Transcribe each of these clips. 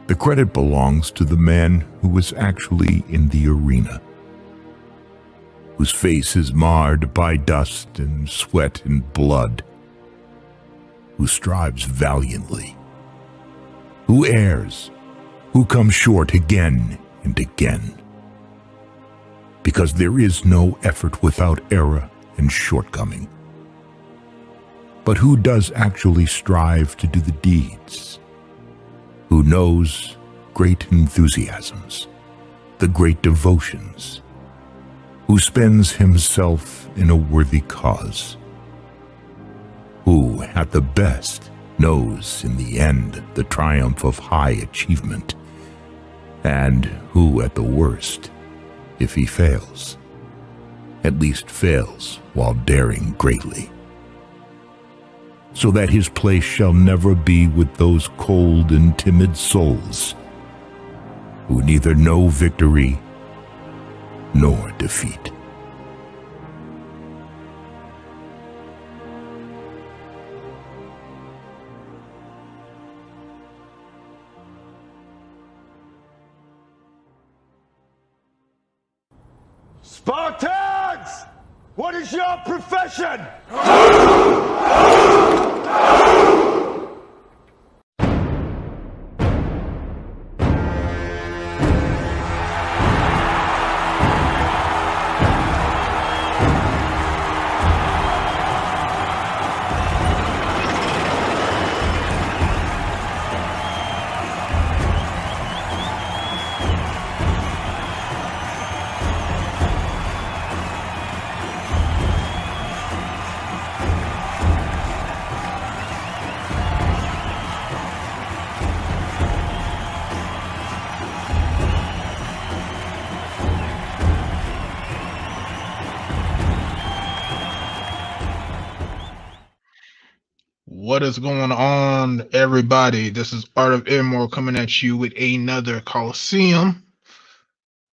The credit belongs to the man who was actually in the arena, whose face is marred by dust and sweat and blood, who strives valiantly, who errs, who comes short again and again. Because there is no effort without error and shortcoming. But who does actually strive to do the deeds? Who knows great enthusiasms, the great devotions, who spends himself in a worthy cause, who, at the best, knows in the end the triumph of high achievement, and who, at the worst, if he fails, at least fails while daring greatly, so that his place shall never be with those cold and timid souls who neither know victory nor defeat. Spartans! What is your profession? What is going on, everybody? This is R.P.L coming at you with another Coliseum.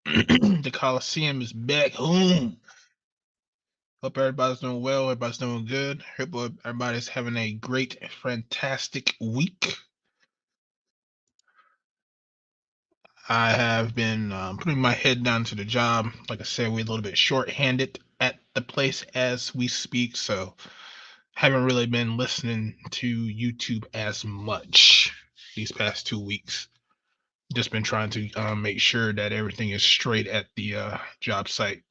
The Coliseum is back home. Hope everybody's doing well. Everybody's doing good. Hope everybody's having a great, fantastic week. I have been putting my head down to the job. Like I said, we're a little bit short-handed at the place as we speak, so haven't really been listening to YouTube as much these past 2 weeks. Just been trying to make sure that everything is straight at the job site.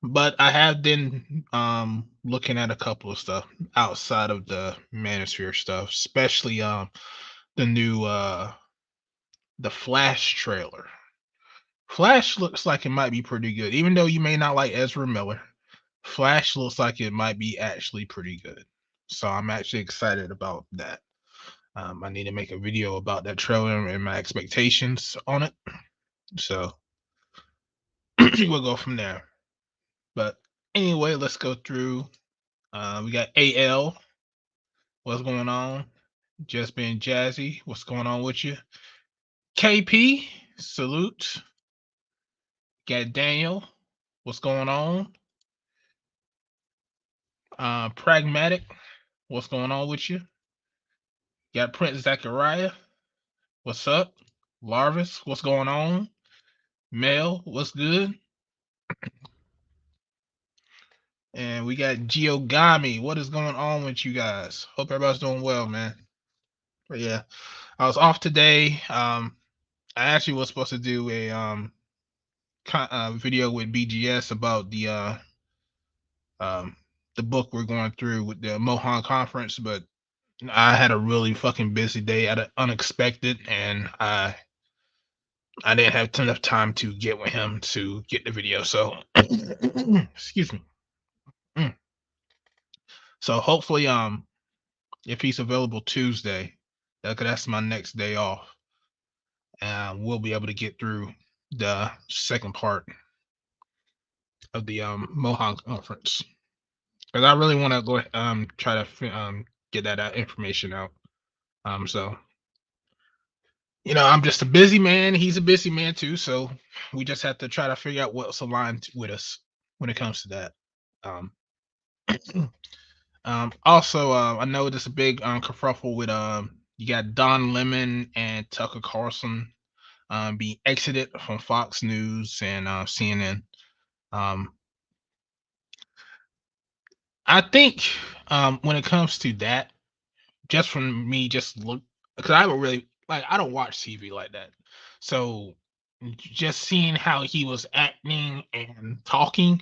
But I have been looking at a couple of stuff outside of the Manosphere stuff, especially the new the Flash trailer. Flash looks like it might be pretty good, even though you may not like Ezra Miller. Flash looks like it might be actually pretty good, so I'm actually excited about that. I need to make a video about that trailer and my expectations on it, so we'll go from there. But anyway, let's go through. We got AL. What's going on? Just being jazzy. What's going on with you? KP. Salute. Got Daniel. What's going on? Pragmatic. What's going on with you? Got Prince Zachariah. What's up? Larvis. What's going on? Mel. What's good? And we got Giogami. What is going on with you guys? Hope everybody's doing well, man. But yeah, I was off today. I actually was supposed to do a video with BGS about the book we're going through with the Mohan conference, but I had a really fucking busy day at unexpected, and I didn't have enough time to get with him to get the video. So excuse me. So hopefully, if he's available Tuesday, that's my next day off, and we'll be able to get through the second part of the Mohan conference. Because I really want to go try to get that information out. So you know, I'm just a busy man. He's a busy man too. So we just have to try to figure out what's aligned with us when it comes to that. Also, I know there's a big kerfuffle with You got Don Lemon and Tucker Carlson being exited from Fox News and CNN. Um, I think when it comes to that, just from me, just look because I don't really like I don't watch TV like that. So just seeing how he was acting and talking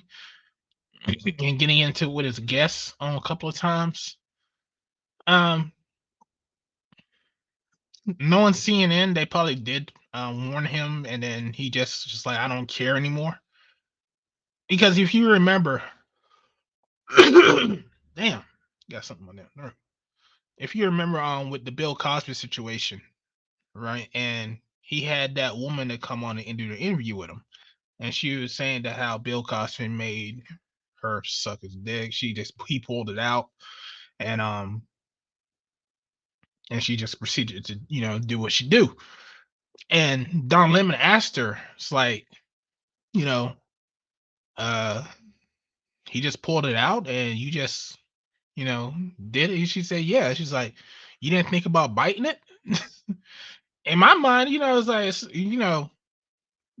and getting into it with his guests on a couple of times. Um, knowing CNN, they probably did warn him, and then he just like I don't care anymore. Because if you remember, damn, got something on there. If you remember, with the Bill Cosby situation, right, and he had that woman to come on and do the interview with him, and she was saying that how Bill Cosby made her suck his dick. He pulled it out, and and she just proceeded to do what she do. And Don Lemon asked her, it's like, you know, uh, he just pulled it out, and you just did it. She said, yeah. She's like, you didn't think about biting it. In my mind, it's like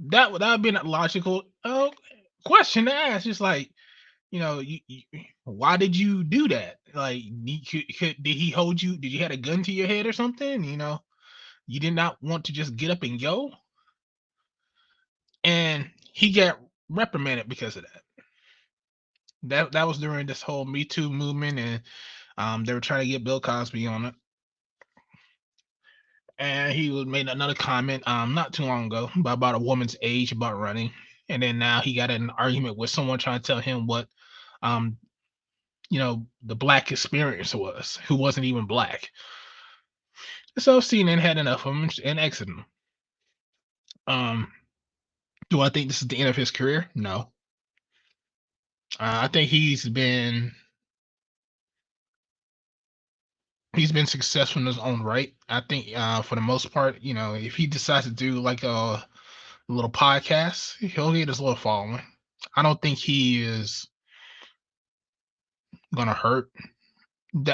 that would be a logical question to ask. Just like, why did you do that? Like, did he hold you? Did you had a gun to your head or something? You did not want to just get up and go. And he got reprimanded because of that. That was during this whole Me Too movement, and they were trying to get Bill Cosby on it. And he was made another comment not too long ago about a woman's age about running, and then now he got in an argument with someone trying to tell him what um the black experience was, who wasn't even black. So CNN had enough of him and exited him. Um, do I think this is the end of his career? No. I think he's been successful in his own right. I think for the most part, if he decides to do like a little podcast, he'll get his little following. I don't think he is gonna hurt.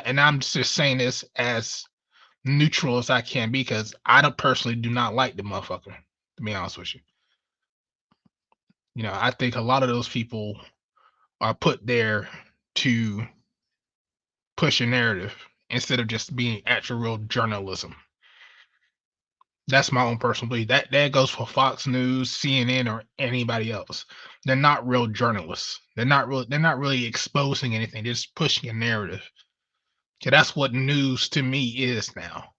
And I'm just saying this as neutral as I can because I don't personally do not like the motherfucker. To be honest with you, I think a lot of those people are put there to push a narrative instead of just being actual real journalism. That's my own personal belief. That goes for Fox News, CNN, or anybody else. They're not real journalists. They're not really exposing anything. They're just pushing a narrative. Okay, that's what news to me is now.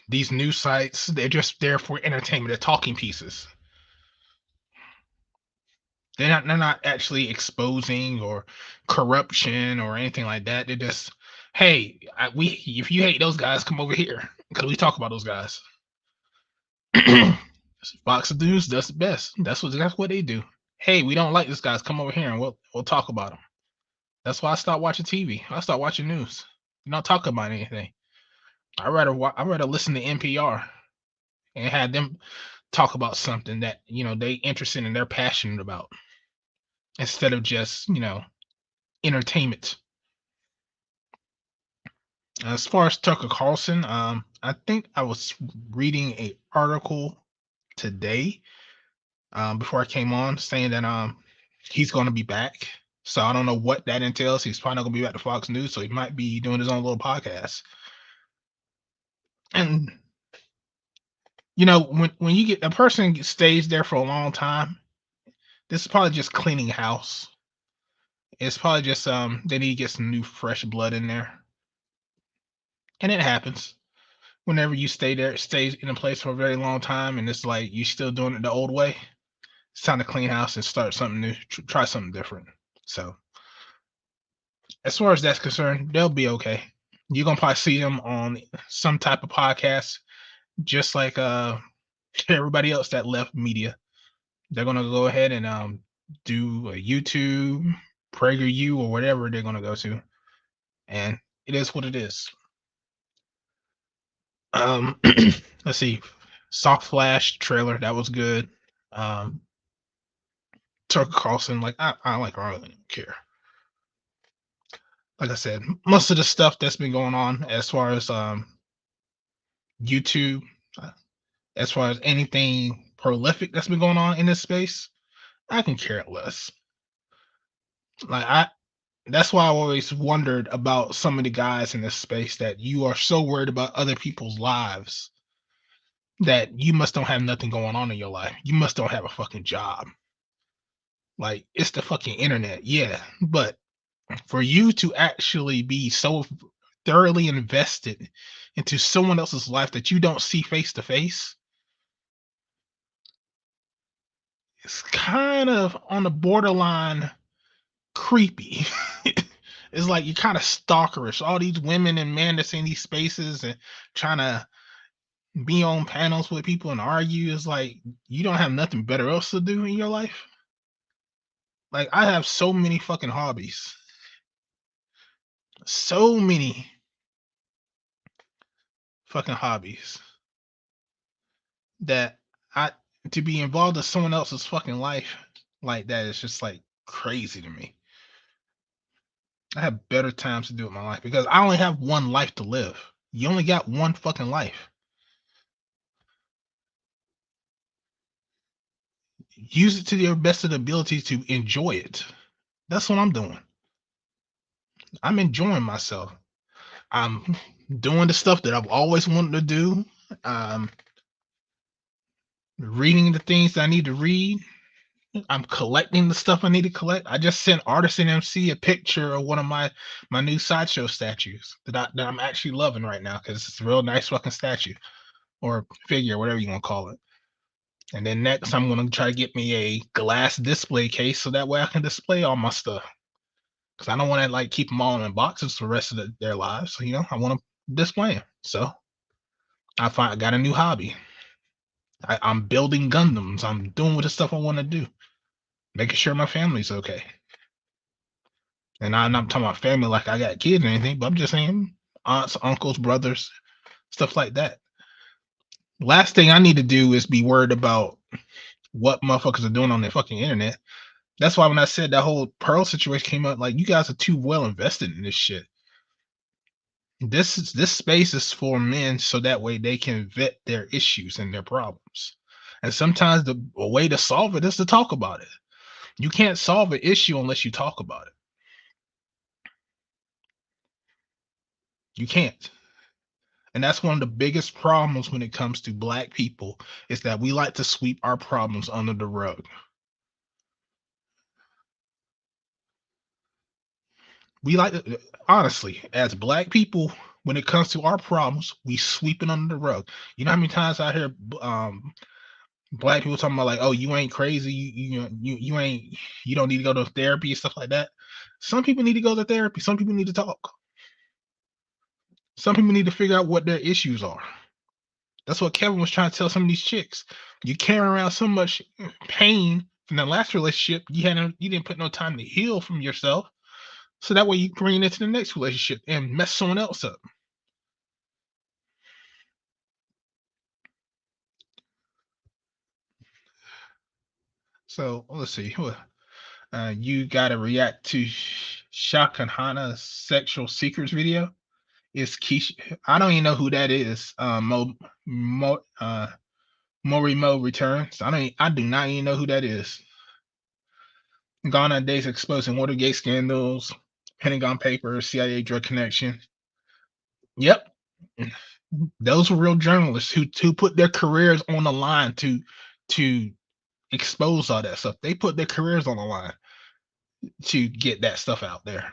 These news sites, they're just there for entertainment. They're talking pieces. They're not actually exposing or corruption or anything like that. They're just, hey, if you hate those guys, come over here because we talk about those guys. Fox News does the best. That's what they do. Hey, we don't like this guys. Come over here and we'll talk about them. That's why I stopped watching TV. I stopped watching news. Not talk about anything. I rather listen to NPR and have them talk about something that they interested and they're passionate about instead of just entertainment. As far as Tucker Carlson, I think I was reading a article today before I came on saying that he's going to be back. So I don't know what that entails. He's probably not going to be back to Fox News, so he might be doing his own little podcast. And when you get a person stays there for a long time, this is probably just cleaning house. It's probably just they need to get some new fresh blood in there, and it happens whenever you stay in a place for a very long time, and it's like you still doing it the old way. It's time to clean house and start something new, try something different. So as far as that's concerned, they'll be okay. You're gonna probably see them on some type of podcast, just like everybody else that left media. They're gonna go ahead and do a YouTube, PragerU, or whatever they're gonna go to, and it is what it is. Let's see, Soft Flash trailer that was good. Um, Tucker Carlson, like I like her, I really don't care. like I said, most of the stuff that's been going on as far as YouTube, uh, as far as anything prolific that's been going on in this space, I can care less. Like that's why I always wondered about some of the guys in this space that you are so worried about other people's lives that you must don't have nothing going on in your life. You must don't have a fucking job. Like it's the fucking internet, yeah. But for you to actually be so thoroughly invested into someone else's life that you don't see face to face, it's kind of on the borderline creepy. It's like you're kind of stalkerish. All these women and men that's in these spaces and trying to be on panels with people and argue is like you don't have nothing better else to do in your life. Like I have so many fucking hobbies. So many fucking hobbies that I to be involved in someone else's fucking life like that is just like crazy to me. I have better times to do with my life because I only have one life to live. You only got one fucking life. Use it to your best of the ability to enjoy it. That's what I'm doing. I'm enjoying myself. I'm doing the stuff that I've always wanted to do. Um, reading the things that I need to read. I'm collecting the stuff I need to collect. I just sent Artisan MC a picture of one of my new sideshow statues that I'm actually loving right now because it's a real nice fucking statue or figure, whatever you want to call it. And then next, I'm gonna try to get me a glass display case so that way I can display all my stuff. Because I don't want to like keep them all in boxes for the rest of their lives. So, I want to display them. So I got a new hobby. I'm building Gundams. I'm doing what the stuff I want to do, making sure my family's okay. And I'm not talking about family like I got kids or anything, but I'm just saying aunts, uncles, brothers, stuff like that. Last thing I need to do is be worried about what motherfuckers are doing on the fucking internet. That's why when I said that whole Pearl situation came up, like you guys are too well invested in this shit. This space is for men so that way they can vet their issues and their problems. And sometimes the a way to solve it is to talk about it. You can't solve an issue unless you talk about it. You can't. And that's one of the biggest problems when it comes to black people is that we like to sweep our problems under the rug. We like to, honestly, as black people, when it comes to our problems, we sweep it under the rug. You know how many times I hear black people talking about like, oh, you ain't crazy, you ain't, you don't need to go to therapy and stuff like that. Some people need to go to therapy. Some people need to talk. Some people need to figure out what their issues are. That's what Kevin was trying to tell some of these chicks. You carry around so much pain from the last relationship, you didn't put no time to heal from yourself. So that way you bring it into the next relationship and mess someone else up. So let's see. You gotta react to Shaka Hana's sexual secrets video. It's Keisha. I don't even know who that is. Morimo returns. I do not even know who that is. Gone are days exposing Watergate scandals, Pentagon Papers, CIA drug connection. Yep, those were real journalists who put their careers on the line to expose all that stuff. They put their careers on the line to get that stuff out there.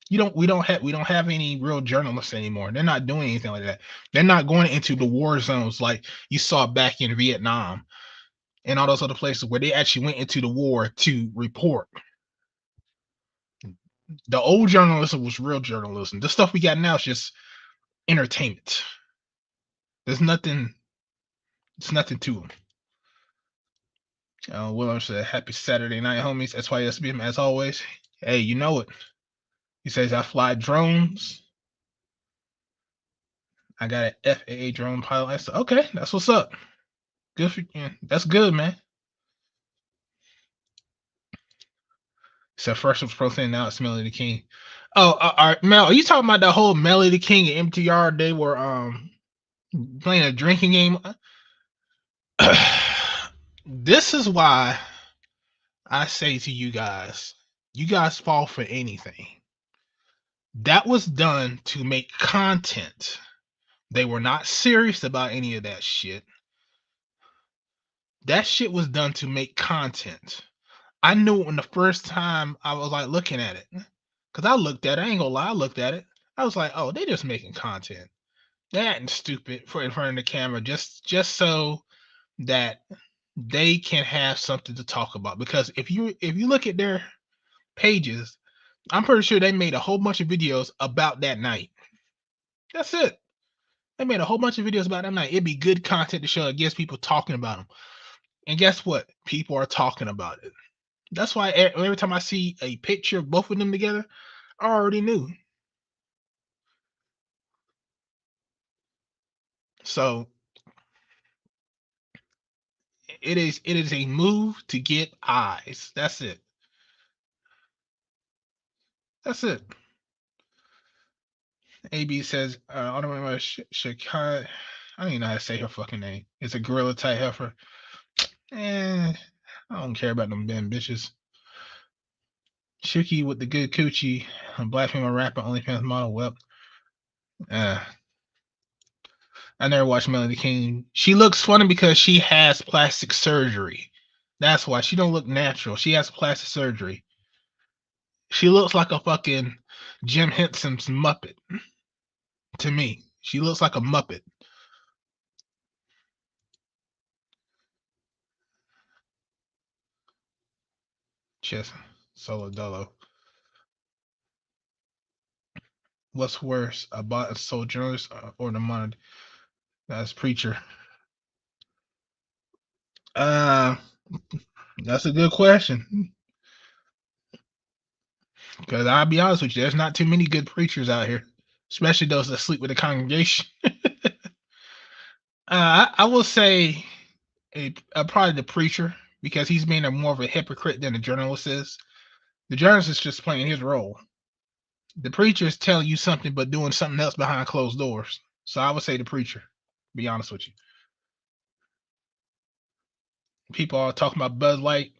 We don't have any real journalists anymore. They're not doing anything like that. They're not going into the war zones like you saw back in Vietnam and all those other places where they actually went into the war to report. The old journalism was real journalism. The stuff we got now is just entertainment. There's nothing. It's nothing to them. William said, "Happy Saturday night, homies." SYSBM as always. Hey, you know it. He says, "I fly drones. I got an FAA drone pilot." I said, "Okay, that's what's up. Good for you. That's good, man." So first was Pro Thing, now it's Melody the King. Oh, Mel, are you talking about the whole Melody the King and MTR? They were playing a drinking game. This is why I say to you guys fall for anything. That was done to make content. They were not serious about any of that shit. That shit was done to make content. I knew it when the first time I was like looking at it. Cause I looked at it, I ain't gonna lie, I looked at it. I was like, oh, they just making content. They're acting stupid for in front of the camera just so that they can have something to talk about. Because if you look at their pages, I'm pretty sure they made a whole bunch of videos about that night. That's it. They made a whole bunch of videos about that night. It'd be good content to show. It gets people talking about them. And guess what? People are talking about it. That's why every time I see a picture of both of them together, I already knew. So it is a move to get eyes. That's it. That's it. AB says, I don't remember Shakai. I don't even know how to say her fucking name. It's a gorilla type heifer. I don't care about them damn bitches. Shuki with the good coochie, a black female rapper, OnlyFans model. Well, I never watched Melody King. She looks funny because she has plastic surgery. That's why she don't look natural. She has plastic surgery. She looks like a fucking Jim Henson's Muppet. To me, she looks like a Muppet. Just solo dolo. What's worse, a bot soul journalist or the monitor? That's preacher. That's a good question. Because I'll be honest with you, there's not too many good preachers out here, especially those that sleep with the congregation. I will say probably the preacher, because he's being more of a hypocrite than the journalist is. The journalist is just playing his role. The preacher is telling you something but doing something else behind closed doors. So I would say the preacher, be honest with you. People are talking about Bud Light.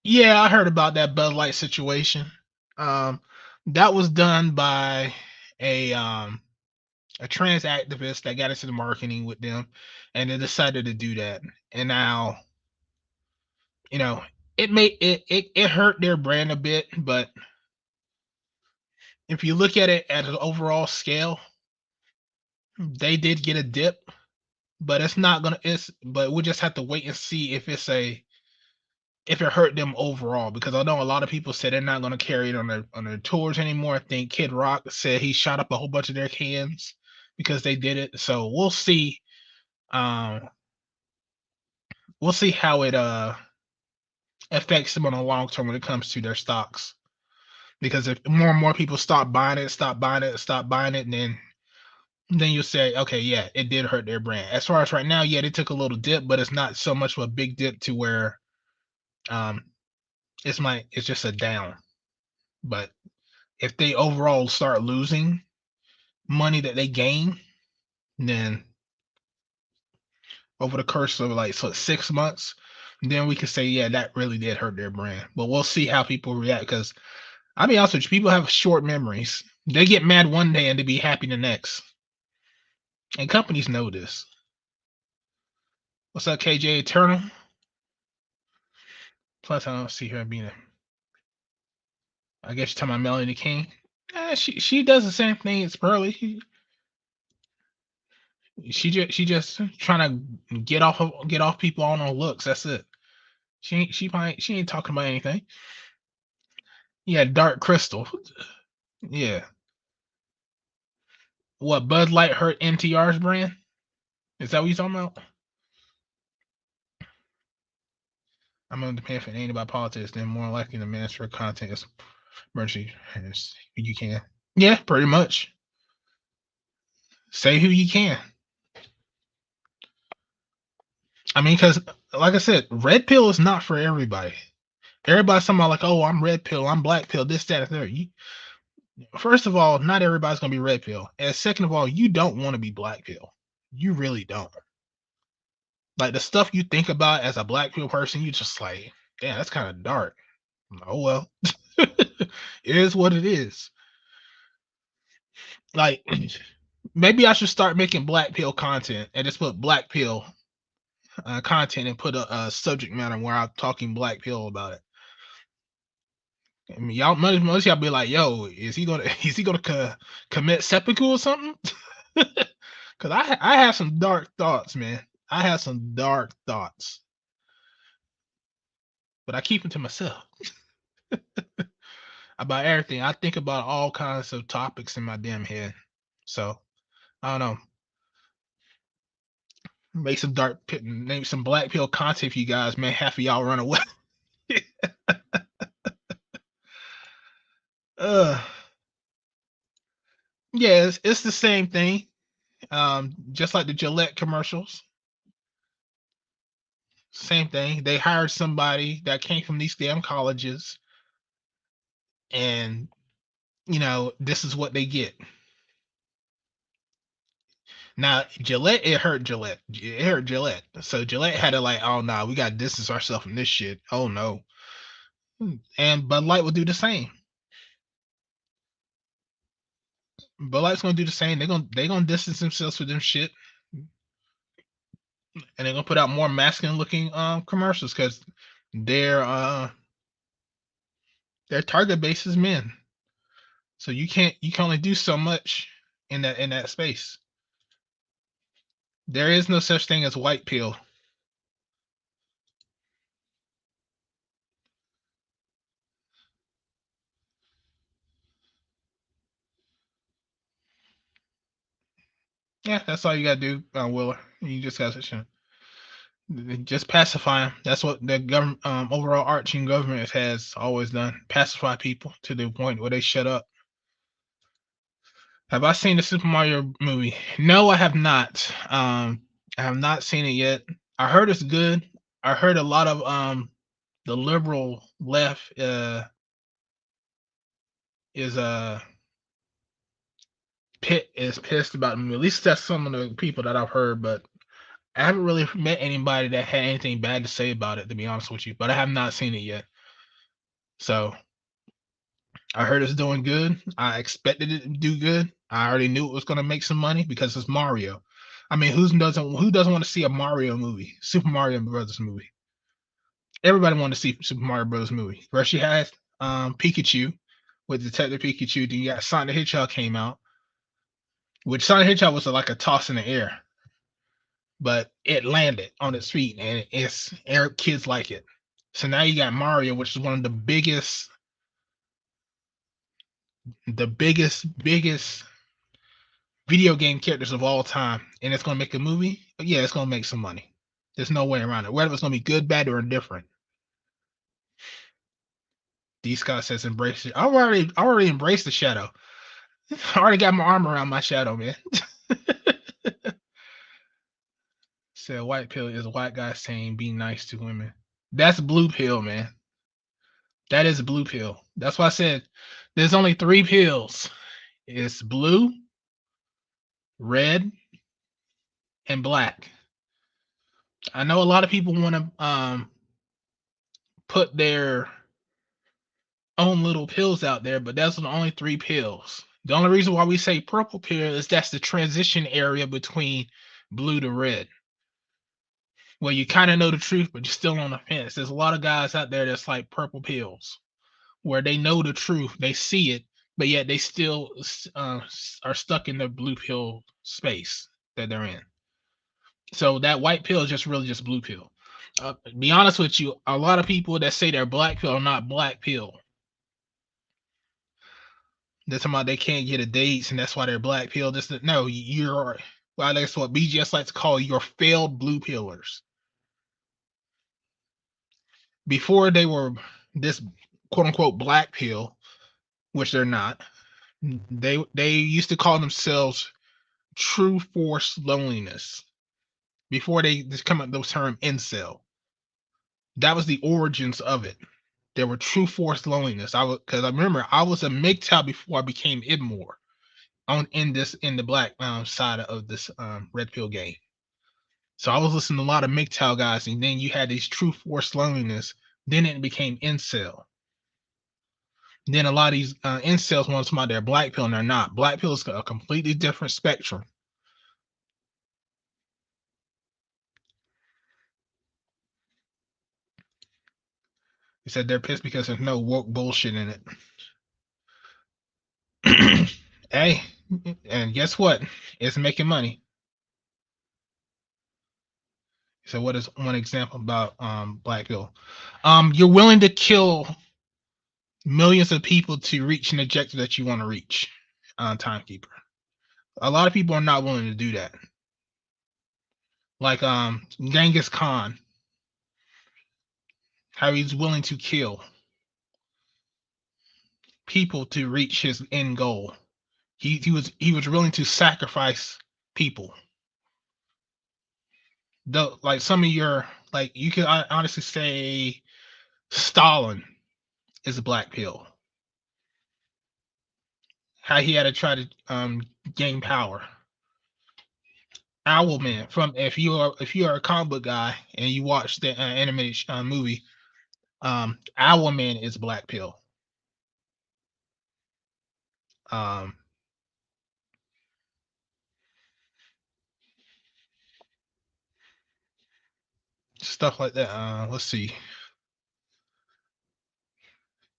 Yeah, I heard about that Bud Light situation. That was done by a trans activist that got into the marketing with them, and they decided to do that. And now, it hurt their brand a bit, but if you look at it at an overall scale, they did get a dip, but it's not gonna. But we'll just have to wait and see if it hurt them overall, because I know a lot of people said they're not going to carry it on their tours anymore. I think Kid Rock said he shot up a whole bunch of their cans because they did it. So we'll see. We'll see how it affects them on the long term when it comes to their stocks. Because if more and more people stop buying it, then you'll say, okay, yeah, it did hurt their brand. As far as right now, yeah, they took a little dip, but it's not so much of a big dip to where it's just a down. But if they overall start losing money that they gain, then over the course of 6 months, then we can say, yeah, that really did hurt their brand. But we'll see how people react, because I'll be honest with you, people have short memories. They get mad one day and they be happy the next. And companies know this. What's up, KJ Eternal? Plus, I don't see her being I guess you're talking about Melanie King. She does the same thing as Pearly. She just trying to get off people on her looks. That's it. She ain't talking about anything. Yeah, Dark Crystal. Yeah. What, Bud Light hurt MTR's brand? Is that what you're talking about? I'm gonna depend if it ain't about politics, then more likely the minister of content is emergency. You can. Yeah, pretty much. Say who you can. I mean, because like I said, Red Pill is not for everybody. Everybody's talking about like, oh, I'm red pill, I'm black pill, this, that, and third. First of all, not everybody's gonna be red pill. And second of all, you don't want to be black pill. You really don't. Like the stuff you think about as a black pill person, you just like, damn, that's kind of dark. Oh well. It is what it is. Like maybe I should start making black pill content and just put black pill content and put a subject matter where I'm talking black pill about it. I mean, y'all, most y'all be like, "Yo, is he gonna commit seppuku or something?" Because I have some dark thoughts, man. I have some dark thoughts, but I keep them to myself about everything. I think about all kinds of topics in my damn head. So I don't know. Make some name some black pill content for you guys, man. Half of y'all run away. uh, yeah, it's the same thing. Just like the Gillette commercials. Same thing. They hired somebody that came from these damn colleges, and this is what they get. Now Gillette, it hurt Gillette. It hurt Gillette. So Gillette had to like, oh no, we got to distance ourselves from this shit. Oh no. And Bud Light will do the same. Bud Light's gonna do the same. They're gonna distance themselves from them shit, and they're gonna put out more masculine looking commercials because their target base is men. So you can only do so much in that space. There is no such thing as white pill. Yeah, that's all you gotta do, Willer. You just gotta just pacify them. That's what the government, overall arching government has always done: pacify people to the point where they shut up. Have I seen the Super Mario movie? No, I have not. I have not seen it yet. I heard it's good. I heard a lot of the liberal left is pissed about the movie. At least that's some of the people that I've heard, but I haven't really met anybody that had anything bad to say about it, to be honest with you. But I have not seen it yet. So I heard it's doing good. I expected it to do good. I already knew it was going to make some money because it's Mario. I mean, who doesn't want to see a Mario movie, Super Mario Brothers movie? Everybody wanted to see Super Mario Brothers movie. First you had Pikachu with Detective Pikachu. Then you got Sonic the Hedgehog came out, which Sonic the Hedgehog was like a toss in the air, but it landed on its feet, and kids like it. So now you got Mario, which is one of the biggest video game characters of all time, and it's gonna make a movie. Yeah, it's gonna make some money. There's no way around it. Whether it's gonna be good, bad, or indifferent. D Scott says embrace it. I already embraced the shadow. I already got my arm around my shadow, man. Said white pill is a white guy saying be nice to women. That's blue pill, man. That is a blue pill. That's why I said there's only 3 pills. It's blue, red, and black. I know a lot of people want to put their own little pills out there, but that's the only 3 pills. The only reason why we say purple pill is that's the transition area between blue to red, where you kind of know the truth, but you're still on the fence. There's a lot of guys out there that's like purple pills, where they know the truth, they see it, but yet they still are stuck in the blue pill space that they're in. So that white pill is just really just blue pill. Be honest with you, a lot of people that say they're black pill are not black pill. They're talking about they can't get a dates and that's why they're black pill. No, you're, well, that's what BGS likes to call your failed blue pillers. Before they were this quote unquote black pill, which they're not, they used to call themselves true force loneliness before they just come up with the term incel. That was the origins of it. there were true forced loneliness. Because I remember I was a MGTOW before I became Ibmore in the black side of this Red Pill game. So I was listening to a lot of MGTOW guys, and then you had these true forced loneliness. Then it became incel. Then a lot of these incels want to come out there black pill, and they're not. Black pill is a completely different spectrum. He said they're pissed because there's no woke bullshit in it. Hey, and guess what? It's making money. So what is one example about black pill? You're willing to kill millions of people to reach an objective that you want to reach. Timekeeper. A lot of people are not willing to do that. Like Genghis Khan, how he's willing to kill people to reach his end goal. He was willing to sacrifice people. Like some of your, like, you could honestly say Stalin is a black pill. How he had to try to gain power. Owlman, from if you are a comic book guy and you watch the animated movie, Owlman is black pill. Stuff like that. Let's see.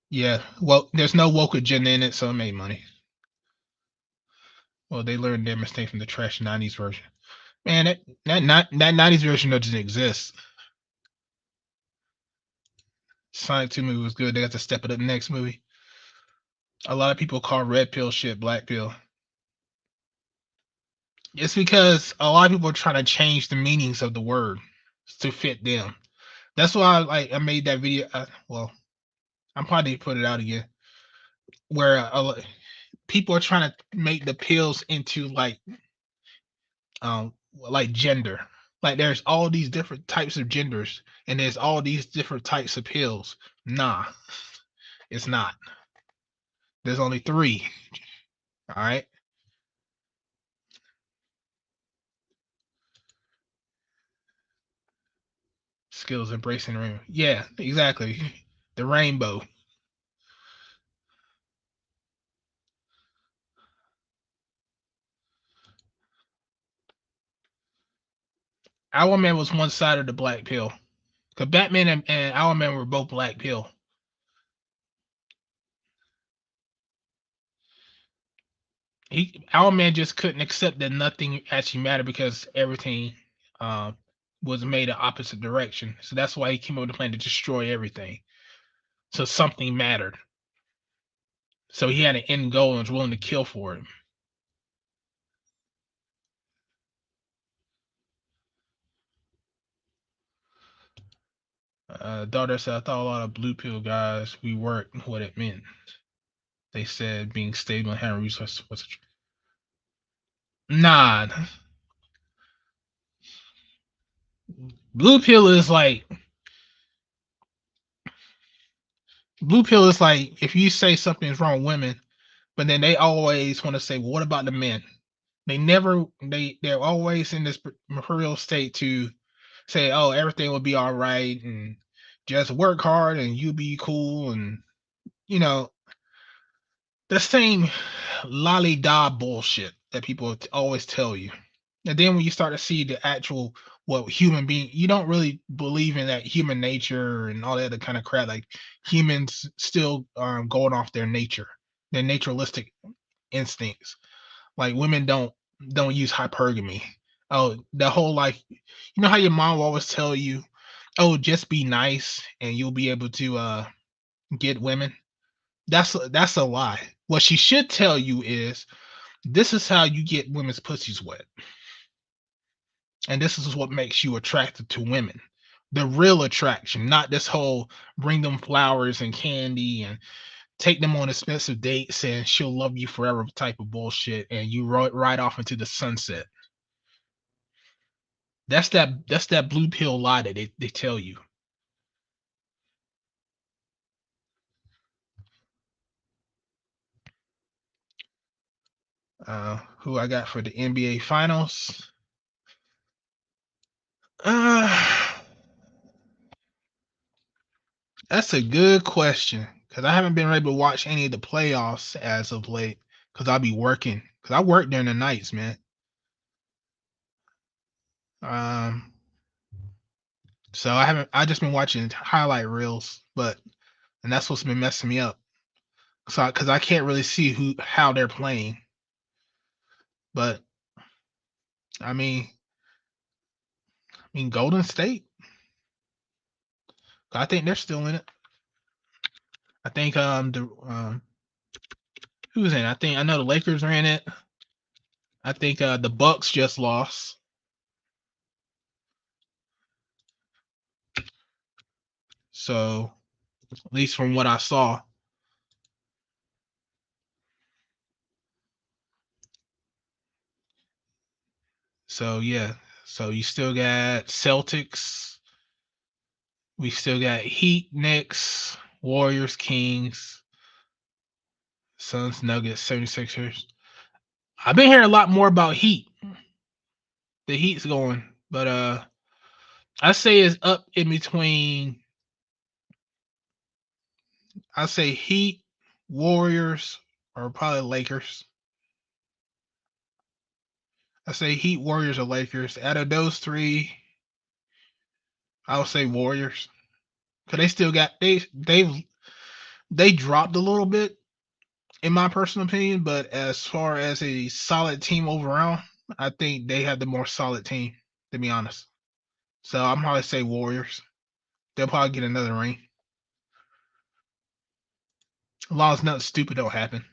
Yeah, well, there's no woke agenda in it, so it made money. Well, they learned their mistake from the trash '90s version. Man, that '90s version doesn't exist. Sonic 2 movie was good. They got to step it up next movie. A lot of people call red pill shit black pill. It's because a lot of people are trying to change the meanings of the word to fit them. That's why I made that video. Well, I'm probably put it out again, where people are trying to make the pills into like gender. Like there's all these different types of genders, and there's all these different types of pills. Nah, it's not. There's only 3. All right. Skills embracing the rainbow. Yeah, exactly. The rainbow. Owlman was one side of the black pill. Because Batman and Owlman were both black pill. Owlman just couldn't accept that nothing actually mattered because everything was made an opposite direction. So that's why he came up with the plan to destroy everything. So something mattered. So he had an end goal and was willing to kill for it. Daughter said, I thought a lot of blue pill guys, we weren't what it meant. They said being stable and having resources was nah. Blue pill is like if you say something is wrong with women, but then they always want to say, well, what about the men? They're always in this material state to say, oh, everything will be all right and just work hard and you be cool, and the same lolly-da bullshit that people always tell you. And then when you start to see the actual human being, you don't really believe in that human nature and all that other kind of crap. Like humans still going off their nature, their naturalistic instincts. Like women don't use hypergamy. Oh, the whole how your mom will always tell you, oh, just be nice and you'll be able to get women. That's a lie. What she should tell you is, this is how you get women's pussies wet. And this is what makes you attracted to women. The real attraction, not this whole bring them flowers and candy and take them on expensive dates and she'll love you forever type of bullshit, and you ride off into the sunset. That's that blue pill lie that they tell you. Who I got for the NBA Finals? That's a good question because I haven't been able to watch any of the playoffs as of late because I'll be working because I work during the nights, man. Um, so I just been watching highlight reels, and that's what's been messing me up. So because I can't really see how they're playing, but I mean Golden State. I think they're still in it. I think who's in it? I know the Lakers are in it. I think the Bucks just lost. So at least from what I saw. So yeah. So you still got Celtics. We still got Heat, Knicks, Warriors, Kings, Suns, Nuggets, 76ers. I've been hearing a lot more about Heat. The Heat's going, but I say it's up in between. I say Heat, Warriors, or probably Lakers. I say Heat, Warriors, or Lakers. Out of those three, I would say Warriors. Cause they still got they dropped a little bit in my personal opinion, but as far as a solid team overall, I think they have the more solid team, to be honest. So I'm probably say Warriors. They'll probably get another ring. As long as nothing stupid don't happen.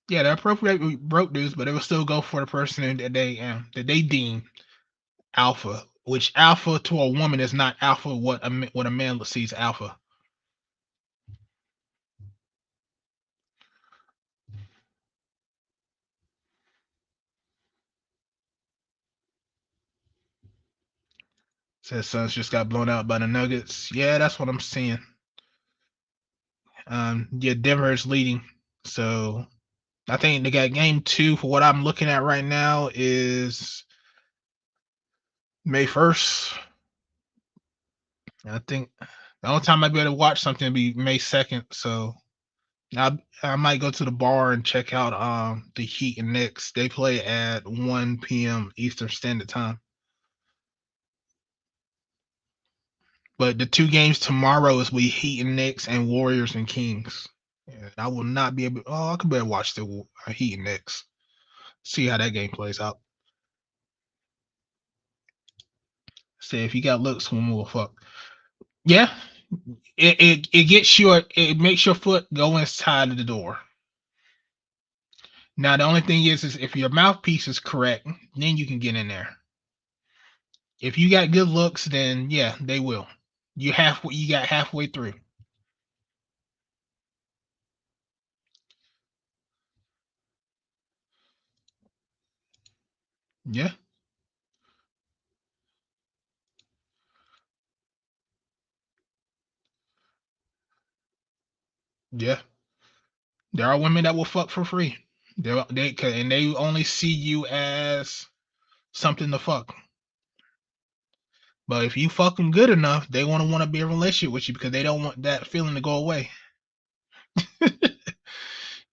Yeah, they're appropriate broke dudes, but they will still go for the person that they deem alpha. Which alpha to a woman is not alpha what a man sees alpha. Says Suns just got blown out by the Nuggets. Yeah, that's what I'm seeing. Yeah, Denver is leading. So I think they got game 2 for what I'm looking at right now is May 1st. I think the only time I'd be able to watch something would be May 2nd. So I might go to the bar and check out the Heat and Knicks. They play at 1 p.m. Eastern Standard Time. But the 2 games tomorrow is we Heat and Knicks and Warriors and Kings. And I will not be able. Oh, I could better watch the Heat and Knicks. See how that game plays out. Say if you got looks, one more fuck. Yeah, it gets it makes your foot go inside of the door. Now the only thing is if your mouthpiece is correct, then you can get in there. If you got good looks, then yeah, they will. You got halfway through. Yeah. Yeah. There are women that will fuck for free. They only see you as something to fuck. But if you fuck them good enough, they want to be in a relationship with you because they don't want that feeling to go away.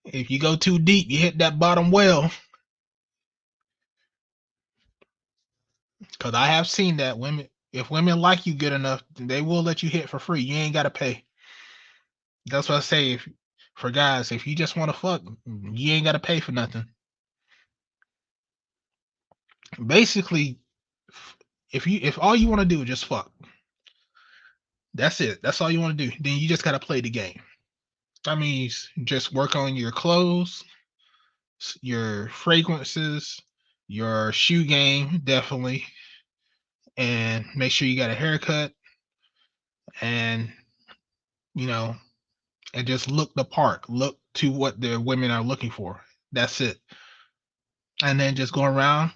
If you go too deep, you hit that bottom well. Because I have seen that if women like you good enough, they will let you hit for free. You ain't got to pay. That's what I say. For guys, if you just want to fuck, you ain't got to pay for nothing. Basically, if all you want to do is just fuck, that's it. That's all you want to do. Then you just got to play the game. That means just work on your clothes, your fragrances, your shoe game, definitely, and make sure you got a haircut, and you know, and just look the part. Look to what the women are looking for. That's it. And then just go around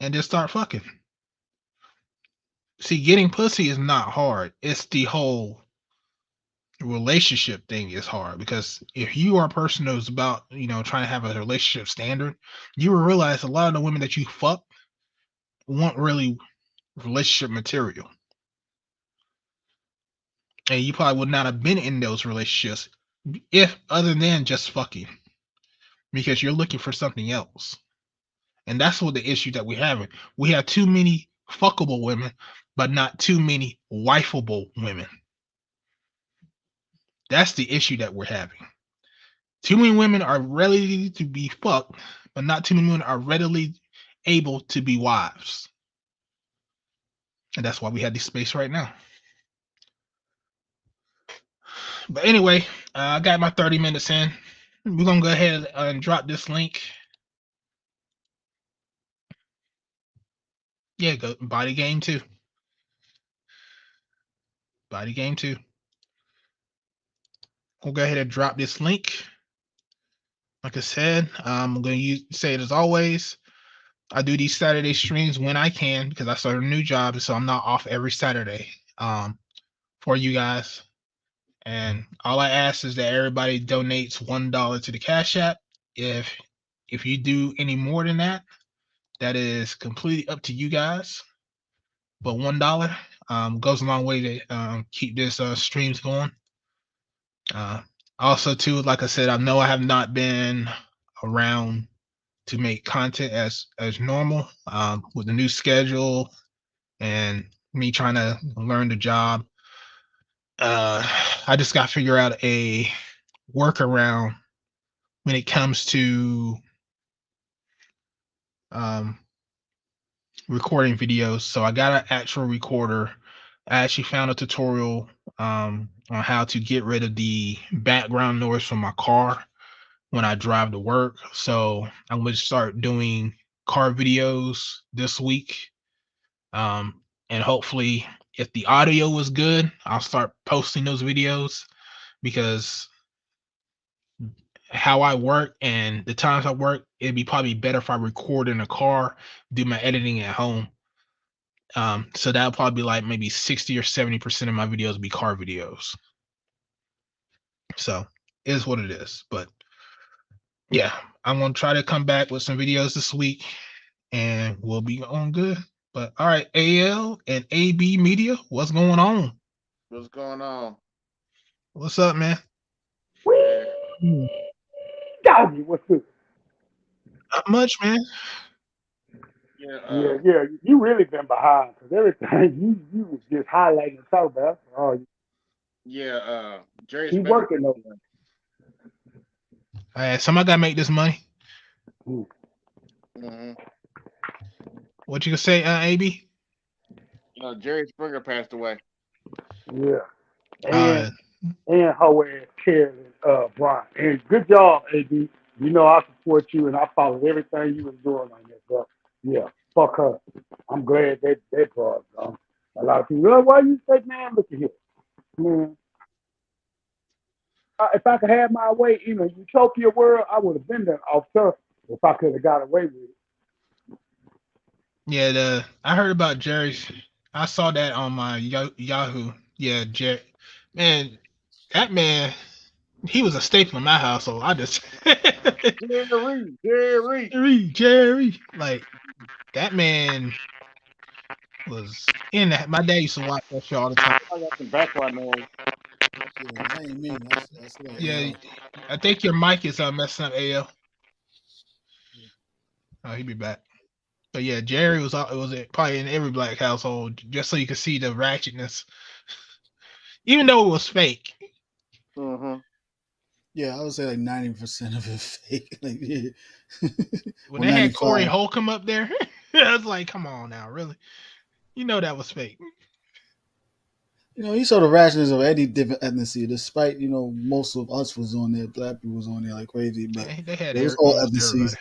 and just start fucking. See, getting pussy is not hard. It's the whole relationship thing is hard, because if you are a person who's about, trying to have a relationship standard, you will realize a lot of the women that you fuck want really relationship material. And you probably would not have been in those relationships if other than just fucking, because you're looking for something else. And that's what the issue that we're having. We have too many fuckable women, but not too many wifeable women. That's the issue that we're having. Too many women are ready to be fucked, but not too many women are readily able to be wives. And that's why we have this space right now. But anyway, I got my 30 minutes in. We're going to go ahead and drop this link. Yeah, go Body Game 2. Body Game 2. We'll go ahead and drop this link. Like I said, I'm going to say it as always. I do these Saturday streams when I can, because I started a new job, so I'm not off every Saturday for you guys. And all I ask is that everybody donates $1 to the Cash App. If you do any more than that, that is completely up to you guys. But $1 goes a long way to keep this streams going. Also, too, like I said, I know I have not been around to make content as normal with the new schedule and me trying to learn the job. I just got to figure out a workaround when it comes to recording videos. So I got an actual recorder. I actually found a tutorial on how to get rid of the background noise from my car when I drive to work. So I'm going to start doing car videos this week. And hopefully, if the audio was good, I'll start posting those videos, because how I work and the times I work, it'd be probably better if I record in a car, do my editing at home. So that'll probably be like maybe 60 or 70% of my videos be car videos. So it is what it is. But yeah, I'm gonna try to come back with some videos this week and we'll be on good. But all right, AL and AB Media, what's going on? What's going on? What's up, man? Doggy, what's up? Not much, man. Yeah, Yeah. You really been behind because everything you was just highlighting and talking about. Oh, Jerry he Springer. working over All right, somebody gotta make this money. Mm-hmm. What you gonna say, AB? Jerry Springer passed away. there. Yeah. And her ass Carolyn Brian. And good job, AB. You know I support you and I followed everything you was doing on this, bro. Yeah, fuck her. I'm glad that brought a lot of people. Why you say, man, look at here. Man. If I could have my way in a utopia world, I would have been there off turf if I could have got away with it. Yeah, I heard about Jerry's. I saw that on my Yahoo. Yeah, Jerry. Man, that man, he was a staple in my household. I just Jerry. Like, that man was in that. My dad used to watch that show all the time. I got some background noise. Yeah, that ain't me. That's like, Yeah, I think your mic is messing up, AL. Oh, he'll be back. But yeah, Jerry was probably in every black household, just so you could see the ratchetness, even though it was fake. Mm-hmm. Yeah, I would say like 90% of it fake. Like, yeah. When they had Corey Holcomb up there, I was like, come on now, really? You know that was fake. You saw the rashness of any different ethnicity, despite, most of us was on there, black people was on there like crazy, but they had it was all ethnicities.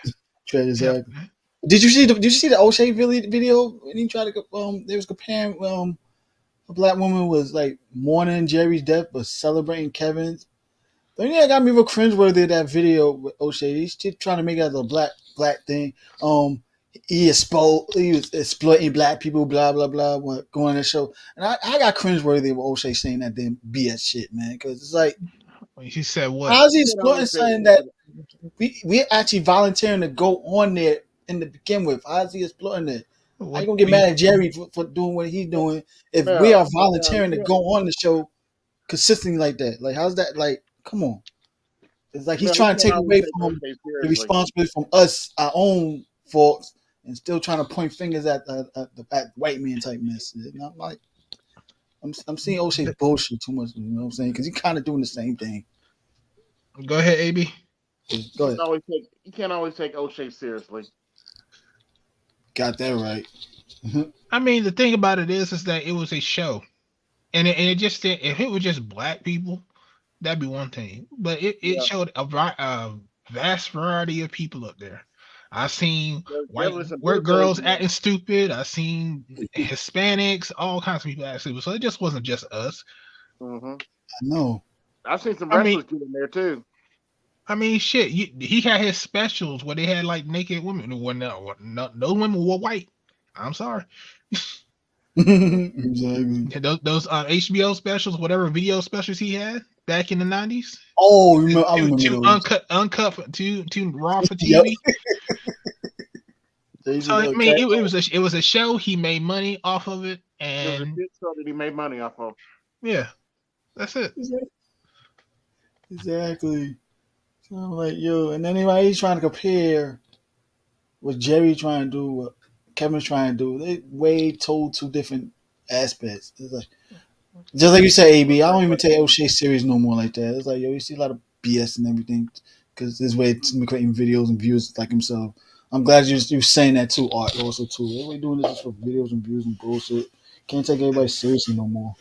Exactly. Yeah. Did you see the O'Shea video when he tried to they was comparing a black woman was like mourning Jerry's death but celebrating Kevin's. But yeah, it got me real cringeworthy, that video with O'Shea. He's trying to make it as a black thing. he was exploiting black people, blah blah blah. What going on the show, and I got cringeworthy with O'Shea saying that damn BS shit, man. Because it's like, He said what? how's he You know, exploiting something that we're actually volunteering to go on there in the begin with? How's he exploiting it? How you What? gonna get mad at Jerry for doing what he's doing if we Mel, are volunteering to Mel, go on the show consistently like that? Like, how's that? Like, come on. It's like he's Mel, you trying to can't take always away take from O'Shea the seriously. responsibility from us, our own faults, and still trying to point fingers at white man type mess. And I'm like, I'm seeing O'Shea bullshit too much. You know what I'm saying? Because he's kind of doing the same thing. Go ahead, AB. Go ahead. You can't always take O'Shea seriously. Got that right. I mean, the thing about it is that it was a show, and it just if it was just black people, that'd be one thing. But it Yeah. showed a vast variety of people up there. I seen There was some white beautiful girls ladies there. acting stupid. I seen Hispanics, all kinds of people acting stupid. So it just wasn't just us. Mm-hmm. I know. I've seen some I mean- wrestlers get in there too. I mean, shit. He had his specials where they had like naked women. No women were white. I'm sorry. Exactly. Those HBO specials, whatever video specials he had back in the 90s. Oh, I remember Too those. uncut, too raw for Yep. TV. So I mean, it was a show. He made money off of it, It was a and shit show that he made money off of. yeah, that's it. Exactly. So I'm like, yo, and then he's trying to compare what Jerry trying to do, what Kevin's trying to do. They way told two different aspects. It's like, just like you said, AB, I don't even take O'Shea serious no more like that. It's like, yo, you see a lot of BS and everything because this way it's creating videos and views like himself. I'm glad you're saying that too, Art, also too. Everybody doing this for videos and views and bullshit. Can't take everybody seriously no more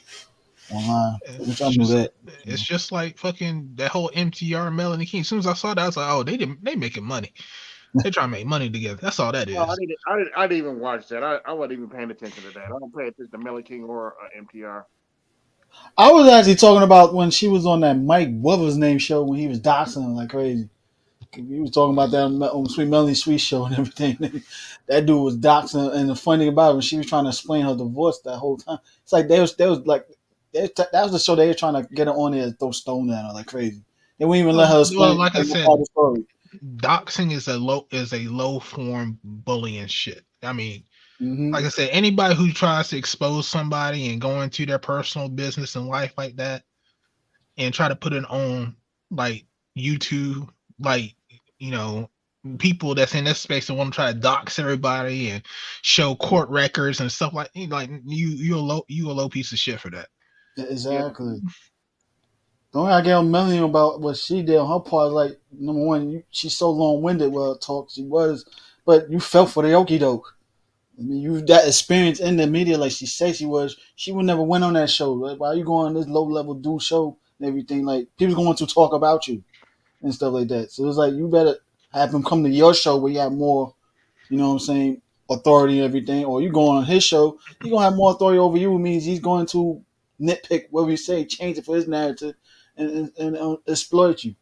online. I'm trying to do that. It's just like fucking that whole MTR Melanie King. As soon as I saw that, I was like, oh, they making money. They trying to make money together. That's all that is. Oh, I didn't even watch that. I wasn't even paying attention to that. I don't pay attention to Melly King or MTR. I was actually talking about when she was on that Mike What's name show when he was doxing her like crazy. He was talking about that on Sweet Melanie Sweet show and everything. That dude was doxing, and the funny thing about it, when she was trying to explain her divorce that whole time, it's like that was the show they were trying to get her on there and throw stone at her like crazy. They wouldn't even let her explain. Well, like I said, the story. Doxing is a low form bullying shit. I mean, Mm-hmm. like I said, anybody who tries to expose somebody and go into their personal business and life like that and try to put it on like YouTube, like, you know, people that's in this space and want to try to dox everybody and show court records and stuff like you're a low piece of shit for that. Exactly. Yeah. The only I get on Melanie about what she did on her part, like, number one, she's so long winded with her talk, she was, but you felt for the okie doke. I mean, you that experience in the media, like she said she was. She would never went on that show. Right? Why are you going on this low level dude show and everything? Like people's going to talk about you and stuff like that. So it's like you better have him come to your show where you have more, you know what I'm saying, authority and everything. Or you going on his show, he's gonna have more authority over you. It means he's going to nitpick whatever you say, change it for his narrative, and exploit you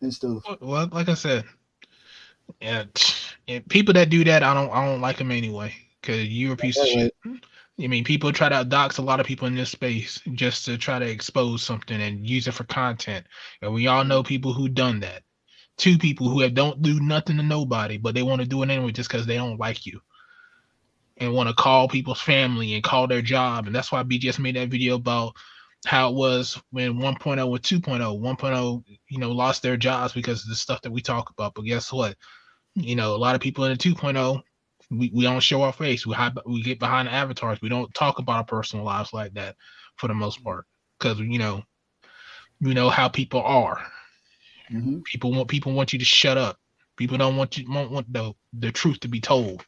and stuff. Well, like I said, and people that do that, I don't like them anyway. Cause you're a piece of shit. I mean, people try to dox a lot of people in this space just to try to expose something and use it for content. And we all know people who done that. Two people who don't do nothing to nobody, but they want to do it anyway just because they don't like you and want to call people's family and call their job. And that's why BGS made that video about how it was when 1.0 with 2.0. 1.0, lost their jobs because of the stuff that we talk about. But guess what? A lot of people in the 2.0, we don't show our face. We get behind the avatars. We don't talk about our personal lives like that for the most part because we know how people are. Mm-hmm. People want you to shut up. People don't want the truth to be told,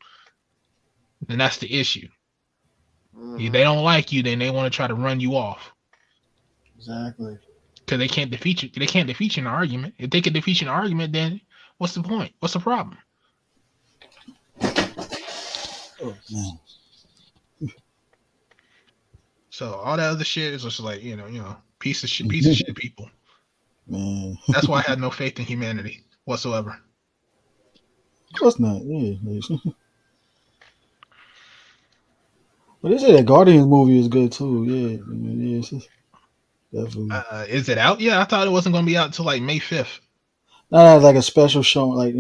and that's the issue. Mm-hmm. If they don't like you, then they want to try to run you off. Exactly. Because they can't defeat you. They can't defeat you in an argument. If they can defeat you in an argument, then what's the point? What's the problem? Oh, man. So all that other shit is just like piece of shit people. Man. That's why I had no faith in humanity whatsoever. Of course not. Yeah. But they say that Guardians movie is good too. Yeah, it's just definitely. Is it out? Yeah, I thought it wasn't going to be out until like May 5th. Not like a special show, like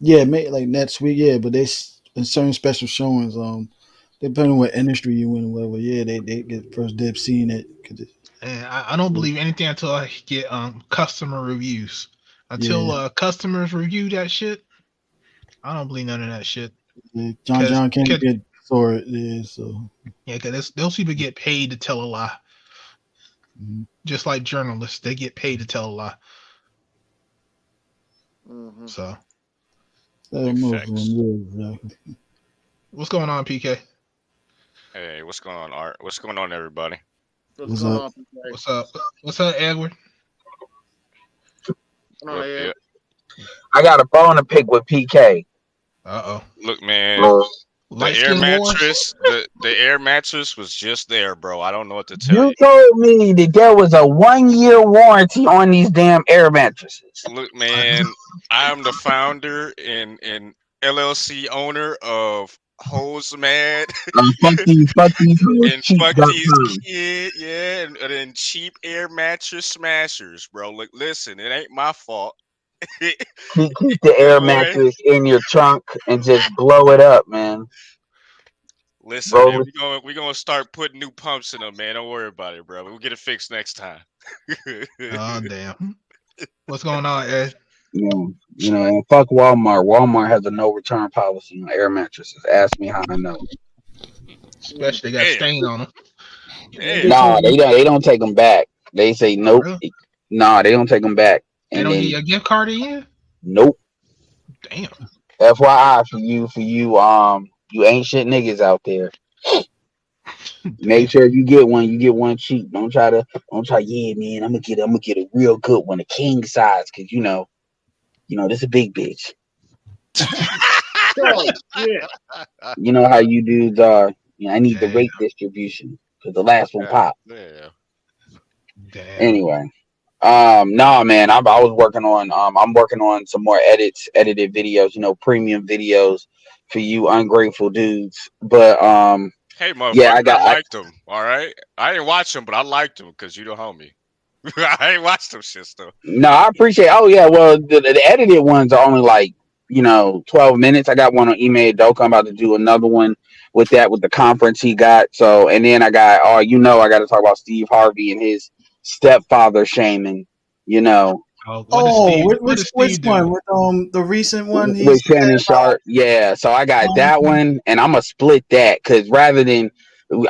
yeah, like next week. Yeah, but in certain special showings, depending on what industry you in or whatever. Yeah, they get first dibs seeing it. And I don't believe anything until I get customer reviews. Until customers review that shit, I don't believe none of that shit. Yeah, John can't get saw it. Yeah, so yeah, because those people get paid to tell a lie. mm-hmm. Just like journalists, they get paid to tell a lie. Mm-hmm. So, what's going on, PK? Hey, what's going on, Art? What's going on, everybody? What's going on, PK? What's up? What's up, Edward? Look, I got a bone to pick with PK. Look, man. The air mattress, the air mattress was just there, bro. I don't know what to tell you. You told me that there was a 1-year warranty on these damn air mattresses. Look, man, I'm the founder and LLC owner of Hose Mad. Fuck these and fuck these kids, yeah, and cheap air mattress smashers, bro. Look, listen, it ain't my fault. Keep the air mattress in your trunk and just blow it up, man. Listen, man, we're gonna start putting new pumps in them, man. Don't worry about it, bro. We'll get it fixed next time. Oh damn! What's going on, Ed? And fuck Walmart. Walmart has a no return policy on air mattresses. Ask me how I know. Especially got stain on them. Nah, they don't take them back. They say nope. Really? Nah, they don't take them back. They don't give you a gift card in? Nope. Damn. FYI for you you ain't shit niggas out there. Make sure if you get one cheap. Don't try, yeah, man, I'm gonna get a real good one, a king size, cause you know, this a big bitch. You know how you dudes are. I need the rate distribution because the last one popped. Yeah. Damn. Anyway. No, man, I'm working on some more edited videos, premium videos for you ungrateful dudes. But hey, motherfucker, I liked them. All right, I didn't watch them, but I liked them because you the homie. I ain't watched them shit though. No, I appreciate. Oh yeah, well the edited ones are only like 12 minutes. I got one on email Doka. I'm about to do another one with the conference he got. So and then I got I got to talk about Steve Harvey and his stepfather shaming. Which one? With the recent one with Shannon Sharp? Yeah, so I got that one, and I'm gonna split that because rather than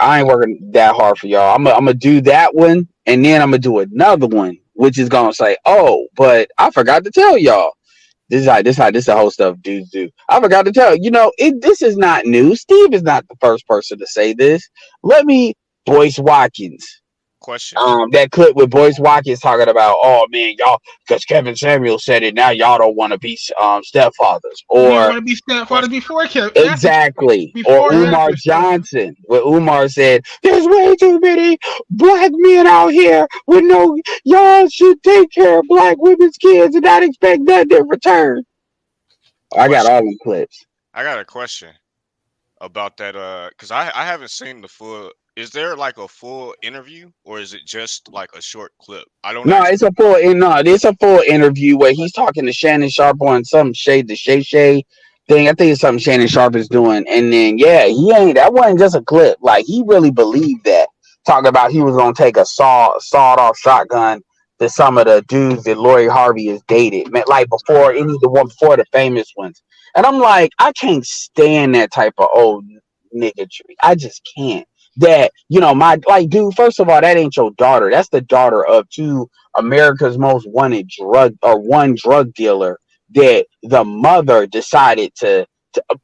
I ain't working that hard for y'all. I'm gonna do that one, and then I'm gonna do another one, which is gonna say, oh, but I forgot to tell y'all. This is the whole stuff dudes do. I forgot to tell this is not new. Steve is not the first person to say this. Boyce Watkins. Question. That clip with Boyce Watkins talking about, oh man, y'all, because Kevin Samuel said it. Now y'all don't want to be stepfathers, or you want to be stepfather before Kevin. Exactly. Or Umar Johnson, where Umar said, "There's way too many black men out here with y'all should take care of black women's kids and not expect nothing in return." I got all them clips. I got a question about that. Because I haven't seen the full. Is there like a full interview, or is it just like a short clip? I don't know. It's a full interview where he's talking to Shannon Sharp on some Shay thing. I think it's something Shannon Sharp is doing, and then that wasn't just a clip. Like he really believed that. Talking about he was gonna take a sawed off shotgun to some of the dudes that Lori Harvey has dated, like before before the famous ones. And I'm like, I can't stand that type of old niggatry. I just can't. That dude, first of all, that ain't your daughter. That's the daughter of two America's most wanted one drug dealer that the mother decided to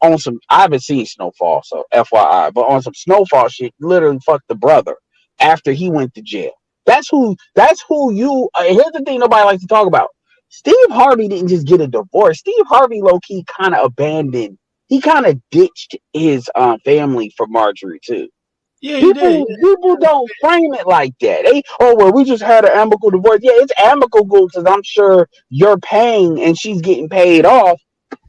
on some. I haven't seen Snowfall, so FYI, but on some Snowfall shit, literally fucked the brother after he went to jail. That's who you. Here's the thing nobody likes to talk about. Steve Harvey didn't just get a divorce. Steve Harvey low key kind of abandoned. He kind of ditched his family for Marjorie too. Yeah, people don't frame it like that. We just had an amicable divorce. Yeah, it's amicable because I'm sure you're paying and she's getting paid off,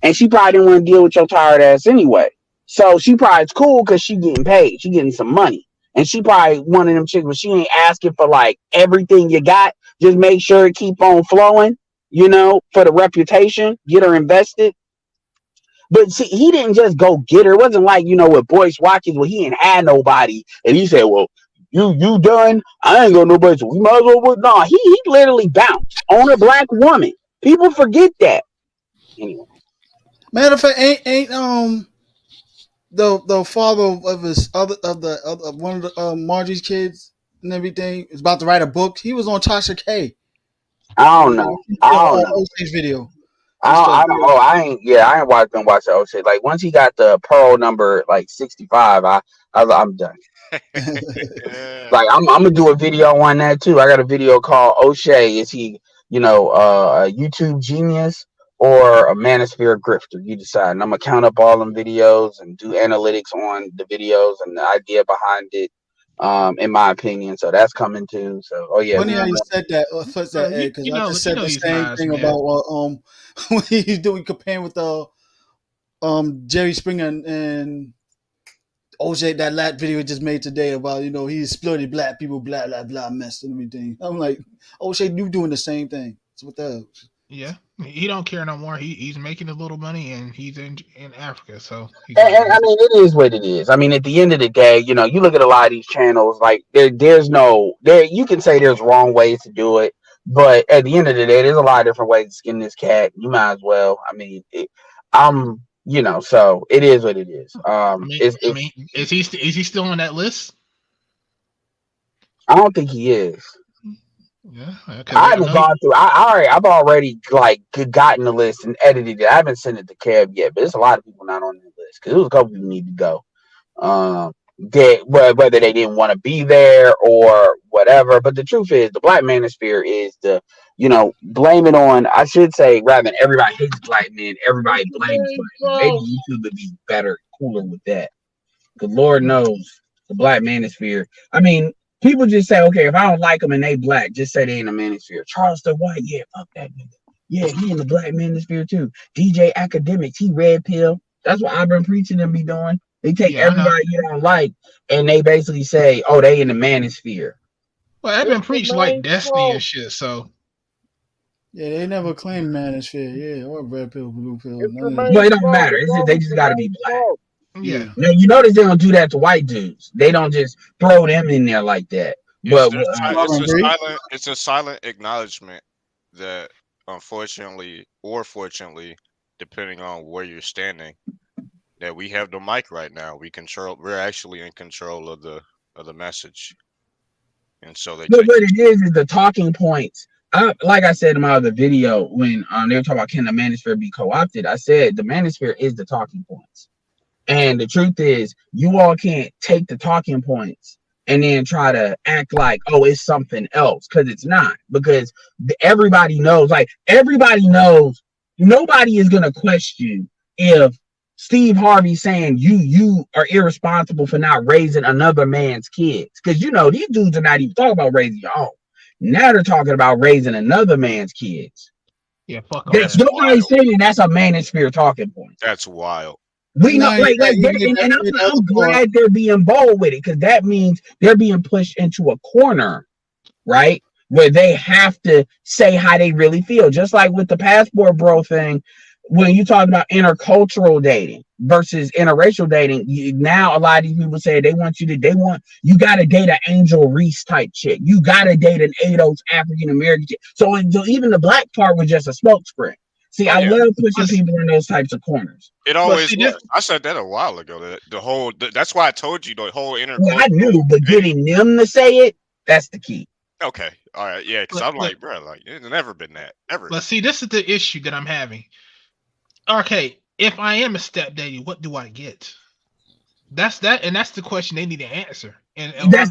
and she probably didn't want to deal with your tired ass anyway. So she probably it's cool because she getting paid, she getting some money, and she probably one of them chicks, but she ain't asking for like everything you got. Just make sure it keep on flowing, you know, for the reputation. Get her invested. But see, he didn't just go get her. It wasn't like, you know, with Boyce Watkins where he ain't had nobody and he said, well, you done? I ain't got nobody, so we might as well work. No, he literally bounced on a black woman. People forget that. Anyway. Matter of fact, ain't the father of his of one of the Margie's kids and everything is about to write a book. He was on Tasha K. I don't know. OC's video. I don't know. I ain't been watching OC. Like once he got the Pearl number like 65, I'm done. Like I'm gonna do a video on that too. I got a video called O'Shea. Is he, you know, a YouTube genius or a manosphere grifter? You decide. And I'm gonna count up all them videos and do analytics on the videos and the idea behind it. In my opinion, so that's coming too. So, Funny how you said that. Because I just said the same thing about when he's doing comparing with the Jerry Springer and OJ, that last video he just made today about, you know, he exploited black people, blah blah blah, mess and everything. I'm like, OJ, you doing the same thing? So what the hell? Yeah, he don't care no more. He's making a little money and he's in Africa, so. And I mean, it is what it is. I mean, at the end of the day, you know, you look at a lot of these channels, like there's no there. You can say there's wrong ways to do it, but at the end of the day, there's a lot of different ways to skin this cat. You might as well. I mean, you know, so it is what it is. Is he still on that list? I don't think he is. Yeah, I haven't gone through. I've already like gotten the list and edited it. I haven't sent it to Kev yet, but there's a lot of people not on the list because there was a couple people need to go. Whether they didn't want to be there or whatever. But the truth is, the black manosphere is the, you know, blame it on. I should say rather than everybody hates black men, everybody blames black men. Maybe YouTube would be better, cooler with that. Because Lord knows the black manosphere. I mean. People just say, okay, if I don't like them and they black, just say they in the manosphere. Charleston White, yeah, fuck that nigga. Yeah, he in the black manosphere too. DJ Academics, he R.P.L. That's what I've been preaching them be doing. They take everybody you don't like and they basically say, oh, they in the manosphere. Well, I've been preached like Destiny and shit, so. Yeah, they never claimed manosphere, yeah, or red pill, blue pill. Well, it don't matter. They just got to be black. Yeah. Now you notice they don't do that to white dudes. They don't just throw them in there like that. But it's a silent acknowledgement that, unfortunately or fortunately, depending on where you're standing, that we have the mic right now. We're actually in control of the message, and so they. But what it is the talking points. Like I said in my other video when they were talking about can the manosphere be co-opted, I said the manosphere is the talking points. And the truth is, you all can't take the talking points and then try to act like, oh, it's something else, because it's not. Because everybody knows, nobody is going to question if Steve Harvey saying you are irresponsible for not raising another man's kids. Because, you know, these dudes are not even talking about raising your own. Now they're talking about raising another man's kids. Yeah, fuck off. Nobody's saying that's a manosphere talking point. That's wild. We know, and I'm glad they're being bold with it because that means they're being pushed into a corner, right? Where they have to say how they really feel. Just like with the passport bro thing, when you talk about intercultural dating versus interracial dating, now a lot of these people say you got to date an Angel Reese type chick. You got to date an ADOS African American chick. So even the black part was just a smokescreen. See, I love pushing people in those types of corners. It always was. I said that a while ago. That's why I told you the whole intercultural. Well, I knew, but getting them to say it, that's the key. Okay, all right, yeah, because I'm like, bro, like it's never been that ever. But see, this is the issue that I'm having. Okay, if I am a stepdaddy, what do I get? That's the question they need to answer. That's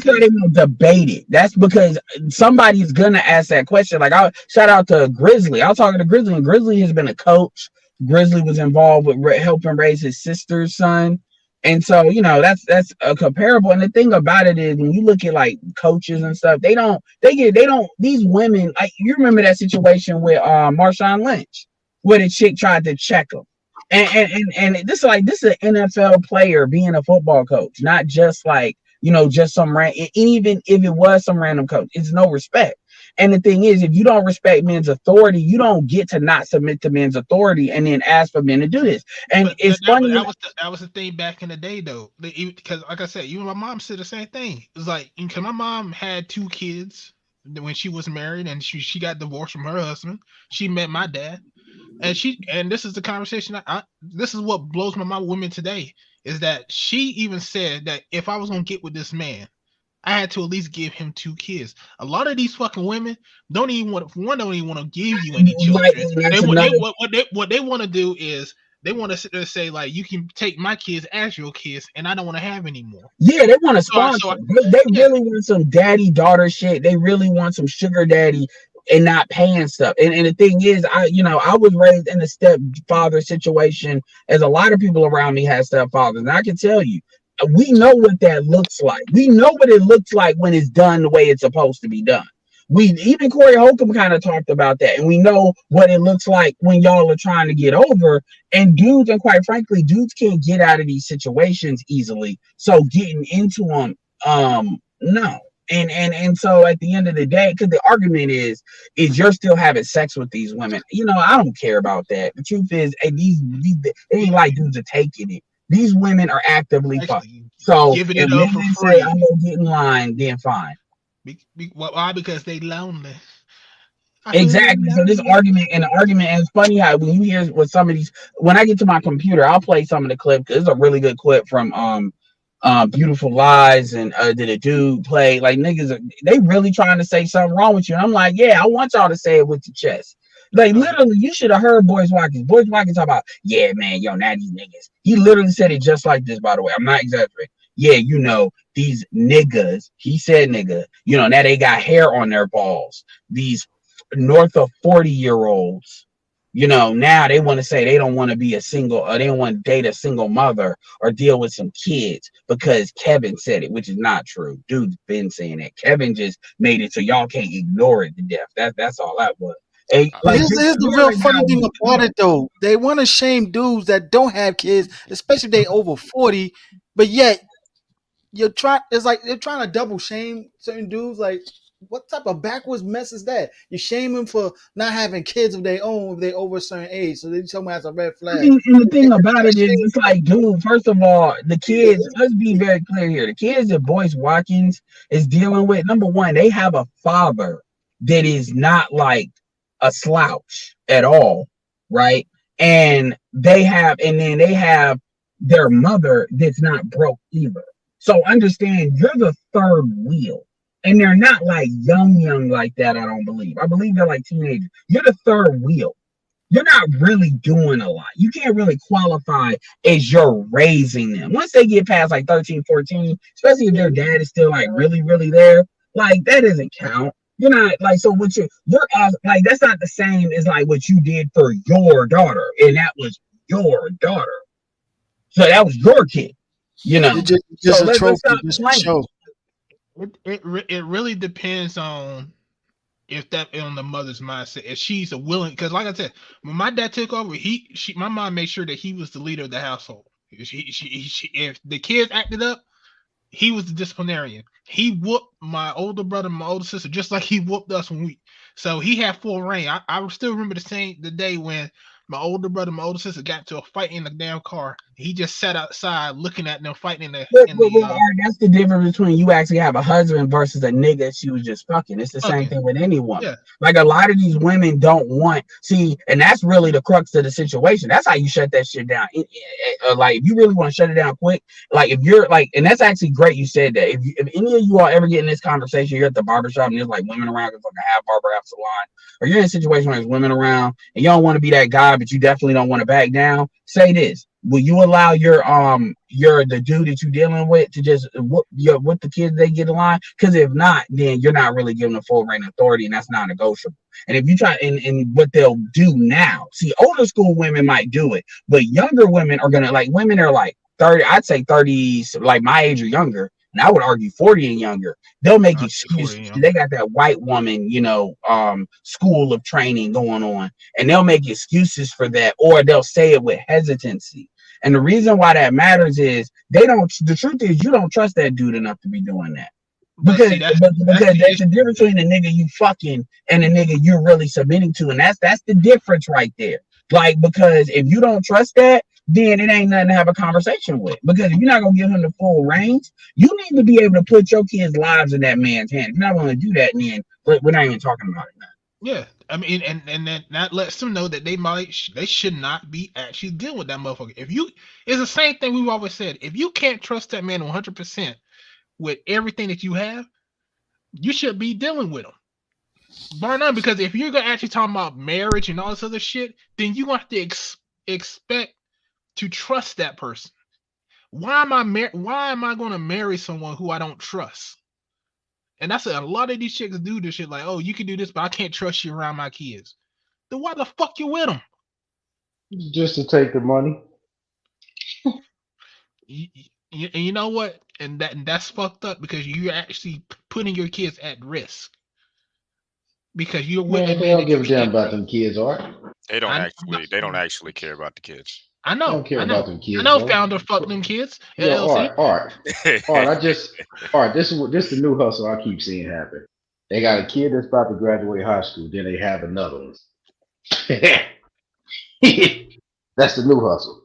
why they won't debate it. That's because somebody's gonna ask that question. Like, I shout out to Grizzly. I was talking to Grizzly, and Grizzly has been a coach. Grizzly was involved with helping raise his sister's son, And so, that's a comparable. And the thing about it is, when you look at like coaches and stuff, these women, like, you remember that situation with Marshawn Lynch, where the chick tried to check him. And this is an NFL player being a football coach, not just like, just some even if it was some random coach, it's no respect. And the thing is, if you don't respect men's authority, you don't get to not submit to men's authority and then ask for men to do this. And it's funny. That was the thing back in the day, though. Because, like I said, even my mom said the same thing. It's like, because my mom had 2 kids when she was married, and she got divorced from her husband. She met my dad, and this is the conversation. This is what blows my mind with women today, is that she even said that if I was gonna get with this man, I had to at least give him 2 kids. A lot of these fucking women don't even want to give you any children. What they want to do is they want to sit there and say, like, you can take my kids as your kids, and I don't want to have any more. Yeah, they want to sponsor. They really want some daddy daughter shit. They really want some sugar daddy and not paying stuff. And the thing is, I was raised in a stepfather situation, as a lot of people around me had stepfathers, and I can tell you, we know what that looks like. We know what it looks like when it's done the way it's supposed to be done. Even Corey Holcomb kind of talked about that, and we know what it looks like when y'all are trying to get over. And quite frankly, dudes can't get out of these situations easily. So getting into them, no. And so at the end of the day, because the argument is you're still having sex with these women. I don't care about that. The truth is, these it ain't like dudes are taking it. These women are actively fucking. So if women say I'm gonna get in line, then fine. Why? Because they lonely. Exactly. So this argument, and it's funny how when you hear what some of these, when I get to my computer, I'll play some of the clip, because it's a really good clip from Beautiful Lies, and did a dude play, like, niggas they really trying to say something wrong with you, and I'm like, yeah, I want y'all to say it with your chest. Like, literally, you should have heard Boyce Watkins. Boyce Watkins talk about, yeah, man, now these niggas. He literally said it just like this, by the way. I'm not exaggerating. Yeah, these niggas, he said nigga, now they got hair on their balls. These north of 40-year-olds, now they want to say they don't want to be a single, or they don't want to date a single mother or deal with some kids because Kevin said it, which is not true. Dude's been saying that. Kevin just made it so y'all can't ignore it to death. That's all that was. Here's the real funny thing about it, though. They want to shame dudes that don't have kids, especially if they over 40, but yet it's like they're trying to double shame certain dudes. Like, what type of backwards mess is that? You shame them for not having kids of their own if they over a certain age. So they tell me that's a red flag. And the thing about it is, it's like, dude, first of all, the kids, let's be very clear here. The kids that Boyce Watkins is dealing with, number one, they have a father that is not like a slouch at all, right? And they have their mother that's not broke either. So understand, you're the third wheel. And they're not like young like that, I don't believe. I believe they're like teenagers. You're the third wheel. You're not really doing a lot. You can't really qualify as you're raising them. Once they get past like 13, 14, especially if their dad is still like really, really there, like, that doesn't count. You're not like, so what you're like, that's not the same as like what you did for your daughter, and that was your daughter. So that was your kid, Just so a trophy, just a show. It really depends on if that on the mother's mindset. If she's a willing, because like I said, when my dad took over, my mom made sure that he was the leader of the household. If the kids acted up, he was the disciplinarian. He whooped my older brother, my older sister, just like he whooped us so he had full reign. I still remember the day when my older brother, my older sister got to a fight in the damn car. He just sat outside looking at them fighting that's the difference between you actually have a husband versus a nigga she was just fucking. It's the same thing with any woman. Yeah. Like, a lot of these women don't want, and that's really the crux of the situation. That's how you shut that shit down. Like, if you really want to shut it down quick, like, if you're like, and that's actually great you said that. If any of you all ever get in this conversation, you're at the barbershop and there's like women around, it's like a half barber, half salon, or you're in a situation where there's women around and you don't want to be that guy, but you definitely don't want to back down, say this: will you allow the dude that you're dealing with to just whoop the kids they get in line? Because if not, then you're not really giving a full reign of authority, and that's not negotiable. And if you try, and what they'll do now, see, older school women might do it, but younger women are gonna, like, women are like 30, I'd say 30s, like my age or younger, and I would argue 40 and younger, they'll make I'd say 40 excuses. and They got that white woman, school of training going on, and they'll make excuses for that, or they'll say it with hesitancy. And the reason why that matters is the truth is you don't trust that dude enough to be doing that. Because that's there's a difference between the nigga you fucking and the nigga you're really submitting to, and that's the difference right there. Like, because if you don't trust that, then it ain't nothing to have a conversation with. Because if you're not gonna give him the full range, you need to be able to put your kids' lives in that man's hand. If you're not gonna do that, then we're not even talking about it now. Yeah, I mean, and then that lets them know that they should not be actually dealing with that motherfucker. It's the same thing we've always said. If you can't trust that man 100% with everything that you have, you should be dealing with him. Bar none, because if you're gonna actually talk about marriage and all this other shit, then you have to expect to trust that person. Why am I going to marry someone who I don't trust? And that's a lot of these chicks do this shit. Like, oh, you can do this, but I can't trust you around my kids. Then why the fuck you with them? Just to take the money. You know what? And that's fucked up, because you're actually putting your kids at risk. Because you're with Man, they don't give a damn about them kids, Art. They don't actually care about the kids. I know. They don't care about them kids. I know. Bro. Founder fuck them kids. Yo, Art. This is the new hustle I keep seeing happen. They got a kid that's about to graduate high school, then they have another one. That's the new hustle.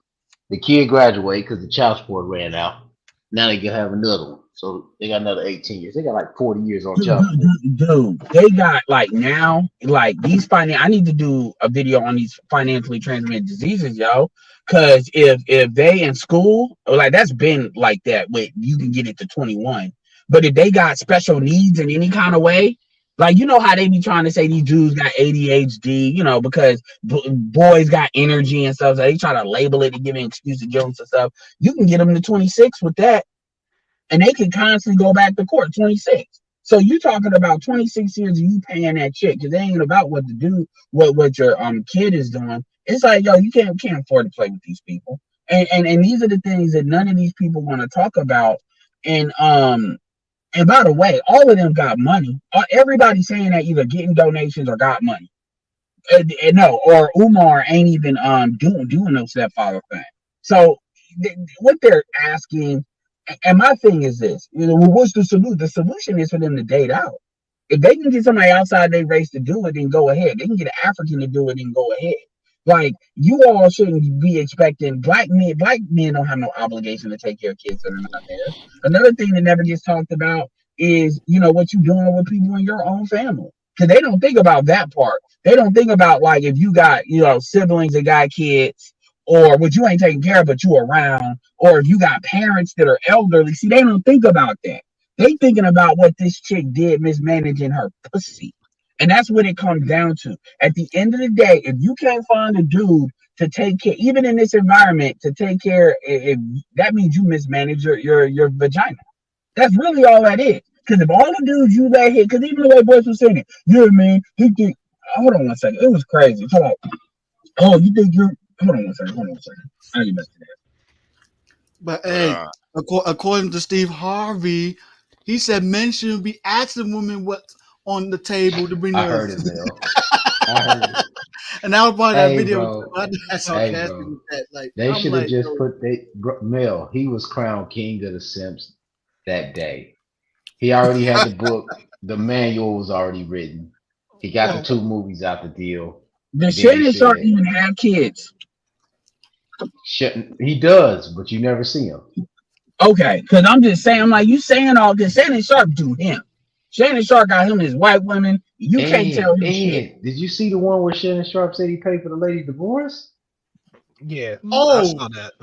The kid graduate because the child support ran out. Now they can have another one. So they got another 18 years. They got like 40 years on child support. Dude, they got like now, like these I need to do a video on these financially transmitted diseases, yo. Cause if they in school, like that's been like that, with you can get it to 21. But if they got special needs in any kind of way, like, you know how they be trying to say these dudes got ADHD, because boys got energy and stuff. So they try to label it and give an excuse to give them some stuff. You can get them to 26 with that, and they can constantly go back to court. 26. So you're talking about 26 years of you paying that chick, because it ain't about what to do, what your kid is doing. It's like, yo, you can't afford to play with these people. And these are the things that none of these people want to talk about. And by the way, all of them got money. Everybody saying that either getting donations or got money. No, or Umar ain't even doing no stepfather thing. So what they're asking, and my thing is this: what's the solution? The solution is for them to date out. If they can get somebody outside their race to do it, then go ahead. They can get an African to do it, then go ahead. Like, you all shouldn't be expecting black men. Black men don't have no obligation to take care of kids that are not theirs. Another thing that never gets talked about is, what you're doing with people in your own family. Because they don't think about that part. They don't think about, like, if you got, siblings that got kids, or what you ain't taking care of, but you around, or if you got parents that are elderly. See, they don't think about that. They thinking about what this chick did mismanaging her pussy. And that's what it comes down to. At the end of the day, if you can't find a dude to take care, even in this environment, to take care, if that means you mismanage your vagina. That's really all that is. Because if all the dudes you let hit, because even the way boys were saying it, man, he think, hold on one second. It was crazy. Hold on. Oh, you think you're, hold on one second. I'll get back to that. But hey, according to Steve Harvey, he said men shouldn't be asking women what's on the table to bring I their. heard it, Bill. I heard it. And that was part of that video. Bro. They should have just put Mel. He was crowned king of the Simps that day. He already had the book. The manual was already written. He got the 2 movies out the deal. The Shannon Sharp even have kids. He does, but you never see him. Okay, because I'm just saying, I'm like, you saying all this. Shannon Sharp do him. Shannon Sharp got him his white women. You can't tell him shit. Did you see the one where Shannon Sharp said he paid for the lady's divorce? Yeah. Oh, I saw that.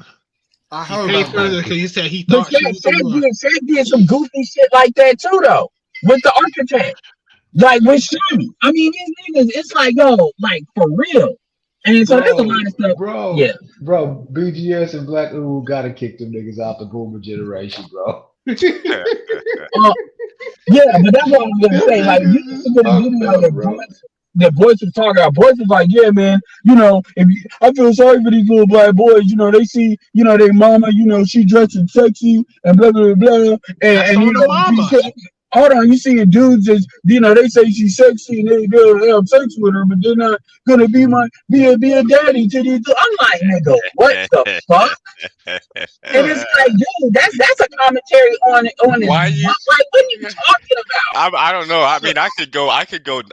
I heard about that. Because he said he thought she was the one. Shaq did some goofy shit like that too, though, with the architect. Like with Shani. I mean, these niggas, it's like, yo, like for real. And so there's a lot of stuff. Bro, BGS and Black Ooh gotta kick them niggas out the boomer generation, bro. Yeah, but that's what I'm gonna say. Like, you listen to the video the boys was talking about. Boys was like, yeah, man, I feel sorry for these little black boys. They see, their mama, she dressing sexy and blah blah blah, That's and on the mama. hold on, you seeing dudes as they say she's sexy and they have sex with her, but they're not gonna be a daddy to these. I'm like, nigga, what the fuck? And it's like, dude, that's a commentary on this. Why you? Like, what are you talking about? I don't know. I mean, I could go.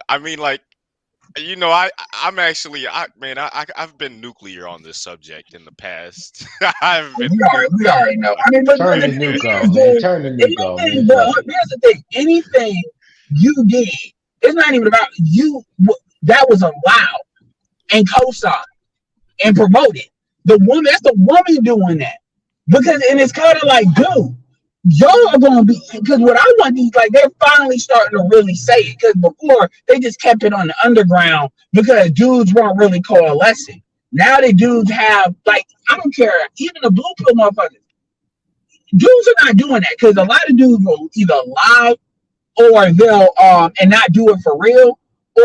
I mean, like, I'm actually, I've been nuclear on this subject in the past. I've been. We already know. I mean, but Turn the nuke on, man. Turn the nuke on, man. Here's the thing. Anything you did, it's not even about you. That was allowed and co-signed and promoted. That's the woman doing that. Because, and it's kind of like, dude, y'all are going to be, because what I want these, like, they're finally starting to really say it. Because before, they just kept it on the underground because dudes weren't really coalescing. Now the dudes have, like, I don't care, even the blue pill motherfuckers. Dudes are not doing that because a lot of dudes will either lie or they'll, and not do it for real.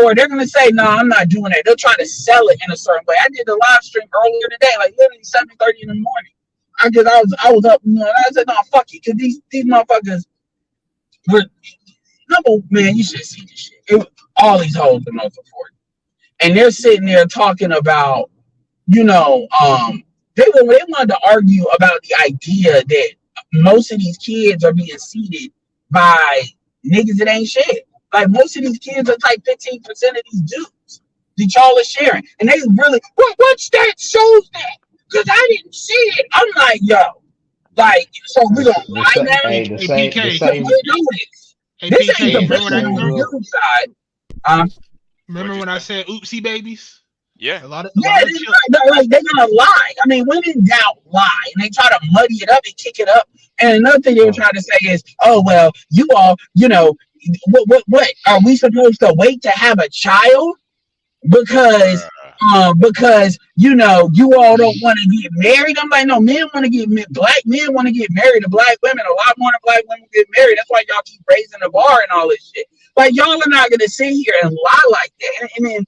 Or they're going to say, no, I'm not doing that. They'll try to sell it in a certain way. I did a live stream earlier today, like literally 7:30 in the morning. I was up, and I said, no, fuck it, because these motherfuckers were, man, you should see this shit. All these hoes are most important. And they're sitting there talking about, they wanted to argue about the idea that most of these kids are being seeded by niggas that ain't shit. Like, most of these kids are like 15% of these dudes that y'all are sharing. And they really, what stat shows that? Because I didn't see it. I'm like, yo. Like, so we're going to lie now? Hey, the same. This ain't the person on the dude side. Remember when I said oopsie babies? Yeah. A lot of they're going to lie. I mean, when in doubt, lie. And they try to muddy it up and kick it up. And another thing they were trying to say is, oh, well, you all, what are we supposed to wait to have a child because you all don't want to get married? I'm like, no, black men want to get married to black women. A lot more than black women get married. That's why y'all keep raising the bar and all this shit. Like, y'all are not gonna sit here and lie like that. And then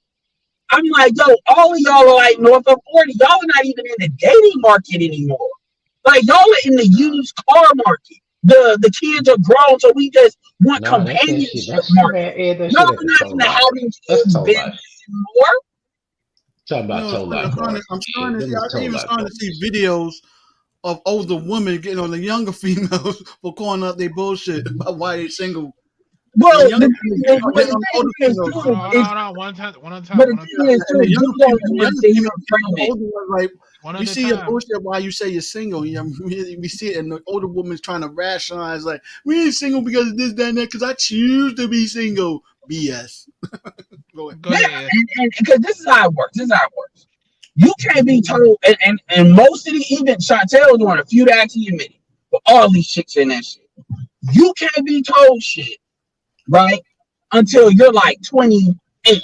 I'm like, yo, all of y'all are like north of 40. Y'all are not even in the dating market anymore. Like, y'all are in the used car market. The kids are grown, so we just want companionship market. Y'all are not even having kids anymore. Talking about I'm starting to see videos of older women getting on the younger females for calling out their bullshit about why they're single. Well, hold on, one time. But the thing is, we see a bullshit why you say you're single. We see it, and the older woman's trying to rationalize, like, we ain't single because of this, that, and that, because I choose to be single. BS. Go ahead. And because this is how it works. You can't be told, and most of the, even Chantel was one of the few that actually admitted, but all these chicks in that shit. You can't be told shit, right? Until you're like 28.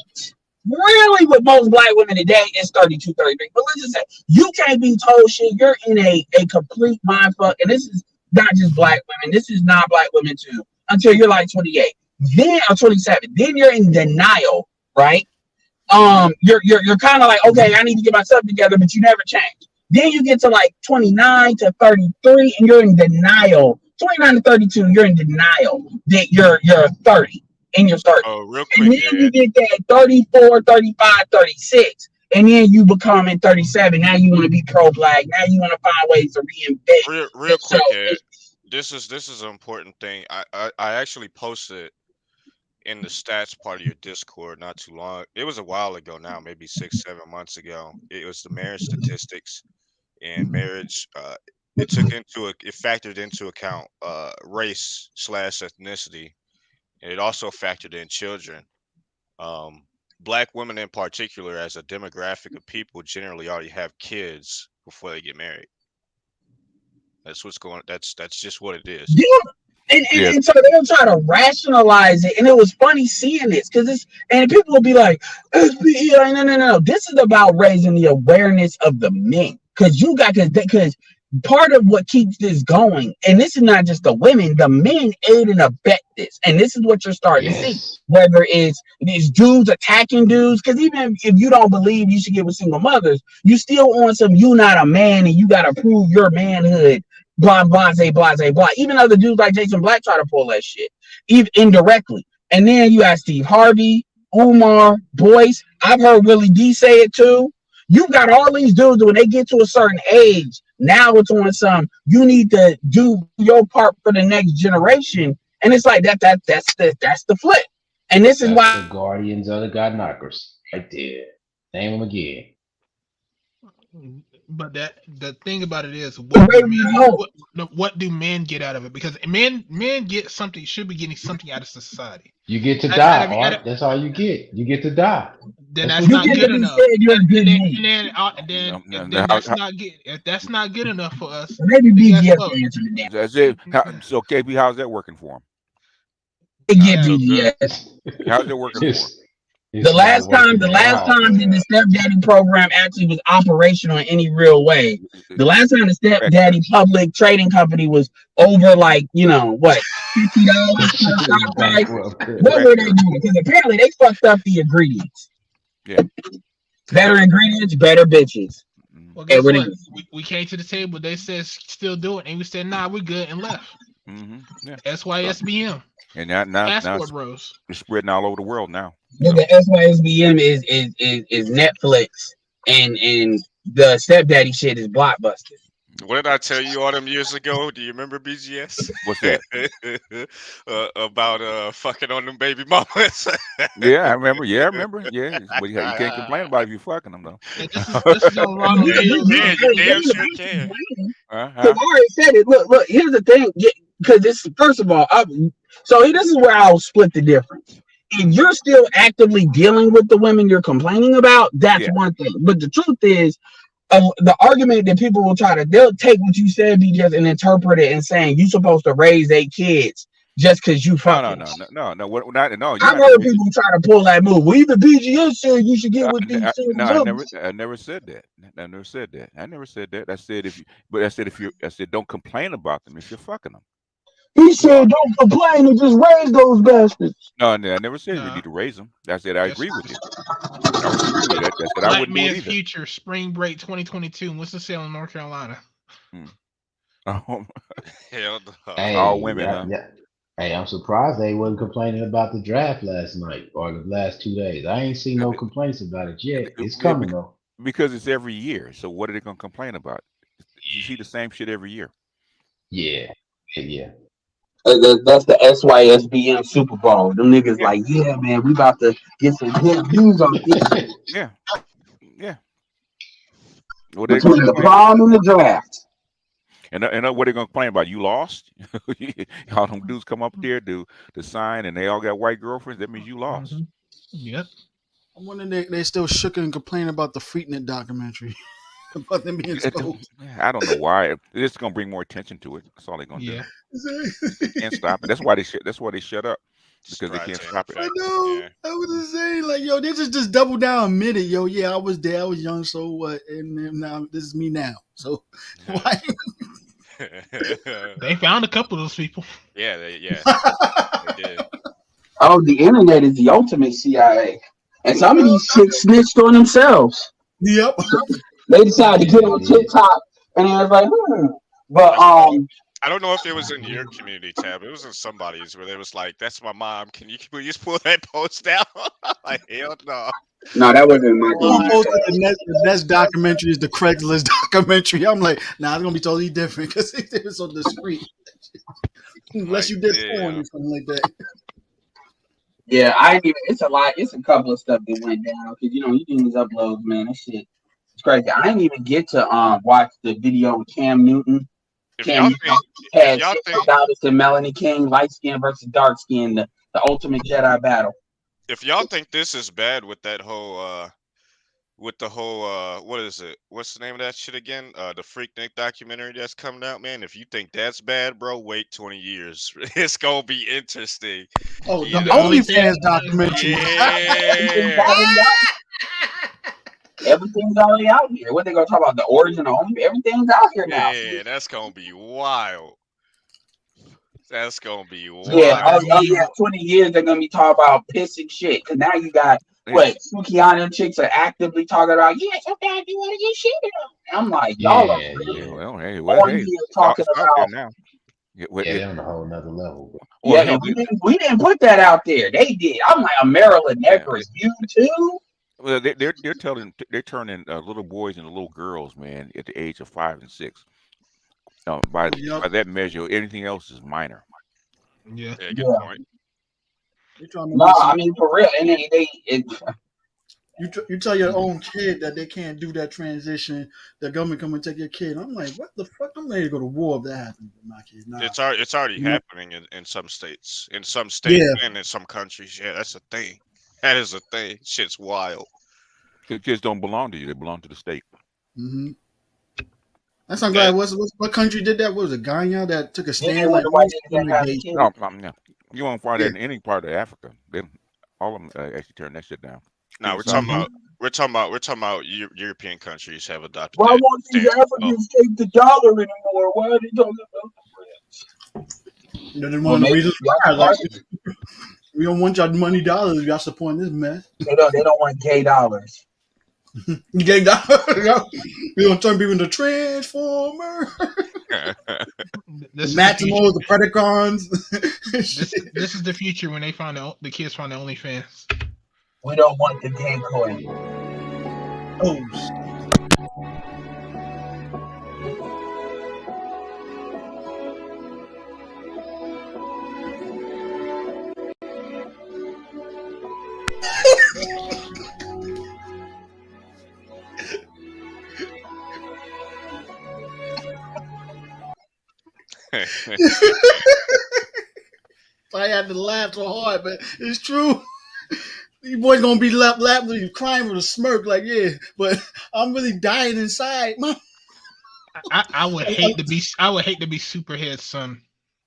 Really, with most black women today, it's 32, 33. But let's just say, you can't be told shit. You're in a complete mindfuck. And this is not just black women. This is not black women too. Until you're like 28. Then, or 27. Then you're in denial, right? You're kind of like, okay, I need to get myself together, but you never change. Then you get to like 29 to 33, and you're in denial. 29 to 32, you're in denial that you're 30 and you're 30. Oh, real quick. And then you get that 34, 35, 36, and then you become in 37. Now you want to be pro-black. Now you want to find ways to reinvent. Real quick, Ed. This is an important thing. I actually posted in the stats part of your Discord not too long. It was a while ago now, maybe 6-7 months ago. It was the marriage statistics and marriage. It factored into account race/ethnicity, and it also factored in children. Black women in particular, as a demographic of people, generally already have kids before they get married. That's what's going. That's just what it is. Yeah. And so they'll try to rationalize it, and it was funny seeing this and people will be like, no. This is about raising the awareness of the men, because part of what keeps this going, and this is not just the women, the men aid and abet this, and this is what you're starting to see. Whether it's these dudes attacking dudes, because even if you don't believe you should get with single mothers, you still on some you not a man and you got to prove your manhood. Blah blah blah blah. Even other dudes like Jason Black try to pull that shit, even indirectly. And then you have Steve Harvey, Umar, Boyce. I've heard Willie D say it too. You've got all these dudes when they get to a certain age. Now it's on some. You need to do your part for the next generation, and it's like that's the flip. And this is why the Guardians of the God Knockers right there. Name them again. But the thing about it is, what do men get out of it? Because men get something, should be getting something out of society. You get to die, Art. That's all you get. You get to die. Then that's not good enough. Then that's not good. If that's not good enough for us, maybe BGS answer to that. That's it. So KB, how's that working for him? How's it working for him? The last time that the stepdaddy program actually was operational in any real way, the last time the stepdaddy public trading company was over like, what, $50 what were they doing? Because apparently they fucked up the ingredients. Yeah. Better ingredients, better bitches. Well, guess what? We came to the table, they said still do it, and we said nah, we're good, and left. Yeah. SYSBM. And now bros. It's spreading all over the world now. Yeah, the SYSBM is Netflix, and the stepdaddy shit is Blockbuster. What did I tell you all them years ago? Do you remember BGS? What's that? About fucking on them baby mamas. Yeah, I remember. Yeah, but you can't complain about it if you're fucking them though. This is on Ronald. Yeah, you damn sure can. Because I already said it. Look. Here's the thing. Because this, first of all, this is where I'll split the difference. If you're still actively dealing with the women you're complaining about, that's one thing. But the truth is, the argument that people will they'll take what you said, BGS, and interpret it and saying you're supposed to raise 8 kids just because you fucking. No. I've heard people try to pull that move. Well, even BGS said you should get with these. I never said that. I never said that. I said don't complain about them if you're fucking them. He said, "Don't complain and just raise those bastards." No, I never said you need to raise them. I said I agree with you. I wouldn't Man's Future Spring Break 2022 in Winston-Salem, North Carolina. Hell no. Hey, all women. Yeah. Hey, I'm surprised they wasn't complaining about the draft last night or the last 2 days. I ain't seen no complaints about it yet. It's coming though. Because it's every year. So what are they gonna complain about? You see the same shit every year. Yeah. That's the SYSBM Super Bowl. Them niggas like, yeah, man, we about to get some good views on this. Yeah. Between the prom and the draft. And what are they gonna complain about? You lost? All them dudes come up there to sign, and they all got white girlfriends. That means you lost. Yep. I'm wondering they still shook and complain about the Freaknik documentary. About them being exposed. I don't know why. It's gonna bring more attention to it. That's all they're gonna do. They can't stop it. That's why they shut up. Because they can't stop it. I know. Yeah. I was just saying, like, yo, they just double down, admit it, yo. Yeah, I was there, I was young, so what? And now this is me now. So why? They found a couple of those people. Yeah, they did. Oh, the internet is the ultimate CIA, and some of these chicks snitched on themselves. Yep. They decided to get on TikTok, and I was like, But I don't know if it was in your community tab. It was in somebody's where they was like, "That's my mom. Can you please pull that post down?" Like, hell no. No, that wasn't my the next documentary is the Craigslist documentary. I'm like, nah, it's gonna be totally different because it was on the street. Unless you did porn or something like that. Yeah, I even. It's a lot. It's a couple of stuff that went down because you do these uploads, man. That shit. It's crazy. I didn't even get to watch the video with Cam Newton. Cam Newton had $6 to Melanie King, light skin versus dark skin, the ultimate Jedi battle. If y'all think this is bad with that whole what is it? What's the name of that shit again? The Freaknik documentary that's coming out, man. If you think that's bad, bro, wait 20 years. It's gonna be interesting. Oh, the OnlyFans documentary. Yeah. Everything's already out here. What they gonna talk about? The origin of home? Everything's out here now. Yeah, that's gonna be wild. That's gonna be wild. Yeah, yeah. 20 years they're gonna be talking about piss and shit. Cause now you got what Sukiana chicks are actively talking about. Yeah, sometimes you want to get shit on. I'm like, y'all are really on here talking out there about. now. They're on a whole nother level. Bro. Yeah, and we didn't put that out there. They did. I'm like, a Maryland Necklace, you too. Well, they're turning little boys into little girls, man, at the age of 5 and 6. By that measure, anything else is minor. Yeah, good point. No, I mean for real, and you tell your own kid that they can't do that transition. The government come and take your kid. I'm like, what the fuck? I'm ready to go to war if that happens with my kid. Nah. It's already happening in some states. In some states and in some countries. Yeah, that's a thing. That is a thing. Shit's wild. Kids don't belong to you; they belong to the state. Mm-hmm. That's I'm glad. What country did that? What was it? Ghana that took a stand like no, you won't find that in any part of Africa. All of them actually turn that shit down. No, we're talking about European countries have adopted. Why won't these Africans take the dollar anymore? Why are they talking about the bread? One of the reasons why, we don't want y'all money dollars. Y'all supporting this mess. They don't want gay dollars. Gay dollars. We gonna turn people into Transformer. The Maximals, the Predacons. This is the future when they find the kids find the OnlyFans. We don't want the gay coin. Oh. I had to laugh so hard, but it's true. You boys gonna be laughing, crying with a smirk, like yeah. But I'm really dying inside. I would hate to be Superhead's son.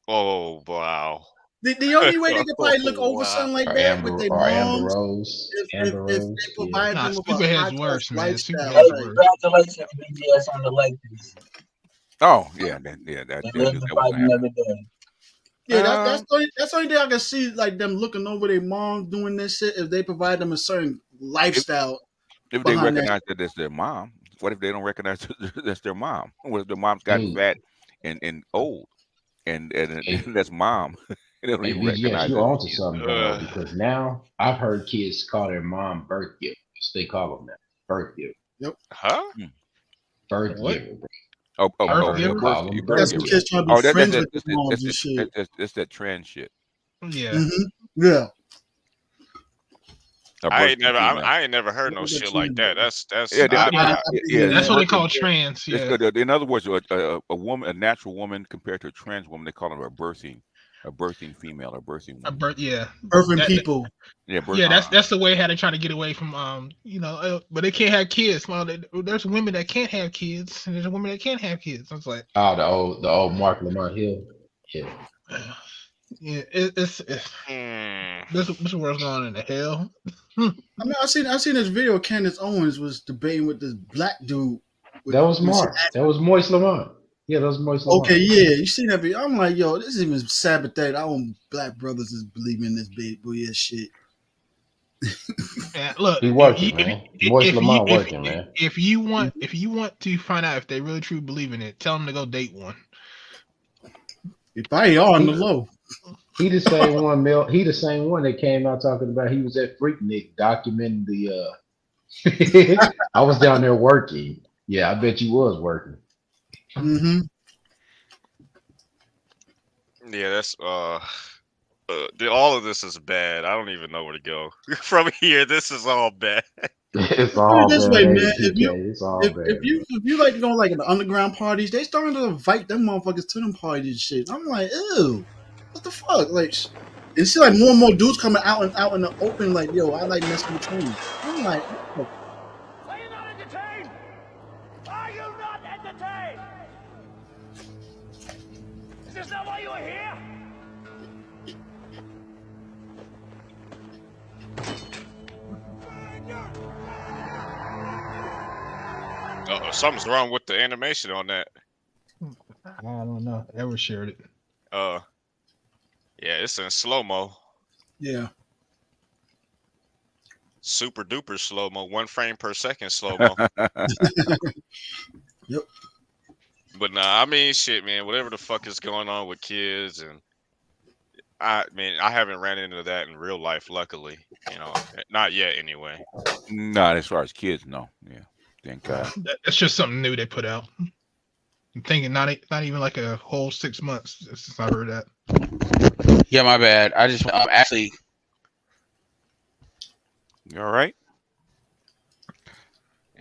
Oh wow. The only way they could probably look over something like that with their moms, Amber Rose. If they provide them with Superhead's worse, man. Congratulations, BBS on the Lakers. Oh yeah, that was never done. Yeah, that's the only thing I can see, like them looking over their mom doing this shit. If they provide them a certain lifestyle, if they recognize that it's their mom, what if they don't recognize that's their mom? What if their mom's gotten fat and old, and that's mom? They don't even recognize you're onto something, bro, because now I've heard kids call their mom birth gift. They call them that birth gift. Yep. Huh? Birth gift, bro. That's kids trying to be friends with their moms and shit. That's that trans shit. Yeah. Mm-hmm. Yeah. I ain't never heard no shit like that. That's that's what they call trans. Yeah. In other words, a natural woman compared to a trans woman, they call her a birthing female, a birthing woman. Birthing people. That's the way how they try to get away from but they can't have kids. Well, there's women that can't have kids, and there's women that can't have kids. I was like, the old Mark Lamont Hill. Yeah. Yeah, this world's going into hell. I mean, I seen this video. Candace Owens was debating with this black dude. That was Mark. That was Moist Lamont. Yeah, that was Moist Lamont. Okay, yeah, you seen that video? I'm like, yo, this is even Sabbath. Our own black brothers is believing this big bullshit shit. Yeah, look, he working, man. Moist Lamont working, man. If you want to find out if they really truly believe in it, tell them to go date one. If I are on the low. He the same one, Mel. He the same one that came out talking about he was at Freaknik documenting the. I was down there working. Yeah, I bet you was working. Mm-hmm. Yeah, that's all of this is bad. I don't even know where to go from here. This is all bad. It's all this bad. Way, man. If you like to go like in the underground parties, they starting to invite them motherfuckers to them parties and shit. I'm like, ew. What the fuck? Like, you see, like more and more dudes coming out in the open. Like, yo, I like messing with trains. I'm like, oh. Are you not entertained? Are you not entertained? Is this not why you were here? Something's wrong with the animation on that. I don't know. Ever shared it? Yeah, it's in slow mo. Yeah. Super duper slow mo, 1 frame per second slow mo. Yep. But nah, I mean, shit, man. Whatever the fuck is going on with kids, and I haven't ran into that in real life. Luckily, not yet. Anyway. Not as far as kids, no. Yeah, thank God. That's just something new they put out. I'm thinking not even like a whole 6 months since I heard that. Yeah, my bad. I just actually. You all right?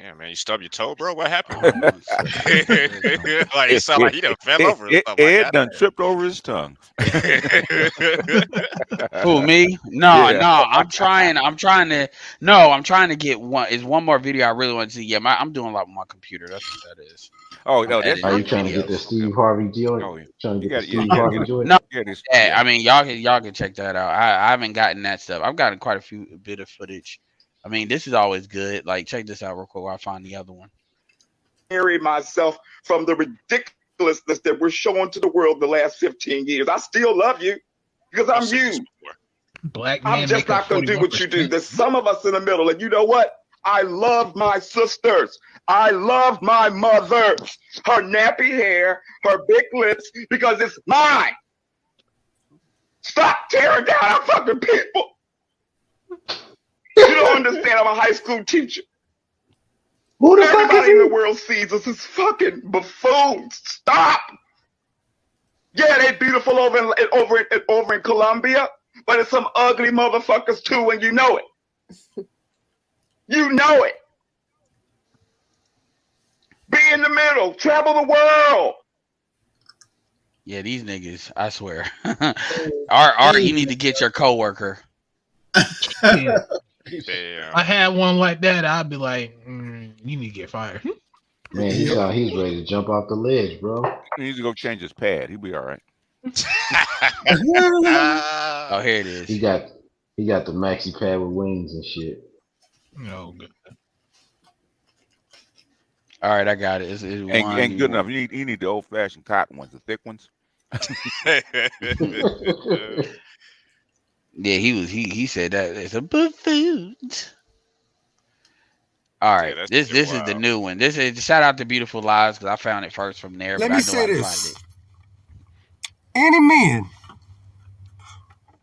Yeah, man, you stubbed your toe, bro. What happened? Like it sounded like he done fell over. Ed done tripped over his tongue. Who, me? No. I'm trying to get one. Is one more video I really want to see. Yeah, I'm doing a lot with my computer. That's what that is. Oh no, that's are you trying to get the Steve Harvey joint? Oh, yeah. Trying to get the Steve Harvey joint? No, I mean y'all can check that out. I haven't gotten that stuff. I've gotten quite a bit of footage. I mean, this is always good. Like, check this out real quick while I find the other one. Marry myself from the ridiculousness that we're showing to the world the last 15 years. I still love you because I'm you. Black man, I'm just not going to do what you do. There's some of us in the middle, and you know what? I love my sisters. I love my mother. Her nappy hair, her big lips, because it's mine. Stop tearing down our fucking people. You don't understand. I'm a high school teacher. Who the Everybody in the world sees us as fucking buffoons. Stop. Yeah, they beautiful over in Colombia, but it's some ugly motherfuckers too, and you know it. You know it. Be in the middle. Travel the world. Yeah, these niggas. I swear. Art, you need to get your coworker. Damn. I had one like that. I'd be like, you need to get fired. Man, he's ready to jump off the ledge, bro. He needs to go change his pad. He'll be all right. Oh, here it is. He got the maxi pad with wings and shit. No good. All right, I got it. Ain't good enough. You need the old fashioned cotton ones, the thick ones. Yeah, he said that it's a buffoon. All right, this is the new one. This is shout out to Beautiful Lies because I found it first from there. Let me say this: any man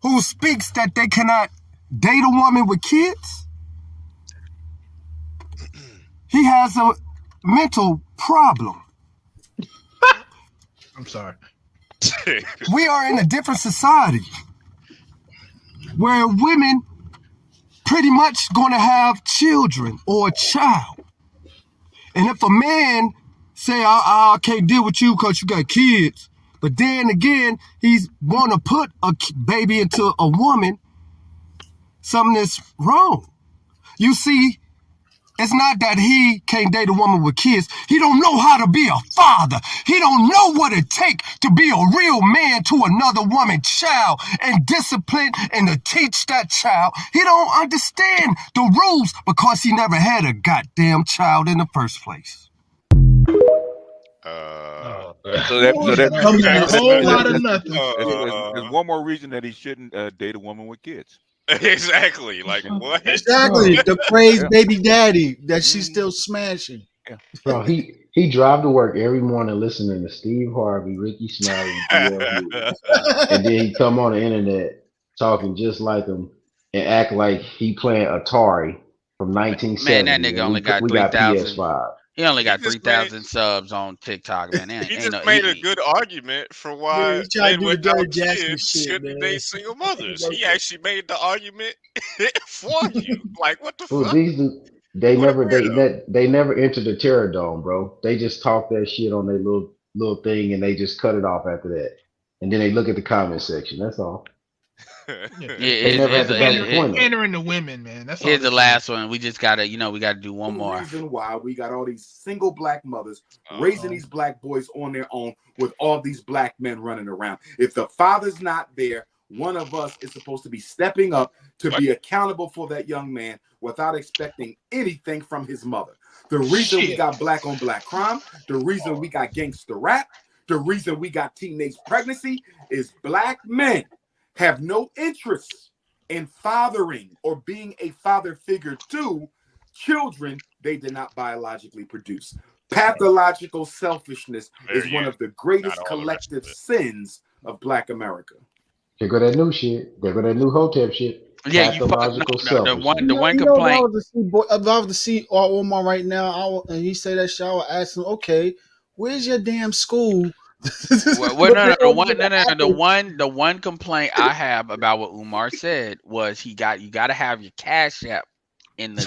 who speaks that they cannot date a woman with kids, he has a mental problem. I'm sorry. We are in a different society where women pretty much going to have children or a child. And if a man say, I can't deal with you because you got kids, but then again, he's want to put a baby into a woman, something that's wrong. You see, it's not that he can't date a woman with kids. He don't know how to be a father. He don't know what it takes to be a real man to another woman's child and discipline and to teach that child. He don't understand the rules because he never had a goddamn child in the first place. So that's a whole lot of nothing. There's one more reason that he shouldn't date a woman with kids. Exactly. Like what? Exactly. The praise baby daddy that she's still smashing. Yeah. Bro, he drive to work every morning listening to Steve Harvey, Ricky Smiley, and then he come on the internet talking just like him and act like he playing Atari from 1970. Man, that nigga only got 3,000. PS5. He only got 3,000 subs on TikTok, man. He just made a good argument for why men without kids shouldn't date single mothers. He actually made the argument for you. Like, what the fuck? They never entered the Terror Dome, bro. They just talk that shit on their little thing and they just cut it off after that. And then they look at the comment section. That's all. Entering the women, man. That's here's the last one. We just gotta, we gotta do one more. The reason why we got all these single black mothers raising these black boys on their own with all these black men running around. If the father's not there, one of us is supposed to be stepping up to be accountable for that young man without expecting anything from his mother. The reason we got black on black crime, the reason we got gangster rap, the reason we got teenage pregnancy is black men have no interest in fathering or being a father figure to children they did not biologically produce. Pathological selfishness is one of the greatest collective sins of black America. Here go that new shit. There go that new Hotep shit. Yeah, Pathological selfishness. the one If I complaint. was to see Omar right now, and he say that shit, I would ask him, okay, where's your damn school? The one complaint I have about what Umar said was you got to have your Cash App in the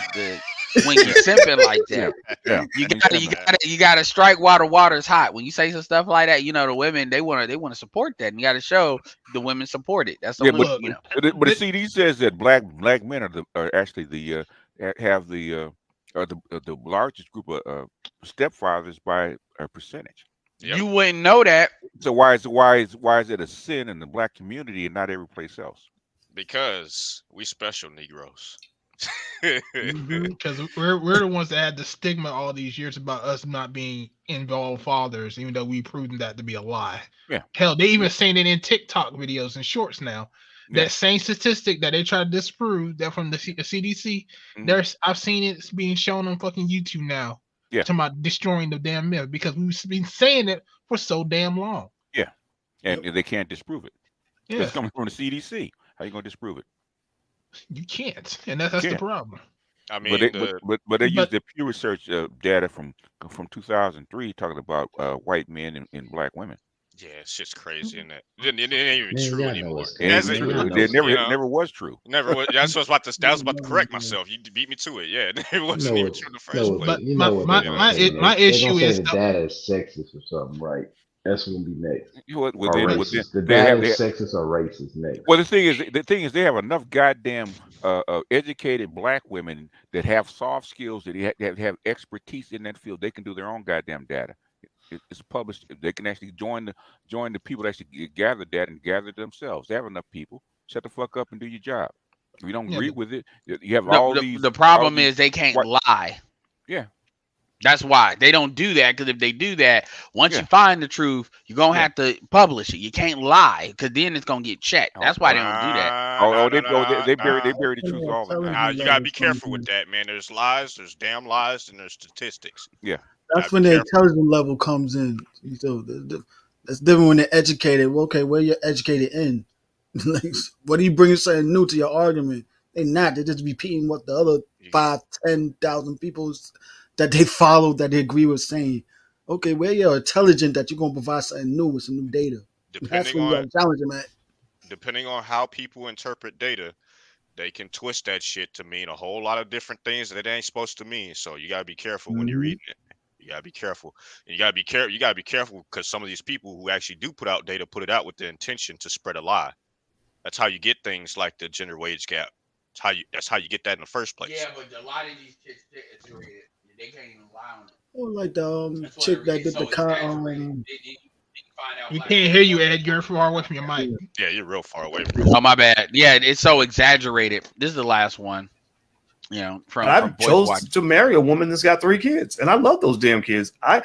when you simping like that. Yeah. You gotta strike while the water's hot. When you say some stuff like that, the women they want to support that, and you got to show the women support it. That's the only, But the CD says that black men are actually have the largest group of stepfathers by a percentage. Yep. You wouldn't know that. So why is it a sin in the black community and not every place else? Because we special Negroes. Because we're the ones that had the stigma all these years about us not being involved fathers, even though we proven that to be a lie. Yeah. Hell, they even saying it in TikTok videos and shorts now. Yeah. That same statistic that they try to disprove that from the CDC, I've seen it being shown on fucking YouTube now. Yeah. Talking about destroying the damn myth because we've been saying it for so damn long. Yeah. And they can't disprove it. Yeah. It's coming from the CDC. How you gonna disprove it? You can't, and that's the problem. I mean, but they use the Pew Research data from 2003 talking about white men and black women. Yeah, it's just crazy, isn't it? It ain't even true anymore. It never was true. Never was. That's what I was about to correct myself. You beat me to it. Yeah, it wasn't even true in the first place. But my issue is the data is sexist or something, right? That's gonna be next. The data is sexist or racist next. Well, the thing is, they have enough goddamn educated black women that have soft skills, that have expertise in that field. They can do their own goddamn data. It's published. They can actually join the people that actually gather data and gather it themselves. They have enough people. Shut the fuck up and do your job. If you don't agree with it, you have these. The problem is they can't lie. Yeah. That's why they don't do that, because if they do that, once you find the truth, you're going to have to publish it. You can't lie, because then it's going to get checked. That's why they don't do that. They bury the truth all the time. Now, you got to be careful with that, man. There's lies, there's damn lies, and there's statistics. Yeah. That's when the intelligence level comes in. So that's different when they're educated. Well, okay, where you're educated in. Like, what are you bringing something new to your argument? They're not. They're just repeating what the other 5,000-10,000 people that they follow, that they agree with saying. Okay, where you're intelligent that you're going to provide something new with some new data. That's when you're challenging, man. Depending on how people interpret data, they can twist that shit to mean a whole lot of different things that it ain't supposed to mean. So you got to be careful when you're reading it. You gotta be careful, and you gotta be careful because some of these people who actually do put out data put it out with the intention to spread a lie. That's how you get things like the gender wage gap. That's how you get that in the first place. Yeah, but a lot of these kids, they can't even lie on it. Or like the chick that did the car. You can't hear you, Ed. You're far away from your mic. Yeah, you're real far away. Oh, my bad. Yeah, it's so exaggerated. This is the last one. I chose to marry a woman that's got 3 kids, and I love those damn kids. I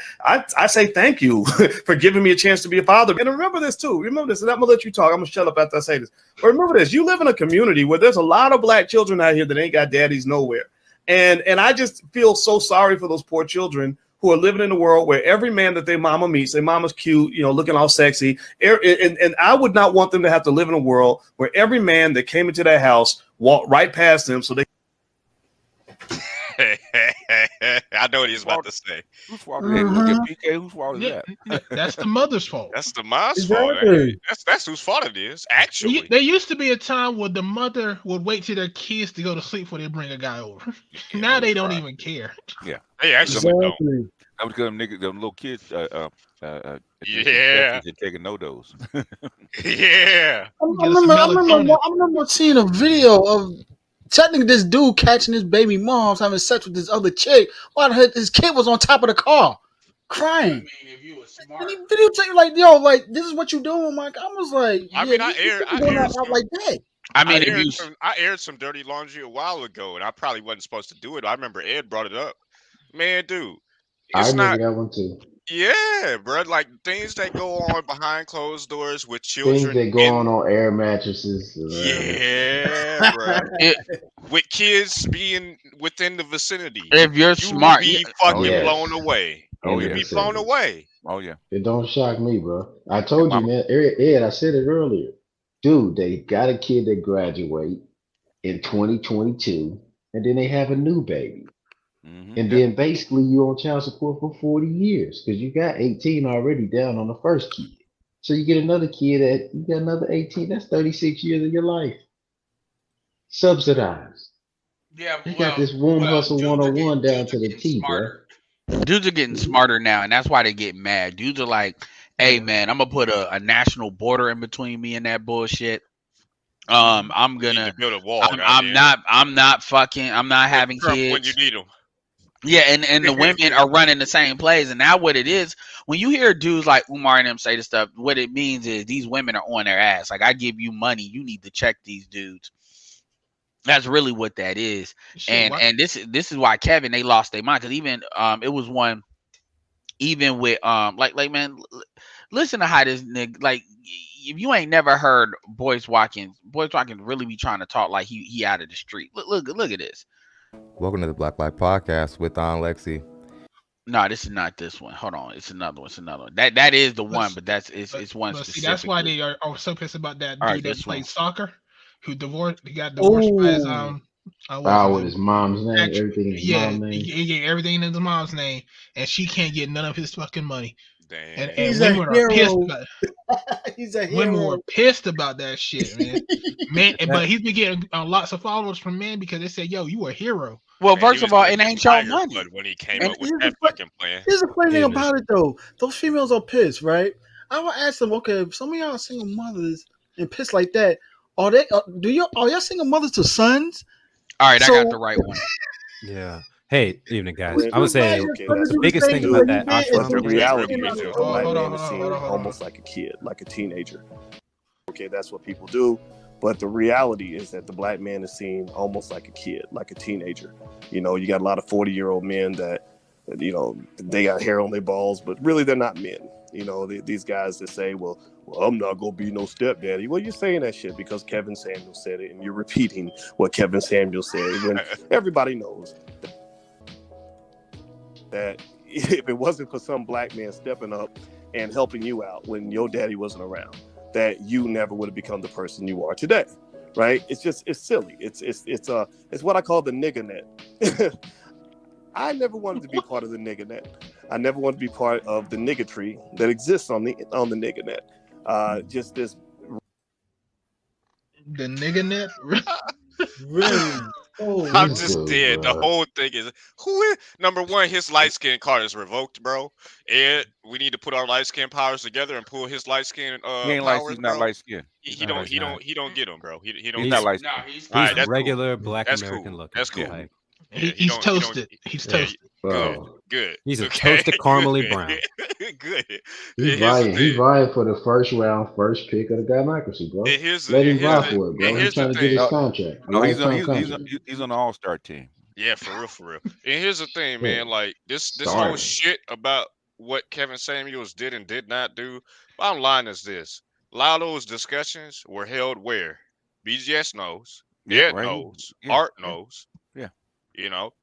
say thank you for giving me a chance to be a father. And remember this too. Remember this, and I'm gonna let you talk. I'm gonna shut up after I say this. But remember this: you live in a community where there's a lot of black children out here that ain't got daddies nowhere, and I just feel so sorry for those poor children who are living in a world where every man that their mama meets, their mama's cute, looking all sexy, and I would not want them to have to live in a world where every man that came into their house walked right past them so they. I know what he's about to say. Whose fault is that? Look at PK. Whose fault is that? That's the mother's fault. That's the mom's fault. That's whose fault it is. Actually, there used to be a time where the mother would wait till their kids to go to sleep before they bring a guy over. Now they don't even care. Yeah, they actually don't. That was because them little kids. Yeah, taking no-dos. Yeah, I remember seeing a video of. Technically, this dude catching his baby moms having sex with this other chick while his kid was on top of the car, crying. I mean, if you were And he videotaped like, yo, like this is what you doing, Mike. I was like, yeah, I mean, you going out like that. I mean, I aired some dirty laundry a while ago, and I probably wasn't supposed to do it. I remember Ed brought it up. Man, dude, I it's remember not. that one too. Yeah, bro. Like things that go on behind closed doors with Things children that go on air mattresses. Yeah, bro. With kids being within the vicinity, if you're you smart, will be yeah. fucking blown away. Oh, You'll yeah. be blown away. Oh yeah. It don't shock me, bro. I told you, man. Ed, I said it earlier. Dude, they got a kid that graduate in 2022, and then they have a new baby. And then basically you're on child support for 40 years because you got 18 already down on the first kid. So you get another kid you got another 18. That's 36 years of your life subsidized. Yeah, you got this womb hustle 101 down to the T, bro. Dudes are getting smarter now, and that's why they get mad. Dudes are like, "Hey, man, I'm gonna put a national border in between me and that bullshit. I'm gonna build a wall. I'm not having kids when you need them." Yeah, and the women are running the same plays, and now what it is, when you hear dudes like Umar and them say this stuff, what it means is these women are on their ass. Like, I give you money, you need to check these dudes. That's really what that is. And this is why Kevin, they lost their mind, because even it was one, even with like man, listen to how this nigga, like, if you ain't never heard Boyce Watkins really be trying to talk like he out of the street. Look at this. Welcome to the Black Light Podcast with Don Lexi. No, this is not this one. Hold on, it's another one. It's another one. That is the one, but it's one. But see, that's why they are so pissed about that dude that played soccer, who got divorced by his with his mom's name, everything in his mom's name. He gave everything in his mom's name, and she can't get none of his fucking money. Damn. And women are pissed about it. Women were pissed about that shit, man. But he's been getting lots of followers from men because they said, "Yo, you a hero." Well, first of all, it ain't your money. When he came up with that fucking plan. Here's the funny thing about it, though. Those females are pissed, right? I will ask them, okay, if some of y'all are single mothers and pissed like that, are y'all single mothers to sons? All right, I got the right one. Yeah. Hey, evening, guys. I would say the biggest thing about that the reality is the black man is seen almost like a kid, like a teenager. Okay, that's what people do. But the reality is that the black man is seen almost like a kid, like a teenager. You know, you got a lot of 40-year-old men that, you know, they got hair on their balls, but really they're not men. You know, these guys that say, well, I'm not going to be no stepdaddy. Well, you're saying that shit because Kevin Samuels said it, and you're repeating what Kevin Samuels said when everybody knows that if it wasn't for some black man stepping up and helping you out when your daddy wasn't around, that you never would have become the person you are today, right? It's silly. It's what I call the nigger net. I never wanted to be part of the nigger net. I never wanted to be part of the niggatry that exists on the nigger net. Just this. The nigger net? Really? Oh, I'm just dead. The whole thing is number one, his light skin card is revoked, bro. And we need to put our light skin powers together and pull his light skin he ain't powers. He's not light skin. He don't get them, bro. He don't. He's not light skin. He's regular cool. Black American cool. looking. That's cool. Like, he's toasted. He's toasted. Good. He's a toasted caramely brown. Good. He's vying for the first round, first pick of the democracy, bro. Let him vie for it, bro. He's trying to get his contract. No, he's on the All-Star team. Yeah, for real. And here's the thing, man. Like this whole shit about what Kevin Samuels did and did not do. Bottom line is this: a lot of those discussions were held where BGS knows, Ed knows, Art knows. Yeah, you know.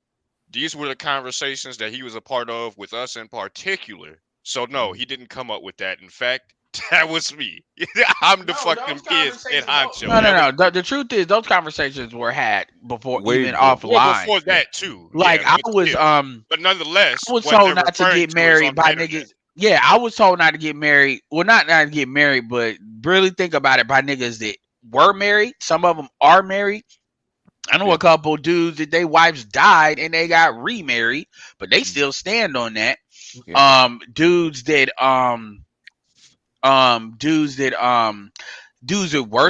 These were the conversations that he was a part of with us in particular. So no, he didn't come up with that. In fact, that was me. I'm the fucking kids in honcho. No. The truth is, those conversations were had before, even offline. Well, before that too. Like I was, but nonetheless, I was told not to get married by niggas. Yeah, I was told not to get married. Well, not to get married, but really think about it by niggas that were married. Some of them are married. I know a couple dudes that their wives died and they got remarried, but they still stand on that. Dudes that were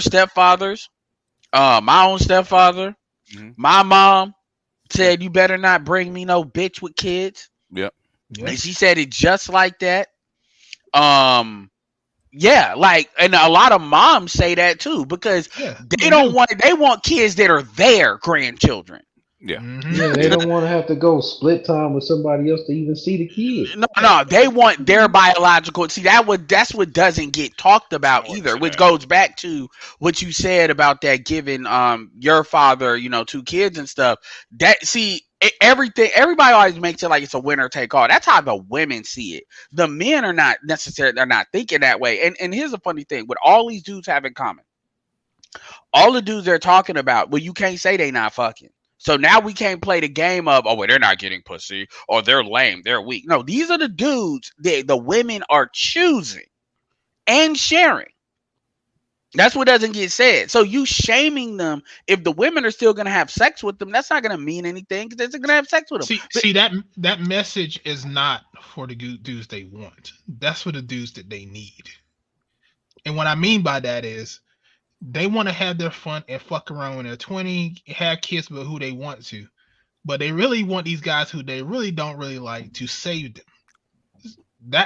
stepfathers. My own stepfather, my mom said, "You better not bring me no bitch with kids." Yep. And she said it just like that. Yeah, like, and a lot of moms say that too because they want kids that are their grandchildren. Yeah. Yeah, they don't want to have to go split time with somebody else to even see the kid. No, they want their biological. See, that's what doesn't get talked about either, which goes back to what you said about that giving your father, 2 kids and stuff. That everybody always makes it like it's a winner take all. That's how the women see it. The men are not necessarily, they're not thinking that way. And here's a funny thing: what all these dudes have in common, all the dudes they're talking about, well, you can't say they not fucking. So now we can't play the game of, oh, well, they're not getting pussy, or they're lame, they're weak. No, these are the dudes that the women are choosing and sharing. That's what doesn't get said. So you shaming them, if the women are still going to have sex with them, that's not going to mean anything because they're going to have sex with them. See that message is not for the dudes they want. That's for the dudes that they need. And what I mean by that is, they want to have their fun and fuck around when they're 20, have kids with who they want to, but they really want these guys who they really don't really like to save them.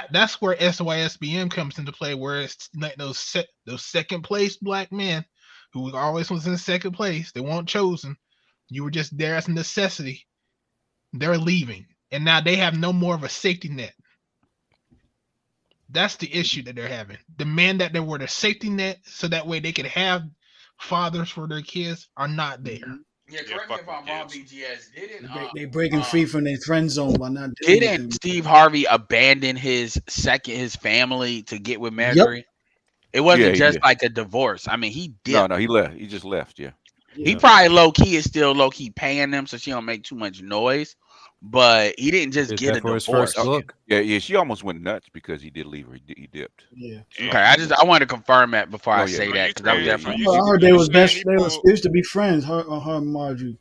That's where SYSBM comes into play, where it's like those second place black men who always was in second place. They weren't chosen. You were just there as a necessity. They're leaving, and now they have no more of a safety net. That's the issue that they're having. The men that they were the safety net, so that way they could have fathers for their kids, are not there. Yeah, correct me if I'm wrong, BGS. They breaking free from their friend zone by not. Didn't Steve Harvey abandon his family to get with Marjorie? Yep. It wasn't just like a divorce. I mean, he did. No, he left. He just left. Yeah. He probably low key is still low key paying them so she don't make too much noise. But he didn't just get a divorce. Yeah. She almost went nuts because he did leave her. He dipped. Yeah. Okay, I wanted to confirm that before I say that because I was definitely. I heard they was best. They used to be friends. Her and Marjorie.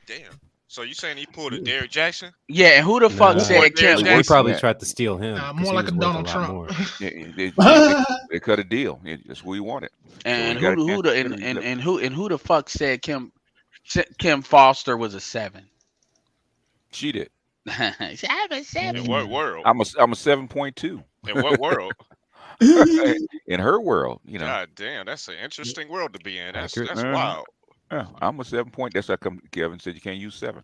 Damn. So you saying he pulled a Derrick Jackson? Yeah, and who the fuck said Kim? He probably tried to steal him. More like a Donald Trump. They cut a deal. That's who he wanted. And so who the fuck said Kim Foster was a 7? She did. I'm a 7. In what world? I'm a 7.2. In what world? In her world, God damn, that's an interesting world to be in. That's wild. Yeah, I'm a 7 point. That's how come Kevin said you can't use 7.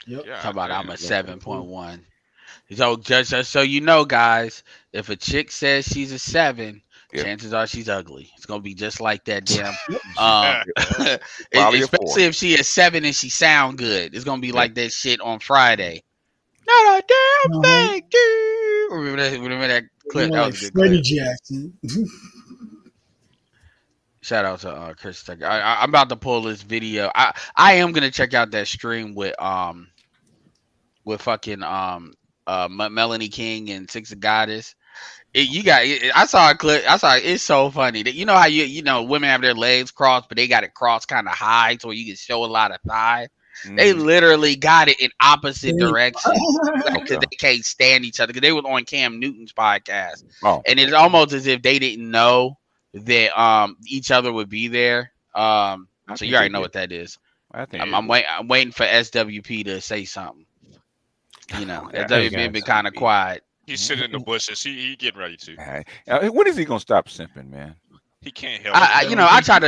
Yep. How about I'm a 7.1? So just so you know, guys, if a chick says she's a 7, chances are she's ugly. It's gonna be just like that damn. Especially if she is 7 and she sound good. It's gonna be like that shit on Friday. Not a damn thing, dude. Remember that clip? That was a good Freddie clip. Jackson. Shout out to Chris Tucker. I'm about to pull this video. I am gonna check out that stream with fucking Melanie King and Six of Goddess. I saw a clip. It's so funny that how women have their legs crossed, but they got it crossed kind of high so you can show a lot of thigh. They literally got it in opposite directions because they can't stand each other. Because they were on Cam Newton's podcast, and it's almost as if they didn't know that each other would be there. So you already know what that is. I'm waiting for SWP to say something. SWP been kind of quiet. He's sitting in the bushes. He getting ready to. When is he gonna stop simping, man? He can't help it. I try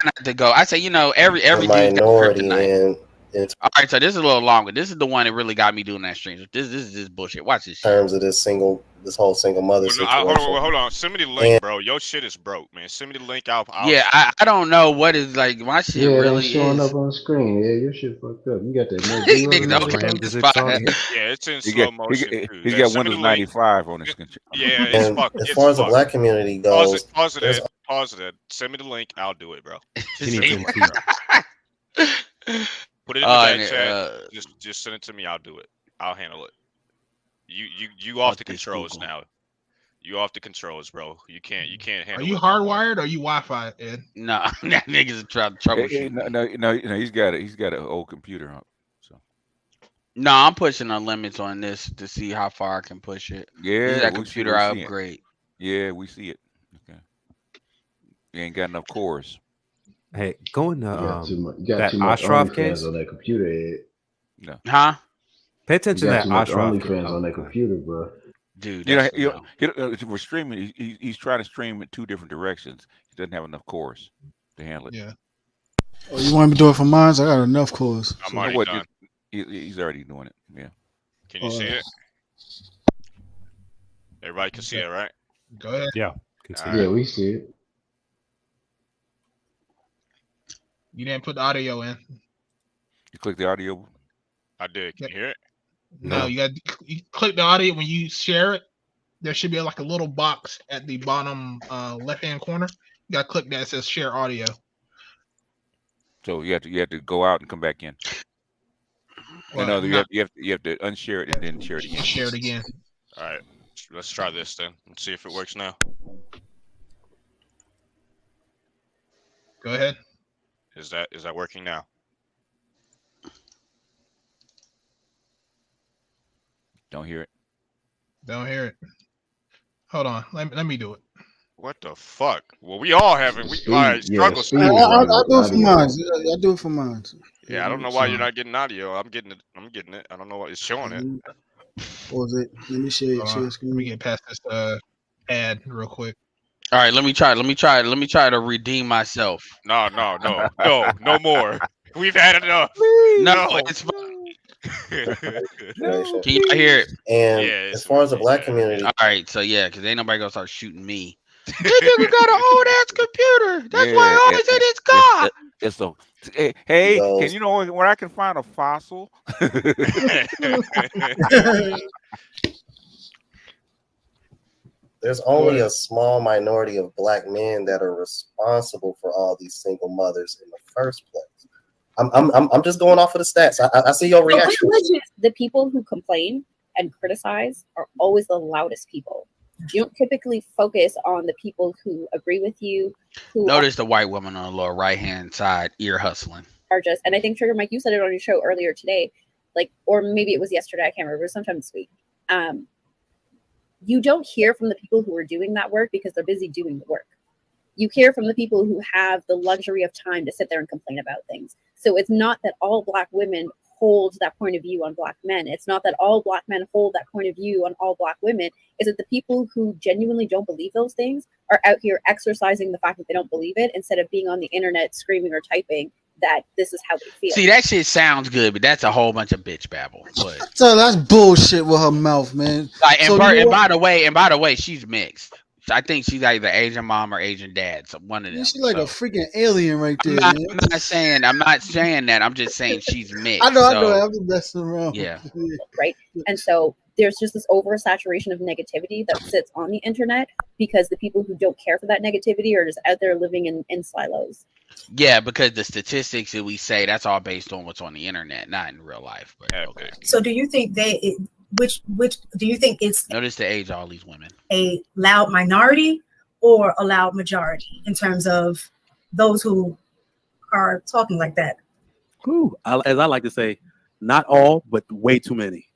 not to go. I say, every dude got kryptonite. All right, so this is a little longer. This is the one that really got me doing that stream. This is bullshit. Watch this shit. In terms of this whole single mother situation. Hold on. Send me the link, bro. Your shit is broke, man. Send me the link. I don't know what is like. My shit really showing is up on the screen. Yeah, your shit fucked up. You got that. Yeah, it's in slow motion. He's got Windows 95 on his computer. Yeah, it's fucked. As far as the black community goes, pause it. Send me the link. I'll do it, bro. Put it in the back chat. Just send it to me. I'll do it. I'll handle it. You off the controls now. You off the controls, bro. You can't handle. Are you hardwired or are you Wi-Fi, Ed? No, that nigga's trying to troubleshoot. No. He's got an old computer up. So. No, I'm pushing the limits on this to see how far I can push it. Yeah, that computer I upgrade. Yeah, we see it. Okay. You ain't got enough cores. Hey, going to you got too much Ashraf case on that computer, Ed. No. Huh? Pay attention to that Ashraf case. on that computer, bro. Dude, we're streaming. He's trying to stream in 2 different directions. He doesn't have enough cores to handle it. Yeah. Oh, you want me to do it for mine? I got enough cores. I'm already done. He's already doing it. Yeah. Can you see it? Everybody can see it, right? Go ahead. Yeah. Can see Yeah, we see it. You didn't put the audio in. You click the audio. I did. Can you hear it? No, you click the audio when you share it. There should be like a little box at the bottom left-hand corner. You gotta click that. It says share audio. So you have to go out and come back in. Well, you have to unshare it and then share it again. Share it again. All right, let's try this then and see if it works now. Go ahead. Is that working now? Don't hear it. Don't hear it. Hold on. Let me do it. What the fuck? Well, we all have it. All right, struggle. I'll do it for mine. I'll do it for mine. Yeah, I don't know why you're not getting audio. I'm getting it. I don't know what it's showing it. Or is it? Let me share screen. Let me get past this ad real quick. All right, let me try to redeem myself. No more. We've had enough. No, it's fine. Can you hear it? And as far as the black community, all right, so because ain't nobody gonna start shooting me. This nigga got an old ass computer. That's why I always said it's God. It's so. Hey, can you know where I can find a fossil? there's only a small minority of black men that are responsible for all these single mothers in the first place. I'm just going off of the stats. I see your reaction. The people who complain and criticize are always the loudest people. You don't typically focus on the people who agree with you. Who notice the white woman on the lower right hand side ear hustling. Are just, and I think Trigger Mike, you said it on your show earlier today, or maybe it was yesterday. I can't remember. It was sometime this week. You don't hear from the people who are doing that work because they're busy doing the work. You hear from the people who have the luxury of time to sit there and complain about things. So it's not that all black women hold that point of view on black men. It's not that all black men hold that point of view on all black women. Is that the people who genuinely don't believe those things are out here exercising the fact that they don't believe it instead of being on the internet screaming or typing that this is how they feel. See, that shit sounds good, but that's a whole bunch of bitch babble. But so that's bullshit with her mouth, man. And by the way, she's mixed. I think she's either Asian mom or Asian dad. So one of them. She's like a freaking alien right there. I'm not saying that. I'm just saying she's mixed. I know. I'm just messing around. Yeah. Right. And so there's just this oversaturation of negativity that sits on the internet because the people who don't care for that negativity are just out there living in silos. Yeah, because the statistics that we say, that's all based on what's on the internet, not in real life. But okay. So do you think which do you think it's notice the age of all these women, a loud minority or a loud majority in terms of those who are talking like that? Ooh, as I like to say, not all, but way too many.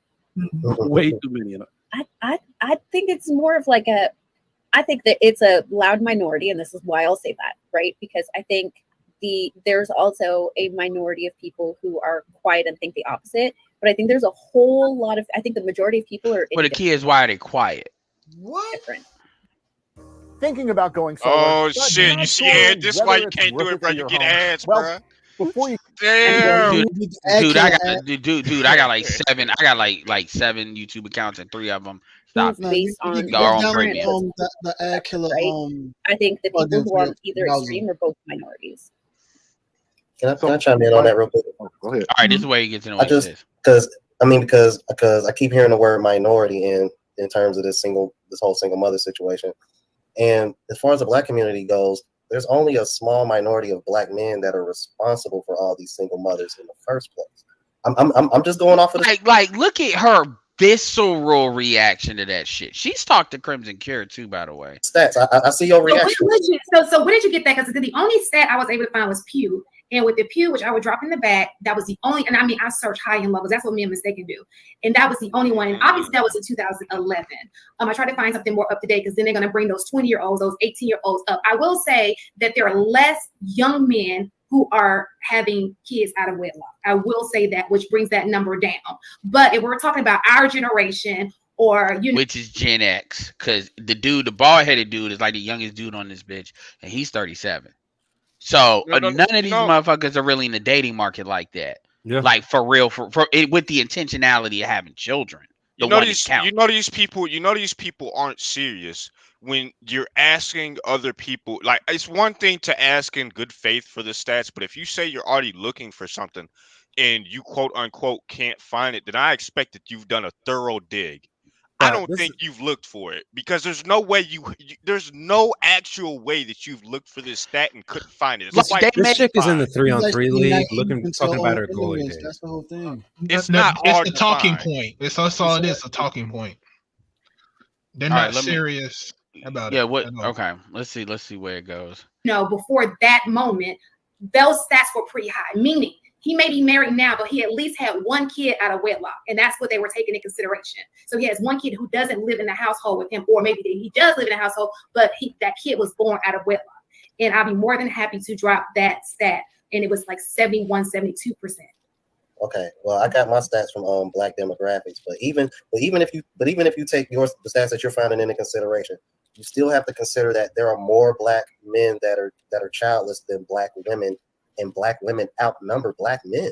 Way too many. I think it's more of I think that it's a loud minority, and this is why I'll say that, right? Because I think there's also a minority of people who are quiet and think the opposite. But I think there's a whole lot of, I think the majority of people are. But the kids, why are they quiet? What? Different. Thinking about going solo. Oh shit! You see it? This is why you can't do it, bro. You get ads, bro. Before you, damn, dude, I got like seven. I got like 7 YouTube accounts and 3 of them stop. Based on the ad killer. Right? I think the people who are either extreme or both minorities. Can I chime in on that real quick? Go ahead. All right, this is where you get to know. Because I keep hearing the word minority in terms of this whole single mother situation, and as far as the black community goes, there's only a small minority of black men that are responsible for all these single mothers in the first place. I'm just going off of this. Like look at her visceral reaction to that shit. She's talked to Crimson Cure too, by the way. Stats. I see your reaction. So where did you get that? Because the only stat I was able to find was Pew. And with the Pew, which I would drop in the back, that was the only, and I mean, I searched high and low because that's what me and Mistaken do. And that was the only one. And obviously that was in 2011. I tried to find something more up to date because then they're going to bring those 20-year-olds, those 18-year-olds up. I will say that there are less young men who are having kids out of wedlock. I will say that, which brings that number down. But if we're talking about our generation or which is Gen X, because the bald-headed dude is like the youngest dude on this bitch, and he's 37. So none of these motherfuckers are really in the dating market like that. Yeah. Like for real, for it, with the intentionality of having children. You know these people aren't serious when you're asking other people. Like, it's one thing to ask in good faith for the stats, but if you say you're already looking for something and you quote unquote can't find it, then I expect that you've done a thorough dig. I don't think you've looked for it, because there's no way there's no actual way that you've looked for this stat and couldn't find it. This chick is in the 3-on-3 league, talking about her goalie days. That's the whole thing. It's not hard. It's a talking point. That's all it is. A talking point. They're not serious about it. Yeah. What? Okay. Let's see where it goes. Before that moment, those stats were pretty high. Meaning, he may be married now, but he at least had one kid out of wedlock, and that's what they were taking into consideration. So he has one kid who doesn't live in the household with him, or maybe he does live in a household, but that kid was born out of wedlock. And I'll be more than happy to drop that stat. And it was like 71, 72%. Okay, well, I got my stats from Black demographics, but even if you take the stats that you're finding into consideration, you still have to consider that there are more Black men that are childless than Black women. And Black women outnumber Black men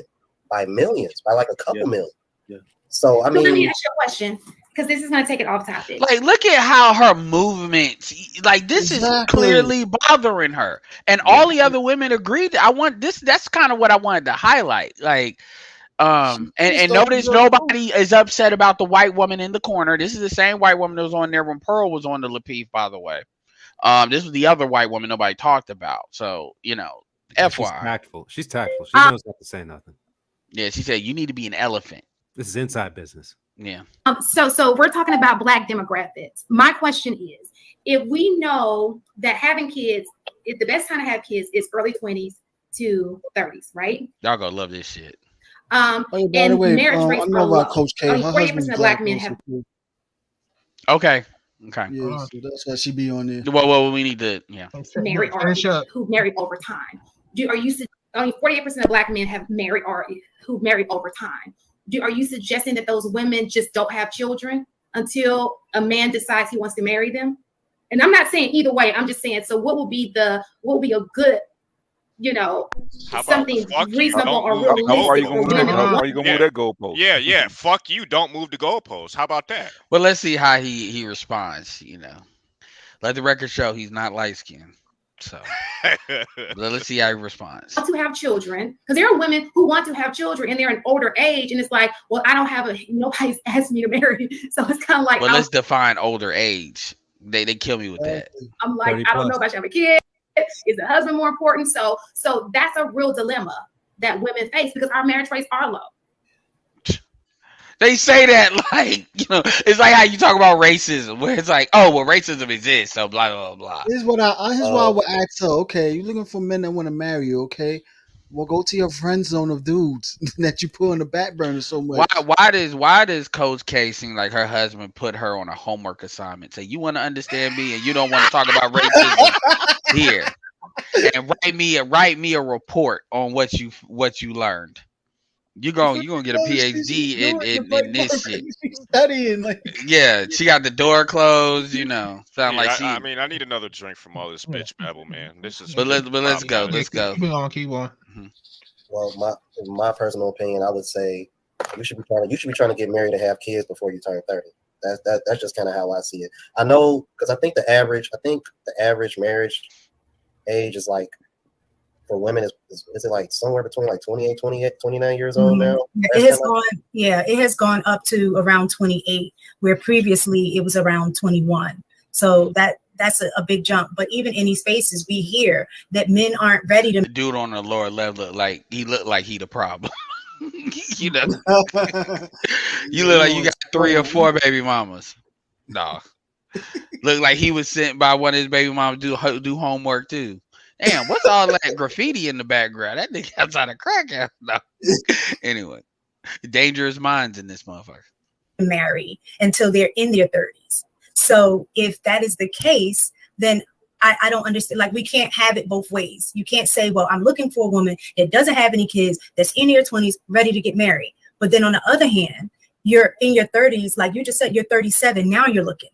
by millions, by like a couple million. Yeah. So let me ask you a question, because this is going to take it off topic. Like, look at how her movements, like, this is clearly bothering her, and all the other women agreed. I want this. That's kind of what I wanted to highlight. Like, and notice nobody is upset about the white woman in the corner. This is the same white woman that was on there when Pearl was on the Lapeef, by the way. This was the other white woman nobody talked about. So, FYI. She's tactful. She knows not to say nothing. Yeah, she said you need to be an elephant. This is inside business. Yeah. So we're talking about Black demographics. My question is, if we know that having kids, if the best time to have kids is early 20s to 30s, right? Y'all gonna love this shit. And marriage rates are low. Coach K. Only 40% of Black men have. Okay. Yeah, so that's why she be on there. Well, we need to marry who married over time. Only 48% of Black men have married or who married over time. Are you suggesting that those women just don't have children until a man decides he wants to marry them? And I'm not saying either way. I'm just saying, so what would be a good, something reasonable or realistic? How are you gonna move that goalpost? Yeah. Fuck you. Don't move the goalpost. How about that? Well, let's see how he responds. Let the record show he's not light skinned. So let's see how he responds. To have children, because there are women who want to have children and they're an older age, and it's like, well, I don't have nobody's asked me to marry, so it's kind of like. Well, let's define older age. They kill me with that. I'm like, I don't know if I should have a kid. Is the husband more important? So that's a real dilemma that women face, because our marriage rates are low. They say that like, it's like how you talk about racism, where it's like, oh, well, racism exists, so blah, blah, blah. Here's why I would ask her, okay, you're looking for men that want to marry you, okay? Well, go to your friend zone of dudes that you put on the back burner so much. Why does Coach K seem like her husband put her on a homework assignment? Say, you want to understand me and you don't want to talk about racism here. And write me a report on what you learned. You're gonna get a PhD in this shit. Studying, yeah, she got the door closed. Sound like she. I mean, I need another drink from all this bitch babble, man. This is. But let's go. Let's go. Keep on. Mm-hmm. Well, my personal opinion, I would say you should be trying to get married and have kids before you turn 30. That's just kind of how I see it. I know, because I think the average marriage age is like, for women, is it like somewhere between like 28, 29 years old now? It has gone up to around 28, where previously it was around 21. So that's a big jump. But even in these spaces, we hear that men aren't ready to. The dude on the lower level looked like he the problem. You look like you got 3 or 4 baby mamas. No, look like he was sent by one of his baby mamas to do homework too. Damn, what's all that graffiti in the background? That nigga outside a crack house. No. Anyway, dangerous minds in this motherfucker. Marry until they're in their 30s. So if that is the case, then I don't understand. Like, we can't have it both ways. You can't say, well, I'm looking for a woman that doesn't have any kids, that's in her 20s, ready to get married. But then on the other hand, you're in your 30s, like you just said, you're 37. Now you're looking.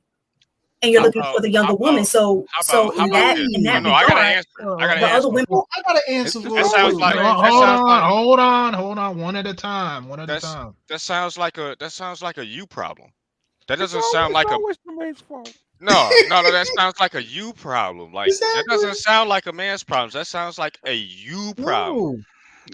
And you're looking for the younger woman. So in that regard, the other women. I got an answer for that sounds like hold on, one at a time. That sounds like a you problem. That doesn't sound like a no. That sounds like a you problem. Like that doesn't sound like a man's problem. That sounds like a you problem.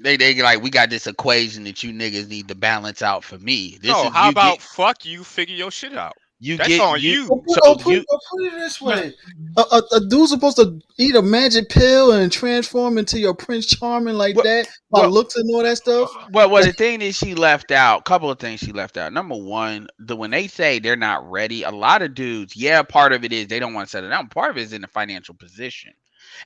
They like, we got this equation that you niggas need to balance out for me. How about fuck you, figure your shit out? That's on you. So put it this way: a dude's supposed to eat a magic pill and transform into your Prince Charming like that by looks and all that stuff. Well, the thing is, she left out couple of things. She left out. Number one, when they say they're not ready, a lot of dudes, part of it is they don't want to settle down. Part of it is in a financial position.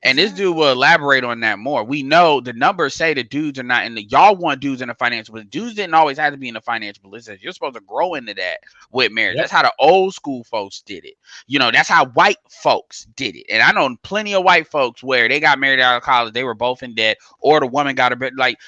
And this dude will elaborate on that more. We know the numbers say the dudes are not in the, y'all want dudes in the financial, but dudes didn't always have to be in the financial position. You're supposed to grow into that with marriage. Yep. That's how the old school folks did it. You know, that's how white folks did it. And I know plenty of white folks where they got married out of college, they were both in debt, or the woman got a bit like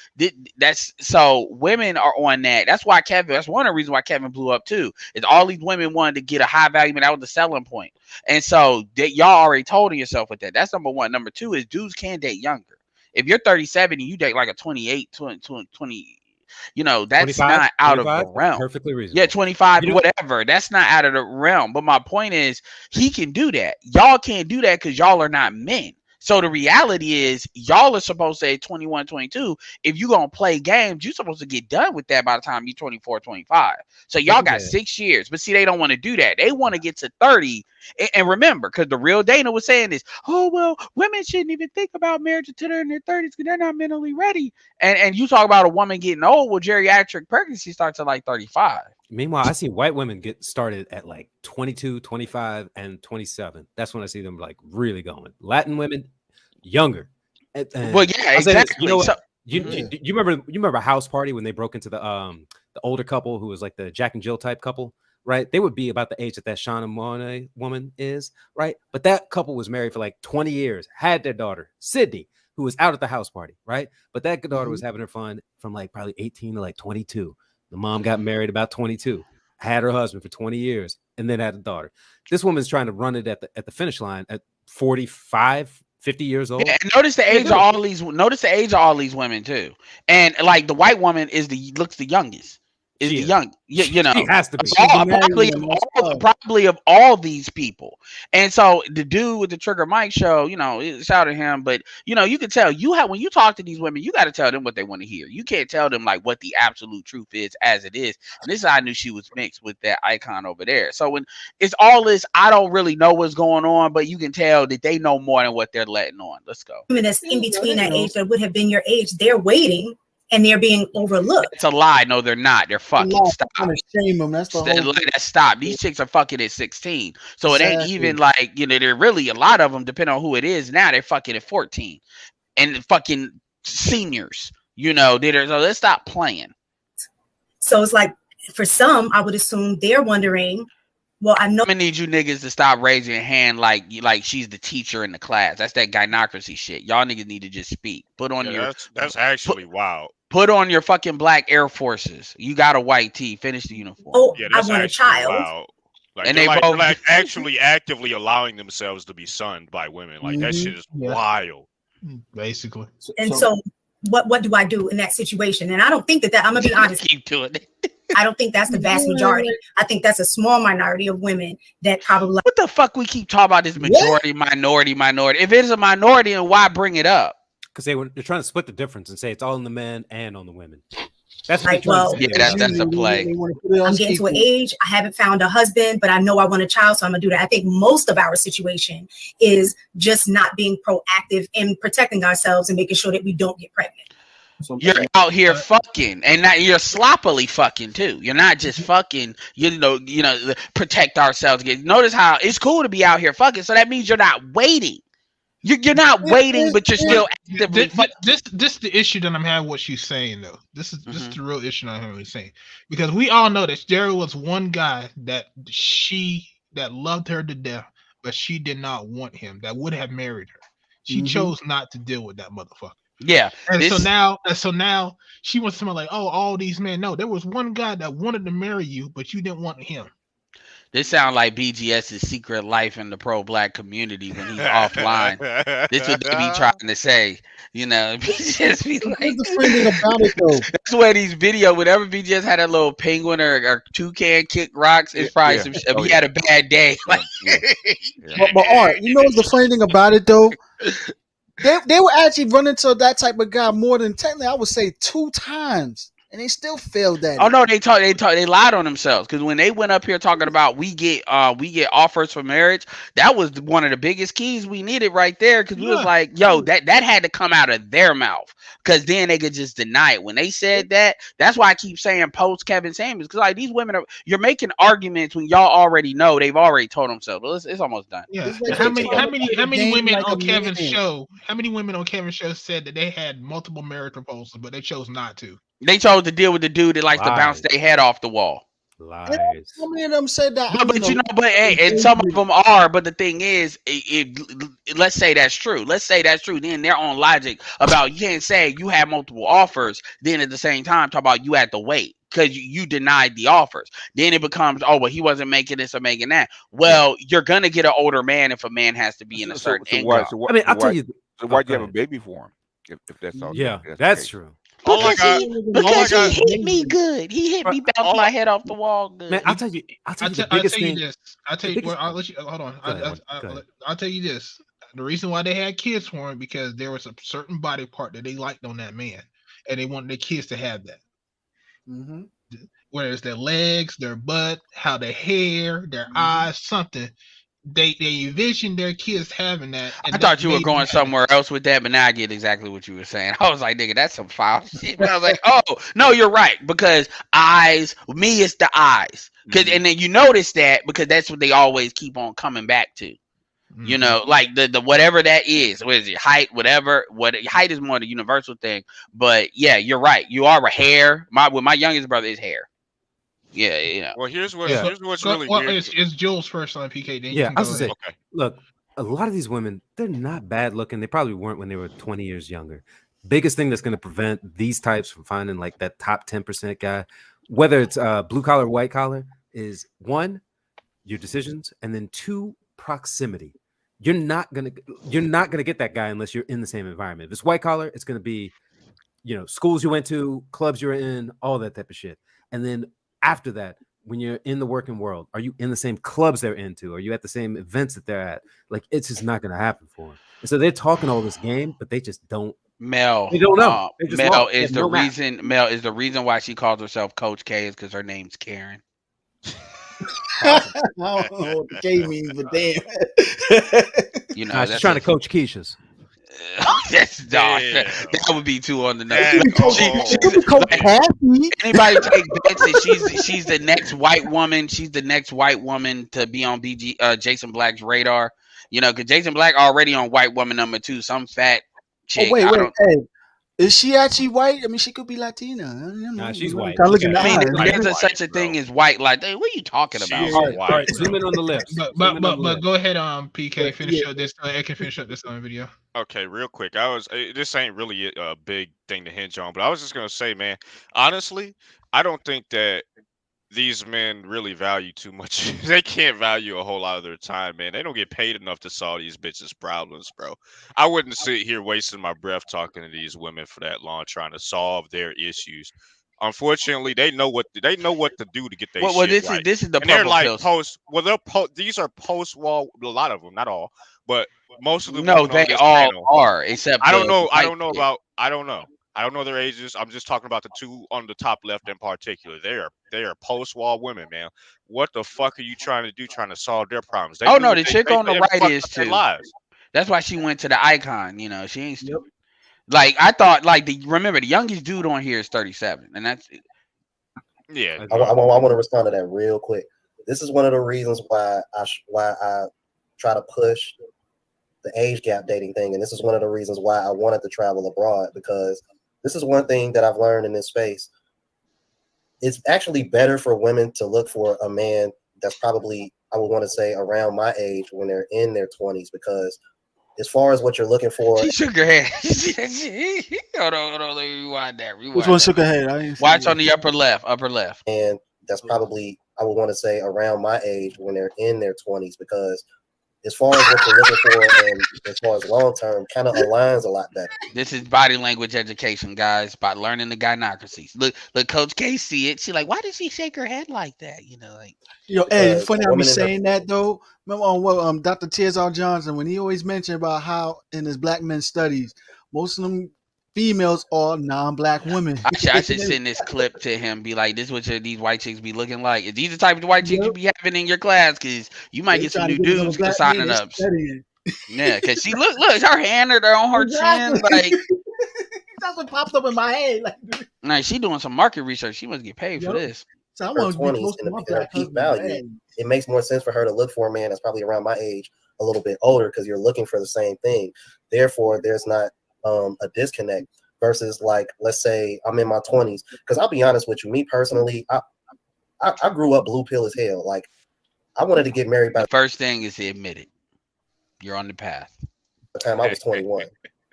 that's so women are on that. That's why that's one of the reasons why Kevin blew up too, is all these women wanted to get a high value, and that was the selling point. And so y'all already told yourself with that. That's number one. Number two is dudes can date younger. If you're 37 and you date like a 28, 20, you know, that's not out of the realm. Perfectly reasonable. Yeah, 25, whatever. That's not out of the realm. But my point is, he can do that. Y'all can't do that because y'all are not men. So the reality is, y'all are supposed to say 21, 22. If you're going to play games, you're supposed to get done with that by the time you're 24, 25. So y'all got 6 years. But see, they don't want to do that. They want to get to 30. And remember, because the real Dana was saying this, oh, well, women shouldn't even think about marriage until they're in their 30s because they're not mentally ready. And you talk about a woman getting old, well, geriatric pregnancy starts at like 35. Meanwhile, I see white women get started at like 22, 25, and 27. That's when I see them like really going. Latin women, younger. Well, yeah, exactly. You know what? You remember House Party when they broke into the older couple who was like the Jack and Jill type couple, right? They would be about the age that Shauna Monet woman is, right? But that couple was married for like 20 years, had their daughter, Sydney, who was out at the house party, right? But that daughter was having her fun from like probably 18 to like 22. The mom got married about 22, had her husband for 20 years, and then had a daughter. This woman's trying to run it at the finish line at 45, 50 years old. Yeah, and notice the age of all these. Notice the age of all these women too. And like the white woman looks the youngest. Is the young, you know, she has to be. Probably of all these people. And so the dude with the Trigger Mike show, you know, shout at him, but you know, you can tell when you talk to these women, you got to tell them what they want to hear. You can't tell them like what the absolute truth is as it is. And this is how I knew she was mixed with that icon over there. So when it's all this, I don't really know what's going on, but you can tell that they know more than what they're letting on. Let's go. Women that's in between that age that would have been your age, they're waiting. And they're being overlooked. It's a lie. No, they're not. They're fucking. Stop. Shame them. That's the whole thing. Stop. These chicks are fucking at 16. So it ain't even like, you know, they're really, a lot of them, depending on who it is now, they're fucking at 14. And fucking seniors, you know, so let's stop playing. So it's like, for some, I would assume they're wondering, well, I know. I'm gonna need you niggas to stop raising your hand like she's the teacher in the class. That's that gynocracy shit. Y'all niggas need to just speak. Put on your. That's actually wild. Put on your fucking black Air Forces. You got a white tee. Finish the uniform. Oh, yeah, I want a child. Wild. Like, and they both like actually actively allowing themselves to be sunned by women. Like that shit is wild. Basically. And so what do I do in that situation? And I don't think that I'm gonna be honest. Keep doing it. I don't think that's the vast majority. I think that's a small minority of women that probably. What the fuck we keep talking about this majority, minority? If it is a minority, then why bring it up? Because they're trying to split the difference and say it's all on the men and on the women. That's right. Well, that's a play. I'm getting to an age. I haven't found a husband, but I know I want a child, so I'm gonna do that. I think most of our situation is just not being proactive in protecting ourselves and making sure that we don't get pregnant. You're out here fucking, and now you're sloppily fucking too. You're not just fucking. You know, protect ourselves. Notice how it's cool to be out here fucking. So that means you're not waiting. You're not waiting, but you're still actively. This the issue that I'm having. What she's saying though, this is the real issue I'm having saying, because we all know that there was one guy that loved her to death, but she did not want him. That would have married her. She chose not to deal with that motherfucker. Yeah. And so now she wants someone like, oh, all these men. No, there was one guy that wanted to marry you, but you didn't want him. This sounds like BGS's secret life in the pro-black community when he's offline. This what they be trying to say, you know. BGS be like, here's the funny thing about it though. that's where these video, whenever BGS had a little penguin or toucan kick rocks, it's probably some shit. He had a bad day. Like, But Art, you know what's the funny thing about it though? They were actually running to that type of guy more than technically I would say 2 times. And they still failed at oh it. no, they lied on themselves because when they went up here talking about we get offers for marriage, that was one of the biggest keys we needed right there because we was like, yo, that had to come out of their mouth because then they could just deny it. When they said that, that's why I keep saying post Kevin Samuels because like these women you're making arguments when y'all already know they've already told themselves. Well, it's almost done. Yeah. How many women on Kevin's show? How many women on Kevin's show said that they had multiple marriage proposals, but they chose not to? They chose to deal with the dude that likes to bounce their head off the wall. Lies. How many of them said that? And some of them are. But the thing is, let's say that's true. Then their own logic about you can't say you have multiple offers. Then at the same time, talk about you had to wait because you denied the offers. Then it becomes, oh, well, he wasn't making this or making that. Well, you're gonna get an older man if a man has to be in a certain income. I'll tell you. So why'd you have a baby for him? If that's all. Yeah, that's true. Because he hit me good. He hit me, bounced my head off the wall good. Man, I'll tell you the biggest thing. I'll let you. Hold on. I'll tell you this. The reason why they had kids for him because there was a certain body part that they liked on that man, and they wanted their kids to have that. Mm-hmm. Whether it's their legs, their butt, how their hair, their eyes, something. They envisioned their kids having that. I thought you were going somewhere else with that, but now I get exactly what you were saying. I was like, nigga, that's some foul shit. But I was like, oh, no, you're right. Because eyes, me, it's the eyes. And then you notice that because that's what they always keep on coming back to. You know, like the whatever that is. What is it? Height, whatever. Height is more the universal thing. But yeah, you're right. You are a hair. My youngest brother is hair. Yeah, you know. Well, here's what's really weird. It's Jules first on PK. Then I was gonna say, look, a lot of these women, they're not bad looking. They probably weren't when they were 20 years younger. Biggest thing that's going to prevent these types from finding like that top 10% guy, whether it's blue collar, white collar, is 1, your decisions, and then 2, proximity. You're not gonna get that guy unless you're in the same environment. If it's white collar, it's gonna be, you know, schools you went to, clubs you're in, all that type of shit, and then after that, when you're in the working world, are you in the same clubs they're into? Are you at the same events that they're at? Like, it's just not going to happen for them. And so they're talking all this game, but they just don't. Mel, they don't know. Mel is the reason. Mel is the reason why she calls herself Coach K is because her name's Karen. I don't know what the K means, but damn. You know, she's trying to coach Keisha's. That's dark. That would be too on the nose. Anybody take bets that she's the next white woman? She's the next white woman to be on Jason Black's radar. You know, because Jason Black already on white woman number 2. Some fat chick. Oh, wait. Hey, is she actually white? I mean, she could be Latina. Nah, she's white. There's such a thing as white. Like, hey, what are you talking about? All right, zoom in on the lips. But go ahead, PK. Finish up this. I can finish up this video. Okay, real quick. This ain't really a big thing to hinge on, but I was just gonna say, man. Honestly, I don't think that these men really value too much. They can't value a whole lot of their time, man. They don't get paid enough to solve these bitches' problems, bro. I wouldn't sit here wasting my breath talking to these women for that long, trying to solve their issues. Unfortunately, they know what to do to get their shit right. This is the and they're like pills. These are post-wall. A lot of them, not all, but most of them. No, they all are. Except I don't know their ages. I'm just talking about the 2 on the top left in particular. They are post-wall women, man. What the fuck are you trying to do? Trying to solve their problems? The chick on the right is too. That's why she went to the icon. You know, she ain't. Yep. Like I thought. Like remember the youngest dude on here is 37, and that's. Yeah. I want to respond to that real quick. This is one of the reasons why I try to push the age gap dating thing, and this is one of the reasons why I wanted to travel abroad, because this is one thing that I've learned in this space. It's actually better for women to look for a man that's probably, I would want to say, around my age when they're in their 20s, because as far as what you're looking for, She shook her head. Hold on. Let me rewind that. Which one shook her head? I didn't see Watch it. on the upper left. and that's probably, I would want to say, around my age when they're in their 20s, because as far as what you're looking for and as far as long term, kind of aligns a lot better. This is body language education, guys, by learning the gynocracies. Look, Coach K see it. She like, why did she shake her head like that? You know, like. Yo, hey, it's funny how we saying that though. Remember on what Dr. Tearsall Johnson, when he always mentioned about how in his black men studies, most of them females are non-black women. I should send this clip to him. Be like, this is what these white chicks be looking like. Is these the type of white chicks you be having in your class? Because you might get some new dudes for signing up. Yeah, because she look, her hand are on her chin. Like that's what popped up in my head. Like she doing some market research. She must get paid for this. So I her want to 20s be close to in my her black peak husband. value. It makes more sense for her to look for a man that's probably around my age, a little bit older, because you're looking for the same thing. Therefore, there's not a disconnect. Versus, like, let's say I'm in my 20s, because I'll be honest with you, me personally, I grew up blue pill as hell. Like, I wanted to get married by the first thing is to admit it. You're on the path. the time I was 21,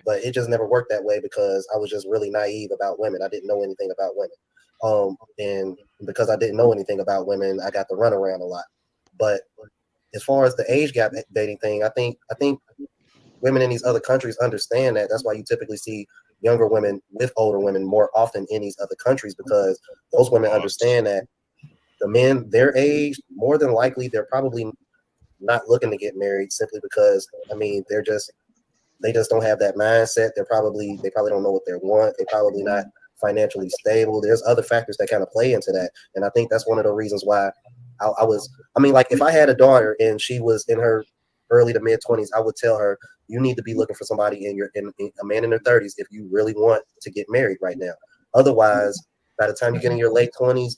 but it just never worked that way because I was just really naive about women. I didn't know anything about women, and because I didn't know anything about women, I got to run around a lot. But as far as the age gap dating thing, I think women in these other countries understand that. That's why you typically see younger women with older women more often in these other countries, because those women understand that the men their age, more than likely, they're probably not looking to get married simply because, I mean, they just don't have that mindset. They probably don't know what they want. They're probably not financially stable. There's other factors that kind of play into that. And I think that's one of the reasons why like if I had a daughter and she was in her early to mid 20s, I would tell her, you need to be looking for somebody in a man in their 30s if you really want to get married right now. Otherwise, by the time you get in your late 20s,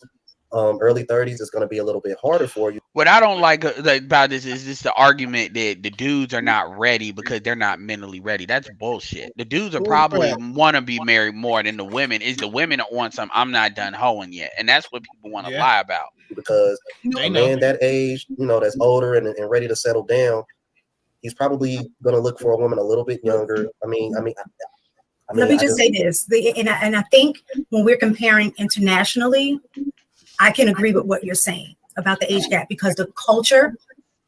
early 30s, it's going to be a little bit harder for you. What I don't like about this is just the argument that the dudes are not ready because they're not mentally ready. That's bullshit. The dudes are probably want to be married more than the women. Is the women that want some, I'm not done hoeing yet. And that's what people want to lie about. Because a man that age, that's older and ready to settle down, he's probably going to look for a woman a little bit younger. I mean, let me just say this, and I think when we're comparing internationally, I can agree with what you're saying about the age gap because the culture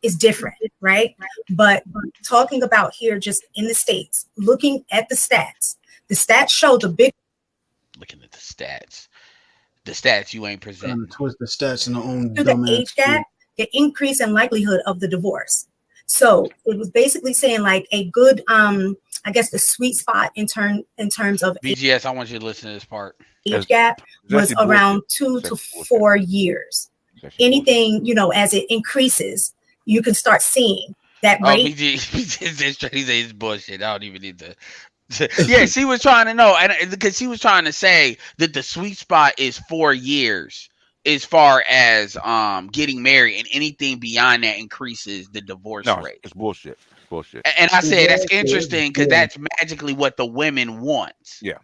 is different, right? But talking about here, just in the States, looking at the stats show the big. Looking at the stats you ain't presenting. Trying to twist the stats in the own the age gap, the increase in likelihood of the divorce. So it was basically saying like a good, I guess the sweet spot in terms of BGS. I want you to listen to this part. Age gap was around 2 to 4 years. Anything, as it increases, you can start seeing that rate. He says it's bullshit. I don't even need to. Yeah, she was trying to know, and because she was trying to say that the sweet spot is 4 years as far as getting married, and anything beyond that increases the divorce rate. It's bullshit. And I said that's interesting because that's magically what the women want. Yeah.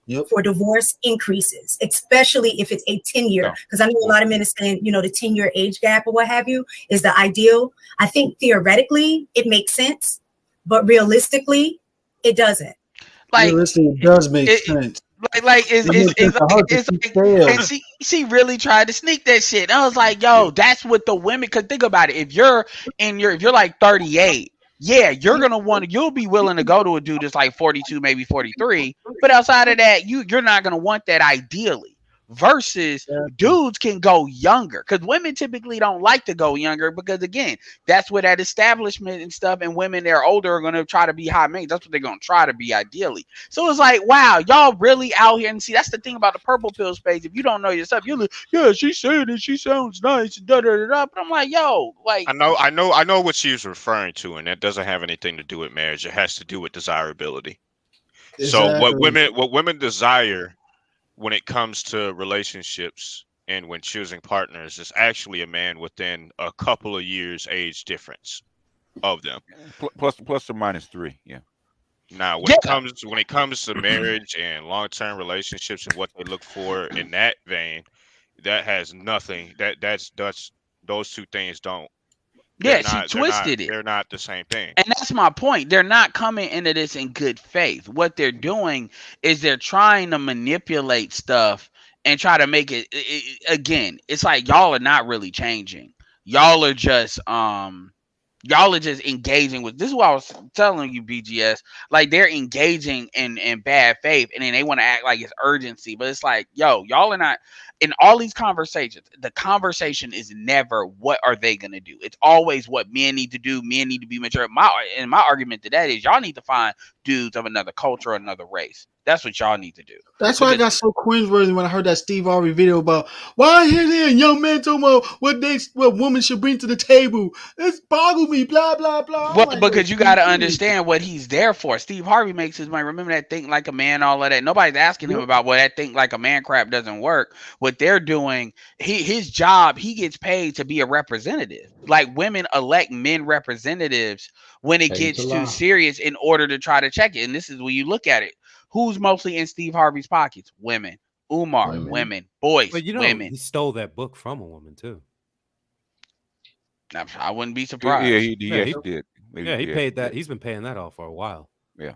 Yep. For divorce increases, especially if it's a 10-year. Because I know a lot of men are saying, the 10-year age gap or what have you is the ideal. I think theoretically it makes sense, but realistically it doesn't. Realistically, it does make sense. And she really tried to sneak that shit. I was like, yo, that's what the women. Because think about it, if you're like 38. Yeah, you'll be willing to go to a dude that's like 42, maybe 43. But outside of that, you're not gonna want that ideally. Versus dudes can go younger because women typically don't like to go younger because again, that's where that establishment and stuff, and women that are older are gonna try to be high maintenance. That's what they're gonna try to be ideally. So it's like, wow, y'all really out here, and see that's the thing about the purple pill space. If you don't know yourself, you're like, yeah, she said it, she sounds nice, da da da da. But I'm like, yo, like I know what she's referring to, and that doesn't have anything to do with marriage. It has to do with desirability. Exactly. So what women desire when it comes to relationships and when choosing partners is actually a man within a couple of years age difference of them. Plus or minus 3. Yeah. Now, when it comes to marriage and long-term relationships and what they look for in that vein, that has nothing. That's those two things don't Yeah, she twisted it. They're not the same thing. And that's my point. They're not coming into this in good faith. What they're doing is they're trying to manipulate stuff and try to make it again. It's like y'all are not really changing. Y'all are just engaging with, this is what I was telling you, BGS. Like, they're engaging in bad faith, and then they want to act like it's urgency, but it's like, yo, y'all are not in all these conversations. The conversation is never what are they gonna do. It's always what men need to do. Men need to be mature. My argument to that is y'all need to find dudes of another culture or another race. That's what y'all need to do. That's why I got so cringeworthy when I heard that Steve Harvey video about why here there young men talking about what women should bring to the table. It's boggled me, blah blah blah. Well, because you got to understand what he's there for. Steve Harvey makes his money. Remember that think like a man, all of that. Nobody's asking him about that think like a man crap doesn't work. What they're doing, his job, he gets paid to be a representative. Like, women elect men representatives when it gets too serious in order to try to check it. And this is when you look at it. Who's mostly in Steve Harvey's pockets? Women. Umar, women. Boys, but women. He stole that book from a woman too. I wouldn't be surprised. Yeah, he did. Yeah, he paid that. He's been paying that off for a while. Yeah.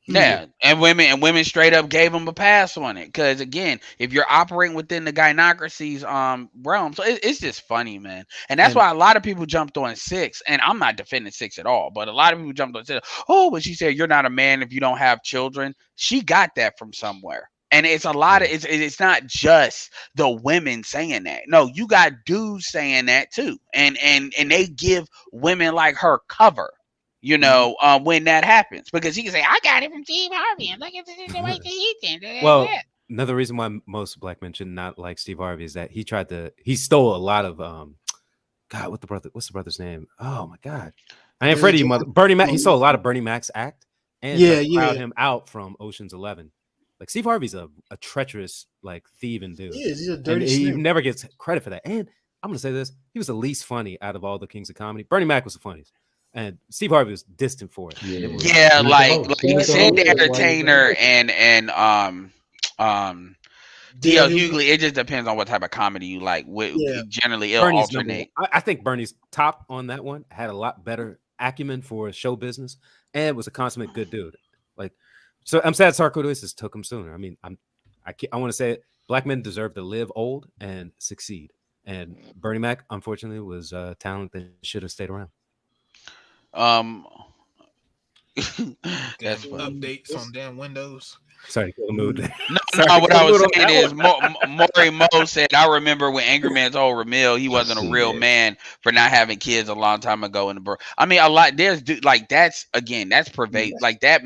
Yeah, and women straight up gave him a pass on it, because again, if you're operating within the gynocracy's realm, so it's just funny, man, and that's why a lot of people jumped on 6, and I'm not defending 6 at all, but a lot of people jumped on 6. Oh, but she said you're not a man if you don't have children. She got that from somewhere, and it's a lot of it's not just the women saying that. No, you got dudes saying that too, and they give women like her cover. You know, when that happens, because he can say, I got it from Steve Harvey, and look at the way he did. Well, another reason why most black men should not like Steve Harvey is that he stole a lot of God, what's the brother's name? Oh my God. I ain't Freddie, Bernie Mac. He stole a lot of Bernie Mac's act and crowd him out from Ocean's 11. Like, Steve Harvey's a treacherous, like, thieving dude. He's a dirty he snake. never gets credit for that. And I'm gonna say this, he was the least funny out of all the kings of comedy. Bernie Mac was the funniest. And Steve Harvey was distant for it. Yeah, like Sid the Entertainer and D.L. Hughley. It just depends on what type of comedy you like. Generally, it'll alternate. I think Bernie's top on that one. Had a lot better acumen for show business and was a consummate good dude. Like, so I'm sad Sarkozy took him sooner. I mean, I want to say it. Black men deserve to live old and succeed. And Bernie Mac, unfortunately, was talent that should have stayed around. That's updates on damn Windows. Sorry, to kill the mood. No, what I was saying is, Maury Mo said, I remember when Angry Man told Ramil he wasn't a real man for not having kids a long time ago in the I mean, a lot there's like that's pervasive. Like that.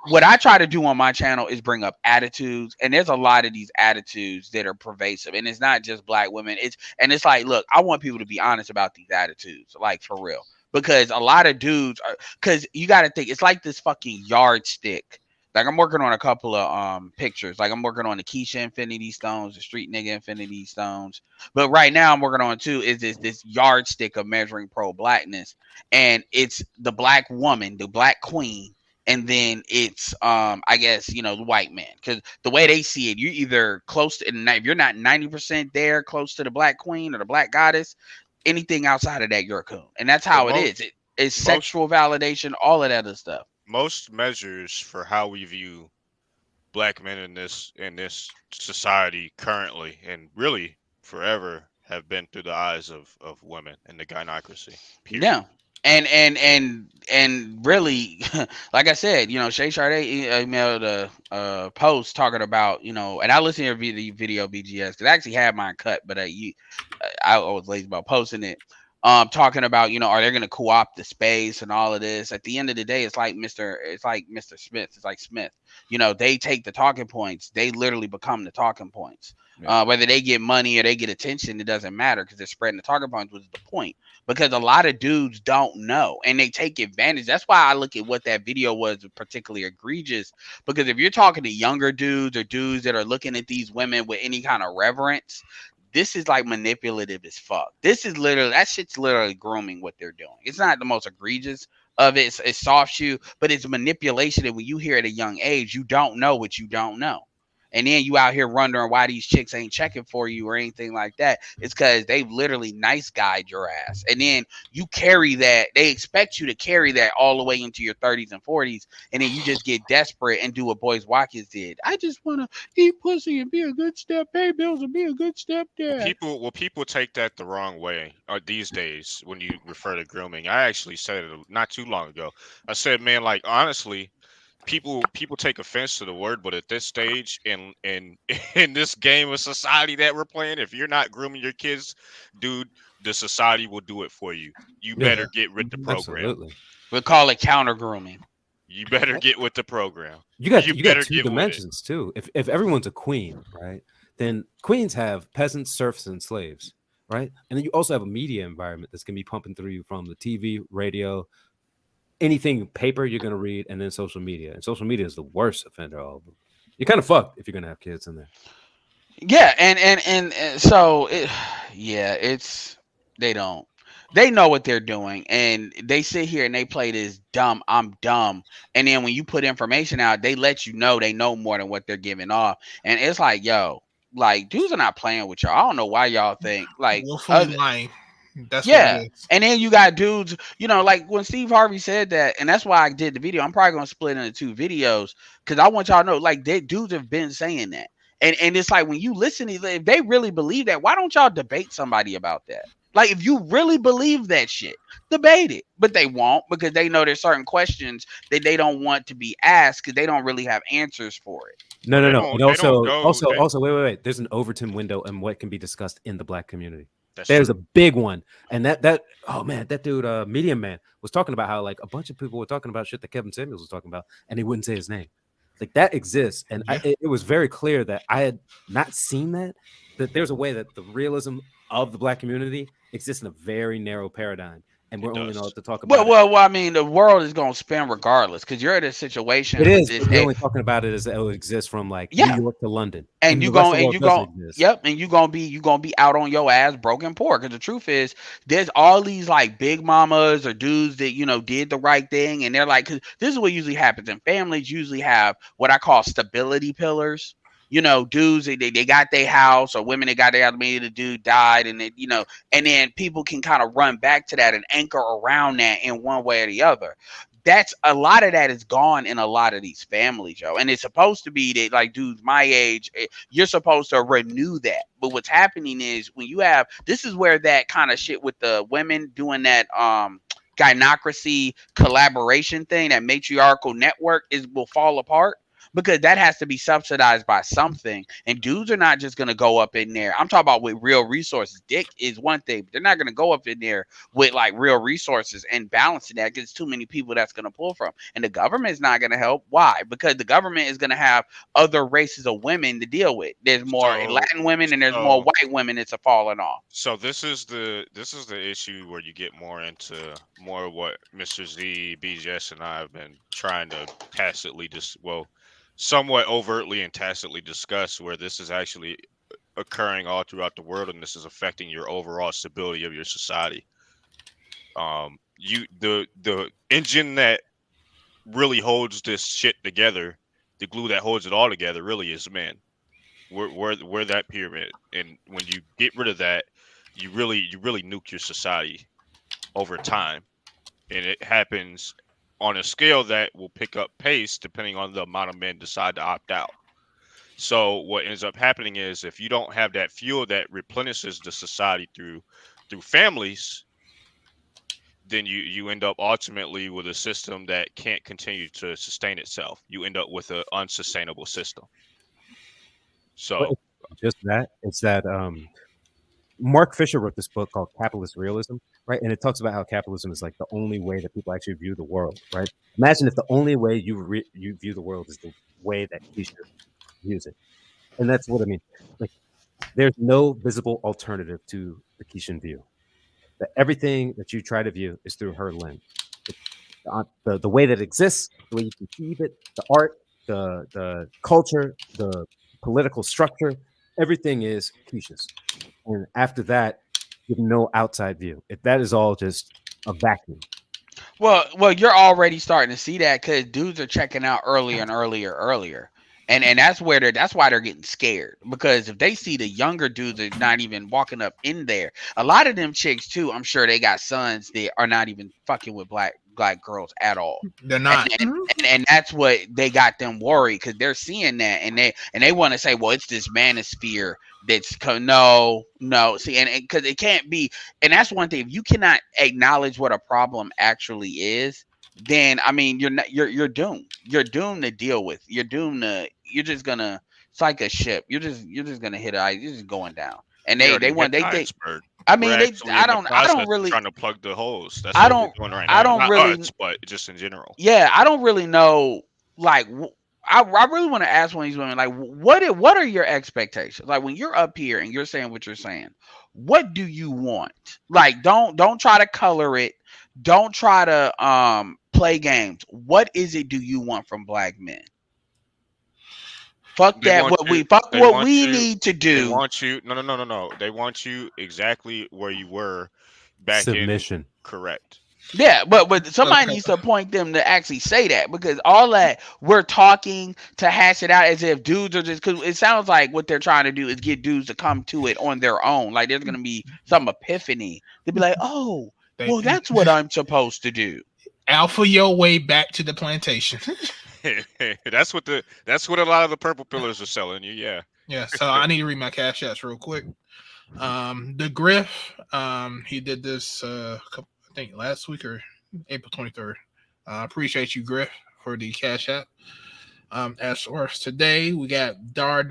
What I try to do on my channel is bring up attitudes, and there's a lot of these attitudes that are pervasive, and it's not just black women. It's like, look, I want people to be honest about these attitudes, like for real. Because a lot of dudes are, because you got to think, it's like this fucking yardstick. Like, I'm working on a couple of pictures. Like, I'm working on the Keisha Infinity Stones, the Street Nigga Infinity Stones. But right now, I'm working on too is this yardstick of measuring pro-blackness, and it's the black woman, the black queen, and then it's I guess the white man. Because the way they see it, you're either close to, if you're not 90% there, close to the black queen or the black goddess. Anything outside of that, you're a coon, and that's how it is. It's sexual validation, all of that other stuff. Most measures for how we view black men in this society currently, and really forever, have been through the eyes of women and the gynocracy. Period. Yeah, and really, like I said, Shay Sade emailed a post talking about, and I listened to your video BGS because I actually had mine cut, but I was lazy about posting it. Talking about, are they going to co-opt the space and all of this? At the end of the day, it's like Mr. Smith. It's like Smith. They take the talking points. They literally become the talking points. Yeah. Whether they get money or they get attention, it doesn't matter because they're spreading the talking points, which is the point. Because a lot of dudes don't know and they take advantage. That's why I look at what that video was particularly egregious. Because if you're talking to younger dudes or dudes that are looking at these women with any kind of reverence, this is like manipulative as fuck. This is literally, that shit's literally grooming what they're doing. It's not the most egregious of it. It's soft shoe, but it's manipulation. And when you hear at a young age, you don't know what you don't know. and then you out here wondering why these chicks ain't checking for you or anything like that. It's because they've literally nice guyed your ass, and then you carry that. They expect you to carry that all the way into your 30s and 40s, and then you just get desperate and do what Boys Watkins did. I just want to eat pussy and be a good step, pay bills and be a good stepdad. People take that the wrong way these days when you refer to grooming. I actually said it not too long ago. I said, man, like honestly, people take offense to the word, but at this stage in this game of society that we're playing, if you're not grooming your kids, dude, the society will do it for you. You better get with the program. Absolutely. We'll call it counter grooming. You better get with the program. You got better two get with it. dimensions too. If everyone's a queen, right, then queens have peasants, serfs, and slaves, right? And then you also have a media environment that's gonna be pumping through you from the TV, radio, anything paper you're gonna read, and then social media. And social media is the worst offender of all of them. You're kind of fucked if you're gonna have kids in there. Yeah, and so they know what they're doing, and they sit here and they play this dumb, I'm dumb, and then when you put information out, they let you know they know more than what they're giving off, and it's like, yo, like dudes are not playing with y'all. I don't know why y'all think like willfully lying. That's yeah, what it is. and then you got dudes, like when Steve Harvey said that, and that's why I did the video. I'm probably gonna split into 2 videos because I want y'all to know, like, dudes have been saying that, and it's like when you listen, if they really believe that, why don't y'all debate somebody about that? Like, if you really believe that shit, debate it. But they won't, because they know there's certain questions that they don't want to be asked because they don't really have answers for it. No. And also, wait. There's an Overton window and what can be discussed in the Black community. There's a big one, and that oh man, that dude, Medium Man, was talking about how like a bunch of people were talking about shit that Kevin Samuels was talking about, and he wouldn't say his name. Like that exists, and it was very clear that I had not seen that there's a way that the realism of the Black community exists in a very narrow paradigm, and we're only allowed to talk about well, I mean, the world is going to spin regardless because you're in a situation. It is. We're only talking about it as it exists from like New York to London, and you're gonna be out on your ass broken poor. Because the truth is, there's all these like big mamas or dudes that did the right thing, and they're like, because this is what usually happens, and families usually have what I call stability pillars. Dudes, they got their house, or women that got their house, maybe the dude died, and and then people can kind of run back to that and anchor around that in one way or the other. That's a lot of that is gone in a lot of these families, yo. And it's supposed to be that, like, dudes my age, you're supposed to renew that. But what's happening is when you have, this is where that kind of shit with the women doing that gynocracy collaboration thing, that matriarchal network will fall apart. Because that has to be subsidized by something. And dudes are not just going to go up in there. I'm talking about with real resources. Dick is one thing, but they're not going to go up in there with like real resources and balancing that because too many people that's going to pull from. And the government is not going to help. Why? Because the government is going to have other races of women to deal with. There's more Latin women and there's more white women that's falling off. So this is the issue where you get more into more of what Mr. Z, BJS, and I have been trying to tacitly somewhat overtly and tacitly discuss, where this is actually occurring all throughout the world, and this is affecting your overall stability of your society. The engine that really holds this shit together, the glue that holds it all together, really is men. We're that pyramid, and when you get rid of that, you really nuke your society over time, and it happens on a scale that will pick up pace depending on the amount of men decide to opt out. So what ends up happening is, if you don't have that fuel that replenishes the society through families, then you end up ultimately with a system that can't continue to sustain itself. You end up with an unsustainable system. So just that, it's that Mark Fisher wrote this book called Capitalist Realism, right? And it talks about how capitalism is like the only way that people actually view the world, right? Imagine if the only way you view the world is the way that Keisha views it. And that's what I mean. Like, there's no visible alternative to the Keishan view. That everything that you try to view is through her lens. The way that it exists, the way you conceive it, the art, the culture, the political structure, everything is Keisha's. And after that, you have no outside view. If that is all just a vacuum. Well, you're already starting to see that because dudes are checking out earlier and earlier. And that's why they're getting scared, because if they see the younger dudes that are not even walking up in there, a lot of them chicks too, I'm sure they got sons that are not even fucking with black girls at all. They're not, and that's what they got them worried, because they're seeing that, and they want to say, well, it's this manosphere that's no. See, and because it can't be, and that's one thing. If you cannot acknowledge what a problem actually is, then I mean you're doomed. You're doomed to deal with. You're doomed to. You're just gonna. It's like a ship. You're just gonna hit ice. You're just going down. And they think. I mean, I don't really trying to plug the holes. That's I what don't. we're doing right now. I don't Not really. us, but just in general. Yeah, I don't really know. Like, I really want to ask one of these women, like, what are your expectations? Like, when you're up here and you're saying what you're saying, what do you want? Like, don't try to color it. Don't try to play games. What is it do you want from black men? Fuck that. What we need to do. They want you. No. They want you exactly where you were back Submission. Correct. Yeah, but somebody needs to point them to actually say that, because all that we're talking to hash it out as if dudes are just, because it sounds like what they're trying to do is get dudes to come to it on their own. Like there's gonna be some epiphany. They'd be like, oh, well, that's what I'm supposed to do. Alpha your way back to the plantation. That's what a lot of the purple pillars are selling you. Yeah. Yeah. So I need to read my cash apps real quick. The Griff, he did this I think last week or April 23rd. Appreciate you, Griff, for the cash app. As for us today, we got Dar,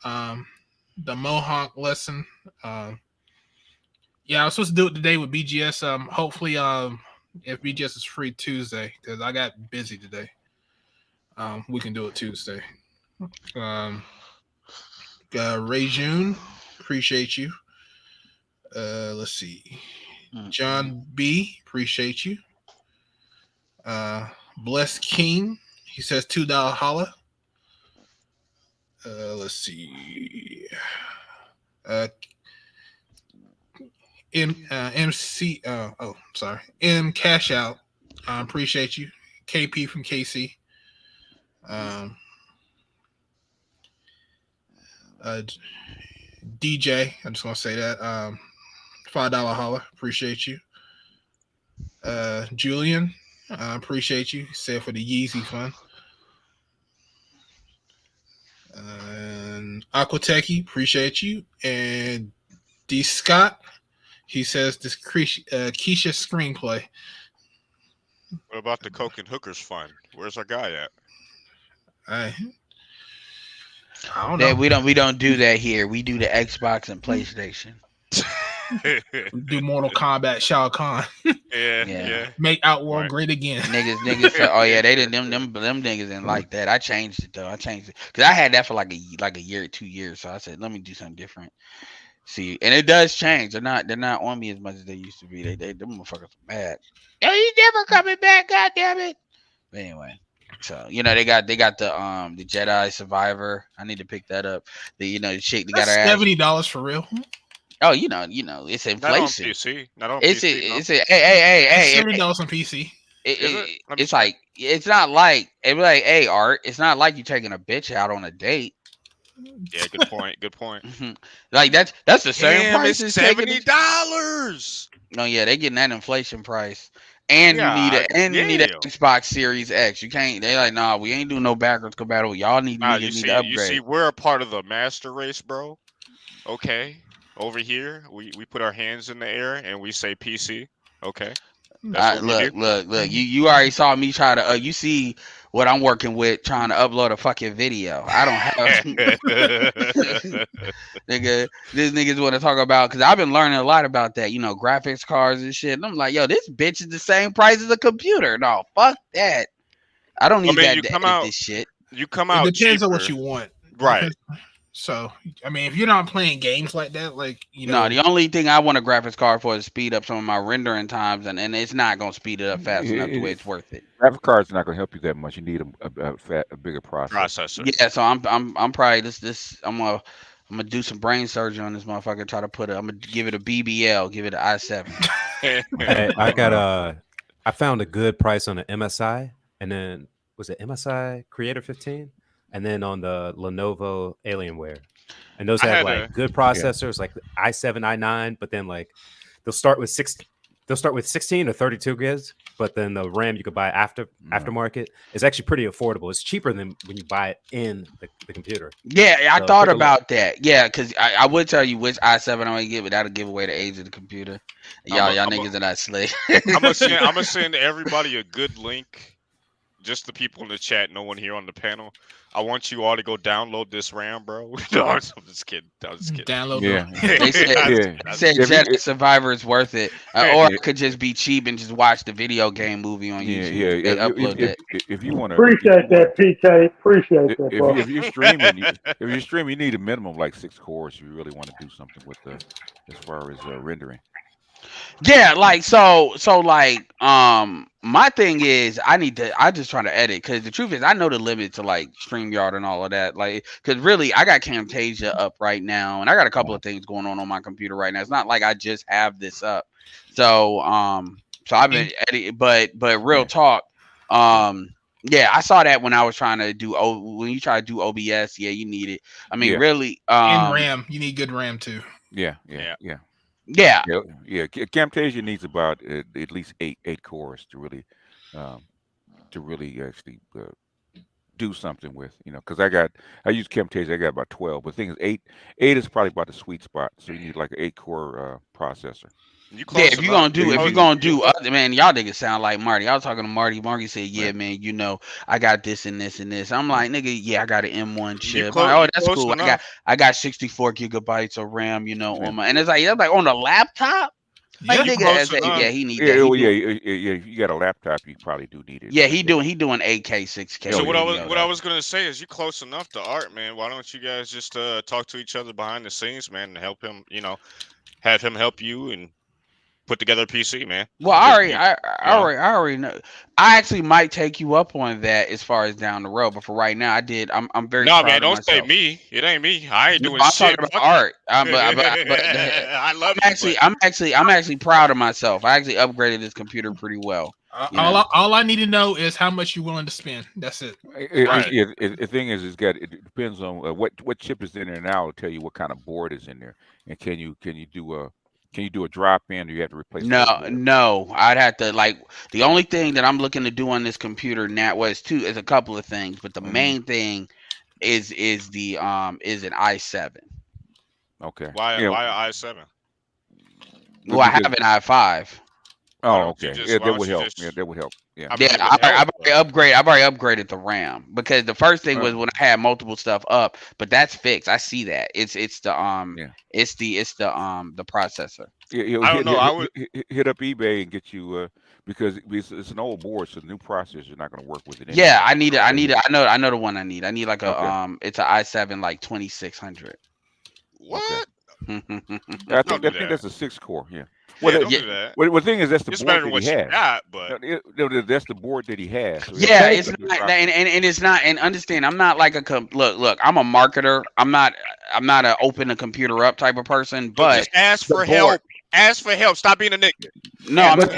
the Mohawk lesson. Yeah, I was supposed to do it today with BGS. Hopefully, if BGS is free Tuesday, because I got busy today. We can do it Tuesday. Ray June, appreciate you. Let's see. John B, appreciate you. Bless King, he says $2 holla. Let's see. MC. Sorry. M Cash Out. Appreciate you. KP from KC. DJ. I just want to say that. $5 holla. Appreciate you. Julian. Appreciate you. Said for the Yeezy fun. And Aquateki. Appreciate you. And D Scott. He says this Keisha screenplay. What about the Coke and Hookers fund? Where's our guy at? I don't know. We don't do that here. We do the Xbox and PlayStation. Do Mortal Kombat Shao Kahn. Yeah. Make Outworld great again. Niggas said, oh yeah, they didn't them niggas didn't like that. I changed it though. Because I had that for like a year or 2 years. So I said, let me do something different. See, and it does change. They're not on me as much as they used to be. Them motherfuckers are mad. No, he's never coming back, god damn it. But anyway. So they got the Jedi Survivor. I need to pick that up. The chick that got her ass. $70 for real. Oh, it's inflation. Not on PC. Not on PC. It's hey. $70 on PC. It's like it's not like hey Art. It's not like you taking a bitch out on a date. Yeah, good point. Good point. Like that's the same price as $70. No, yeah, they getting that inflation price. And you need an Xbox Series X. You can't. They like, nah, we ain't doing no backwards compatible. Y'all need to upgrade. You see, we're a part of the master race, bro. Okay, over here, we put our hands in the air and we say PC. Okay. Look. You already saw me try to. You see what I'm working with, trying to upload a fucking video. I don't have. Nigga, these niggas want to talk about, because I've been learning a lot about that. Graphics cards and shit. And I'm like, yo, this bitch is the same price as a computer. No, fuck that. I don't need this shit. You come out. It depends cheaper. on what you want, right? So, I mean, if you're not playing games like that, No, the only thing I want a graphics card for is speed up some of my rendering times, and it's not going to speed it up fast enough to where it's worth it. Graphics cards are not going to help you that much. You need a bigger processor. Yeah, so I'm probably I'm gonna do some brain surgery on this motherfucker. I'm gonna give it a BBL, give it an i7. Hey, I found a good price on an MSI, and then was it MSI Creator 15? and then on the Lenovo Alienware. And those I have had like a- good processors, like the i7, i9, but then like they'll start with 16 or 32 gigs, but then the RAM you could buy aftermarket is actually pretty affordable. It's cheaper than when you buy it in the computer. Yeah, I So thought take a look. about that. Yeah, because I would tell you which i7 I'm gonna give, but that'll give away the age of the computer. Y'all niggas are not slick. I'm gonna send everybody a good link. Just the people in the chat, no one here on the panel. I want you all to go download this RAM, bro. No, I'm just kidding. Download They said Jedi Survivor is worth it, or it could just be cheap and just watch the video game movie on YouTube. They upload that. If you want to Appreciate that, PK. Appreciate that, bro. if you're streaming, you need a minimum of like 6 cores. If you really want to do something with as far as rendering. Yeah, like so like my thing is I just trying to edit, because the truth is I know the limit to like StreamYard and all of that, like, because really I got Camtasia up right now and I got a couple of things going on my computer right now. It's not like I just have this up, so I've been editing, but real talk, yeah, I saw that when I was trying to do when you try to do OBS, yeah, you need it. I mean, really, and RAM, you need good RAM too. Yeah. Camtasia needs about at least eight cores to really actually do something with, because I use Camtasia. I got about 12, but the thing is, eight is probably about the sweet spot. So you need like an 8-core processor. Yeah, if you're gonna do other, man, y'all niggas sound like Marty. I was talking to Marty. Marty said, "Yeah, man, I got this and this and this." I'm like, "Nigga, yeah, I got an M1 chip." Oh, that's cool. I got 64 gigabytes of RAM, on my, and it's like on the laptop. Like, nigga, yeah, he need that. If you got a laptop, you probably do need it. Yeah, he doing 8K, 6K. So what I was gonna say is, you close enough to Art, man. Why don't you guys just talk to each other behind the scenes, man, and help him, have him help you and put together a PC, man. Well, I already know. I actually might take you up on that as far as down the road, but for right now, I'm very. No, man, don't say me. It ain't me. I ain't doing I'm shit. talking about Art. I love I'm actually proud of myself. I actually upgraded this computer pretty well. All I need to know is how much you're willing to spend. That's it. The thing is, it depends on what chip is in there now. It'll tell you what kind of board is in there, and can you do a drop in, or you have to replace? No, I'd have to, like, the only thing that I'm looking to do on this computer now is a couple of things, but the main thing is an i7. Okay. Why i7? Well, I have an i5. Oh, okay. That would help. Yeah, that would help. Yeah. I've already upgraded the RAM, because the first thing was when I had multiple stuff up, but that's fixed. I see that. It's the processor. Yeah, I don't know. I would hit up eBay and get you because it's an old board, so the new processor is not going to work with it. Anymore. Yeah, I need it. I know the one I need. I need like it's an i7 like 2600. What? I think that's a 6-core. Yeah. Well, don't do that. Well, the thing is, that's the it's board better than that what he has. Got, but that's the board that he has. So it's not, and it's not. And understand, I'm not like look. I'm a marketer. I'm not an open a computer up type of person. But just ask for help. Ask for help. Stop being a nigga. No, I'm dude.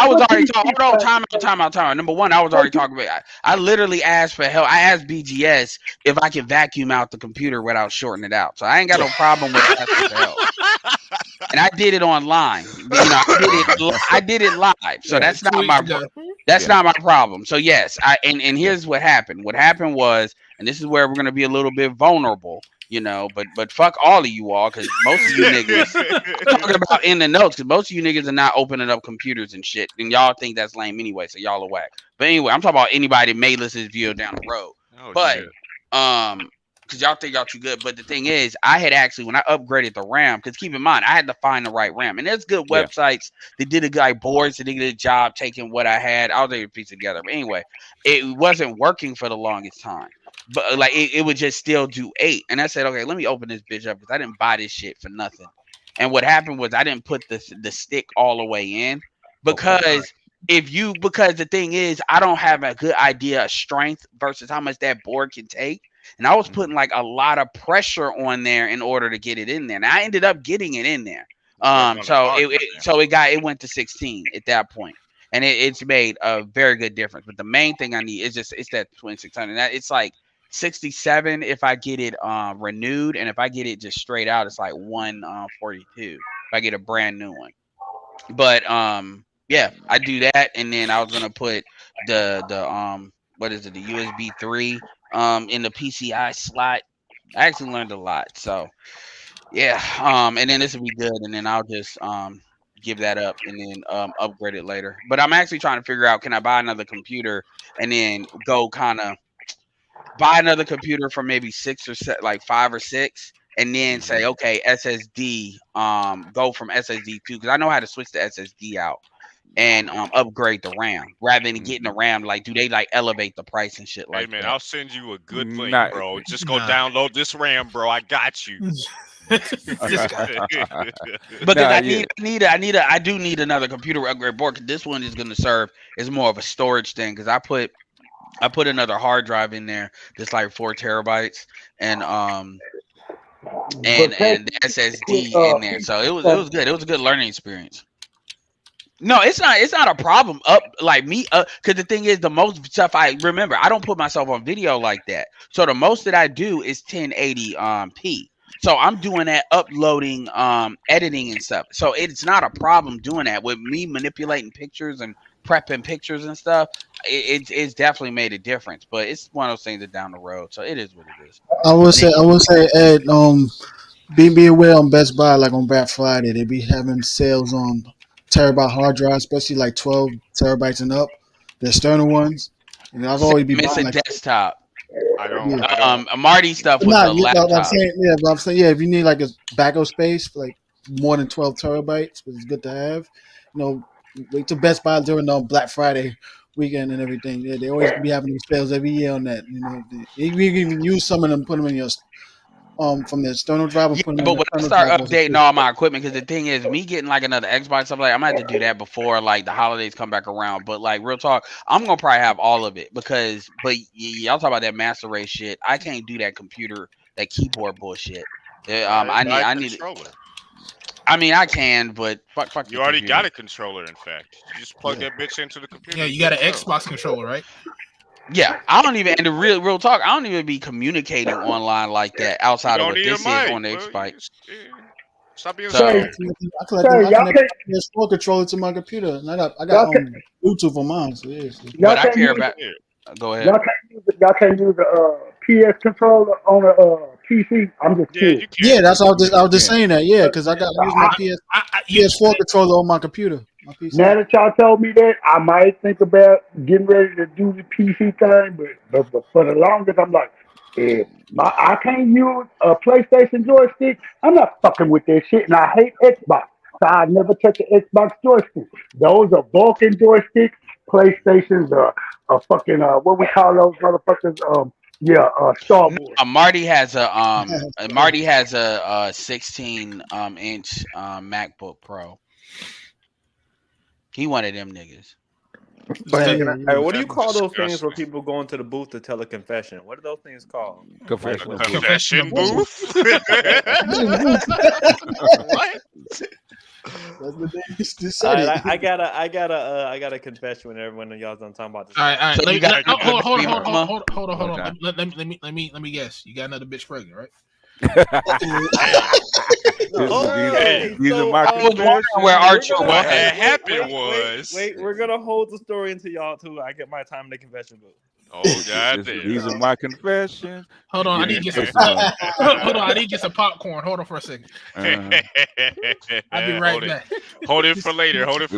I was already talking. Hold on, time out. Number one, I was already talking about. I literally asked for help. I asked BGS if I can vacuum out the computer without shorting it out. So I ain't got no problem with asking for help. And I did it online. I did it live. So that's not my problem. So yes, and here's what happened. What happened was, and this is where we're gonna be a little bit vulnerable. But fuck all of you all, because most of you niggas talking about in the notes, because most of you niggas are not opening up computers and shit, and y'all think that's lame anyway, so y'all are whack. But anyway, I'm talking about anybody that may listen to this video down the road. Because y'all think y'all too good. But the thing is, I had actually, when I upgraded the RAM, because keep in mind, I had to find the right RAM, and there's good websites that did a guy boards that did a job taking what I had. I was able to piece it together. But anyway, it wasn't working for the longest time. But like it would just still do 8, and I said, okay, let me open this bitch up, because I didn't buy this shit for nothing. And what happened was I didn't put the stick all the way in, because because the thing is, I don't have a good idea of strength versus how much that board can take, and I was putting like a lot of pressure on there in order to get it in there. And I ended up getting it in there. It went to 16 at that point. And it's made a very good difference. But the main thing I need is it's that 2600. It's like $67 if I get it renewed, and if I get it just straight out, it's like $142 if I get a brand new one. But yeah, I do that, and then I was gonna put the what is it, the USB 3 in the PCI slot. I actually learned a lot, so yeah. And then this will be good, and then I'll just give that up and then upgrade it later. But I'm actually trying to figure out, can I buy another computer and then go kind of buy another computer for maybe 5 or 6, and then say, okay, SSD, go from SSD 2, because I know how to switch the SSD out and upgrade the RAM rather than getting the RAM. Like, do they like elevate the price and shit like Hey man, that? I'll send you a good link, Nah, bro. Just go download this RAM, bro. I got you. But then I do need another computer upgrade board, because this one is going to serve as more of a storage thing, because I put another hard drive in there that's like 4 terabytes, and the SSD in there, so it was good. It was a good learning experience. No, it's not a problem because the thing is, the most stuff I remember, I don't put myself on video like that. So the most that I do is 1080p. So I'm doing that, uploading, editing and stuff. So it's not a problem doing that. With me manipulating pictures and prepping pictures and stuff, it's definitely made a difference. But it's one of those things that down the road. So it is what it is. I would say, Ed, be aware on Best Buy, like on Black Friday, they be having sales on terabyte hard drives, especially like 12 terabytes and up, the external ones. And I've always been buying a desktop. I don't. Marty stuff with the laptop. I'm saying, if you need like a backup space, like more than 12 terabytes, which is good to have. Wait till Best Buy during Black Friday weekend and everything. Yeah, they always be having these sales every year on that. You can even use some of them, put them in your from the external drive. But when I start updating all my equipment, because the thing is, me getting like another Xbox, stuff like, I'm gonna have to do that before like the holidays come back around. But like, real talk, I'm gonna probably have all of it, because y'all talk about that master race shit. I can't do that keyboard bullshit. I need a controller. I mean, I can, but fuck. You already got a controller. In fact, you just plug that bitch into the computer. Yeah, you got an Xbox controller, right? Yeah, I don't even, and the real talk, I don't even be communicating online like that outside of what this is on the Xbox. Stop being so. I connect the PS4 controller to my computer, and I got Bluetooth on mine. So yeah. But I care about. Go ahead. Y'all can't use the PS controller on a PC. I'm just kidding. Yeah, that's I was just saying that. Yeah, because I got use my PS4 controller on my computer. Now that y'all told me that, I might think about getting ready to do the PC thing, but for the longest, I'm like, I can't use a PlayStation joystick. I'm not fucking with that shit, and I hate Xbox, so I never touch an Xbox joystick. Those are Vulcan joysticks. PlayStation's a fucking what we call those motherfuckers? Star Wars. Marty has a 16 inch MacBook Pro. He one of them niggas. Hey, what do you call those things where people go into the booth to tell a confession? What are those things called? Confession booth. What? I got a confession when everyone of y'all's done talking about this. All right. So hold on. Let me guess. You got another bitch pregnant, right? These are my confessions. Where Archer what had happened was. Wait, we're gonna hold the story until y'all too. I get my time in the confession booth. Oh God! These are my confessions. Hold on, I need to get some. Hold on, I need to get some popcorn. Hold on for a second. I'll be right back. Hold it for later. Archer.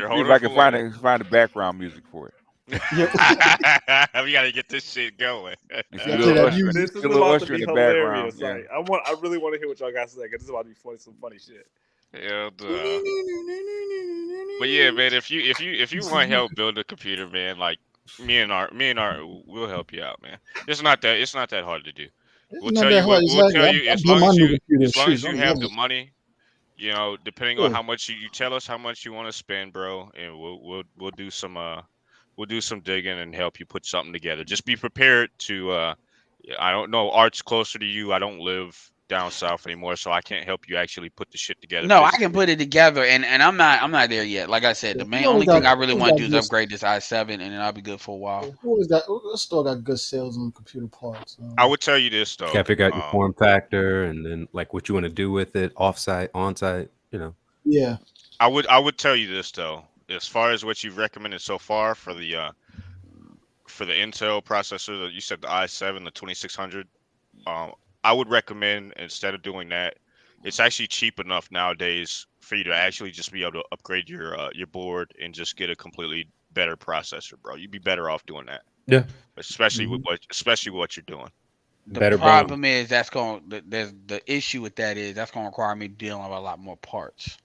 Hold if I can find the background music for it. We gotta get this shit going. This is about to be hilarious. Like, I really want to hear what y'all guys say, because this is about to be some funny shit. Yeah, but yeah, man, if you want help build a computer, man, like me and Art, we'll help you out, man. It's not that hard to do. We'll tell you as long as you have the money, depending on how much you tell us how much you want to spend, bro, and we'll do some digging and help you put something together. Just be prepared to I don't know, Art's closer to you. I don't live down south anymore, so I can't help you actually put the shit together. No, I can put it together, and I'm not there yet. Like I said, the only thing I really want to do is upgrade this i7, and then I'll be good for a while. Who is that? What store got good sales on computer parts? I would tell you this though. Gotta figure out your form factor, and then like what you want to do with it, offsite, onsite. You know. Yeah. I would tell you this though. As far as what you've recommended so far for the Intel processor, you said the i7, the 2600. I would recommend, instead of doing that, it's actually cheap enough nowadays for you to actually just be able to upgrade your board and just get a completely better processor, bro. You'd be better off doing that. Yeah. Especially with what you're doing. The problem is the issue with that is that's going to require me dealing with a lot more parts.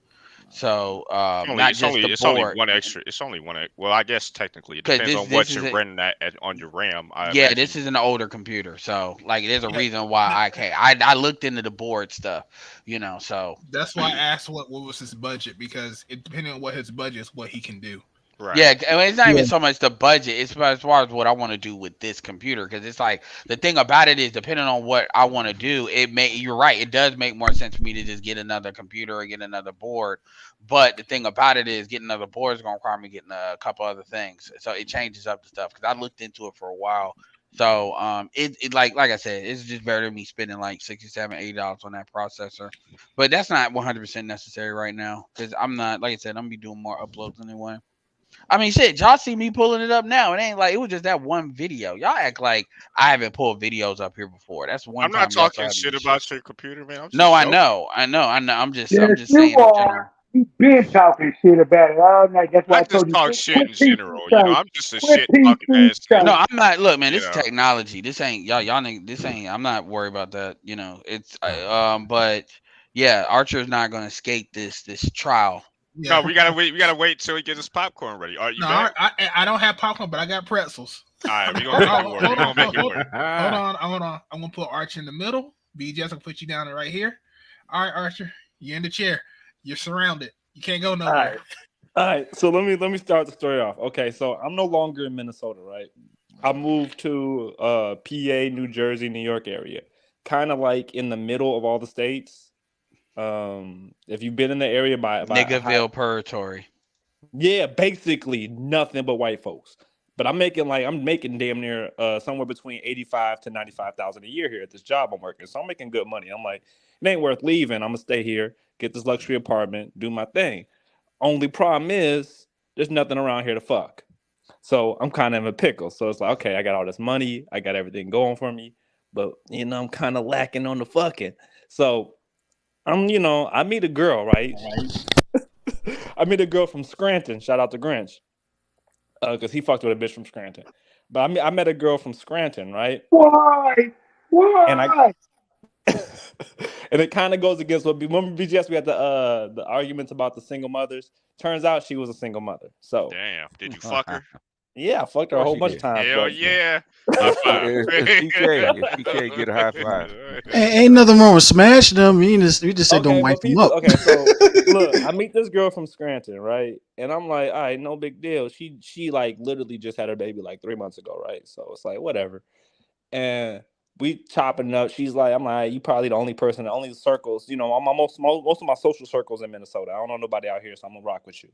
So it's only one extra. It's only one. Well, I guess technically it depends on what you're running on your RAM. This is an older computer, so like there's a reason why I can't. I looked into the board stuff, So that's why I asked what was his budget, because it depending on what his budget is, what he can do. Right. Yeah, I mean, it's not even so much the budget. It's as far as what I want to do with this computer, because it's like the thing about it is depending on what I want to do. You're right. It does make more sense for me to just get another computer or get another board. But the thing about it is getting another board is going to require me getting a couple other things. So it changes up the stuff because I looked into it for a while. So it like I said, it's just better than me spending like $67, $80 on that processor. But that's not 100% necessary right now because I'm not, like I said, I'm gonna be doing more uploads anyway. I mean, shit, y'all see me pulling it up now. It ain't like it was just that one video. Y'all act like I haven't pulled videos up here before. That's one. I'm not talking shit about your computer, man. No, I know. I'm just saying. You've been talking shit about it all night. That's why I told you. Talk shit in general. I'm just a shit talking ass. No, I'm not. Look, man, this is technology. This ain't y'all. This ain't. I'm not worried about that. It's but yeah, Archer's not gonna escape this trial. Yeah. No, we gotta wait. We gotta wait till he gets his popcorn ready. Are you? No, I don't have popcorn, but I got pretzels. All right, we gonna make it work. Hold on. I'm gonna put Archer in the middle. BJ's gonna put you down right here. All right, Archer, you're in the chair. You're surrounded. You can't go nowhere. All right. So let me start the story off. Okay, so I'm no longer in Minnesota, right? I moved to PA, New Jersey, New York area, kind of like in the middle of all the states. If you've been in the area by Niggerville Purgatory, yeah, basically nothing but white folks. But I'm making damn near somewhere between 85 to 95,000 a year here at this job I'm working. So I'm making good money. I'm like, it ain't worth leaving. I'm gonna stay here, get this luxury apartment, do my thing. Only problem is there's nothing around here to fuck. So I'm kind of in a pickle. So it's like, okay, I got all this money, I got everything going for me, but I'm kind of lacking on the fucking. So I meet a girl, right? I meet a girl from Scranton. Shout out to Grinch. Because he fucked with a bitch from Scranton. But I met a girl from Scranton, right? Why? And it kind of goes against what. Remember, BGS, we had the arguments about the single mothers. Turns out she was a single mother. So damn, did you fuck her? Yeah, I fucked her a whole bunch of times. Hell yeah! If she can't get a high five. Ain't nothing wrong with smashing them. You just say don't wipe them up. Okay, so look, I meet this girl from Scranton, right? And I'm like, all right, no big deal. She like literally just had her baby like 3 months ago, right? So it's like whatever. And we chopping up. She's like, I'm like, you probably the only person, the only circles. Most of my social circles in Minnesota. I don't know nobody out here, so I'm gonna rock with you.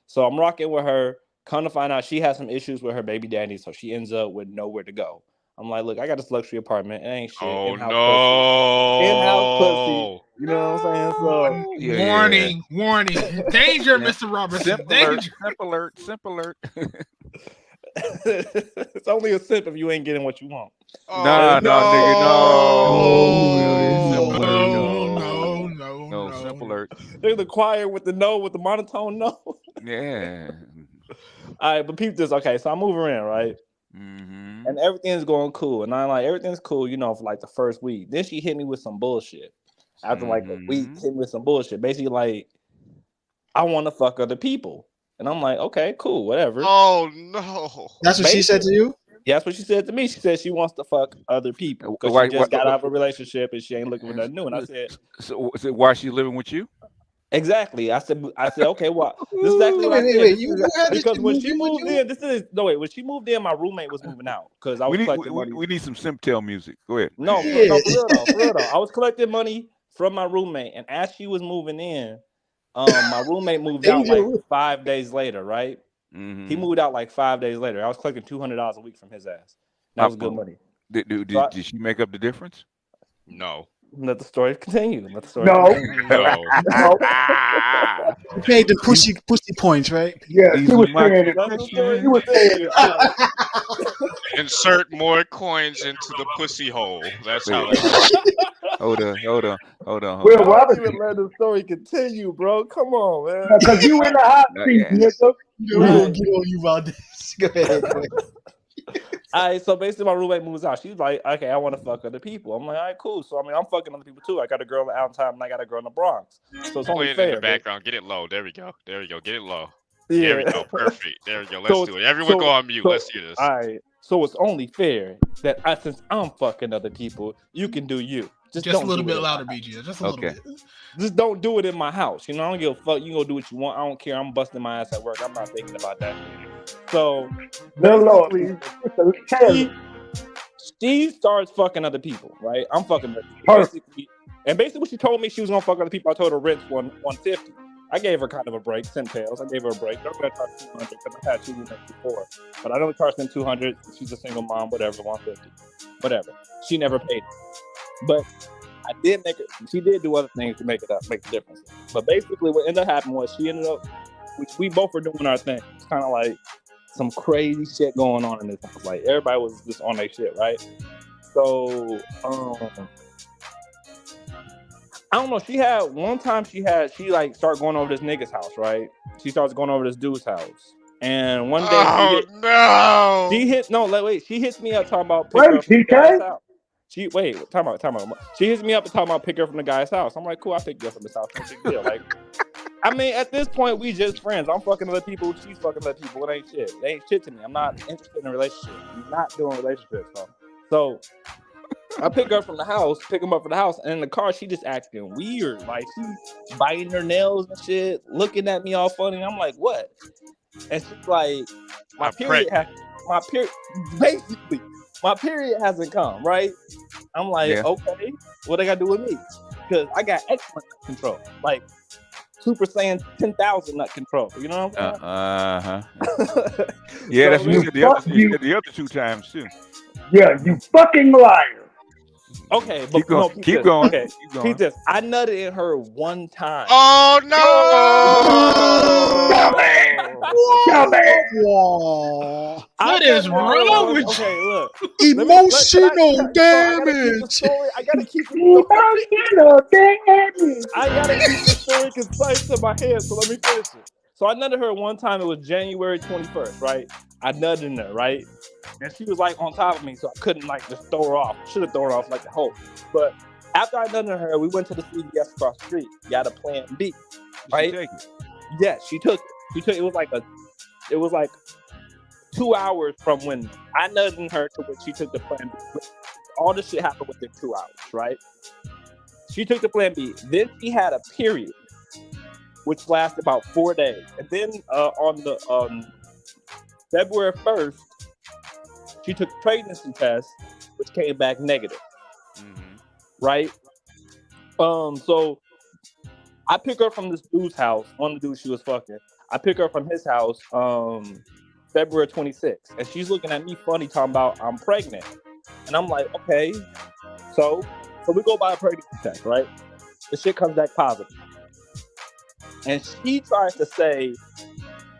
So I'm rocking with her. Come to find out, she has some issues with her baby daddy, so she ends up with nowhere to go. I'm like, look, I got this luxury apartment. It ain't shit. Oh, In-house pussy. You know what I'm saying? So warning. Danger, Mr. Robertson. Danger. Simp alert. It's only a sip if you ain't getting what you want. Nigga, no. Simp alert. There's the choir with the no, with the monotone no. Yeah. All right, but peep this. Okay, so I move her in, right? Mm-hmm. And everything's going cool. And I'm like, everything's cool, for like the first week. Then she hit me with some bullshit. After like a week, hit me with some bullshit. Basically, like, I want to fuck other people. And I'm like, okay, cool, whatever. Oh, no. That's what she said to you? Yeah, that's what she said to me. She said she wants to fuck other people because she just got out of a relationship and she ain't looking for nothing new. And I said, so why is she living with you? Exactly. I said, okay, well, this is exactly what I said. Because when she moved in, when she moved in, my roommate was moving out because I was collecting money. We need some Simtel music. Go ahead. No, for real though. I was collecting money from my roommate, and as she was moving in, my roommate moved out like 5 days later, right? Mm-hmm. He moved out like 5 days later. I was collecting $200 a week from his ass. That was good money. Did she make up the difference? No. Let the story continue. No. Okay, the pussy points, right? Yeah, she was saying it. Insert more coins into the pussy hole. That's how it Hold on. Well, don't even let the story continue, bro. Come on, man. Because you in the hot seat, nigga. We're gonna get on you about this. Go ahead. All right, so basically my roommate moves out. She's like, okay, I want to fuck other people. I'm like, all right, cool. So I mean, I'm fucking other people too. I got a girl in Allentown and I got a girl in the Bronx. So it's only Play it fair. in the background. Get it low. There we go. Get it low. Yeah. There we go. Perfect. There we go. Let's do it. Everyone go on mute. Let's do this. All right. So it's only fair that since I'm fucking other people, you can do you. Just a little bit louder, BG. Just a little bit. Just don't do it in my house. You know, I don't give a fuck. You go do what you want. I don't care. I'm busting my ass at work. I'm not thinking about that. So she starts fucking other people, right? I'm fucking other people. Basically what she told me she was gonna fuck other people. I told her rent's $150. I gave her kind of a break, $10. I gave her a break. I'm gonna charge $200 because I've had 2 roommates before. But I don't charge them $200. She's a single mom, whatever, $150. Whatever. She never paid it. But I did make it. She did do other things to make the difference. But basically, what ended up happening was she ended up. We both were doing our thing. It's kind of like some crazy shit going on in this house. Like everybody was just on their shit, right? So I don't know. She like started going over this nigga's house, right? She starts going over this dude's house, and one day she hits me up talking about picking her from the guy's house. Time out. She hits me up and talking about picking her from the guy's house. I'm like, cool, I'll pick you up from his house. No big deal. Like, I mean, at this point, we just friends. I'm fucking other people. She's fucking other people. It ain't shit. It ain't shit to me. I'm not interested in a relationship. I'm not doing relationships. So I pick her up from the house, pick him up from the house, and in the car, she just acting weird. Like, she biting her nails and shit, looking at me all funny. I'm like, what? And she's like, my period hasn't come, right? I'm like, okay, what I gotta do with me? Because I got excellent nut control. Like, Super Saiyan 10,000 nut control. You know what I'm saying? Yeah, that's what you said the other 2 times, too. Yeah, you fucking liar. Okay, but keep going. Okay, keep this. I nutted in her one time. Oh no! What is wrong with you? Okay, look. Emotional damage. I gotta keep the story concise to my head. So let me finish it. So I nutted her one time. It was January 21st, right? I nutted in her, right? And she was like on top of me, so I couldn't like just throw her off. Should have thrown her off like a hoe. But after I nutted in her, we went to the CVS across the street. Got a Plan B, right? Yes, she took it. It was like 2 hours from when I nutted in her to when she took the Plan B. All this shit happened within 2 hours, right? She took the Plan B. Then she had a period, which lasted about 4 days. And then on the February 1st, she took a pregnancy test, which came back negative. Right? So I pick her from this dude's house, one of the dudes she was fucking. I pick her from his house February 26th. And she's looking at me funny, talking about I'm pregnant. And I'm like, okay. So we go buy a pregnancy test, right? The shit comes back positive. And she tries to say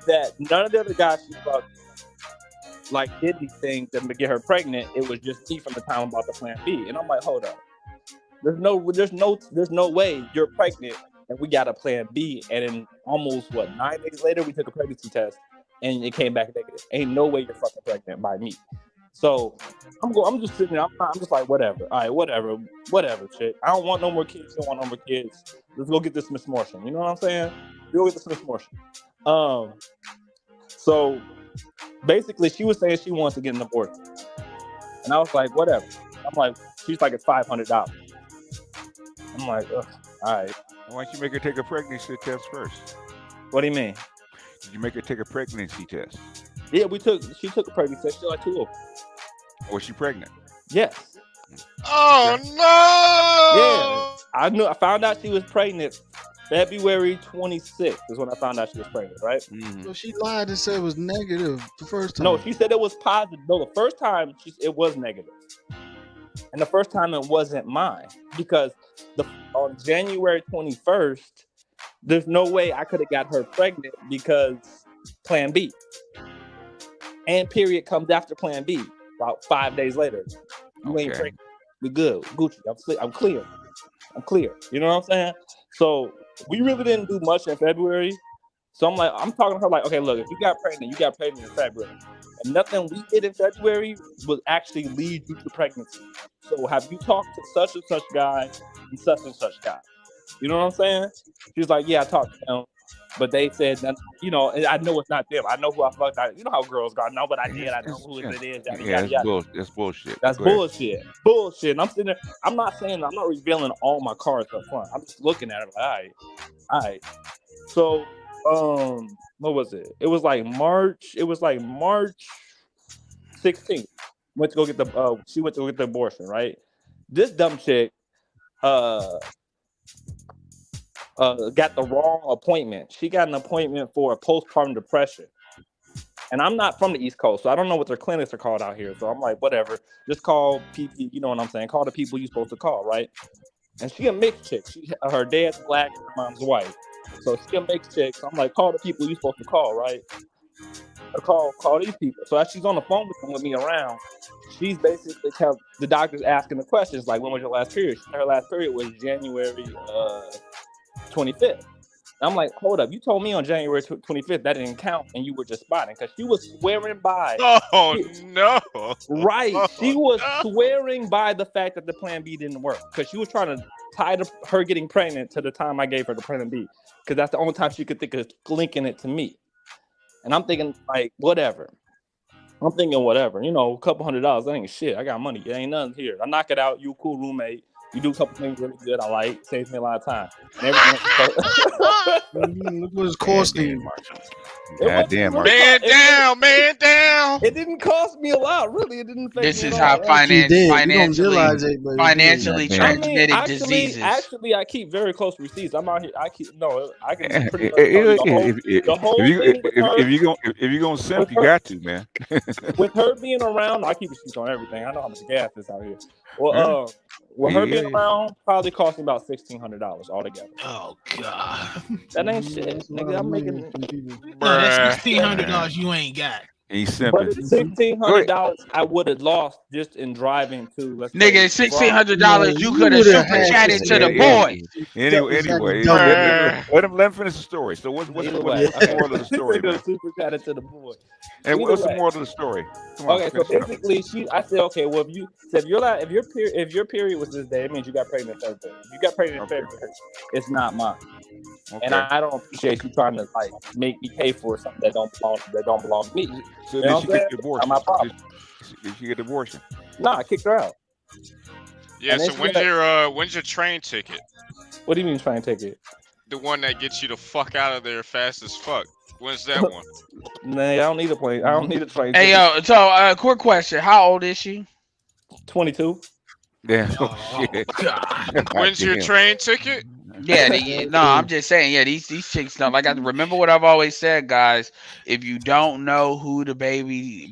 that none of the other guys she fucked like did anything to get her pregnant. It was just me from the time about the Plan B. And I'm like, hold up. There's no way you're pregnant and we got a Plan B. And then almost 9 days later we took a pregnancy test and it came back negative. Ain't no way you're fucking pregnant by me. So I'm just sitting there. I'm just like, whatever. All right, whatever. Shit. I don't want no more kids. Don't want no more kids. Let's go get this Miss Morrison. You know what I'm saying? Go get this Miss Morrison. So basically, she was saying she wants to get an abortion, and I was like, whatever. I'm like, she's like, it's $500. I'm like, ugh, all right. Why don't you make her take a pregnancy test first? What do you mean? Did you make her take a pregnancy test? Yeah, she took a pregnancy test. She like 2 of them. Was she pregnant? Yes. Oh no! Yeah, I found out she was pregnant February 26th is when I found out she was pregnant, right? Mm-hmm. So she lied and said it was negative the first time. No, she said it was positive. No, the first time it was negative. And the first time it wasn't mine because on January 21st, there's no way I could have got her pregnant because Plan B. And period comes after Plan B about 5 days later. You ain't pregnant. We good. Gucci. I'm clear. You know what I'm saying? So we really didn't do much in February. So I'm talking to her like, okay, look, if you got pregnant in February. And nothing we did in February will actually lead you to pregnancy. So have you talked to such and such guy and such guy? You know what I'm saying? She's like, yeah, I talked to them. But they said, that, you know, and I know it's not them. I know who I fucked. You know how girls go, I know what I did. I know who it is. That's bullshit. That's bullshit. Bullshit. And I'm sitting there. I'm not revealing all my cards up front. I'm just looking at it like, all right. So, what was it? It was like March 16th. Went to go get she went to go get the abortion, right? This dumb chick, got the wrong appointment. She got an appointment for a postpartum depression. And I'm not from the East Coast, so I don't know what their clinics are called out here. So I'm like, whatever. Just call PP, you know what I'm saying? Call the people you're supposed to call, right? And she a mixed chick. Her dad's black, her mom's white. So she a mixed chick. So I'm like, call the people you're supposed to call, right? Or call these people. So as she's on the phone with me around, she's basically the doctor's asking the questions like, when was your last period? Her last period was January 25th. I'm like, hold up, you told me on January 25th that didn't count and you were just spotting because she was swearing by. Oh, no. Right. She was swearing by the fact that the Plan B didn't work because she was trying to tie her getting pregnant to the time I gave her the Plan B because that's the only time she could think of linking it to me. And I'm thinking, like, whatever. You know, a couple $100, that ain't shit. I got money. It ain't nothing here. I knock it out. You a cool roommate. You do a couple things really good. I like. Saves me a lot of time. And everything. Look what it's costing. God damn, man down. It didn't cost me a lot, really. It didn't. This is how financially transmitted diseases. Actually, I keep very close receipts. I'm out here. I can pretty much the whole thing. If you're gonna simp, you got to, man. With her being around, I keep receipts on everything. I know how much gas is out here. Well, with her being around, probably cost me about $1,600 altogether. Oh God, that ain't shit, nigga. I'm making. No, that's $1,600 you ain't got. He's simping. $1,600 I would have lost just in driving to. Nigga, $1,600 you could have super chatted to the boy. Anyway, let him finish the story. So what's the moral of the story? Super chatted to the boy. And what's the moral of the story? Okay, so basically, I said, okay, well, if your period was this day, it means you got pregnant in February. If you got pregnant in February, it's not mine. Okay. And I don't appreciate you trying to like make me pay for something that don't belong to me. So did she get divorced? Not my problem. Did she get divorced? No, I kicked her out. Yeah. And so when's your train ticket? What do you mean train ticket? The one that gets you the fuck out of there fast as fuck. When's that one? Nah, I don't need a plane. I don't need a train. Hey yo, so quick question: how old is she? 22. Yeah. Oh, God. When's your train ticket? Yeah, no, I'm just saying. Yeah, these chicks don't. Like I remember what I've always said, guys. If you don't know who the baby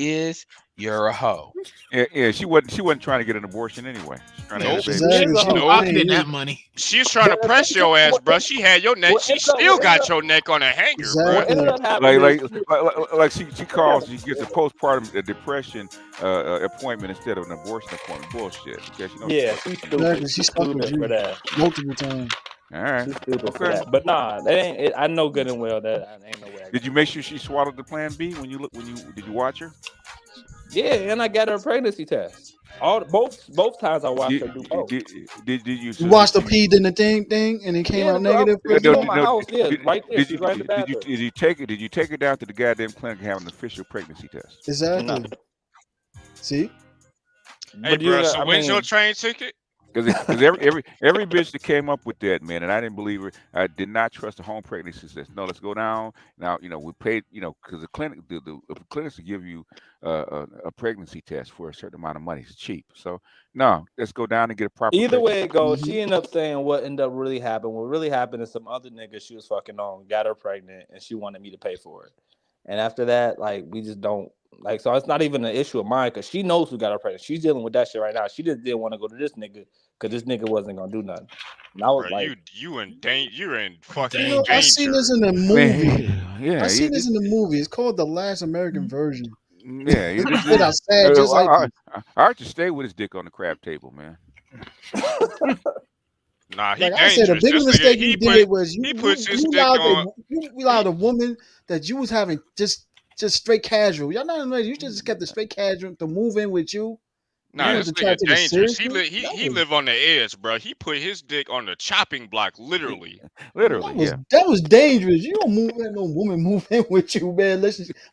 is, you're a hoe. Yeah. She wasn't trying to get an abortion anyway. She's trying to get a baby. That money. She's trying to press your ass, bro. She had your neck. She still got your neck on a hanger, bro. Like she calls. She gets a postpartum depression appointment instead of an abortion appointment. Bullshit. She's stupid. She's stupid for that. Multiple times. All right. She's stupid for that. But nah, that ain't. I know good and well that ain't no way. Did you make sure she swallowed the Plan B when you did you watch her? Yeah, and I got her a pregnancy test. Both times I watched her do both. Did you watch the pee in the thing and it came out negative? Right there. She's right in the bathroom. Did you take her down to the goddamn clinic and have an official pregnancy test? Exactly. No. See? Hey, bro. So when's your train ticket? Because every bitch that came up with that, man, and I didn't believe her. I did not trust the home pregnancy. Says no, let's go down now. We paid, because the clinics will give you a pregnancy test for a certain amount of money. It's cheap, so no, let's go down and get a proper. Either way it goes, she ended up saying what ended up really happened. What really happened is some other nigga she was fucking on got her pregnant, and she wanted me to pay for it. And after that, like, we just don't like. So it's not even an issue of mine because she knows who got her pregnant. She's dealing with that shit right now. She just didn't want to go to this nigga because this nigga wasn't gonna do nothing. And I was Bro, like, you're in fucking You know, danger. I seen this in the movie. Yeah, I seen this in the movie. It's called The Last American Virgin. Yeah, Get outside just like Art just stay with his dick on the crab table, man. Nah, he like I said, the dangerous. biggest This mistake nigga, you did was he puts his dick allowed on. you allowed a woman that you was having just straight casual. Y'all not you just kept the straight casual to move in with you. Nah, this nigga dangerous. He No. live on the edge, bro. He put his dick on the chopping block, literally. That was dangerous. You don't let no woman move in with you, man,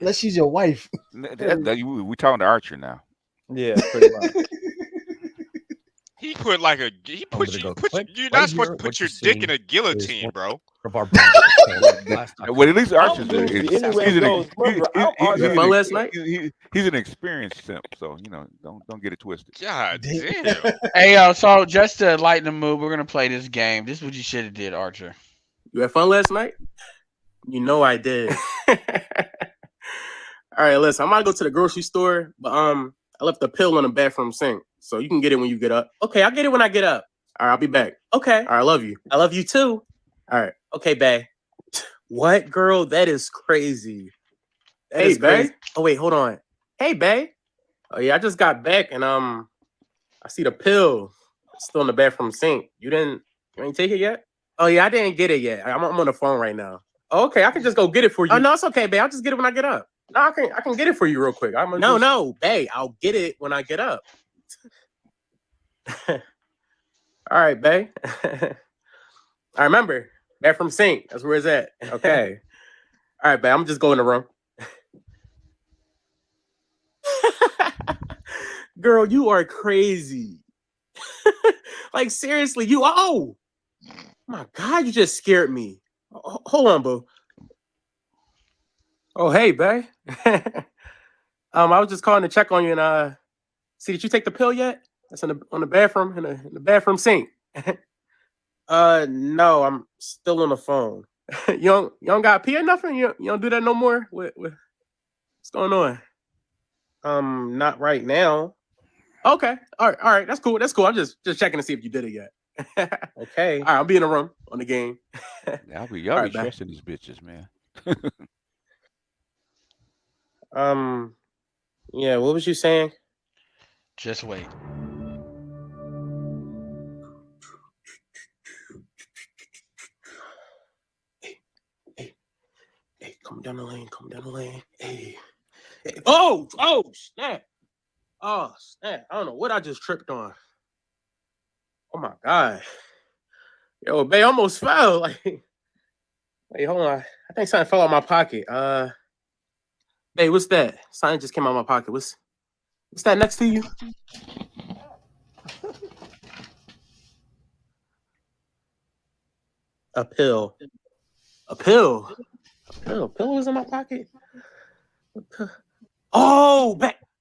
unless she's your wife. We talking to Archer now. Yeah, pretty much. He put like a you're not supposed to put your dick in a guillotine, bro. Well, at least Archer's he's an experienced simp, so don't get it twisted. God damn. Hey, so just to lighten the mood, we're gonna play this game. This is what you should have did, Archer. You had fun last night? You know I did. All right, listen, I'm gonna go to the grocery store, but I left the pill on the bathroom sink, so you can get it when you get up. Okay, I'll get it when I get up. All right, I'll be back. Okay. All right, I love you. I love you too. All right. Okay, bae. What, girl? That is crazy. Hey, bae. Oh, wait, hold on. Hey, bae. Oh, yeah, I just got back, and I see the pill still in the bathroom sink. You ain't take it yet? Oh, yeah, I didn't get it yet. I'm on the phone right now. Oh, okay, I can just go get it for you. Oh, no, it's okay, bae. I'll just get it when I get up. No, I can get it for you real quick. No, bae. I'll get it when I get up. All right, bae. I remember. Bathroom sink. That's where it's at. Okay. All right, babe. I'm just going in the room. Girl, you are crazy. Like, seriously, oh my God, you just scared me. Hold on, boo. Oh, hey, babe. I was just calling to check on you and see, did you take the pill yet? That's on the bathroom, in the bathroom sink. No, I'm still on the phone. you don't got pee or nothing? You don't do that no more? What's going on? Not right now. Okay. All right. That's cool. I'm just checking to see if you did it yet. Okay. All right, I'll be in the room on the game. Y'all be trusting these bitches, man. Yeah, what was you saying? Just wait. Hey, come down the lane. Hey. Oh, snap. Oh, snap. I don't know what I just tripped on. Oh, my God. Yo, babe, almost fell. Like, wait, hold on. I think something fell out of my pocket. Babe, what's that? Something just came out of my pocket. What's that next to you? A pill. A pill was in my pocket. Oh,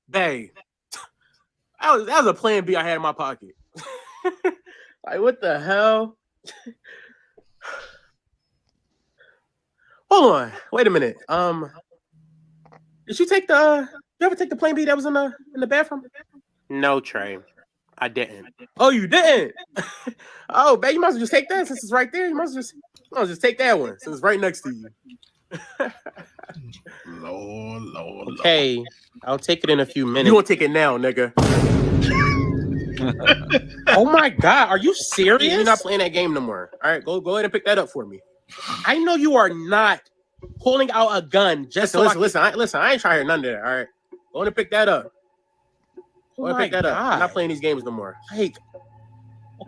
babe. That was a plan B I had in my pocket. Like, what the hell? Hold on. Wait a minute. Did you take you ever take the plan B that was in the bathroom? No, Trey. I didn't. Oh, you didn't? Oh, babe, you must just take that since it's right there. You must just take that one since it's right next to you. Lord. Okay, I'll take it in a few minutes. You won't take it now, nigga. Oh my God, are you serious? You're not playing that game no more. All right, go ahead and pick that up for me. I know you are not pulling out a gun just listen. I ain't trying to hear none of that. All right, go ahead and pick that up. Go ahead and pick that up. I'm not playing these games no more. Like,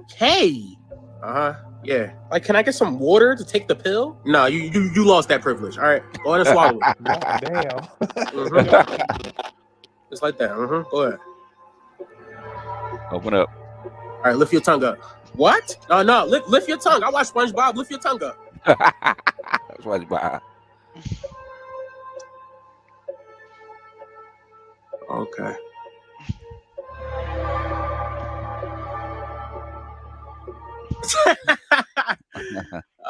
okay. Yeah. Like, can I get some water to take the pill? No, you lost that privilege. All right, go ahead and swallow it. Damn. Just like that. Go ahead. Open up. All right, lift your tongue up. What? No, lift your tongue. I watch SpongeBob. Lift your tongue up. SpongeBob. Okay.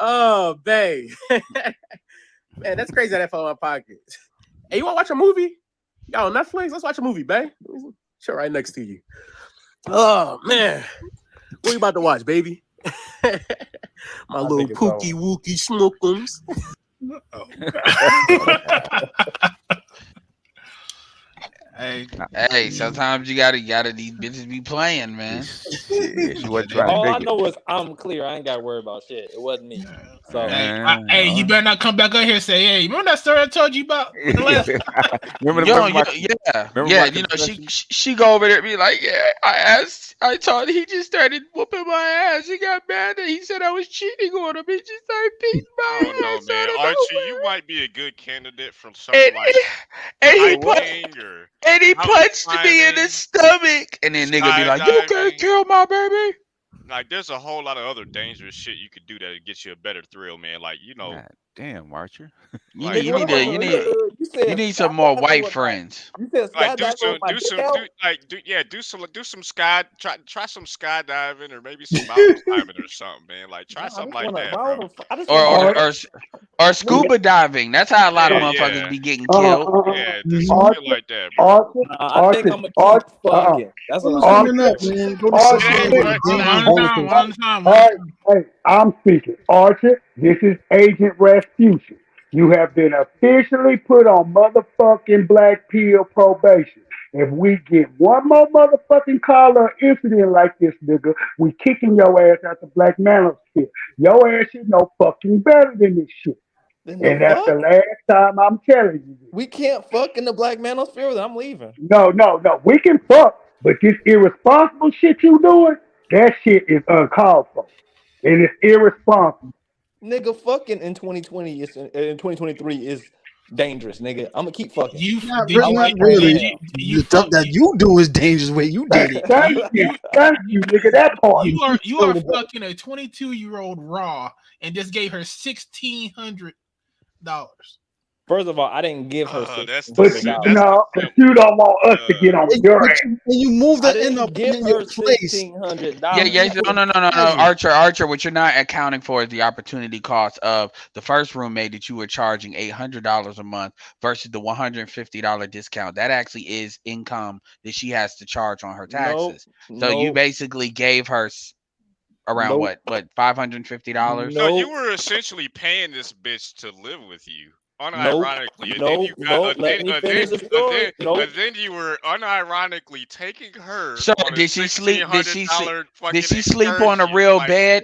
Oh, babe. Man, that's crazy how that fell in my pocket. Hey, you want to watch a movie? Y'all on Netflix? Let's watch a movie, babe. Sure, right next to you. Oh, man. What you about to watch, baby? My little pookie wookie smookums. Hey, sometimes you gotta these bitches be playing, man. All I know is I'm clear. I ain't got to worry about shit. It wasn't me. So Hey, you better not come back out here and say, "Hey, remember that story I told you about?" You know, she go over there and be like, yeah, I told he just started whooping my ass. He got mad and he said I was cheating on him. He just started beating my ass. Oh no, man, Archie, you might be a good candidate from something like he punched me in the stomach. And then nigga be like, you can't kill my baby. Like, there's a whole lot of other dangerous shit you could do that get you a better thrill, man. Like, you know. God damn, Archer. You need some more white friends. You said do some try some skydiving or maybe some mountain climbing or something, man. Like, try something like that, bro. Or scuba diving. That's how a lot of motherfuckers be getting killed. Yeah, do some shit like that, bro. I think I'm gonna keep fucking. That's what I'm saying. Hey, I'm speaking. Archer, this is Agent Rasputin. You have been officially put on motherfucking Black Pill probation. If we get one more motherfucking call or incident like this, nigga, we kicking your ass out the Black Manosphere. Your ass should know fucking better than this shit. And that's the last time I'm telling you this. We can't fuck in the Black Manosphere. I'm leaving. No. We can fuck, but this irresponsible shit you doing, that shit is uncalled for. And it's irresponsible. Nigga, fucking in 2020 is in 2023 is dangerous, nigga. I'm gonna keep fucking. Not really. The stuff that you do is dangerous when you did it. Thank you, nigga. That part. You are fucking a 22-year-old raw and just gave her $1,600. First of all, I didn't give her $1,600. No, because you don't want us to get on your ass. And you moved her in your place. No. Archer, what you're not accounting for is the opportunity cost of the first roommate that you were charging $800 a month versus the $150 discount. That actually is income that she has to charge on her taxes. You basically gave her around what $550? No, you were essentially paying this bitch to live with you. Unironically, and then you were unironically taking her. So did she sleep? Did she sleep on a real bed?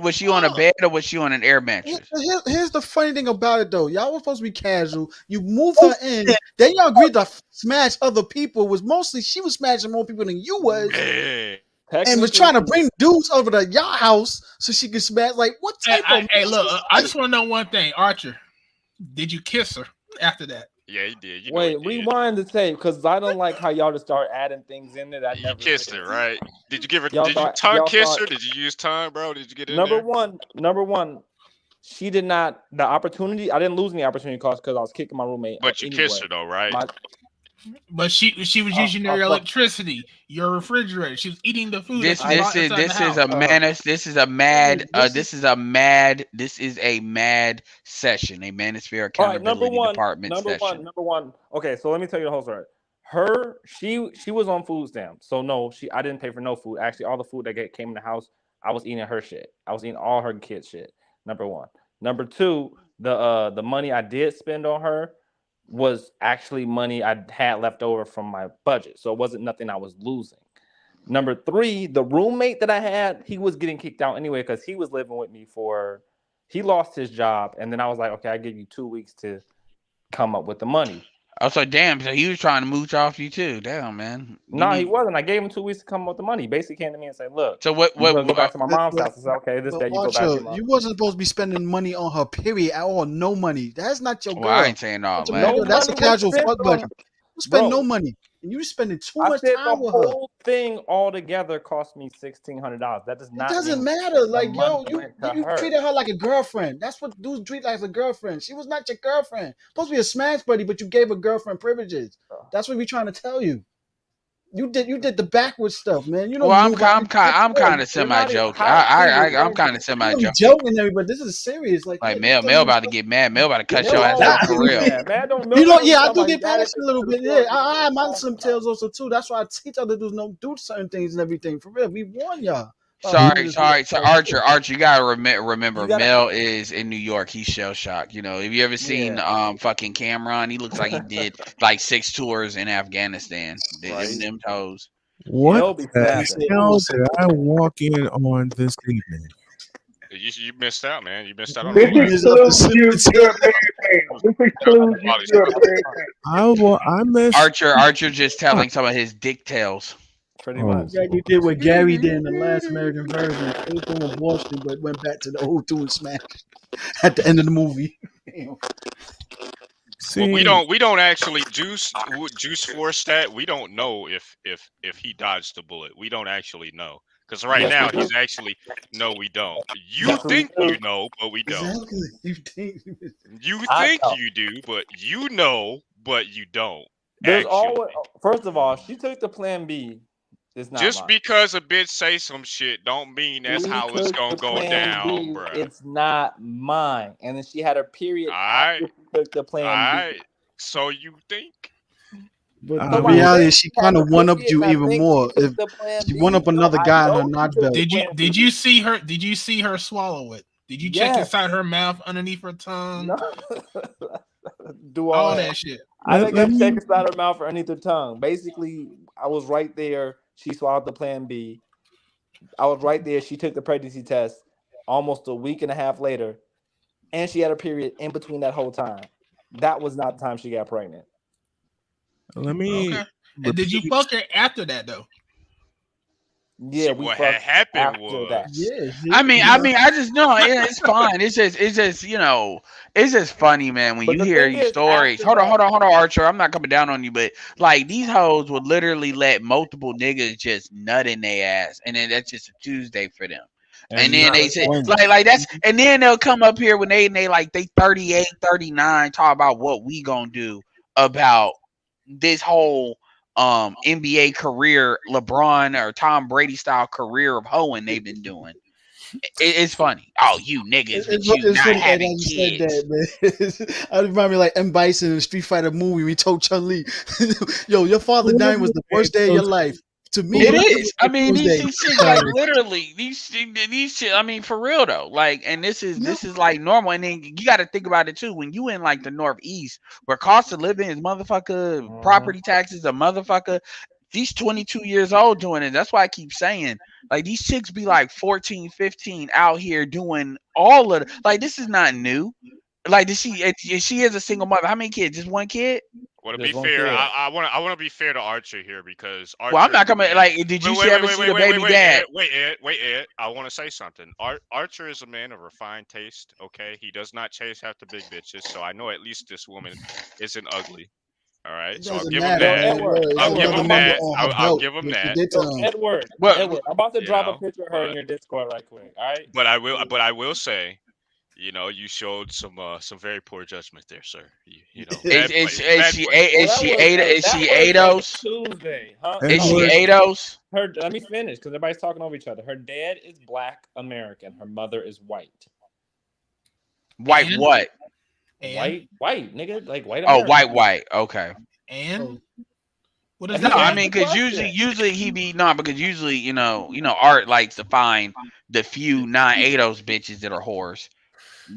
Was she on a bed or was she on an air mattress? Here's the funny thing about it though. Y'all were supposed to be casual. You moved her in. Then y'all agreed to smash other people. It was mostly she was smashing more people than you was. And was trying to bring dudes over to your house so she could smash. Like, what type of? Hey, look, I just want to know one thing, Archer. Did you kiss her after that? Yeah, he did. Wait, rewind the tape because I don't like how y'all just start adding things in that I never kissed her, right? Did you give her? Did you tongue kiss her? Did you use tongue, bro? Did you get in Number one, she did not. The opportunity, I didn't lose any opportunity cost because I was kicking my roommate. But you kissed her though, right? But she was using your electricity, your refrigerator. She was eating the food. This is a mad session, a Manosphere Accountability Department session. Number one. Okay, so let me tell you the whole story. She was on food stamps, so no, I didn't pay for no food. Actually, all the food that came in the house, I was eating her shit. I was eating all her kids' shit. Number one. Number two, the money I did spend on her was actually money I had left over from my budget. So it wasn't nothing I was losing. Number three, the roommate that I had, he was getting kicked out anyway because he was living with me he lost his job. And then I was like, okay, I give you 2 weeks to come up with the money. Oh, so damn, so he was trying to mooch off you too. Damn, man. No, he wasn't. I gave him 2 weeks to come up with the money. He basically came to me and said, look, so what go back to my mom's house. I said, okay, this day you go back to my You wasn't supposed to be spending money on her, period, at all. No money. That's not your girl. I ain't saying all, man. That's a casual fuck buddy. You spend no money, and you spending too much time with her. The whole thing altogether cost me $1,600. That does not. It doesn't matter. Like, yo, you treated her like a girlfriend. That's what dudes treat like a girlfriend. She was not your girlfriend. Supposed to be a smash buddy, but you gave her girlfriend privileges. That's what we're trying to tell you. You did the backwards stuff, man. You know. Well, I'm kind of semi joking. I'm kind of semi joking. Joking, but this is serious. Like Mel about to get mad. Mel about to cut your ass off for real. Yeah, I do get punished a little bit. Yeah, I have my slim tails also too. That's why I teach other dudes don't do certain things and everything. For real, we warn y'all. Sorry. So Archer, you gotta remember, Mel is in New York. He's shell shocked. You know, have you ever seen fucking Cameron? He looks like he did like 6 tours in Afghanistan. Them toes. What the hell did I walk in on this evening? You missed out, man. You missed out on I missed Archer just telling some of his dick tales. Pretty much. Yeah, you did what Gary did in the last American version. Came from abortion, but went back to the old two and smashed at the end of the movie. Well, we don't actually juice force that. We don't know if he dodged the bullet. We don't actually know. Because right now he's actually we don't. You think you know, but we don't. Exactly. You think you do, but you know, but you don't. There's always, first of all, she took the plan B. It's not just mine. Because a bitch say some shit don't mean that's how it's gonna go down, bro. It's not mine. And then she had her period. After she took the plan B. So you think? But the reality is she kind of one upped you even more. If she one up another guy on her notch belt. Did you see her? Did you see her swallow it? Did you check inside her mouth, underneath her tongue? No. Do all that shit. I think I checked inside her mouth or underneath her tongue. Basically, I was right there. She swallowed the plan B. I was right there. She took the pregnancy test almost a week and a half later, and she had her period in between that whole time. That was not the time she got pregnant. Let me. Okay. And did you fuck her after that though? Yeah, what had happened was that. Yeah. I mean, I just know it's fine. It's just it's just funny, man. When you hear these stories, hold on, Archer. I'm not coming down on you, but like these hoes would literally let multiple niggas just nut in their ass, and then that's just a Tuesday for them. And then they say like that's, and then they'll come up here when they 38, 39, talk about what we gonna do about this whole NBA career, LeBron or Tom Brady style career of hoeing they've been doing. It's funny. Oh, you niggas, but you not having kids. I remind me like M. Bison in the Street Fighter movie. We told Chun-Li, yo, your father dying was the worst day of your life. To me, it is. I mean, these shit like literally these shit. I mean, for real though. Like, and this is like normal. And then you got to think about it too. When you in like the Northeast, where cost of living is motherfucker, property taxes a motherfucker. These 22 years old doing it. That's why I keep saying like these chicks be like 14, 15 out here doing all of like this is not new. Like she is a single mother. How many kids? Just one kid? Well, to be fair, I want to be fair to Archer here because Archer. Well, I'm not coming. Like, did you ever see the baby dad? Wait, Ed. I want to say something. Archer is a man of refined taste. Okay, he does not chase after big bitches, so I know at least this woman isn't ugly. All right, so I'll give him that. I'll give him that. I'll give him that. Edward, I'm about to drop a picture of her in your Discord right quick. All right. But I will say. You know, you showed some very poor judgment there, sir. You know, is she Ados? Tuesday, huh? Is she Ados? Let me finish because everybody's talking over each other. Her dad is Black American. Her mother is white. White and, what? White, nigga, like white. Oh, American. white. Okay. And what is no? I mean, because usually he be because usually you know Art likes to find the few non-Ados bitches that are whores.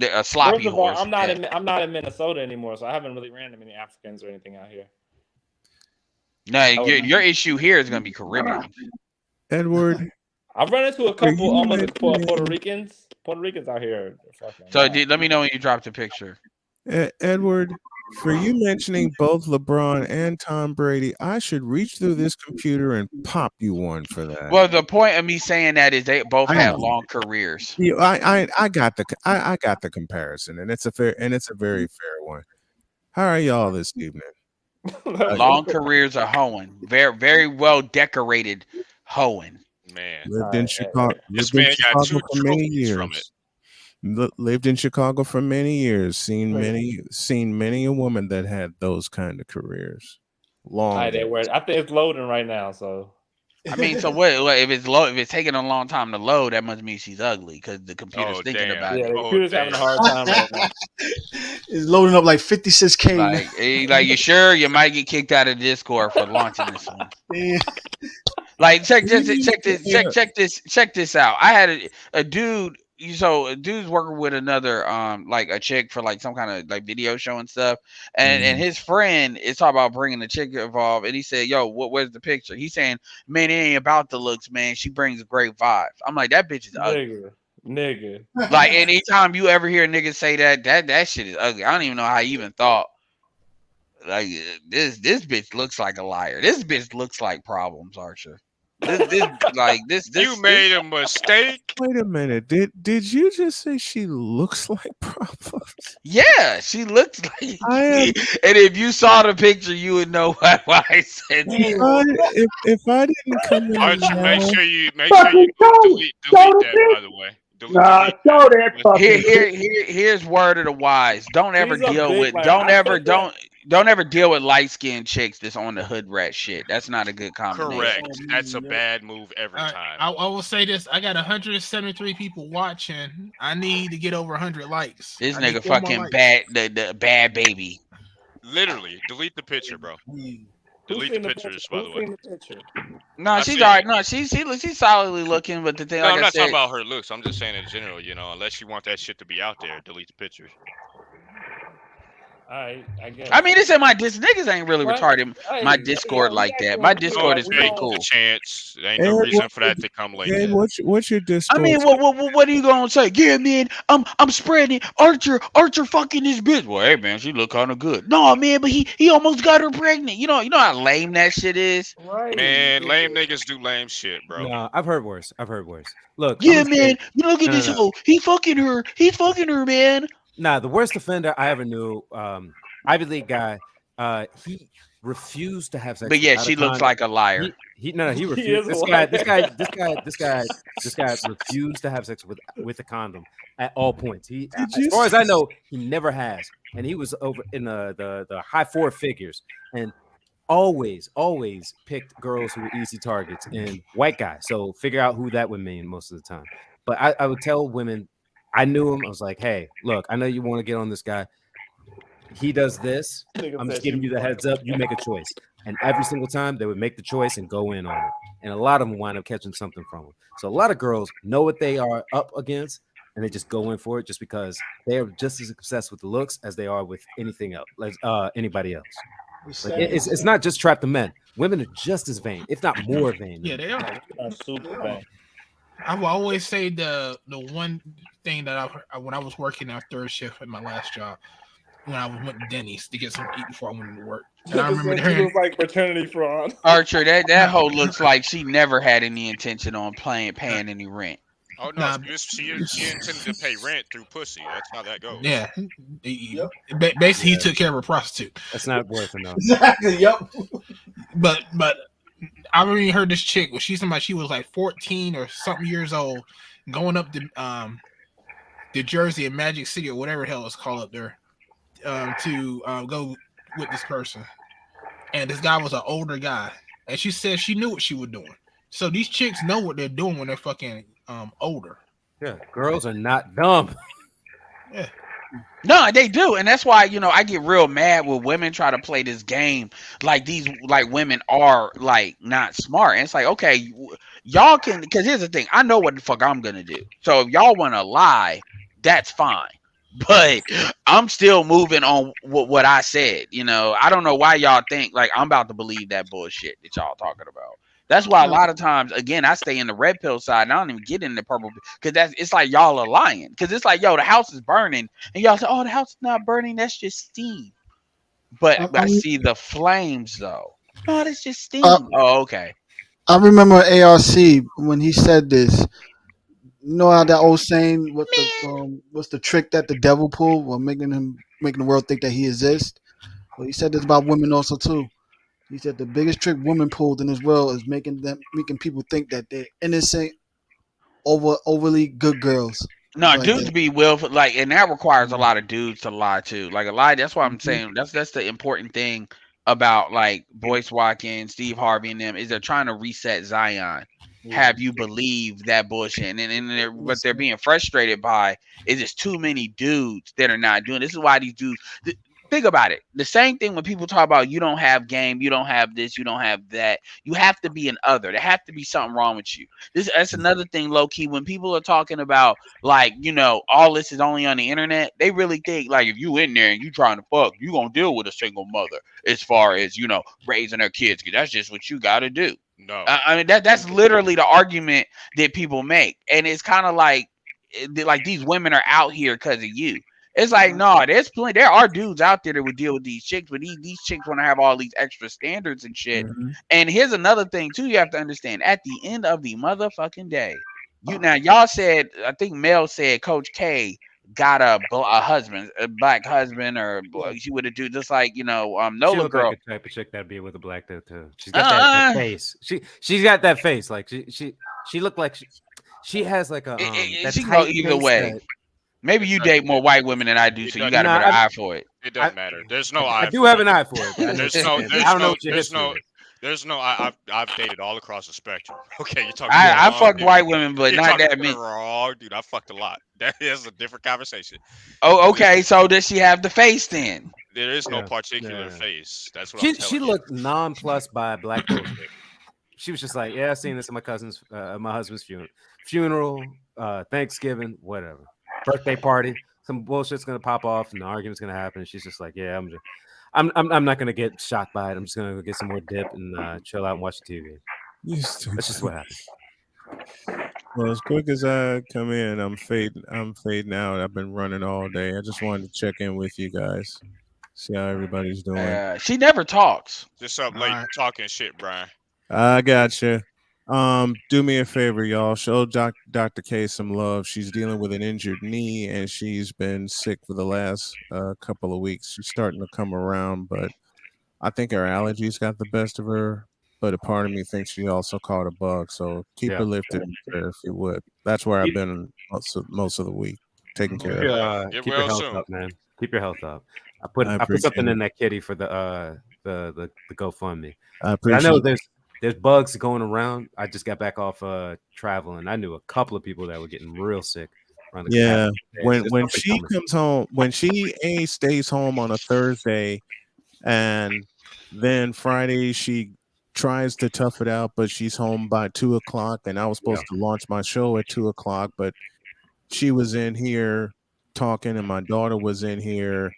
A sloppy First of all, horse. I'm not in Minnesota anymore, so I haven't really ran into many Africans or anything out here. No, your issue here is going to be Caribbean. Edward, I've run into a couple almost Puerto Ricans. Puerto Ricans out here. So let me know when you drop the picture. Edward, for you mentioning both LeBron and Tom Brady, I should reach through this computer and pop you one for that. Well, the point of me saying that is they both have long careers. Yeah, I got the comparison, and it's a very fair one. How are y'all this evening? Long careers of hoeing. Very, very well decorated hoeing. Man, Lived in Chicago. this Lived in man got Chicago 2 for many trophies from it. years. Lived in Chicago for many years. Seen many a woman that had those kind of careers. Long. I think it's loading right now. So I mean, so what? If it's low, if it's taking a long time to load, that must mean she's ugly because the computer's thinking about it. Yeah, the computer's having a hard time right now. It's loading up like 56K. Like you sure you might get kicked out of Discord for launching this one? Yeah. Like check this out. I had a dude. So a dude's working with another like a chick for like some kind of like video show and stuff, and his friend is talking about bringing the chick involved, and he said, "Yo, where's the picture?" He's saying, "Man, it ain't about the looks, man. She brings great vibes." I'm like, that bitch is ugly. Nigga. Like anytime you ever hear niggas say that shit is ugly. I don't even know how he even thought. Like this bitch looks like a liar. This bitch looks like problems, Archer. This You made a mistake. Wait a minute. Did you just say she looks like problems? Yeah, she looks like. And if you saw the picture, you would know why I said that. If I didn't come in, Archie, make sure you delete that. By the way, show that. Here's word of the wise. Don't ever deal with light skinned chicks that's on the hood rat shit. That's not a good combination. Correct. That's a bad move every time. I will say this: I got 173 people watching. I need to get over 100 likes. This nigga fucking bad, the bad baby. Literally, delete the picture, bro. Delete the pictures, by the way. No, she's alright. No, she's solidly looking, but the thing. No, I'm not talking about her looks. I'm just saying in general. Unless you want that shit to be out there, delete the pictures. I guess. I mean, they said niggas ain't really retarded. My Discord like that. My Discord is pretty cool. A chance. There ain't no reason for that to come later. What's your Discord? I mean, what are you gonna say? Yeah, man, I'm spreading Archer fucking this bitch. Well, hey man, she look kind of good. No, man, but he almost got her pregnant. You know how lame that shit is. Right. Man, lame niggas do lame shit, bro. No, I've heard worse. Look. Yeah, man, you look at this hoe. He fucking her, man. Nah, the worst offender I ever knew, Ivy League guy, he refused to have sex. But yeah, she looks like a liar. He refused. This guy refused to have sex with a condom at all points. As far as I know, he never has, and he was over in the high 4 figures, and always picked girls who were easy targets and white guys. So figure out who that would mean most of the time. But I would tell women. I knew him. I was like, hey, look, I know you want to get on this guy. He does this. I'm just giving you the heads up. You make a choice. And every single time they would make the choice and go in on it. And a lot of them wind up catching something from him. So a lot of girls know what they are up against and they just go in for it just because they are just as obsessed with the looks as they are with anything else, like anybody else. Like, it's not just trapped to men. Women are just as vain, if not more vain. Yeah, they are. Super vain. I will always say the one thing that when I was working our third shift at my last job, when I went to Denny's to get something to eat before I went to work. And I remember she was like fraternity fraud. Archer, that hoe looks like she never had any intention on paying any rent. Oh no, she intended to pay rent through pussy. That's how that goes. Yeah, basically he took care of a prostitute. That's not worth enough. Exactly. Yep. But I already heard this chick. She was like 14 or something years old, going up to Jersey and Magic City or whatever the hell it's called up there, to go with this person. And this guy was an older guy, and she said she knew what she was doing. So these chicks know what they're doing when they're fucking older. Yeah, girls are not dumb. Yeah. No, they do, and that's why I get real mad when women try to play this game like these women are like not smart. And it's like, okay, y'all can, because here's the thing, I know what the fuck I'm gonna do. So if y'all want to lie, that's fine. But I'm still moving on what I said. I don't know why y'all think like I'm about to believe that bullshit that y'all talking about. That's why a lot of times, again, I stay in the red pill side and I don't even get in the purple because it's like y'all are lying. Because it's like, yo, the house is burning. And y'all say, oh, the house is not burning. That's just steam. But I see the flames, though. No, that's just steam. Oh, okay. I remember ARC when he said this. You know how that old saying, what's the trick that the devil pulled while making the world think that he exists? Well, he said this about women also too. He said the biggest trick women pulled in this world is making people think that they're innocent, overly good girls. No, Like dudes that. be willful, like, and that requires a lot of dudes to lie too. Like a lie. That's why I'm saying that's the important thing about like Boyce Watkins, Steve Harvey, and them is they're trying to reset Zion. Have you believe that bullshit? And what they're being frustrated by is it's too many dudes that are not doing. This is why these dudes. Think about it. The same thing when people talk about you don't have game, you don't have this, you don't have that. You have to be an other. There have to be something wrong with you. That's another thing, low key. When people are talking about like, all this is only on the internet, they really think like if you in there and you trying to fuck, you gonna deal with a single mother as far as raising her kids, because that's just what you got to do. No, I mean that's literally the argument that people make, and it's kind of like these women are out here because of you. It's like, no, there are dudes out there that would deal with these chicks, but these chicks want to have all these extra standards and shit. Mm-hmm. And here's another thing too, you have to understand: at the end of the motherfucking day, y'all said, I think Mel said Coach K got a husband, a black husband, or she would have do just like She Nola looked girl. like a type of chick that'd be with a black dude too. She's got that face. She's got that face. Like she looked like she has like a that she can go tight either face way. that- Maybe you date more white women than I do, so you got a better eye for it. It doesn't matter. There's no eye. I do have an eye for it. But There's no. I've dated all across the spectrum. Okay, you're talking. I fucked white women, but you're not talking that many. wrong, dude. I fucked a lot. That is a different conversation. Oh, okay. So does she have the face then? There is no particular face. That's what she looked nonplussed by black folks. She was just like, yeah, I seen this at my husband's funeral, Thanksgiving, whatever, birthday party. Some bullshit's gonna pop off and the argument's gonna happen. And she's just like, yeah, I'm not gonna get shocked by it. I'm just gonna go get some more dip and chill out and watch the TV. That's just what happened. Well, as quick as I come in, I'm fading out. I've been running all day. I just wanted to check in with you guys, see how everybody's doing. She never talks. Just up late talking shit, Brian. I gotcha. Do me a favor, y'all. Show Dr. K some love. She's dealing with an injured knee, and she's been sick for the last couple of weeks. She's starting to come around, but I think her allergies got the best of her. But a part of me thinks she also caught a bug. So keep her lifted in prayer if you would. That's where I've been most of the week, taking care of. Keep your health up, man. Keep your health up. I put something in that kitty for the GoFundMe. I appreciate. I know there's bugs going around. I just got back off traveling. I knew a couple of people that were getting real sick. Yeah, when she comes home, when she stays home on a Thursday, and then Friday she tries to tough it out, but she's home by 2:00, and I was supposed to launch my show at 2:00, but she was in here talking, and my daughter was in here.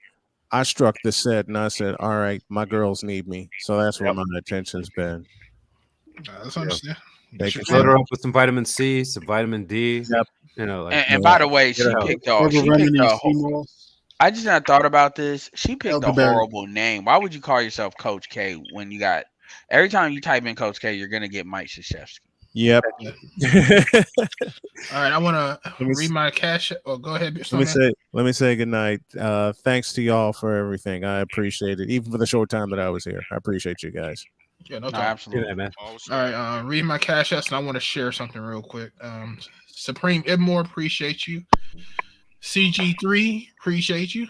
I struck the set, and I said, "All right, my girls need me," so that's where my attention's been. That's understand. Load her up with some vitamin C, some vitamin D. Yep. And by the way, she picked I just not thought about this. She picked a horrible name. Why would you call yourself Coach K when you got every time you type in Coach K, you're gonna get Mike Krzyzewski. Yep. All right, I want to read my cash. Oh, go ahead. Let me say good night. Thanks to y'all for everything. I appreciate it, even for the short time that I was here. I appreciate you guys. Yeah, no problem. Absolutely, man. All right, read my cash apps, and I want to share something real quick. Supreme Edmore, appreciate you. CG3, appreciate you.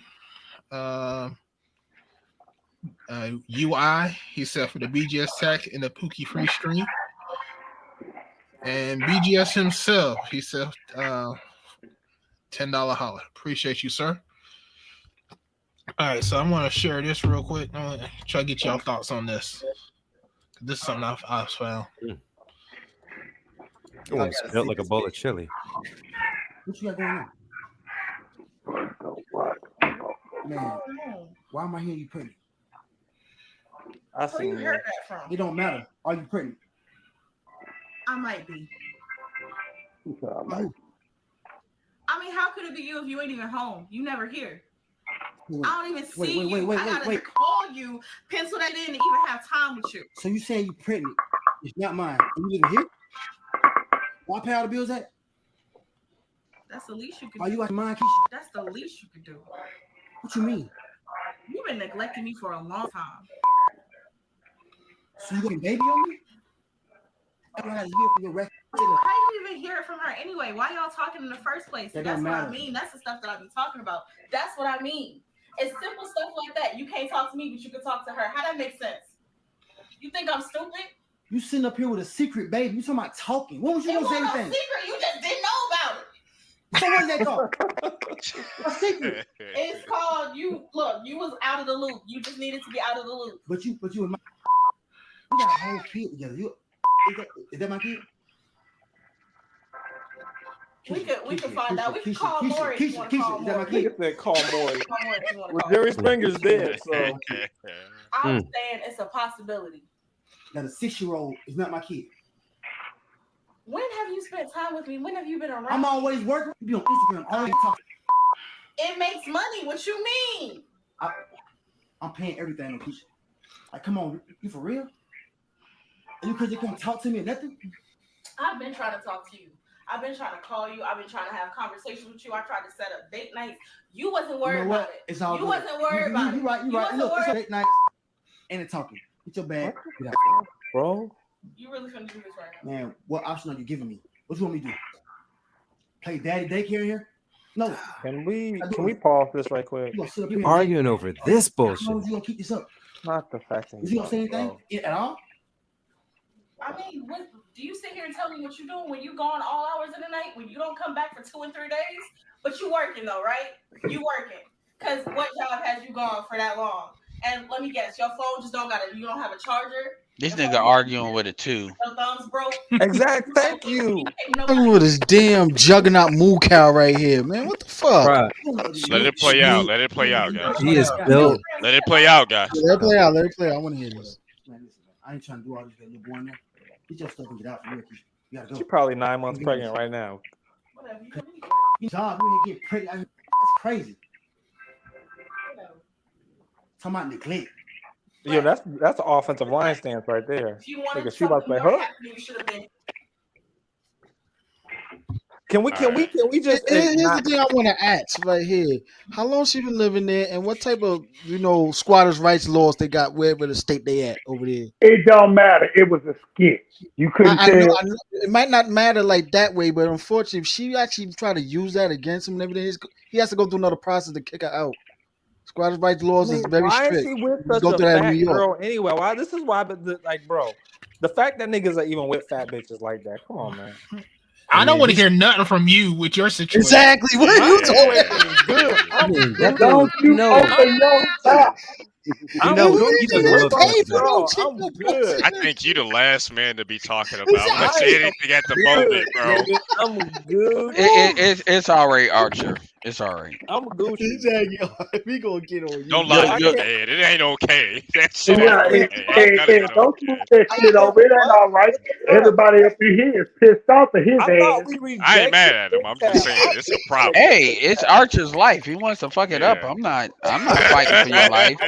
UI, he said for the BGS tech in the Pookie free stream. And BGS himself, he said $10 holler. Appreciate you, sir. All right, so I want to share this real quick. I'm gonna try to get y'all thoughts on this. This is something I've found. It built like a bowl of chili. What you got going on? Man, why am I hearing you pregnant? I see. Where you heard that from? It don't matter. Are you pregnant? I might be. I mean, how could it be you if you ain't even home? You never here. I don't even see you. I gotta call you, pencil that in, to even have time with you. So you saying you pregnant? It's not mine. You live here? Why pay all the bills at? That's the least you could do. Are you like mine, Keisha? That's the least you could do. What you mean? You've been neglecting me for a long time. So you got a baby on me? I don't have to hear from your record. How you even hear it from her anyway? Why y'all talking in the first place? That That's don't what I matter. mean. That's the stuff that I be talking about. That's what I mean. It's simple stuff like that. You can't talk to me, but you can talk to her. How that make sense? You think I'm stupid? You sitting up here with a secret baby. You talking about talking. What was you It gonna say wasn't no anything? secret. You just didn't know about it. So what is that called? A secret. It's called you. Look, you was out of the loop. You just needed to be out of the loop. But you and my we got a whole kid together. Is that my kid? We can find out. We can call Maury if you want to call Is that my Maury. kid? Nigga said call Maury. Call Maury if you want to Well, call Jerry Maury. Springer's dead, so I'm saying it's a possibility. That a 6-year-old is not my kid. When have you spent time with me? When have you been around? I'm always working. You be on Instagram, always talking. It makes money. What you mean? I'm paying everything on Keisha. Like, come on, you for real? And you couldn't come talk to me or nothing? I've been trying to talk to you. I've been trying to call you. I've been trying to have conversations with you. I tried to set up date nights. You wasn't worried about it. It's all you good. wasn't worried about it. You right. You Look, wasn't it's worried. late nights and it's talking. Get your bag. Get out. bro. You really finna do this right now? Man, what option are you giving me? What you want me to do? Play daddy daycare here? No. Can we pause this right quick? You arguing over this How bullshit? long you gonna keep this up? Not the fact that Is you gonna say anything at all? I mean, do you sit here and tell me what you're doing when you gone all hours of the night, when you don't come back for 2 and 3 days? But you working though, right? You working. Because what job has you gone for that long? And let me guess, your phone just you don't have a charger? This nigga arguing with it too. Your thumbs broke? Exactly. Thank you. Look at this damn juggernaut moo cow right here, man. What the fuck? Let it play out. Let it play out, guys. He is built. Let it play out, guys. Let it play out. Let it play out. I want to hear this. Man, listen, I ain't trying to do all this little boy in there. Get your stuff and get out from here. You gotta go. She's probably 9 months pregnant right now. Job, you ain't get pregnant. That's crazy. Talking about neglect. Yeah, that's an offensive line stance right there. If you wanted Nigga, she about to something say, more huh? happening, you should have been. Can we just Here's the thing I want to ask right here. How long she been living there, and what type of squatters' rights laws they got wherever the state they at over there? It don't matter. It was a skit. You couldn't I tell. know it might not matter like that way, but unfortunately, if she actually try to use that against him and everything, he has to go through another process to kick her out. Squatters' rights laws is very why strict. is he with You such go a through that in fat New York. girl anyway? Why? This is why, like, bro, the fact that niggas are even with fat bitches like that. Come on, man. I don't want to hear nothing from you with your situation. Exactly. What are you talking Good. Don't you open your mouth. I'm good. I think you the last man to be talking about anything at the moment, bro. I'm good. It's all right, Archer. It's all right. I'm Gucci. We gonna get on you. Don't lie to your dad. It ain't okay. That shit Yeah, don't move that shit over. It ain't all right. Everybody up in here is pissed off at his ass. I ain't mad at him. I'm just saying it's a problem. Hey, it's Archer's life. He wants to fuck it up. I'm not fighting for your life.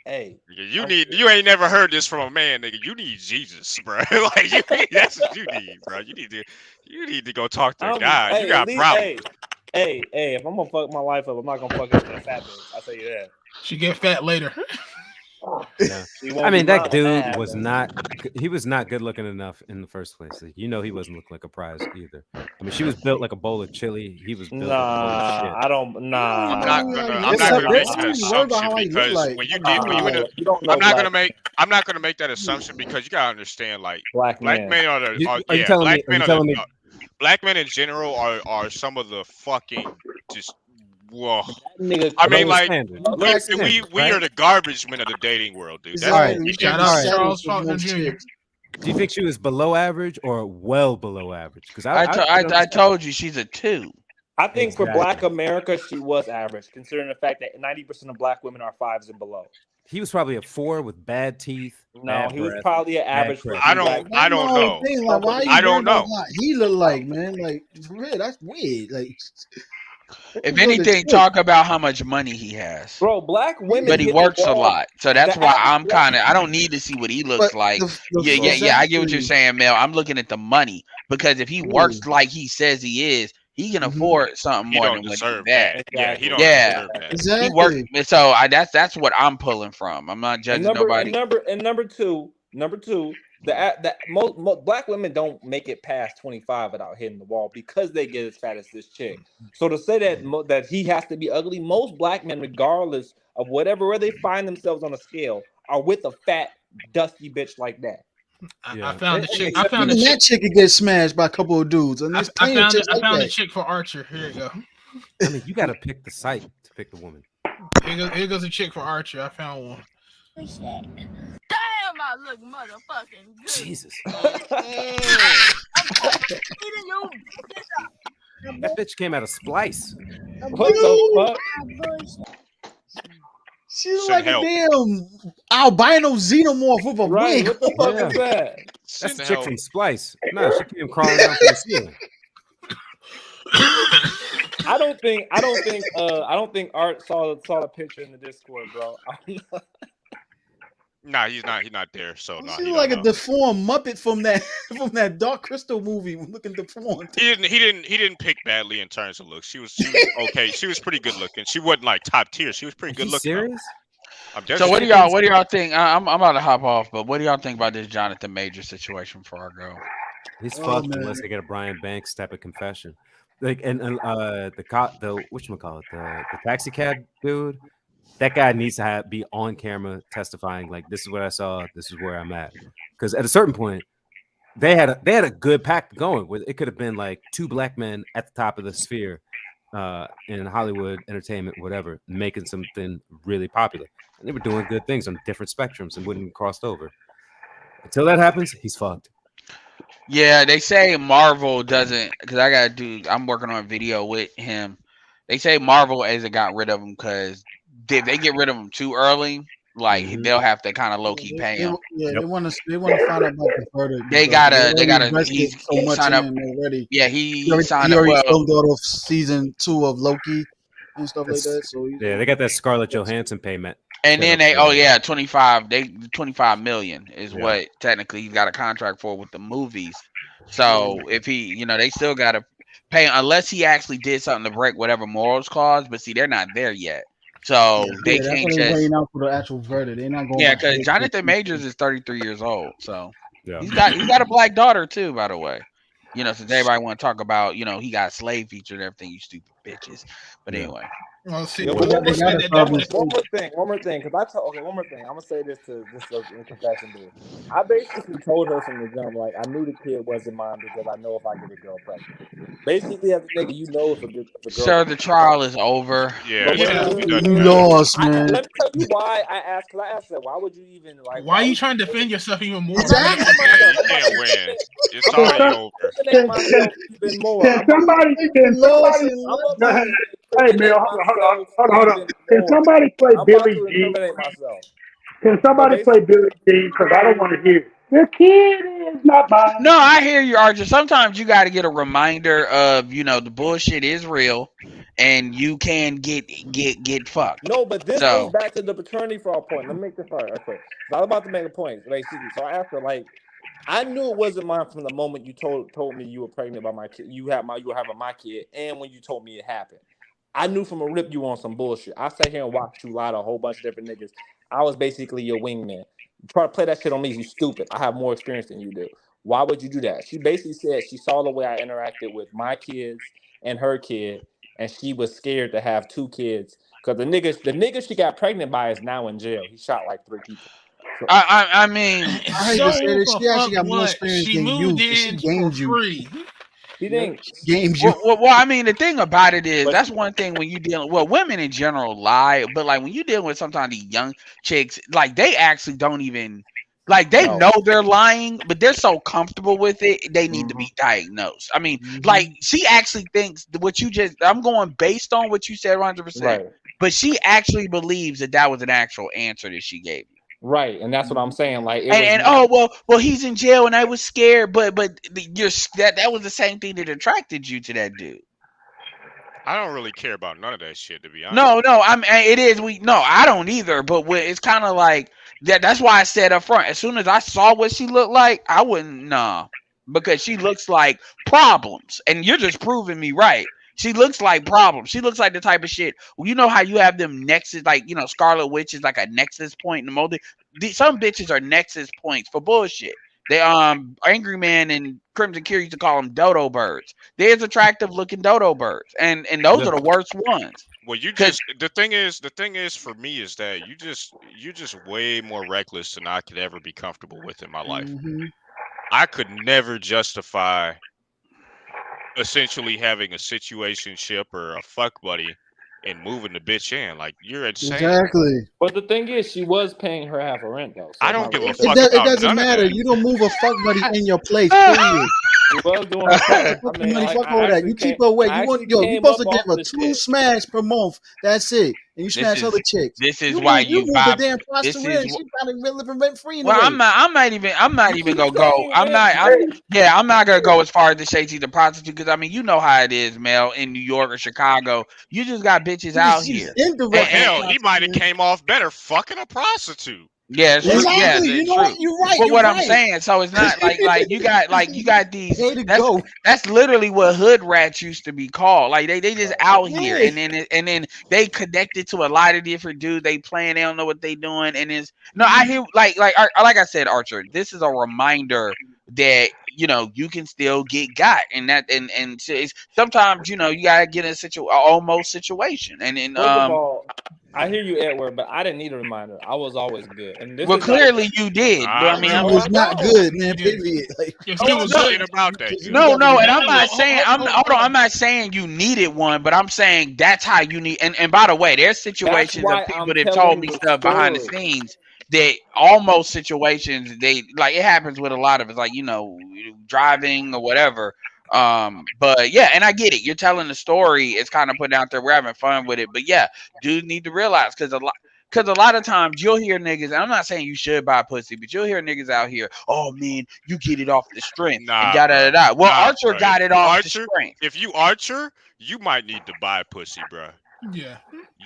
Hey. You ain't never heard this from a man, nigga. You need Jesus, bro. That's what you need, bro. You need to go talk to God. You got problems. Hey, if I'm gonna fuck my life up, I'm not gonna fuck up with a fat bitch. I'll tell you that. She get fat later. Yeah. I mean, that dude was not good looking enough in the first place. Like, he wasn't looking like a prize either. I mean, she was built like a bowl of chili. He was built like a bowl of shit. I'm not gonna make that assumption because I'm not gonna make that assumption because you gotta understand, like, black men in general are some of the fucking just. Whoa. I mean, like, we are the garbage men of the dating world, dude. That's Right. Shout out Charles Faulkner Jr. Do you think she was below average or well below average? Because I told you she's a 2. I think for Black America, she was average, considering the fact that 90% of Black women are 5s and below. He was probably a 4 with bad teeth. No, he was probably an average. I don't know. I don't know. He look like, man, like, for real, that's weird. Like, if anything, talk about how much money he has. Bro, Black women. But he works a lot. So that's why I'm I don't need to see what he looks like. Yeah. I get what you're saying, Mel. I'm looking at the money because if he works like he says he is, He can afford something He more don't than what deserve he's that. at. Yeah, he don't Yeah, deserve that. Exactly. he worked. So that's what I'm pulling from. I'm not judging nobody. Number two, the most black women don't make it past 25 without hitting the wall because they get as fat as this chick. So to say that he has to be ugly, most black men, regardless of where they find themselves on a scale, are with a fat, dusty bitch like that. I found the chick. Even that chick could get smashed by a couple of dudes, and there's plenty of chicks like I found that. the chick for Archer. Here you go. I mean, you got to pick the site to pick the woman. Here goes a chick for Archer. I found one. Damn, I look motherfucking good. Jesus. That bitch came out of Splice. What the fuck? She look like a damn albino xenomorph with a wig. What the fuck is that? That's the chick from Splice. No, she came crawling down from the ceiling. I don't think Art saw the picture in the Discord, bro. Nah, he's not there. So no, She look like a deformed Muppet from that Dark Crystal movie, looking deformed. He didn't pick badly in terms of looks. She was okay. She was pretty good looking. She wasn't like top tier. She was pretty good looking. Serious? So what do y'all think? I'm about to hop off, but what do y'all think about this Jonathan Major situation for our girl? He's fucked unless they get a Brian Banks type of confession. Like and the whatchamacallit, the taxi cab dude, that guy needs to be on camera testifying like this is what I saw, this is where I'm at. Because at a certain point, they had a good pack going with it. Could have been like two black men at the top of the sphere in Hollywood entertainment, whatever, making something really popular. And they were doing good things on different spectrums and wouldn't crossed over. Until that happens, he's fucked. Yeah, they say Marvel doesn't, because I'm working on a video with him. They say Marvel hasn't got rid of him because if they get rid of him too early, like they'll have to kind of low key pay him. They want to find out about the verdict. They gotta. He's so much signed up already. Yeah, he already signed up. filmed out of season 2 of Loki and stuff like that. So they got that Scarlett Johansson payment. And then 25 million is what technically he's got a contract for with the movies. So if he, they still got to pay unless he actually did something to break whatever morals clause. But see, they're not there yet, so they can't just waiting out for the actual verdict. They're not going. Yeah, because Jonathan Majors is 33 years old, so he's got a black daughter too, by the way. Since everybody want to talk about, he got a slave feature and everything, you stupid bitches. But anyway. Well, see, one more thing, because one more thing. I'm gonna say this to in confession, dude. I basically told her from the jump, like I knew the kid wasn't mine because I know if I get a girl pregnant. Basically, as a nigga, if a girl. Sir, the trial is over. You lost, man. Let me tell you why I asked. Cause I asked that. Why would you even like? Why are you trying to defend yourself even more? Exactly. Yeah, you can't win. It's already over. Can somebody? Hey, Mel, hold on. Can somebody play Billy Jean? Can somebody play Billy Jean? Because I don't want to hear it. The kid is not mine. No, I hear you, Archer. Sometimes you got to get a reminder of, the bullshit is real, and you can get fucked. No, but this goes back to the paternity fraud point. Let me make this part. Okay. I was about to make a point, basically. So I asked her, I knew it wasn't mine from the moment you told me you were pregnant by my kid. You were having my kid, and when you told me it happened. I knew from a rip you on some bullshit. I sat here and watched you lie to a whole bunch of different niggas. I was basically your wingman. You try to play that shit on me, you stupid. I have more experience than you do. Why would you do that? She basically said she saw the way I interacted with my kids and her kid, and she was scared to have two kids. Because the nigga she got pregnant by is now in jail. He shot like 3 people. So, I mean, I hate to say this. She actually got more experience than you. She gamed you. He didn't games you. Well, I mean, the thing about it is that's one thing when you dealing. Well, women in general lie, but like when you dealing with sometimes these young chicks, like they actually don't even like they know they're lying, but they're so comfortable with it they need to be diagnosed. I mean, like she actually thinks what you just. I'm going based on what you said, 100%. But she actually believes that was an actual answer that she gave you. Right, and that's what I'm saying. Like, well, he's in jail, and I was scared, but that was the same thing that attracted you to that dude. I don't really care about none of that shit, to be honest. No, it is. I don't either. But it's kind of like that. That's why I said up front. As soon as I saw what she looked like, I wouldn't because she looks like problems, and you're just proving me right. She looks like problems. She looks like the type of shit. Well, you know how you have them nexus, like, you know, Scarlet Witch is like a nexus point in the multi. Some bitches are nexus points for bullshit. They Angry Man and Crimson Cure used to call them dodo birds. There's attractive looking dodo birds, and those are the worst ones. Well, the thing is for me is that you're just way more reckless than I could ever be comfortable with in my life. Mm-hmm. I could never justify essentially having a situationship or a fuck buddy and moving the bitch in. Like, you're insane. Exactly. But the thing is, she was paying her half of rent though. So I don't give a It, fuck it about doesn't none of matter. that. You don't move a fuck buddy in your place. Period. She was doing her part. Fuck the money, fuck all that. You keep her away. You want, you're supposed to give her 2 smash per month. That's it. And you smash other chicks. This is you why move, you move buy. the damn This prostitute in. is She probably living rent free. Well, I'm not even gonna go. I'm not gonna go as far as to say she's a prostitute, because I mean, you know how it is, Mel, in New York or Chicago. You just got bitches out here. Well, hell, he might have came off better fucking a prostitute. Yeah, it's Exactly. Yeah, You it's know true. what? You're right. But You're what right. I'm saying, so it's not like you got these. Way to That's, go. that's literally what hood rats used to be called. Like they just out here, Yeah. and then they connected to a lot of different dudes. They playing, they don't know what they doing, and it's no. I hear like I said, Archer. This is a reminder that, you know, you can still get got, and that and so it's, sometimes, you know, you gotta get in a almost situation, and then First of all, I hear you, Edward, but I didn't need a reminder. I was always good, and this well, is clearly you did. But I mean, It was not good, man. Period. Like, It was good about that. No, and I'm not saying I'm not saying you needed one, but I'm saying that's how you need. And by the way, there's situations of people that told me stuff behind the scenes that almost situations they like. It happens with a lot of us, like, you know, driving or whatever. But yeah, and I get it. You're telling the story. It's kind of putting out there. We're having fun with it, but yeah, dudes need to realize, because a lot of times you'll hear niggas, and I'm not saying you should buy pussy, but you'll hear niggas out here, oh man, you get it off the strength. Nah, and da da da da. Well, Archer bro. got If it you off Archer, the strength. If you Archer, you might need to buy pussy, bro. Yeah.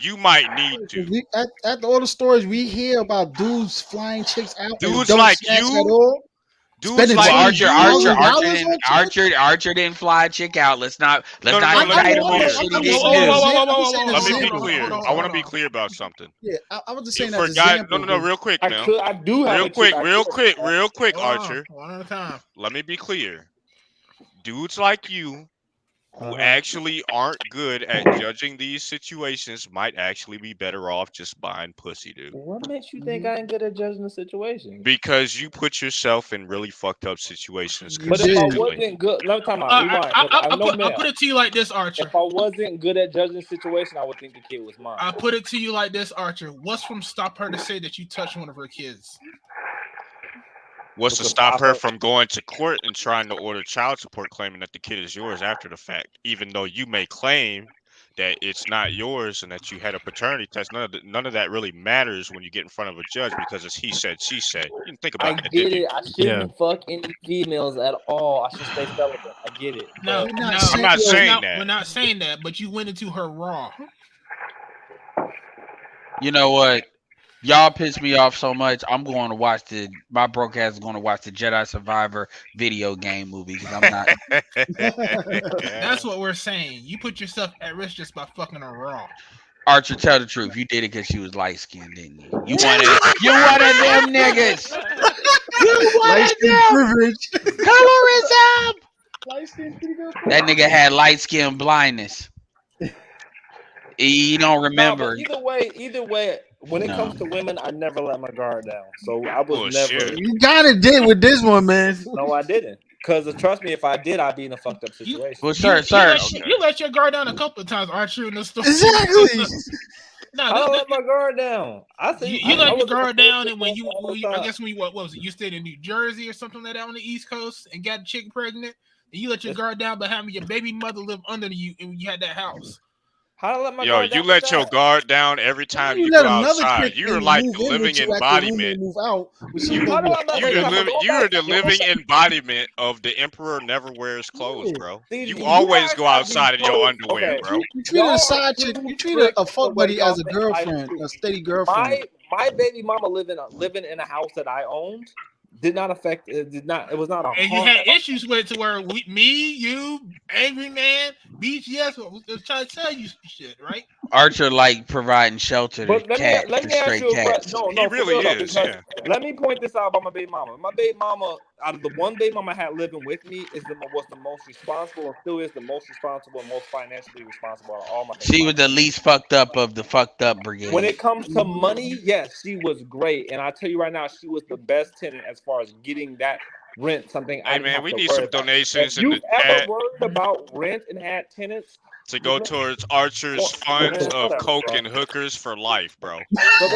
You might need to. At all the stories we hear about dudes flying chicks out, and Dudes don't like smash you? at all. Dudes like Archer didn't fly a chick out. Let's not indict him on shit he didn't do. Let me be clear. I want to be clear about something. Yeah, I was just saying For that. guys, no, real quick, man. I do have real quick, Archer. One at a time. Let me be clear. Dudes like you, who actually aren't good at judging these situations, might actually be better off just buying pussy, dude. What makes you think I ain't good at judging the situation? Because you put yourself in really fucked up situations. But if I wasn't good, let me talk about. I'll put it to you like this, Archer. If I wasn't good at judging the situation, I would think the kid was mine. I'll put it to you like this, Archer. What's from stop her to say that you touched one of her kids? What's to stop her from going to court and trying to order child support, claiming that the kid is yours after the fact, even though you may claim that it's not yours and that you had a paternity test? None of that really matters when you get in front of a judge, because it's he said, she said. You didn't think about that, I get did you? it. I shouldn't fuck any females at all. I should stay celibate. I get it. No, I'm not saying that. We're not saying that, but you went into her raw. You know what? Y'all piss me off so much. I'm going to watch my broke ass is going to watch the Jedi Survivor video game movie, because I'm not. That's what we're saying. You put yourself at risk just by fucking her raw. Archer, tell the truth. You did it because she was light skinned, didn't you? You one of them niggas. You one of them. Privilege. Colorism. That nigga had light skin blindness. He don't remember. No, either way, when it comes to women, I never let my guard down. So I was never. You kind of did with this one, man. No, I didn't. Because trust me, if I did, I'd be in a fucked up situation. Well, You let your guard down a couple of times, Archer, in the story. Exactly. No, I don't let my guard down. You let your guard down, and when you I guess when you what was it? You stayed in New Jersey or something like that on the East Coast and got a chick pregnant, and you let your guard down by having your baby mother live under you, and you had that house. How to let my Yo, guard you down let your guard down every time you let go another outside. chick You're like move the in living with you after embodiment. move out. You're the living embodiment of the emperor never wears clothes, bro. You always go outside in your underwear, bro. You treated a side chick. You treated a fuck buddy as a girlfriend, a steady girlfriend. My baby mama living in a house that I owned. did not affect. It did not. It was not a. And you had issues with it to where me, you, Angry Man, BGS was trying to tell you some shit, right? Archer like providing shelter to But let me ask stray you a cats. question. No, He really for real, is, because yeah. let me point this out about my baby mama. My baby mama, out of the one baby mama I had living with me, was the most responsible and still is the most responsible and most financially responsible out of all my baby She mamas. was the least fucked up of the fucked up brigade. When it comes to money, yes, she was great, and I tell you right now, she was the best tenant as far as getting that rent. Something I Hey didn't man, have we to need worry some about. donations If in you the ever chat worried about rent and had tenants to go towards Archer's funds of whatever, coke bro. and hookers for life, bro. So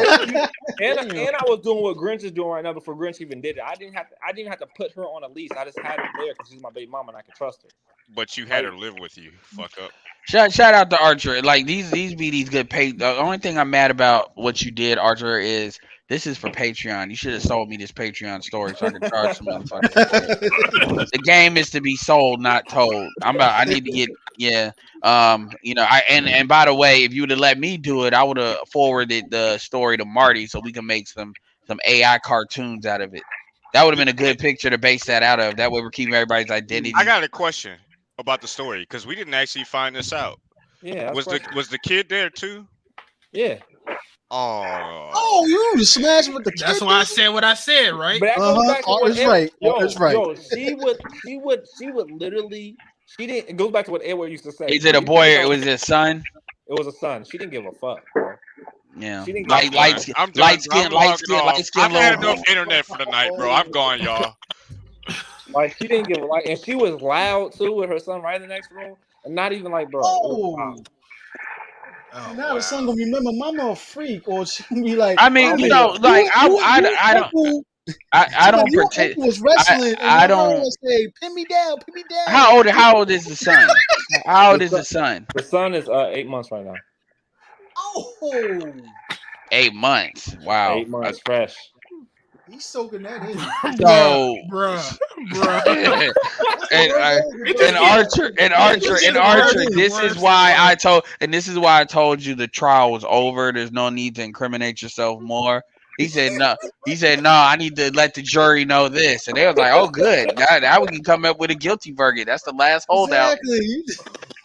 basically, and I was doing what Grinch is doing right now before Grinch even did it. I didn't have to put her on a lease. I just had her there because she's my baby mama and I could trust her. But you had her live with you. Fuck up. Shout out to Archer. Like these be these good pay. The only thing I'm mad about what you did, Archer, is this is for Patreon. You should have sold me this Patreon story so I could charge some motherfuckers for it. The game is to be sold, not told. I need to get and by the way, if you would have let me do it, I would have forwarded the story to Marty so we can make some AI cartoons out of it. That would have been a good picture to base that out of. That way we're keeping everybody's identity. I got a question about the story because we didn't actually find this out. Yeah, was the kid there too? Yeah. Oh, you smashed with the kid. That's why I said what I said, right? But that goes back to what right. Yo, she would literally. She didn't. It goes back to what Edward used to say. Is it a boy or it was his son? It was a son. She didn't give a fuck, bro. Yeah. She didn't light skin. I've had enough internet for the night, bro. I'm gone, y'all. Like she didn't give a and she was loud too with her son right in the next room, and not even like, bro. Now the son gonna remember mama a freak, or she gonna be like, I mean, I don't pretend. Was wrestling. I don't say, pin me down. How old is the son? How old is the son? The son is 8 months right now. Oh, 8 months. Wow. 8 months fresh. He's soaking that in. So, bruh. and Archer. This is why I told you the trial was over. There's no need to incriminate yourself more. He said no. I need to let the jury know this, and they was like, "Oh, good. Now we can come up with a guilty verdict. That's the last holdout." Exactly.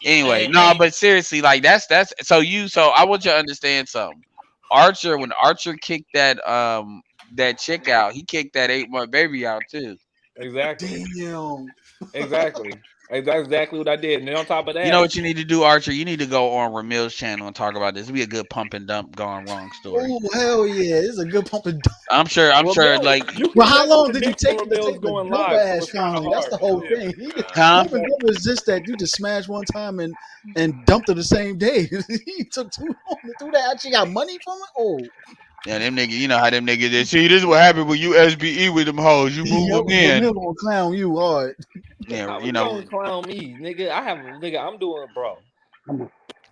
Anyway, but seriously, like that's so I want you to understand something. Archer, when Archer kicked that chick out, he kicked that 8-month baby out too. Exactly. Damn. Exactly. That's exactly what I did. And then on top of that, you know what you need to do, Archer? You need to go on Ramil's channel and talk about this. It'd be a good pump and dump gone wrong story. Oh hell yeah, this is a good pump and dump. I'm sure. Like, well, how long did you take to take going the live? ass finally? That's the whole thing. It was just that you just smashed one time and dumped her the same day. He took too long to do that. She got money from it. Oh. Yeah, them niggas, you know how them niggas did. See, this is what happened when you SBE with them hoes. You move them in. They're gonna clown you hard. Yeah, you know. Clown me, nigga. I'm doing it, bro.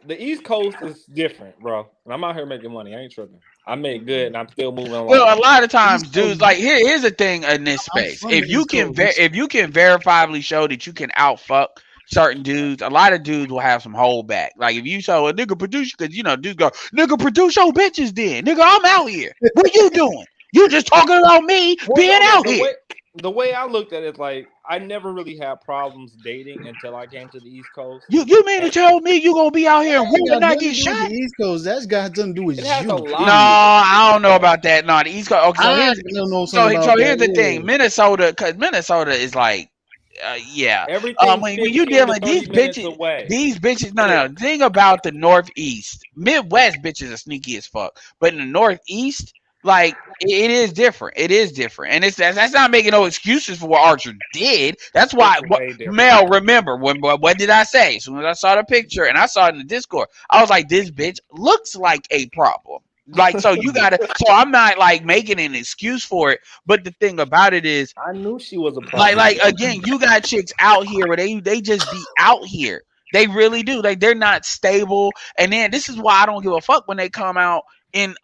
The East Coast is different, bro. And I'm out here making money. I ain't tripping. I make good, and I'm still moving along. Well, a lot of times, dudes, like here's the thing in this space. If you can verifiably show that you can outfuck certain dudes, a lot of dudes will have some holdback. Like if you saw a nigga produce, because dudes go, nigga produce your bitches then. Nigga, I'm out here. What you doing? You just talking about me being out here. The way I looked at it, like I never really had problems dating until I came to the East Coast. You mean to tell me you gonna be out here and women not get shot? The East Coast, that's got nothing to do with you. No, I don't know about that. No, the East Coast. Okay, so here's the thing, Minnesota, because Minnesota is like. Yeah. When you dealing with these bitches, no. The thing about the Northeast, Midwest bitches are sneaky as fuck, but in the Northeast, like it is different. It is different, and that's not making no excuses for what Archer did. That's why, Mel. Remember what did I say? As soon as I saw the picture and I saw it in the Discord, I was like, this bitch looks like a problem. Like, so you gotta, so I'm not like making an excuse for it, but the thing about it is, I knew she was a problem. Like again, you got chicks out here where they just be out here. They really do. Like they're not stable. And then this is why I don't give a fuck when they come out in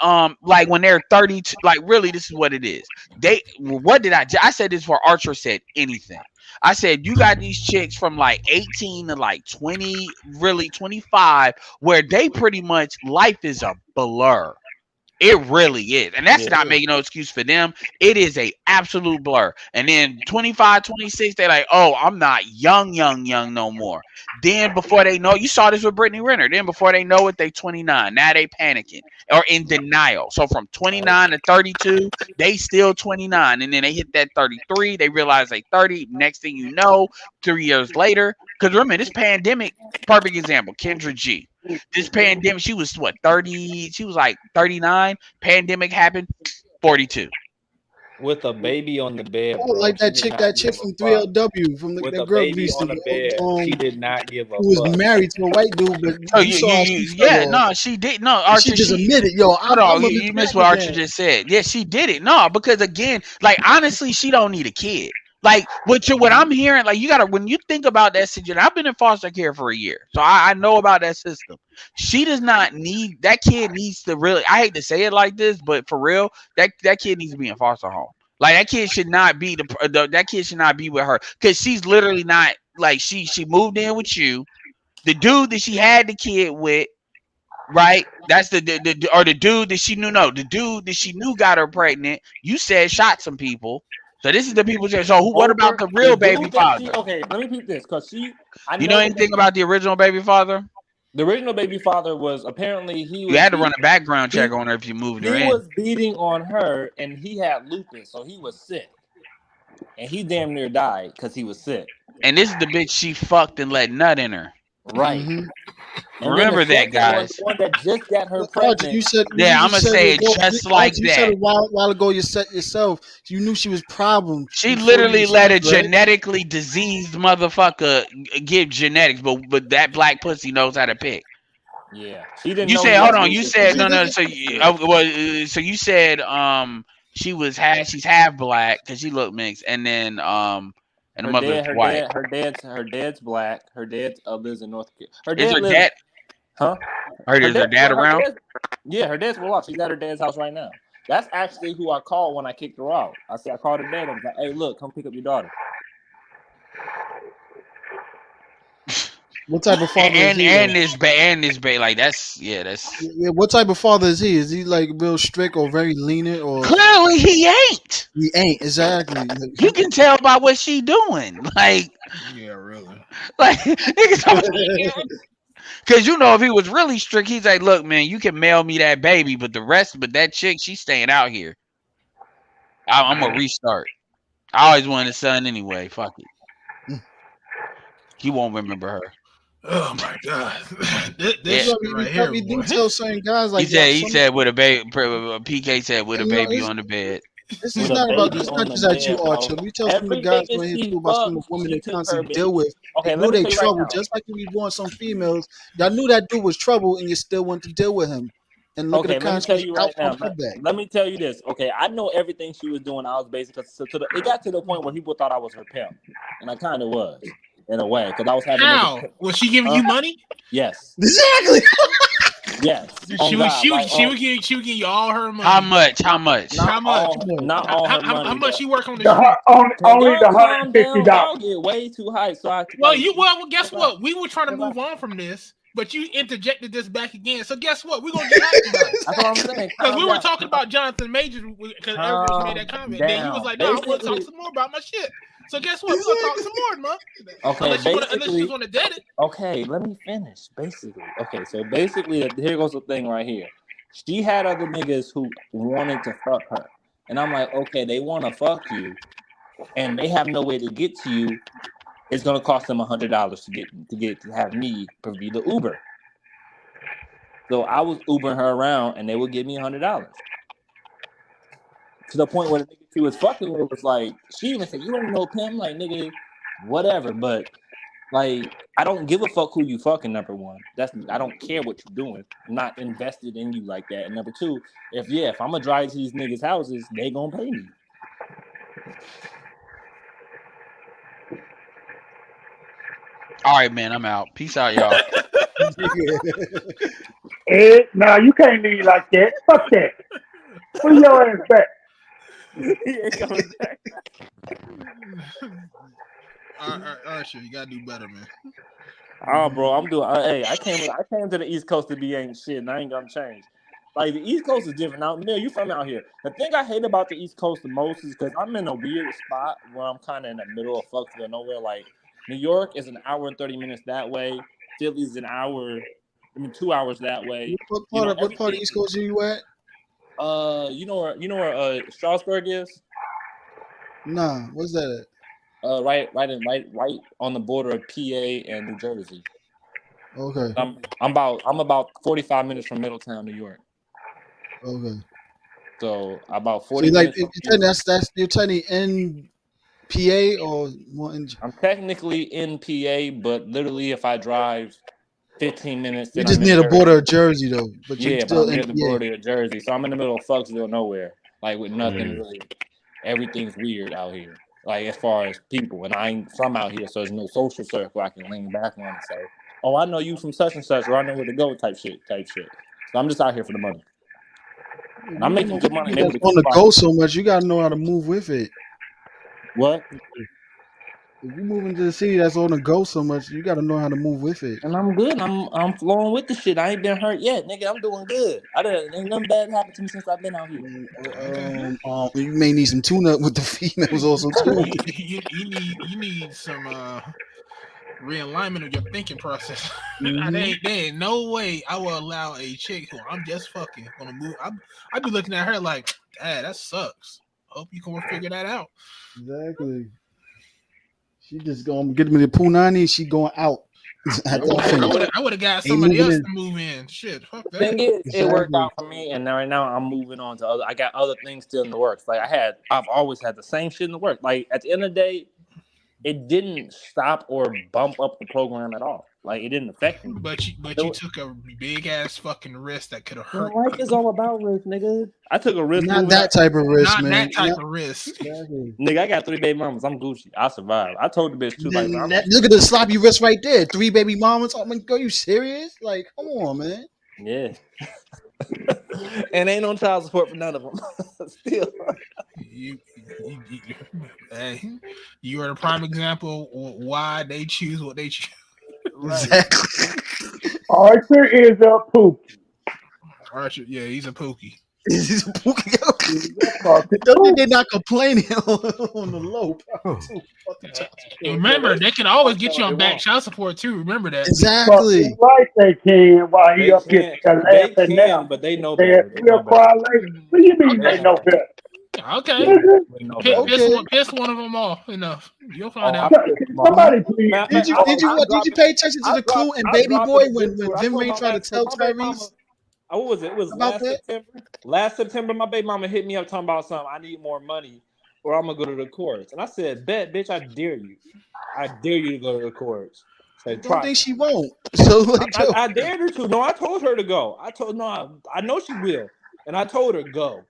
like when they're 32. Like really, this is what it is. I said this before Archer said anything. I said, you got these chicks from like 18 to like 20, really 25, where they pretty much life is a blur. It really is. And that's not making no excuse for them. It is a absolute blur. And then 25, 26, they're like, oh, I'm not young no more. Then before they know, you saw this with Brittany Renner. Then before they know it, they 29. Now they panicking or in denial. So from 29 to 32, they still 29. And then they hit that 33. They realize they 30. Next thing you know, 3 years later. Because remember, this pandemic, perfect example, Kendra G. This pandemic, she was what, 30? She was like 39. Pandemic happened, 42. With a baby on the bed, Oh, bro. like that chick from 3LW from With that a girl baby recently. on the bed, she did not give a Who was fuck. married to a white dude, but Oh, you saw she fell off. no, she did. No, And Archer, she just admitted, yo, hold I'm on, a you missed Miss what Archer Again. just said. Yeah, she did it. No, because again, like honestly, she don't need a kid. Like what I'm hearing, like you gotta when you think about that situation. I've been in foster care for a year, so I know about that system. She does not need that kid. Needs to really. I hate to say it like this, but for real, that kid needs to be in foster home. Like that kid should not be that kid should not be with her because she's literally not like she moved in with you. The dude that she had the kid with, right? That's the dude that she knew. No, the dude that she knew got her pregnant. You said shot some people. So this is the people. So what about the real baby father? Okay, let me repeat this because You know anything about the original baby father? The original baby father was apparently You had to run a background check on her if you moved her in. He was beating on her, and he had lupus, so he was sick, and he damn near died because he was sick. And this is the bitch she fucked and let nut in her. Right. Remember that, guys. The one that just got her pregnant. You said, I'm gonna say it just like you that. said a while ago. You said yourself. You knew she was problem. She literally let a genetically diseased motherfucker give genetics, but that black pussy knows how to pick. Yeah, she didn't. You know said, hold on. You lupus. said no. So you said she's half black because she looked mixed, and then and the mother's white. Her dad's black. Her dad lives in North Carolina. Is her dad? Huh? Is her dad around? Her dad's well. She's at her dad's house right now. That's actually who I called when I kicked her out. I called her dad and was like, "Hey, look, come pick up your daughter." What type of father is he? And this like that's. Yeah, what type of father is he? Is he like real strict or very lenient or? Clearly he ain't. He ain't exactly. You can tell by what she doing. Like yeah, really. Like niggas. Because you know if he was really strict, he's like, look, man, you can mail me that baby, but that chick, she's staying out here. I'm gonna restart. I always wanted a son anyway. Fuck it. He won't remember her. Oh my god! This right here, we do tell certain guys like he said with a baby. PK said with a baby on the bed. This is not about. It's not just at you, Archer. We tell some of the guys when here too about some of the women they constantly deal with. They knew they trouble, just like when you want some females. Y'all knew that dude was trouble, and you still want to deal with him. And look at the consequences. Let me tell you this. Okay, I know everything she was doing. I was basically it got to the point where people thought I was her pimp, and I kind of was. In a way, because I was having. How was she giving you money? Yes, exactly. Yes, she would give you all her money. How much? Not all her money. How much she work on the street? Only the $150. I'll get way too high. So guess what? We were trying to move on from this. But you interjected this back again. So guess what? We're going to get back about it. That's what I'm saying. Because we were talking about Jonathan Majors because everybody made that comment. Then he was like, no, I want to talk some more about my shit. So guess what? We're going to talk some more, man. Okay, unless you just want to dead it. Okay, let me finish. Basically. Okay, so basically, here goes the thing right here. She had other niggas who wanted to fuck her. And I'm like, okay, they want to fuck you. And they have no way to get to you. It's gonna cost them $100 to have me be the Uber. So I was Ubering her around, and they would give me $100. To the point where the nigga she was fucking with was like, she even said, "You ain't no pimp, like nigga, whatever." But like, I don't give a fuck who you fucking. Number one, I don't care what you're doing. I'm not invested in you like that. And number two, if I'm gonna drive to these niggas' houses, they gonna pay me. All right, man, I'm out. Peace out, y'all. Ed, nah, you can't leave like that. Fuck that. Put your ass back. He ain't coming back. All right, sure. You gotta do better, man. Oh, bro, I'm doing. Hey, I came to the East Coast to be ain't shit, and I ain't gonna change. Like the East Coast is different. Now, Mill, you from out here. The thing I hate about the East Coast the most is because I'm in a weird spot where I'm kind of in the middle of fucksville nowhere. Like New York is an hour and 30 minutes that way. Philly's an hour, 2 hours that way. What part of East Coast are you at? You know where Strasburg is? Nah, what's that at? Right on the border of PA and New Jersey. Okay. I'm about 45 minutes from Middletown, New York. Okay. So about 40 So like minutes. you're technically in PA or more in? I'm technically in PA, but literally if I drive 15 minutes, You're then just I'm in near the Jersey. border of Jersey though, but you're Yeah, but still I'm in near the PA. border of Jersey, so I'm in the middle of Fucksville nowhere, like with nothing really. Everything's weird out here, like as far as people, and I ain't from out here, so there's no social circle I can lean back on and say, "Oh, I know you from such and such," or "I know where to go," type shit. So I'm just out here for the money, and I'm making good money. I'm able to On the go so much, you gotta know how to move with it. What? If you move into the city that's on the go so much, you gotta know how to move with it. And I'm good. I'm flowing with the shit. I ain't been hurt yet, nigga. I'm doing good. Ain't nothing bad happened to me since I've been out here. You may need some tune up with the females also too. you need some realignment of your thinking process. Mm-hmm. There ain't no way I will allow a chick who I'm just fucking gonna move. I'd be looking at her like, Dad, that sucks. Hope you can figure that out. Exactly. She just gonna get me the punani. She going out. I would have got somebody else to move in. Shit, fuck that. The thing is, it worked out for me, and right now I'm moving on to other. I got other things still in the works. Like I've always had the same shit in the works. Like at the end of the day, it didn't stop or bump up the program at all. Like it didn't affect me. But you took a big ass fucking risk that could have hurt. Life is all about risk, nigga. I took a risk. Not that type of risk, not man. That type of risk. Exactly. Nigga, I got 3 baby mamas. I'm Gucci. I survived. I told the bitch too. Like, look at the sloppy wrist right there. 3 baby mamas. Oh my God, you serious? Like, come on, man. Yeah. And ain't no child support for none of them. Still. You are the prime example of why they choose what they choose. Exactly. Archer is a pookie. Archer, yeah, he's a pookie. He's a pookie. Don't they're not complaining on the low. Remember, they can always get you on back child support too. Remember that. Exactly. Right, they can. While he up here laughing now, but they know better. He'll cry later. What do you mean they know better? Okay. Piss one of them off enough. You'll find out. Somebody please. Did you pay attention to the Clue and Baby Boy when Vin Rain tried to tell Tyrese? What was it? It was September. Last September, my baby mama hit me up talking about something. I need more money, or I'm gonna go to the courts. And I said, "Bet, bitch, I dare you. I dare you to go to the courts." Don't think she won't. So I dared her to. No, I told her to go. I know she will, and I told her go,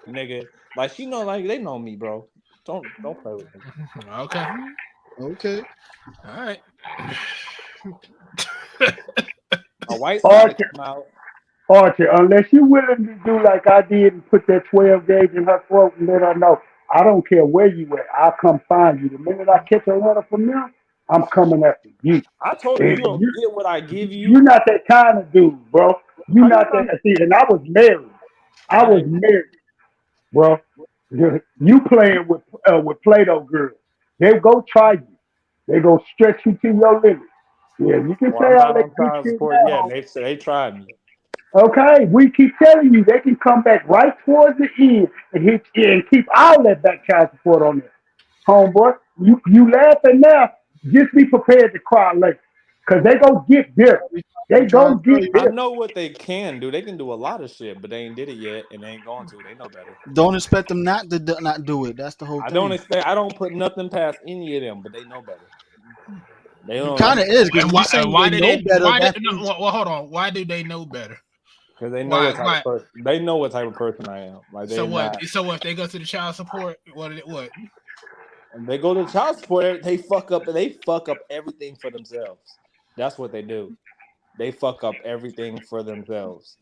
nigga. Like she know, like they know me, bro. Don't play with me. Okay. All right. A white Archer, unless you're willing to do like I did and put that 12 gauge in her throat and let her know, I don't care where you at, I'll come find you. The minute I catch a letter from you, I'm coming after you. I told her you don't get what I give you. You're not that kind of dude, bro. You're not that. See, and I was married. I was married, bro. You playing with Play-Doh girls. They go try you. They go stretch you to your limit. Yeah, you can say all that good shit now. Yeah, they tried me. Okay, we keep telling you they can come back right towards the end and hit you and keep all that back child support on there. Homeboy, you laughing now, just be prepared to cry later. Cause they go get there. They go get there. I know what they can do. They can do a lot of shit, but they ain't did it yet and they ain't going to. They know better. Don't expect them not to not do it. That's the whole thing. I don't put nothing past any of them, but they know better. They don't. Kind of is. Why do they know better? Well, hold on. Why do they know better? Because they know they know what type of person I am. Like so what? So what? They go to the child support. What? And they go to child support. They fuck up everything for themselves. That's what they do. They fuck up everything for themselves.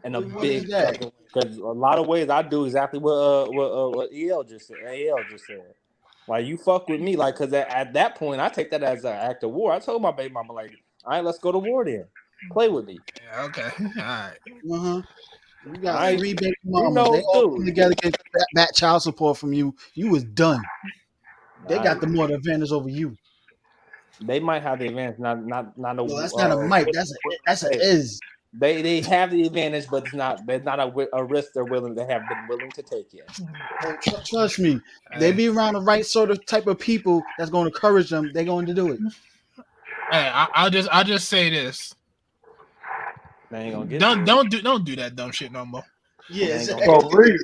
And because a lot of ways I do exactly what EL just said. AL just said. Like you fuck with me, like because at that point I take that as an act of war. I told my baby mama like, all right, let's go to war then. Play with me. Okay. All right. You got 3 baby mamas. They all come together get back child support from you. You was done. They got the more advantage over you. They might have the advantage, not a. No, that's not a might. That's a is. They have the advantage, but it's not a risk they're been willing to take yet. Trust me, they be around the right sort of type of people that's going to encourage them. They're going to do it. Hey, I'll just say this. They ain't gonna get don't do that dumb shit no more. Yes, for real.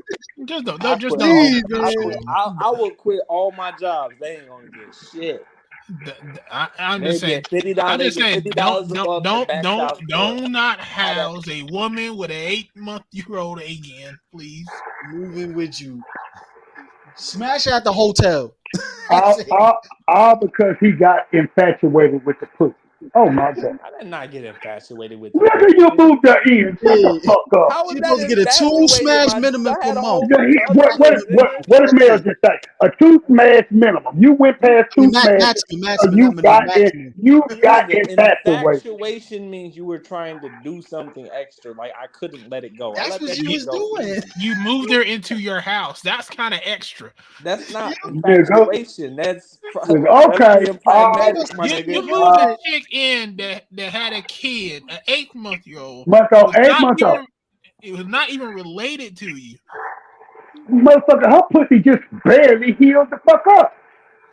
Just don't. I will quit all my jobs. They ain't gonna get shit. I'm just saying. I'm just saying. Don't not house a woman with an 8-month-old again, please. Moving with you. Smash at the hotel. All because he got infatuated with the pussy. Oh my God! I did not get infatuated with. Look at you moved her in. Shut the fuck up. How was You're that supposed to get a 2 smash minimum per month. What did Mel just say? A 2 smash minimum. You went past 2 smashes. You got infatuated. Infatuation means you were trying to do something extra. Like I couldn't let it go. That's what you was doing. You moved her into your house. That's kind of extra. That's not infatuation. That's okay. You moved a chick in that had a kid, an 8-month-old. It was not even related to you. Motherfucker, her pussy just barely healed the fuck up.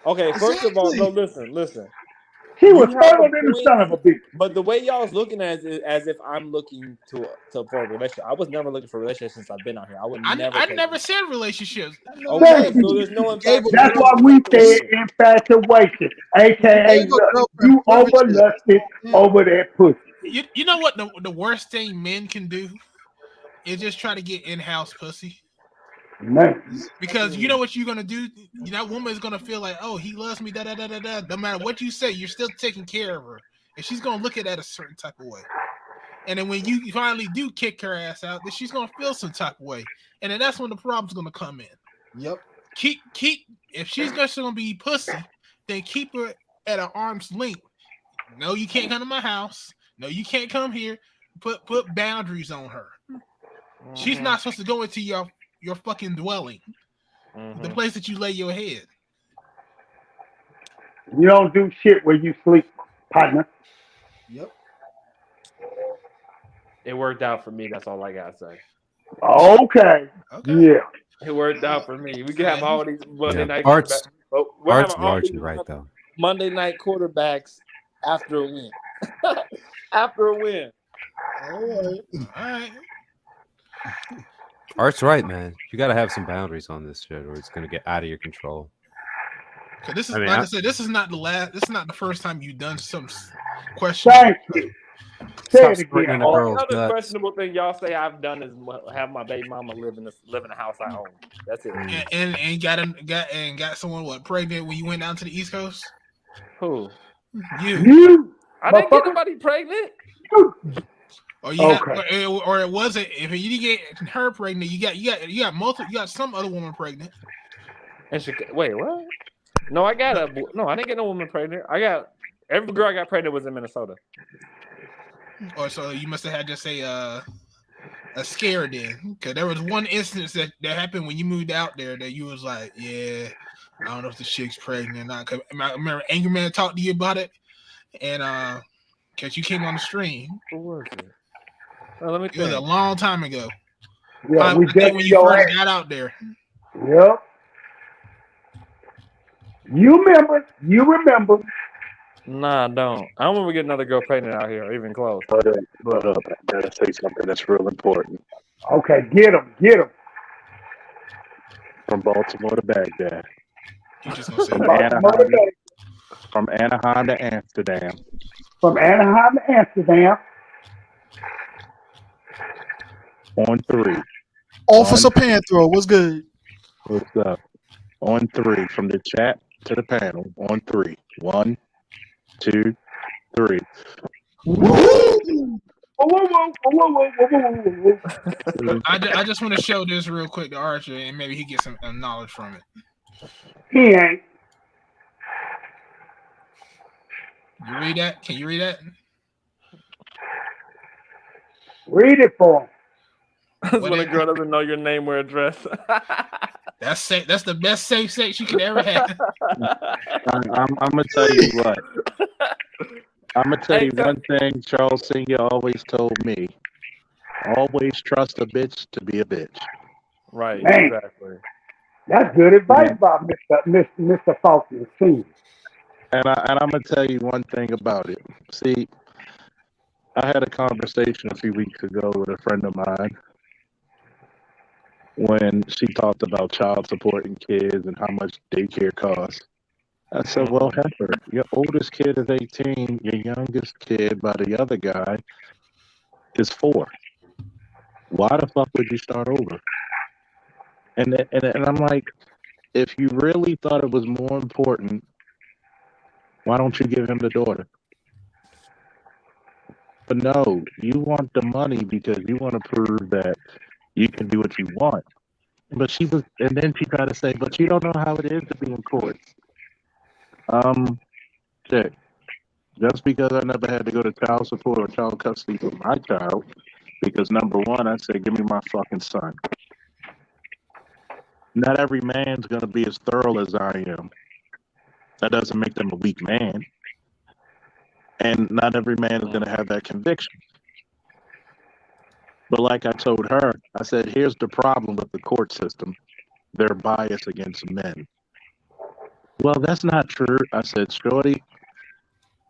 Okay, first of all, no, listen. She was further than the son of a bitch. But the way y'all was looking at it as if I'm looking for a relationship. I was never looking for a relationship since I've been out here. I never said relationships. Okay, so there's no infatuation. That's why we said infatuation, aka you overlusted over that pussy. You know what the worst thing men can do is just try to get in-house pussy. Man. Because you know what you're gonna do? That woman is gonna feel like, oh, he loves me, da. No matter what you say, you're still taking care of her. And she's gonna look at that a certain type of way. And then when you finally do kick her ass out, then she's gonna feel some type of way. And then that's when the problem's gonna come in. Yep. Keep if she's just gonna be pussy, then keep her at an arm's length. No, you can't come to my house. No, you can't come here. Put boundaries on her. She's not supposed to go into your fucking dwelling, the place that you lay your head. You don't do shit where you sleep, partner. Yep. It worked out for me. That's all I gotta say. Okay. Yeah. It worked out for me. We can have all these Monday night Art's largely right though. Monday night quarterbacks after a win. After a win. All right. Art's right, man. You got to have some boundaries on this shit, or it's going to get out of your control. This is I said. This is not the last. This is not the first time you've done some question. Thank you. Stop spreading the girl's nuts. Another questionable thing y'all say I've done is have my baby mama live in a house I own. That's it. And got someone pregnant when you went down to the East Coast. Who? You. I didn't get nobody pregnant. Or or it wasn't. If you didn't get her pregnant, you got multiple. You got some other woman pregnant. And wait, what? No, I didn't get no woman pregnant. Every girl I got pregnant was in Minnesota. Or so you must have had just a scare then, because there was one instance that happened when you moved out there that you was like, yeah, I don't know if the chick's pregnant or not. Cause I remember Angry Man talked to you about it, and because you came on the stream. Who was it? Let me it was a long time ago. Yeah, I think when you first got out there. Yep. You remember. Nah, I don't. I don't remember getting another girl pregnant out here, or even close. But I gotta say something that's real important. Okay, get him. From Baltimore to Baghdad. From Anaheim to Amsterdam. From Anaheim to Amsterdam. On 3. Officer Panthro, what's good? What's up? On 3. From the chat to the panel. On 3. 1, 2, 3. Whoa. I just want to show this real quick to Archer, and maybe he gets some knowledge from it. He ain't. You read that? Can you read that? Read it for him. That's when a girl doesn't know your name or address. That's safe. That's the best safe sex you could ever have. I'm gonna tell you what. I'm gonna tell you one thing Charles Senior always told me. Always trust a bitch to be a bitch. Right, Man, exactly. That's good advice by Mr. Faulkner Senior. And I'm gonna tell you one thing about it. See, I had a conversation a few weeks ago with a friend of mine when she talked about child support and kids and how much daycare costs. I said, well, Heifer, your oldest kid is 18, your youngest kid by the other guy is 4. Why the fuck would you start over? And I'm like, if you really thought it was more important, why don't you give him the daughter? But no, you want the money because you want to prove that you can do what you want. But she was, and then she tried to say, but you don't know how it is to be in court. Shit. Just because I never had to go to child support or child custody for my child, because number one, I said, give me my fucking son. Not every man's gonna be as thorough as I am. That doesn't make them a weak man. And not every man is gonna have that conviction. But like I told her, I said, here's the problem with the court system. They're biased against men. Well, that's not true. I said, Shorty,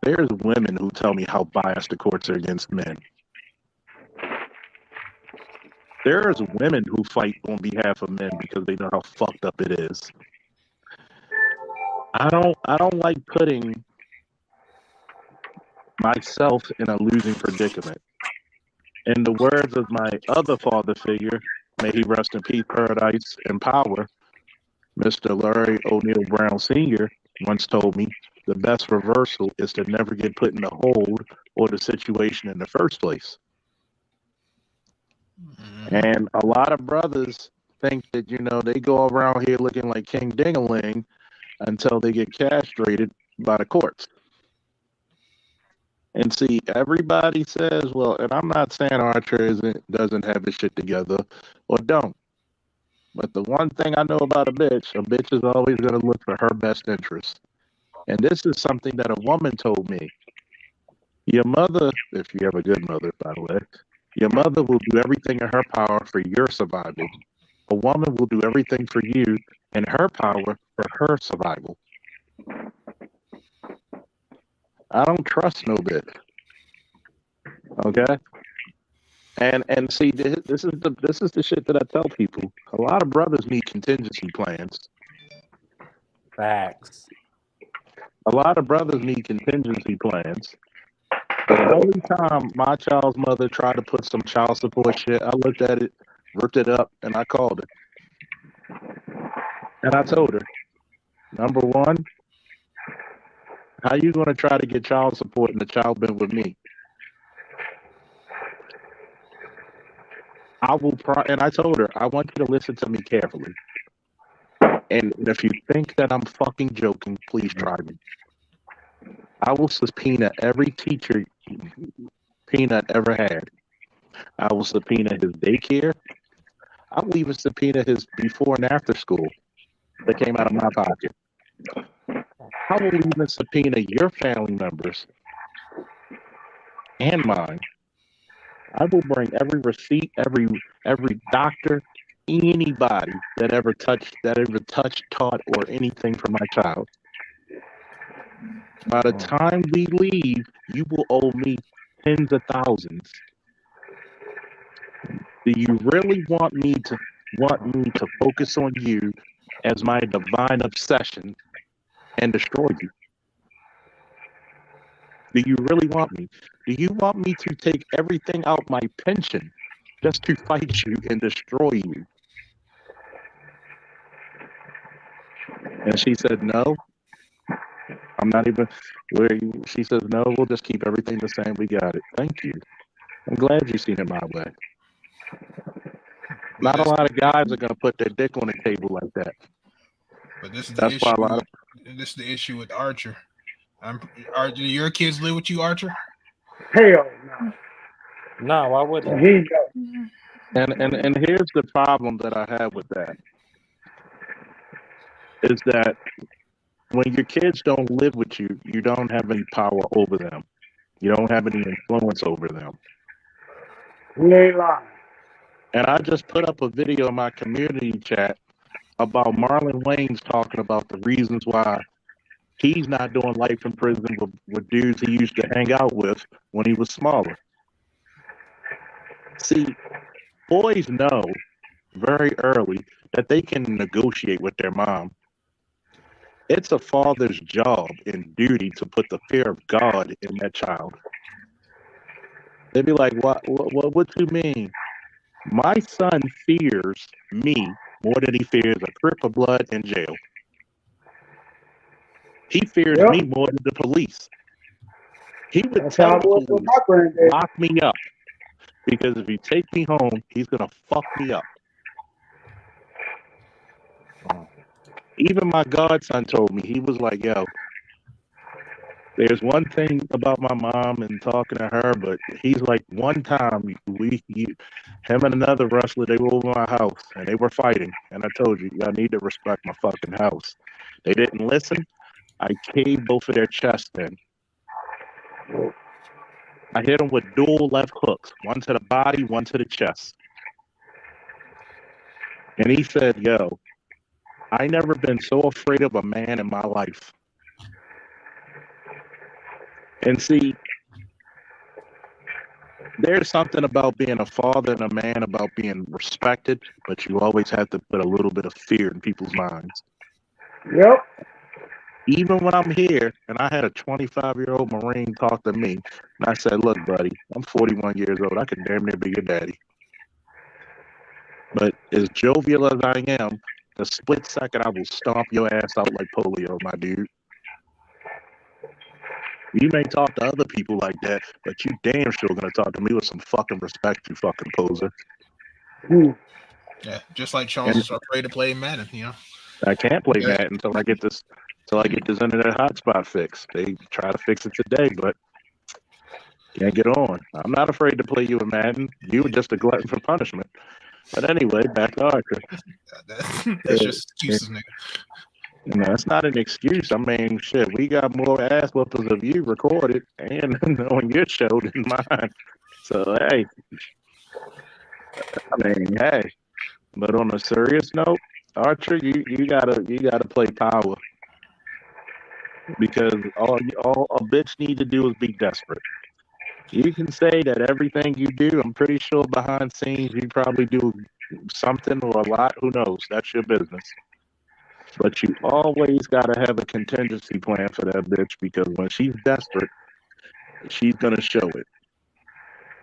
there's women who tell me how biased the courts are against men. There's women who fight on behalf of men because they know how fucked up it is. I don't like putting myself in a losing predicament. In the words of my other father figure, may he rest in peace, paradise, and power, Mr. Larry O'Neill Brown Sr. once told me the best reversal is to never get put in the hold or the situation in the first place. And a lot of brothers think that, they go around here looking like King Ding-a-ling until they get castrated by the courts. And see, everybody says, well, and I'm not saying Archer doesn't have his shit together or don't. But the one thing I know about a bitch is always going to look for her best interest. And this is something that a woman told me. Your mother, if you have a good mother, by the way, your mother will do everything in her power for your survival. A woman will do everything for you in her power for her survival. I don't trust no bitch. Okay? And see, this is the shit that I tell people. A lot of brothers need contingency plans. Facts. A lot of brothers need contingency plans. The only time my child's mother tried to put some child support shit, I looked at it, ripped it up, and I called her. And I told her, number one, how you going to try to get child support and the child been with me? And I told her, I want you to listen to me carefully. And if you think that I'm fucking joking, please try me. I will subpoena every teacher Peanut ever had. I will subpoena his daycare. I will even subpoena his before and after school that came out of my pocket. I will even subpoena your family members and mine. I will bring every receipt, every doctor, anybody that ever touched, taught, or anything for my child. By the time we leave, you will owe me tens of thousands. Do you really want me to focus on you as my divine obsession and destroy you? Do you really want me? Do you want me to take everything out my pension just to fight you and destroy you? And she said, no. I'm not even where she says, no, we'll just keep everything the same. We got it. Thank you. I'm glad you've seen it my way. Not a lot of guys are going to put their dick on the table like that. But this is the issue. This is the issue with Archer. Do your kids live with you, Archer? Hell no. No, why wouldn't? Here you go. And here's the problem that I have with that is that when your kids don't live with you, you don't have any power over them. You don't have any influence over them. We ain't lying. And I just put up a video in my community chat about Marlon Wayans talking about the reasons why he's not doing life in prison with dudes he used to hang out with when he was smaller. See, boys know very early that they can negotiate with their mom. It's a father's job and duty to put the fear of God in that child. They'd be like, what you mean? My son fears me more than he fears a crip of blood in jail. He fears me more than the police. He would tell the police, lock me up, because if you take me home, he's going to fuck me up. Even my godson told me, he was like, yo, there's one thing about my mom and talking to her, but he's like, one time, him and another wrestler, they were over my house, and they were fighting, and I told you, y'all need to respect my fucking house. They didn't listen. I caved both of their chests in. I hit them with dual left hooks, one to the body, one to the chest. And he said, yo, I never been so afraid of a man in my life. And see, there's something about being a father and a man about being respected, but you always have to put a little bit of fear in people's minds. Yep. Even when I'm here, and I had a 25-year-old Marine talk to me, and I said, look, buddy, I'm 41 years old. I could damn near be your daddy. But as jovial as I am, the split second I will stomp your ass out like polio, my dude. You may talk to other people like that, but you damn sure gonna talk to me with some fucking respect, you fucking poser. Yeah, just like Charles is afraid to play Madden, you know. I can't play Madden until I get this internet hotspot fixed. They try to fix it today, but can't get on. I'm not afraid to play you in Madden. You were just a glutton for punishment. But anyway, back to Archer. That's just excuses, nigga. No, that's not an excuse. I mean, shit, we got more ass whoopers of you recorded and on your show than mine. So, hey. I mean, hey. But on a serious note, Archer, you gotta play power. Because all a bitch need to do is be desperate. You can say that everything you do, I'm pretty sure behind scenes you probably do something or a lot. Who knows? That's your business. But you always got to have a contingency plan for that bitch, because when she's desperate, she's going to show it.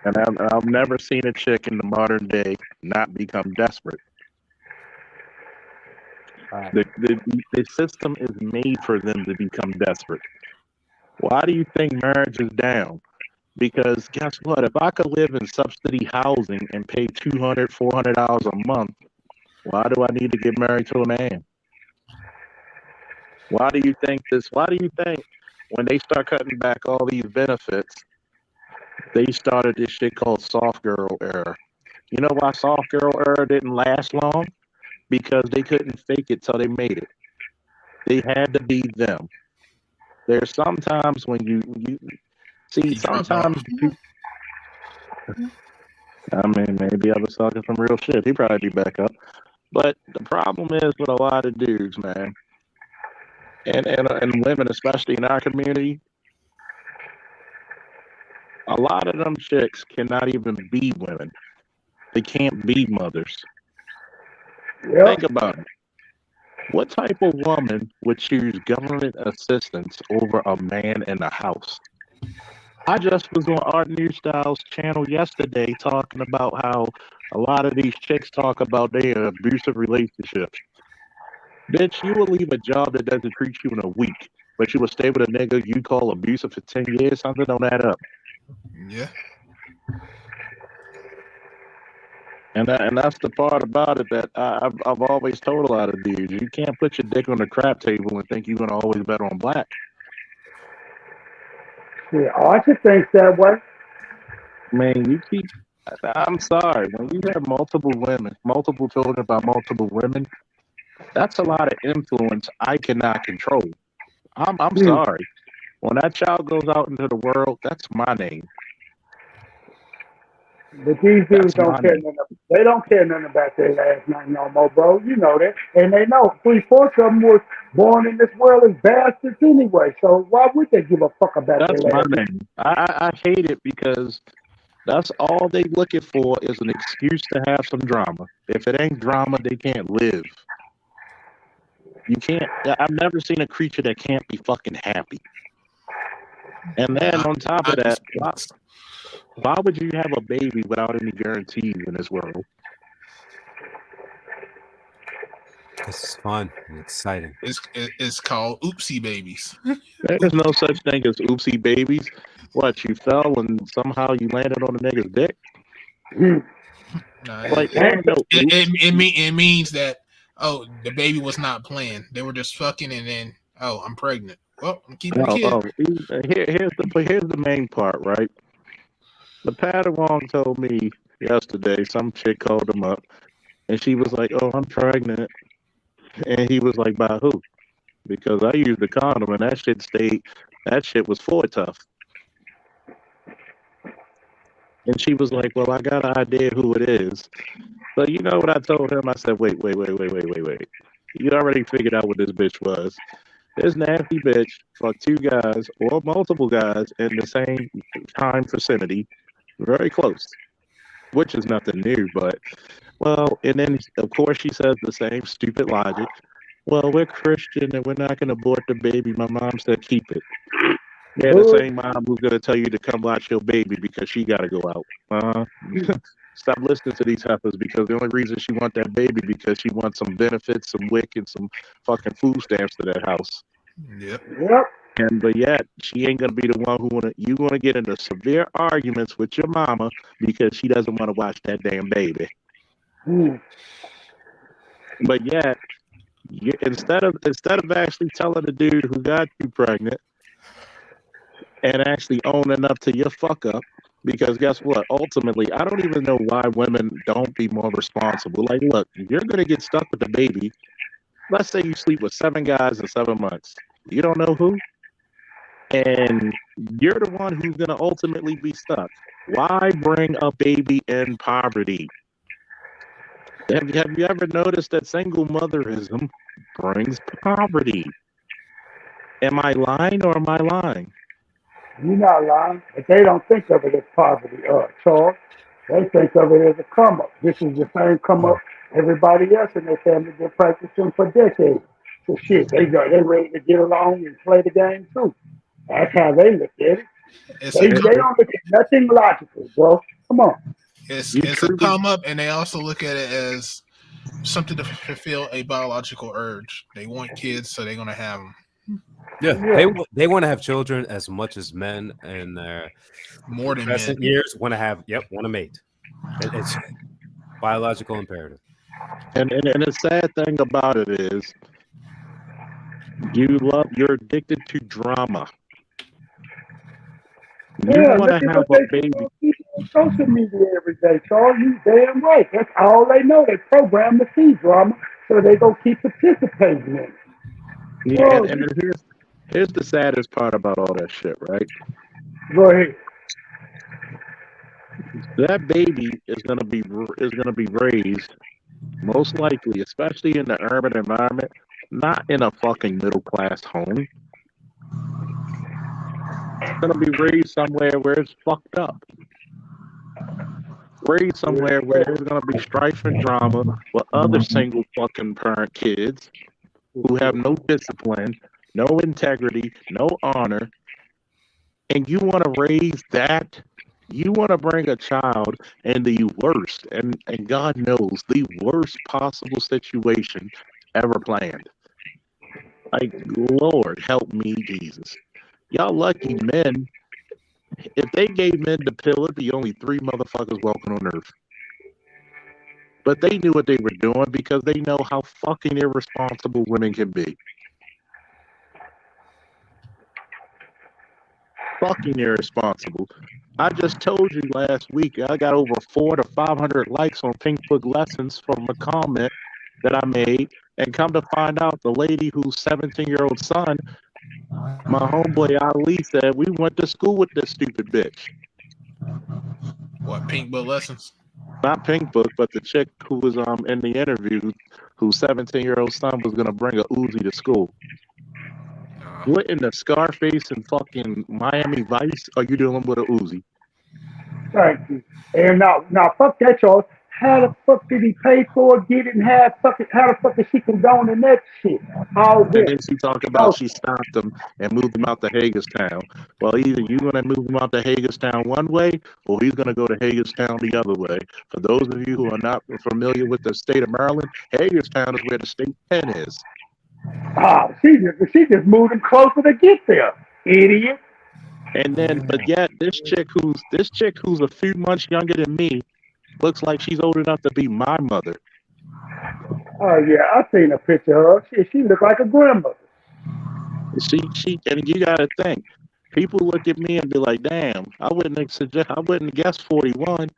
And I've never seen a chick in the modern day not become desperate. The system is made for them to become desperate. Why do you think marriage is down? Because guess what? If I could live in subsidy housing and pay $200, $400 a month, why do I need to get married to a man? Why do you think when they start cutting back all these benefits, they started this shit called soft girl era? You know why soft girl era didn't last long? Because they couldn't fake it till they made it. They had to be them. There's sometimes when you see, sometimes I mean, maybe I was talking some real shit. He'd probably be back up. But the problem is with a lot of dudes, man, and women, especially in our community, a lot of them chicks cannot even be women. They can't be mothers. Yep. Think about it. What type of woman would choose government assistance over a man in the house? I just was on Art New Styles channel yesterday talking about how a lot of these chicks talk about their abusive relationships. Bitch, you will leave a job that doesn't treat you in a week, but you will stay with a nigga you call abusive for 10 years? Something don't add up. Yeah. And that's the part about it that I've always told a lot of dudes. You can't put your dick on the crap table and think you're going to always bet on black. Yeah, Archer thinks that way. Man, you keep. I'm sorry. When you have multiple women, multiple children by multiple women, that's a lot of influence I cannot control. I'm sorry. When that child goes out into the world, that's my name. But these dudes That's my don't care name. nothing. They don't care nothing about their last name no more, bro. You know that, and they know 3/4 of them was born in this world as bastards anyway. So why would they give a fuck about their That's my last name? name. I hate it because that's all they looking for is an excuse to have some drama. If it ain't drama, they can't live. You can't. I've never seen a creature that can't be fucking happy. And then on top of that, why would you have a baby without any guarantees in this world? It's fun and exciting. It's called oopsie babies. There's no such thing as oopsie babies. What, you fell and somehow you landed on a nigga's dick? No, Like, there ain't no it means that the baby was not planned. They were just fucking, and then I'm pregnant. Well, I'm keeping the kid. Here's the main part, right? The Padawan told me yesterday, some chick called him up, and she was like, "Oh, I'm pregnant," and he was like, "By who?" Because I used the condom, and that shit was for tough. And she was like, "Well, I got an idea who it is." So you know what I told him? I said, "Wait. You already figured out what this bitch was. This nasty bitch fucked two guys or multiple guys in the same time vicinity, very close, which is nothing new. But well, and then of course she says the same stupid logic. Well, we're Christian and we're not going to abort the baby. My mom said keep it. Yeah, the same mom who's gonna tell you to come watch your baby because she gotta go out. Stop listening to these heifers because the only reason she want that baby because she wants some benefits, some wick, and some fucking food stamps to that house. Yep. But yet she ain't gonna be the one you gonna get into severe arguments with your mama because she doesn't want to watch that damn baby. But yet, instead of actually telling the dude who got you pregnant and actually owning up to your fuck up, because guess what? Ultimately, I don't even know why women don't be more responsible. Like, look, you're gonna get stuck with the baby. Let's say you sleep with 7 guys in 7 months. You don't know who, and you're the one who's gonna ultimately be stuck. Why bring a baby in poverty? Have you ever noticed that single motherism brings poverty? Am I lying or am I lying? You're not lying, but they don't think of it as poverty, Charles. They think of it as a come up. This is the same come up everybody else in their family been practicing for decades. So shit, they ready to get along and play the game too. That's how they look at it. They don't look at nothing logical, bro. Come on. It's a come up, and they also look at it as something to fulfill a biological urge. They want kids, so they're gonna have them. Yeah, they want to have children as much as men in their more than recent men years want to mate. It's biological imperative. And the sad thing about it is, you're addicted to drama. You want to have a baby. On social media every day, Charles. You damn right. That's all they know. They program to see drama, so they go keep participating in it. Yeah, and here's the saddest part about all that shit, right? Go ahead. That baby is gonna be raised most likely, especially in the urban environment, not in a fucking middle class home. It's gonna be raised somewhere where it's fucked up. Raised somewhere where there's gonna be strife and drama with other single fucking parent kids who have no discipline, no integrity, no honor, and you want to raise that? You want to bring a child in the worst, and God knows, the worst possible situation ever planned. Like, Lord, help me, Jesus. Y'all lucky men. If they gave men the pill, it'd be only 3 motherfuckers walking on earth. But they knew what they were doing because they know how fucking irresponsible women can be. Fucking irresponsible. I just told you last week I got over 400 to 500 likes on Pink Book Lessons from a comment that I made, and come to find out, the lady whose 17-year-old son, my homeboy Ali, said we went to school with this stupid bitch. What, Pink Book Lessons? Not Pink Book, but the chick who was in the interview, whose 17-year-old son was gonna bring a Uzi to school. What in the Scarface and fucking Miami Vice are you dealing with a Uzi? Thank you. And now fuck that, y'all. How the fuck did he pay for it, get it, and how the fuck is she condoning that shit? All And this. then she talked about she stopped him and moved him out to Hagerstown. Well, either you're gonna move him out to Hagerstown one way, or he's gonna go to Hagerstown the other way. For those of you who are not familiar with the state of Maryland, Hagerstown is where the state pen is. She just moved him closer to get there, idiot. And then, but yet this chick who's a few months younger than me looks like she's old enough to be my mother. Oh yeah, I seen a picture of her. She looked like a grandmother. She, and you gotta think, people look at me and be like, "Damn, I wouldn't guess 41."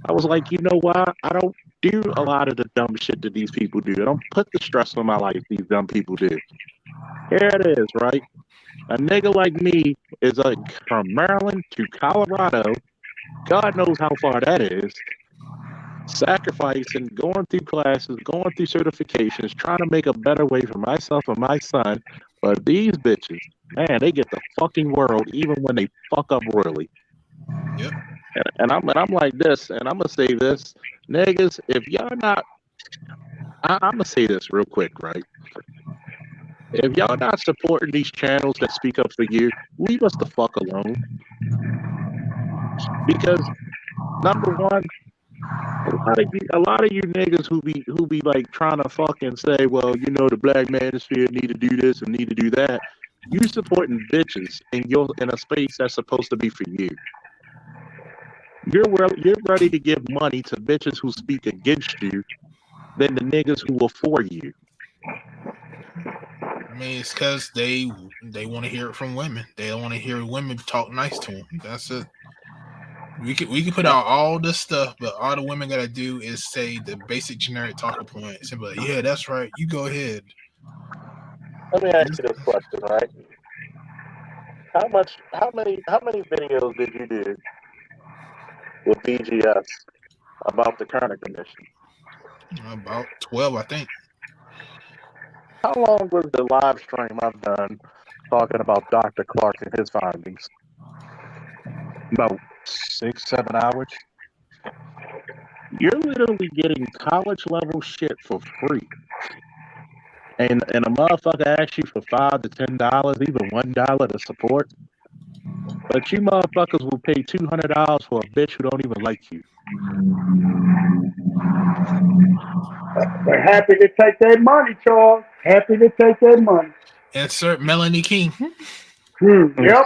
I was like, you know what? I don't do a lot of the dumb shit that these people do. I don't put the stress on my life these dumb people do. Here it is, right? A nigga like me is like from Maryland to Colorado. God knows how far that is. Sacrificing, going through classes, going through certifications, trying to make a better way for myself and my son. But these bitches, man, they get the fucking world even when they fuck up royally. Yep. And I'm like this, and I'm gonna say this, niggas, if y'all not, I'm gonna say this real quick, right? If y'all not supporting these channels that speak up for you, leave us the fuck alone. Because number one, a lot of you niggas who be like trying to fucking say, well, you know, the black manosphere need to do this and need to do that. You supporting bitches in a space that's supposed to be for you. You're ready to give money to bitches who speak against you than the niggas who are for you. I mean, it's because they want to hear it from women. They don't want to hear women talk nice to them. That's it. We can put out all this stuff, but all the women gotta do is say the basic generic talking points. And be like, yeah, that's right. You go ahead. Let me ask you this question, right? How many videos did you do with BGS about the Kerner Commission? About 12, I think. How long was the live stream I've done talking about Dr. Clark and his findings? About 6-7 hours. You're literally getting college level shit for free. And a motherfucker asks you for $5 to $10, even $1 to support. But you motherfuckers will pay $200 for a bitch who don't even like you. They're happy to take that money, Charles. Happy to take that money. Insert Melanie King. Yep.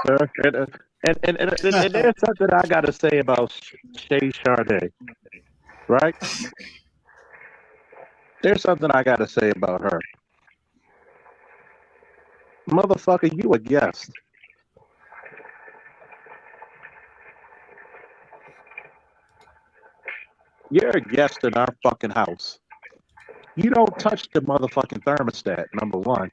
And there's something I gotta say about Shay Sade, right? There's something I gotta say about her. Motherfucker, you a guest. You're a guest in our fucking house. You don't touch the motherfucking thermostat, number one.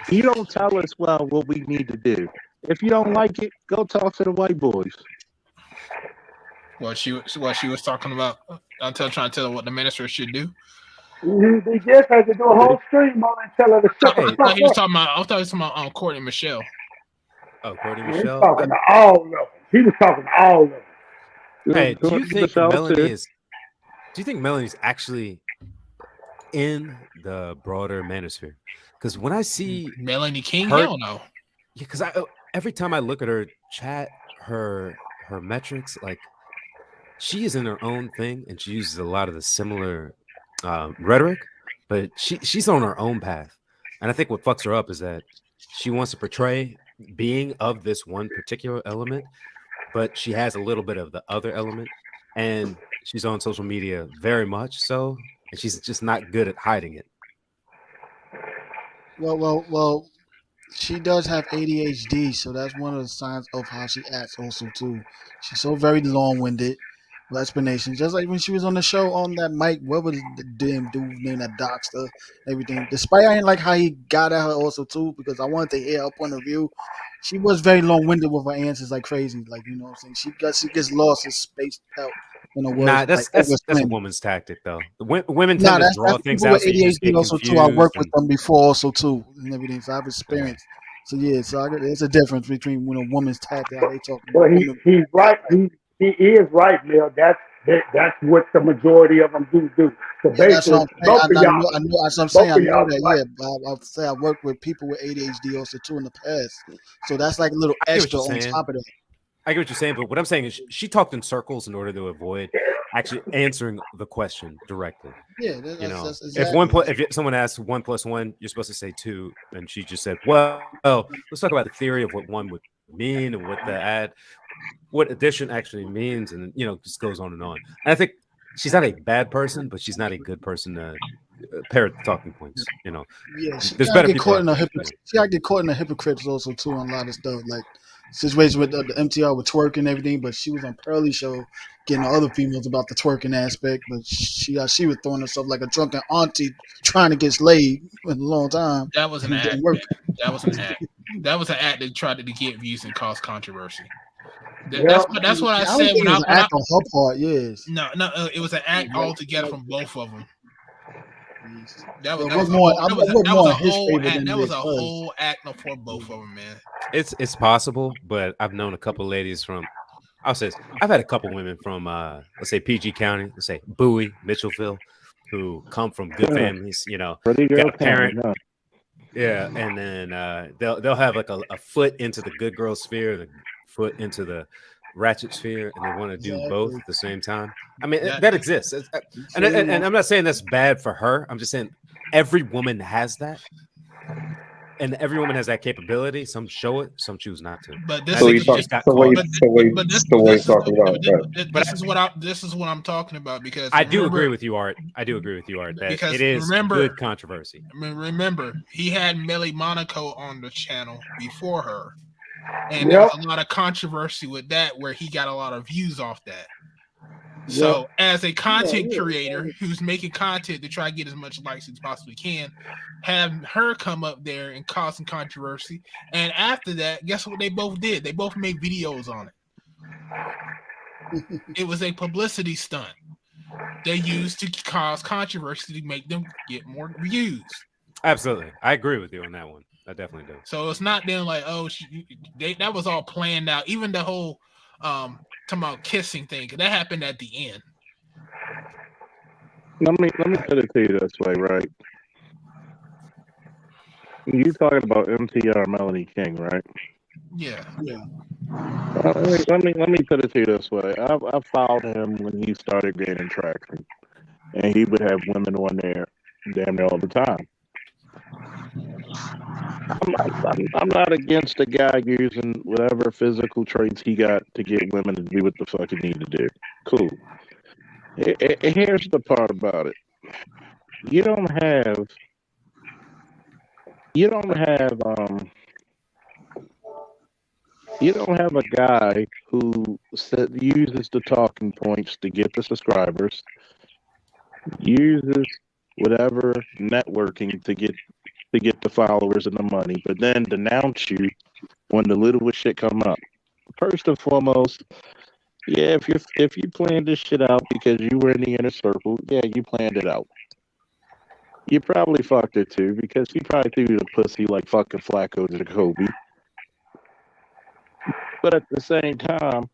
You don't tell us, well, what we need to do. If you don't like it, go talk to the white boys. What she was talking about, trying to tell her what the minister should do. They just had to do a whole stream on and tell her to shut the fuck up. I was talking about Courtney Michelle. Oh, Courtney He was Michelle. talking to all of them. He was talking to all of them. Hey, do you think Melanie's actually in the broader manosphere? Because when I see Melanie King, hell no. Yeah, because every time I look at her chat, her metrics, like she is in her own thing, and she uses a lot of the similar rhetoric, but she's on her own path. And I think what fucks her up is that she wants to portray being of this one particular element, but she has a little bit of the other element, and she's on social media very much so, and she's just not good at hiding it. Well, She does have ADHD, so that's one of the signs of how she acts. Also, too, she's so very long-winded with explanations. Just like when she was on the show on that Mike, what was the damn dude named that Doxter, everything. Despite I didn't like how he got at her also too, because I wanted to hear her point of view. She was very long-winded with her answers, like crazy. Like you know what I'm saying. She gets lost and spaced out in her Nah, words, like that's a overexplaining. woman's tactic though. Women Nah, tend to that's draw things people out with so you just ADHD get also too. I confused worked with and them before also too and everything. So I've experienced. So yeah, there's a difference between when a woman's tactic, how they talk But about women. he's right. He is right, Bill. That's what the majority of them do. So Yeah, that's what basically, I'm saying. both of y'all, I know. That's what I'm saying. both I of know y'all that. are right. Yeah, but I'll say I worked with people with ADHD also too in the past. So that's like a little I get what extra you're on saying. top of that. I get what you're saying, but what I'm saying is she talked in circles in order to avoid actually answering the question directly. Yeah, You that's know, exactly. if someone asks 1+1, you're supposed to say 2, and she just said, "Well, let's talk about the theory of what 1 would mean and what addition actually means," and just goes on and on. And I think she's not a bad person, but she's not a good person to parrot the talking points. Yeah, she There's gotta better get people caught out in the there. She gotta get caught in the hypocrites also too on a lot of stuff like situations with the MTR with twerk and everything. But she was on Pearly show getting the other females about the twerking aspect. But she was throwing herself like a drunken auntie trying to get laid in a long time. That was an And it act. didn't work. That was an act. That was an act that tried to get views and cause controversy. Yeah. That's what I I don't said think it was an when I act on her part. Yes, no, it was an act altogether from both of them. That it was was more. I worked that was more a in his whole favor act. than That it was is a hers. whole act for both of them, man. It's possible, but I've known a couple ladies from. I'll say this, I've had a couple women from, let's say PG County, let's say Bowie, Mitchellville, who come from good families. Pretty Got girl a parent. county, huh? Yeah, and then they'll have like a foot into the good girl sphere, the foot into the ratchet sphere, and they want to do both at the same time. I mean, that exists, and I'm not saying that's bad for her. I'm just saying every woman has that, and every woman has that capability. Some show it, some choose not to. But this is just got caught. This is what I'm talking about because I do agree with you, Art. That because it is good controversy. Remember, he had Melly Monaco on the channel before her, and there was a lot of controversy with that, where he got a lot of views off that. So, as a content creator who's making content to try to get as much likes as possibly can, have her come up there and cause some controversy. And after that, guess what they both did? They both made videos on it. It was a publicity stunt they used to cause controversy to make them get more views. Absolutely. I agree with you on that one. I definitely do. So it's not them like, oh, that was all planned out. Even the whole talking about kissing thing, that happened at the end. Let me put it to you this way, right? You talking about MTR Melanie King, right? Yeah. Let me put it to you this way. I followed him when he started gaining traction, and he would have women on there damn near all the time. I'm not against the guy using whatever physical traits he got to get women to do what the fuck he need to do. Cool. Here's the part about it. You don't have a guy who uses the talking points to get the subscribers, uses whatever networking to get the followers and the money, but then denounce you when the littlest shit come up. First and foremost, yeah, if you planned this shit out because you were in the inner circle, yeah, you planned it out. You probably fucked it too, because he probably threw you the pussy like fucking Flacco to Kobe. But at the same time,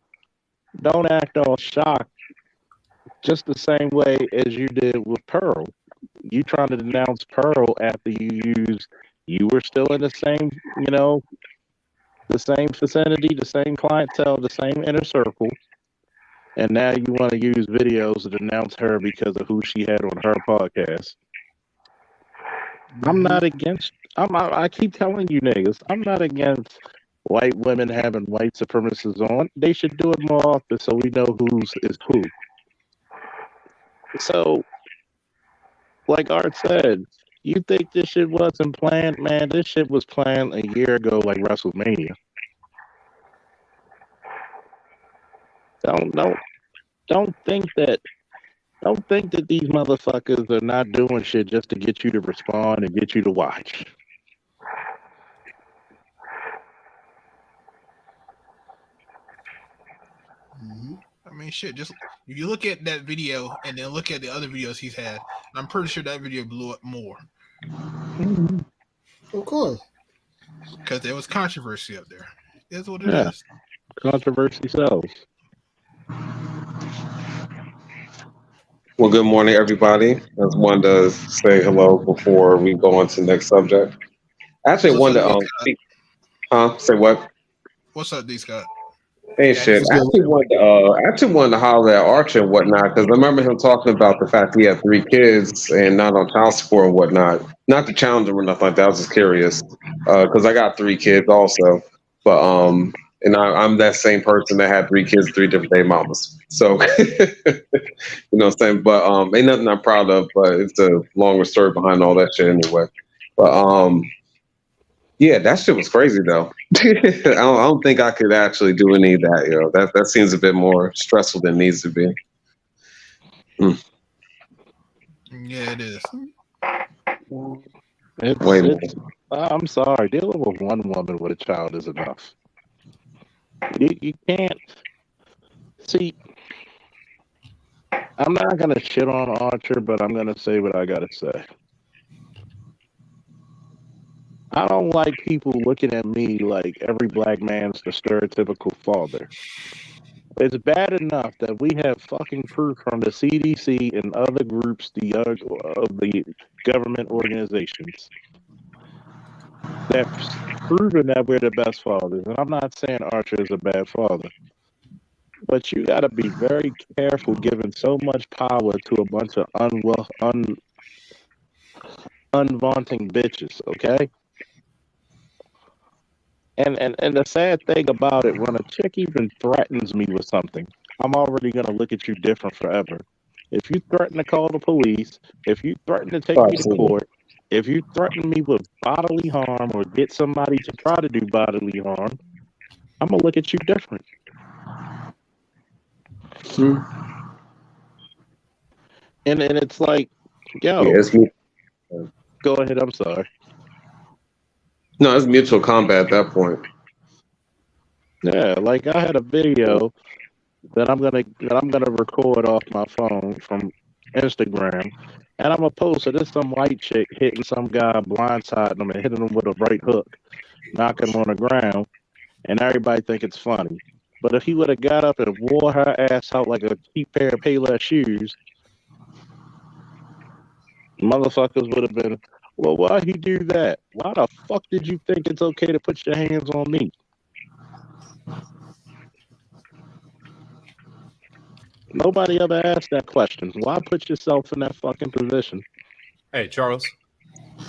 don't act all shocked just the same way as you did with Pearl. You trying to denounce Pearl after you were still in the same, the same vicinity, the same clientele, the same inner circle. And now you want to use videos to denounce her because of who she had on her podcast. I'm not against. I keep telling you niggas, I'm not against white women having white supremacists on. They should do it more often so we know who's is who. So, like Art said, You think this shit wasn't planned, man? This shit was planned a year ago, like WrestleMania. Don't think that. Don't think that these motherfuckers are not doing shit just to get you to respond and get you to watch. I mean, shit. Just if you look at that video and then look at the other videos he's had, I'm pretty sure that video blew up more. Of course. Because there was controversy up there. That's what it is. Controversy sells. Well, good morning, everybody. I just wanted to say hello before we go on to the next subject. Actually, I wanted to say what? What's up, D. Scott? Hey, shit. I actually wanted to holler at Archer and whatnot because I remember him talking about the fact he had 3 kids and not on child support and whatnot. Not to challenge him or nothing like that. I was just curious because I got 3 kids also. But and I'm that same person that had 3 kids, 3 different day mamas. So you know what I'm saying. But ain't nothing I'm proud of. But it's a longer story behind all that shit anyway. But yeah, that shit was crazy though. I don't think I could actually do any of that. You know, that seems a bit more stressful than it needs to be. Yeah, it is. I'm sorry. Dealing with one woman with a child is enough. You can't see. I'm not gonna shit on Archer, but I'm gonna say what I gotta say. I don't like people looking at me like every black man's the stereotypical father. It's bad enough that we have fucking proof from the CDC and other groups, of the government organizations, that's proven that we're the best fathers. And I'm not saying Archer is a bad father, but you got to be very careful giving so much power to a bunch of unvaunting bitches. Okay. And the sad thing about it, when a chick even threatens me with something, I'm already gonna look at you different forever. If you threaten to call the police, if you threaten to take me to court, if you threaten me with bodily harm or get somebody to try to do bodily harm, I'm gonna look at you different. And it's like, yo, Yeah, it's me. Go ahead. I'm sorry. No, it's mutual combat at that point. Yeah, like I had a video that I'm gonna record off my phone from Instagram, and I'm gonna post it. It's some white chick hitting some guy, blindsiding him and hitting him with a right hook, knocking him on the ground, and everybody think it's funny. But if he would have got up and wore her ass out like a cheap pair of Payless shoes, motherfuckers would have been, well, why'd he do that? Why the fuck did you think it's okay to put your hands on me? Nobody ever asked that question. Why put yourself in that fucking position? Hey, Charles,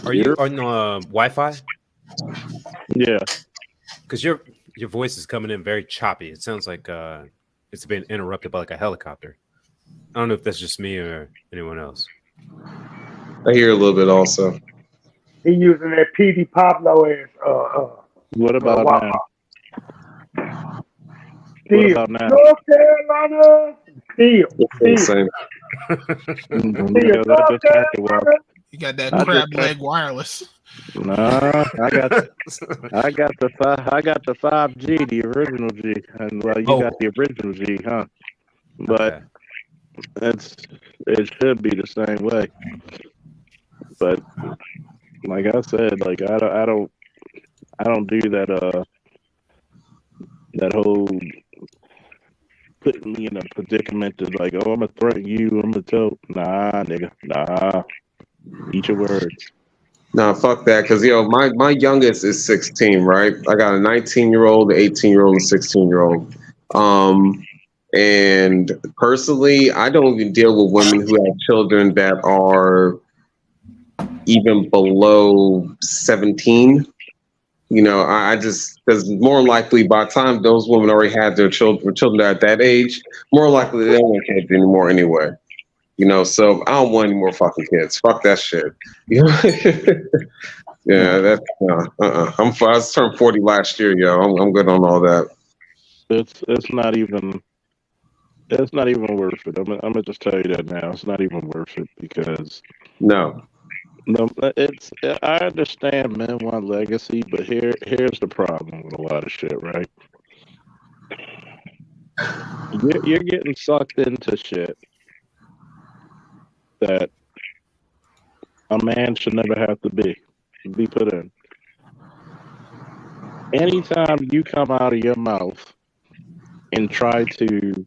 are you on Wi-Fi? Yeah. Because your voice is coming in very choppy. It sounds like it's been interrupted by like a helicopter. I don't know if that's just me or anyone else. I hear a little bit also. He using that PD Pablo as What about now? Steel. What about now? North Carolina. Steel. Same. You got that crab leg wireless. Nah, I got the 5G, the original G, and well, you got the original G, huh? But it should be the same way. But like I said, like I don't do that that whole putting me in a predicament to like, oh, I'm gonna threaten you, I'm gonna tell, nah, nigga, nah, eat your words. Nah, fuck that. Because, my youngest is 16, right? I got a 19-year-old, an 18-year-old, and a 16-year-old. And personally, I don't even deal with women who have children that are even below 17. I just, because more likely by the time those women already had their children that are at that age, more likely they don't want kids anymore anyway. You know, so I don't want any more fucking kids. Fuck that shit. You know? Yeah, that. I was turned 40 last year, yo. I'm good on all that. It's not even worth it. I'm gonna just tell you that now. It's not even worth it because no, it's. I understand men want legacy, but here's the problem with a lot of shit, right? You're getting sucked into shit that a man should never have to be put in. Anytime you come out of your mouth and try to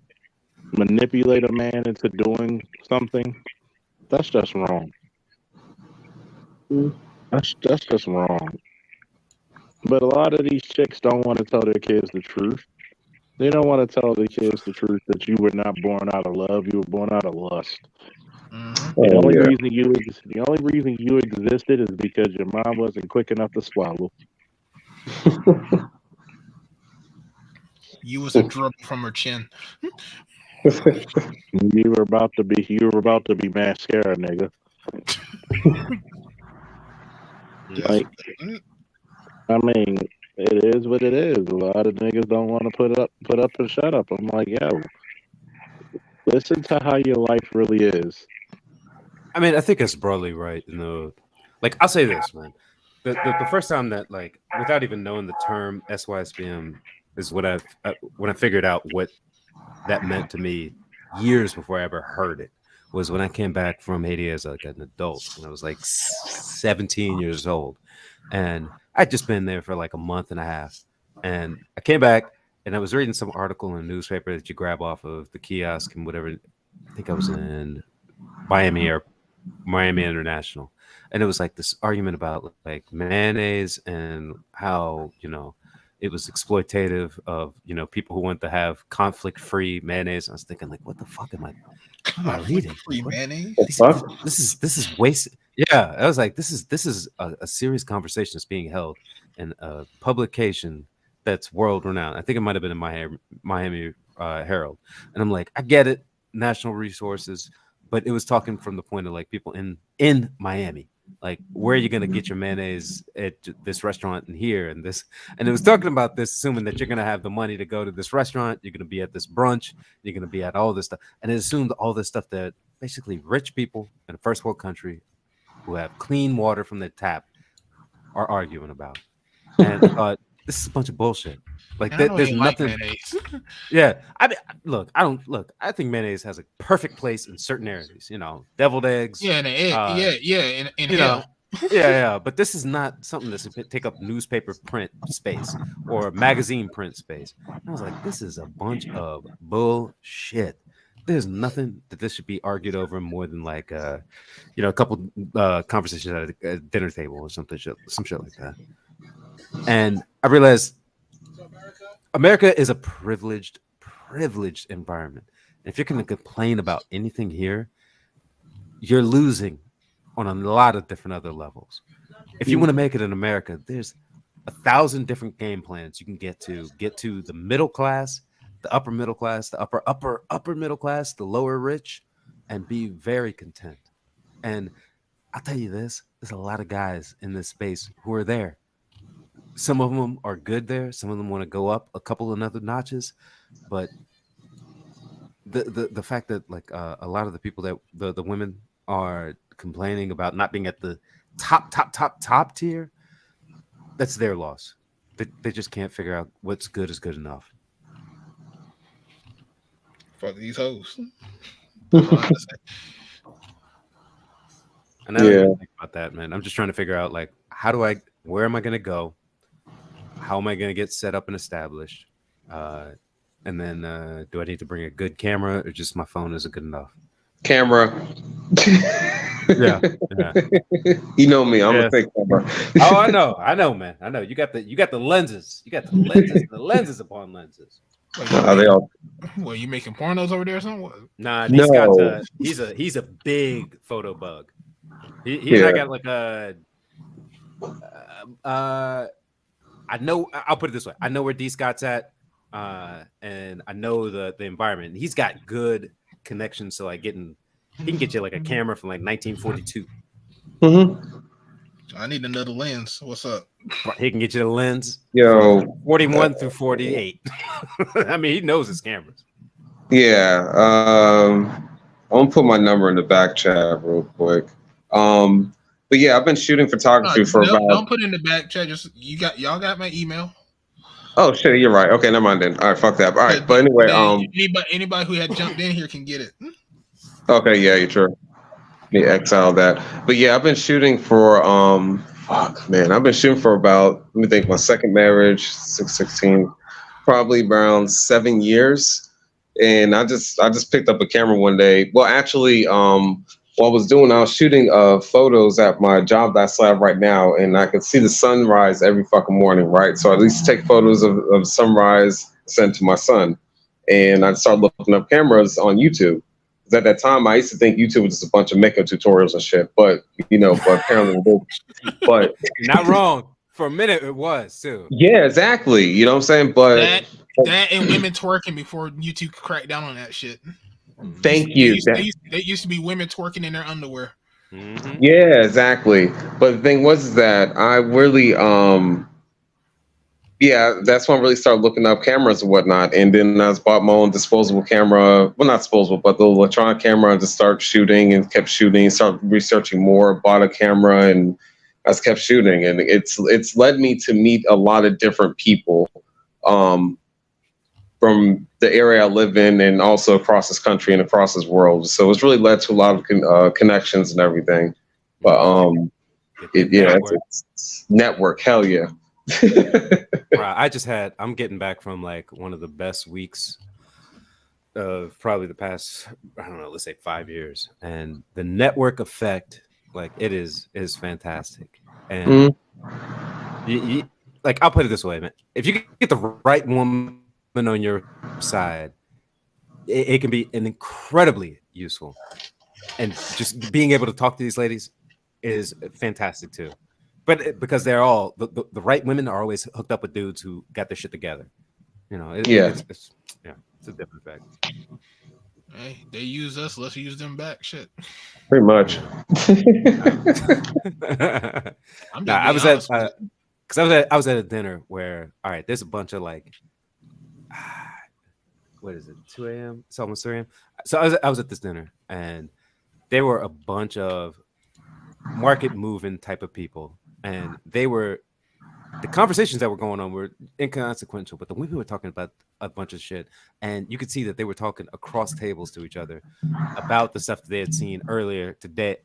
manipulate a man into doing something, that's just wrong. That's just wrong. But a lot of these chicks don't want to tell their kids the truth. They don't want to tell their kids the truth that you were not born out of love. You were born out of lust. The only reason you existed is because your mom wasn't quick enough to swallow. You was a dribble from her chin. You were about to be mascara, nigga. Like, I mean, it is what it is. A lot of niggas don't want to put up and shut up. I'm like, yo, listen to how your life really is. I mean, I think it's broadly right. You know, like I'll say this, man. The first time that, like, without even knowing the term SYSBM is when I figured out what that meant to me years before I ever heard it, was when I came back from Haiti as like an adult when I was like 17 years old, and I'd just been there for like a month and a half, and I came back and I was reading some article in a newspaper that you grab off of the kiosk and whatever. I think I was in Miami International, and it was like this argument about like mayonnaise and how, you know, it was exploitative of, you know, people who want to have conflict-free mayonnaise. I was thinking, like, what the fuck am I reading? Free mayonnaise. This is wasted. Yeah, I was like, this is a serious conversation that's being held in a publication that's world renowned. I think it might have been in Miami Herald, and I'm like, I get it, national resources, but it was talking from the point of like people in Miami. Like, where are you going to get your mayonnaise at this restaurant and here and this? And it was talking about this, assuming that you're going to have the money to go to this restaurant. You're going to be at this brunch. You're going to be at all this stuff. And it assumed all this stuff that basically rich people in a first world country who have clean water from the tap are arguing about. And I thought, this is a bunch of bullshit. Like, there's nothing. Mayonnaise. Yeah, I mean, I think mayonnaise has a perfect place in certain areas. You know, deviled eggs. Yeah, in you know, yeah. But this is not something that's to take up newspaper print space or magazine print space. And I was like, this is a bunch of bullshit. There's nothing that this should be argued over more than like, you know, a couple conversations at a dinner table or some shit like that. And I realized America is a privileged environment. And if you're going to complain about anything here, you're losing on a lot of different other levels. If you want to make it in America, there's 1,000 different game plans you can get to the middle class, the upper middle class, the upper middle class, the lower rich, and be very content. And I'll tell you this, there's a lot of guys in this space who are there. Some of them are good there. Some of them want to go up a couple of other notches, but the fact that like a lot of the people that the women are complaining about not being at the top tier, that's their loss. They just can't figure out what's good is good enough. Fuck these hoes. And I don't even think about that, man. I'm just trying to figure out like where am I going to go? How am I going to get set up and established? And then do I need to bring a good camera or just my phone isn't good enough? Camera. Yeah. You know me. I'm a fake camera. Oh, I know, man. I know. You got the lenses. You got the lenses upon lenses. They all. What, you making pornos over there or something? Nah, he's a big photo bug. He's not got like a. I know. I'll put it this way. I know where D Scott's at, and I know the environment. He's got good connections to like getting He can get you like a camera from like 1942. I need another lens. What's up? He can get you the lens. Yo, 41 through 48. I mean, he knows his cameras. Yeah. I'm gonna put my number in the back chat real quick. But yeah, I've been shooting photography for about. Don't put it in the back chat. Just y'all got my email. Oh shit, you're right. Okay, never mind then. All right, fuck that. All right, but anyway, anybody who had jumped in here can get it. Okay, yeah, you're true. Me exile that. But yeah, I've been shooting for I've been shooting for about, let me think, my second marriage, 16, probably around 7 years. And I just picked up a camera one day. Well, actually, what I was doing, I was shooting photos at my job that I still have right now, and I could see the sunrise every fucking morning, right? So I at least take photos of sunrise, send to my son. And I started looking up cameras on YouTube. Because at that time, I used to think YouTube was just a bunch of makeup tutorials and shit. But, but apparently, but not wrong. For a minute, it was too. Yeah, exactly. You know what I'm saying? But that and women twerking before YouTube cracked down on that shit. Thank you. They used to be women twerking in their underwear. Mm-hmm. Yeah, exactly. But the thing was that I really, that's when I really started looking up cameras and whatnot. And then I bought my own disposable camera. Well, not disposable, but the electronic camera. And just started shooting and kept shooting. Started researching more. Bought a camera and I just kept shooting. And it's led me to meet a lot of different people. From the area I live in and also across this country and across this world. So it's really led to a lot of connections and everything. But it's network. Hell yeah. I'm getting back from like one of the best weeks of probably the past, I don't know, let's say 5 years. And the network effect, like it is fantastic. And like, I'll put it this way, man. If you get the right woman on your side, it can be incredibly useful, and just being able to talk to these ladies is fantastic too. But because they're all the right women are always hooked up with dudes who got their shit together. It's a different fact. Hey, they use us, let's use them back. Shit, pretty much. I was at a dinner where, all right, there's a bunch of like, what is it, 2 a.m.? It's almost 3 a.m. So I was at this dinner, and there were a bunch of market moving type of people, and the conversations that were going on were inconsequential, but the women were talking about a bunch of shit, and you could see that they were talking across tables to each other about the stuff that they had seen earlier today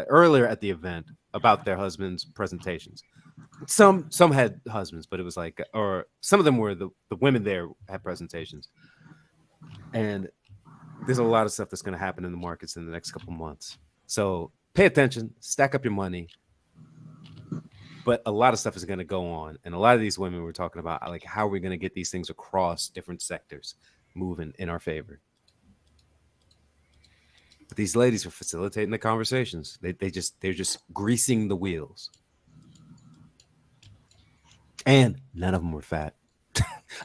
earlier at the event about their husbands' presentations. Some had husbands, but it was like, or some of them were the women there had presentations. And there's a lot of stuff that's going to happen in the markets in the next couple months. So pay attention, stack up your money. But a lot of stuff is going to go on. And a lot of these women were talking about, like, how are we going to get these things across different sectors moving in our favor? But these ladies are facilitating the conversations. They're just greasing the wheels. And none of them were fat.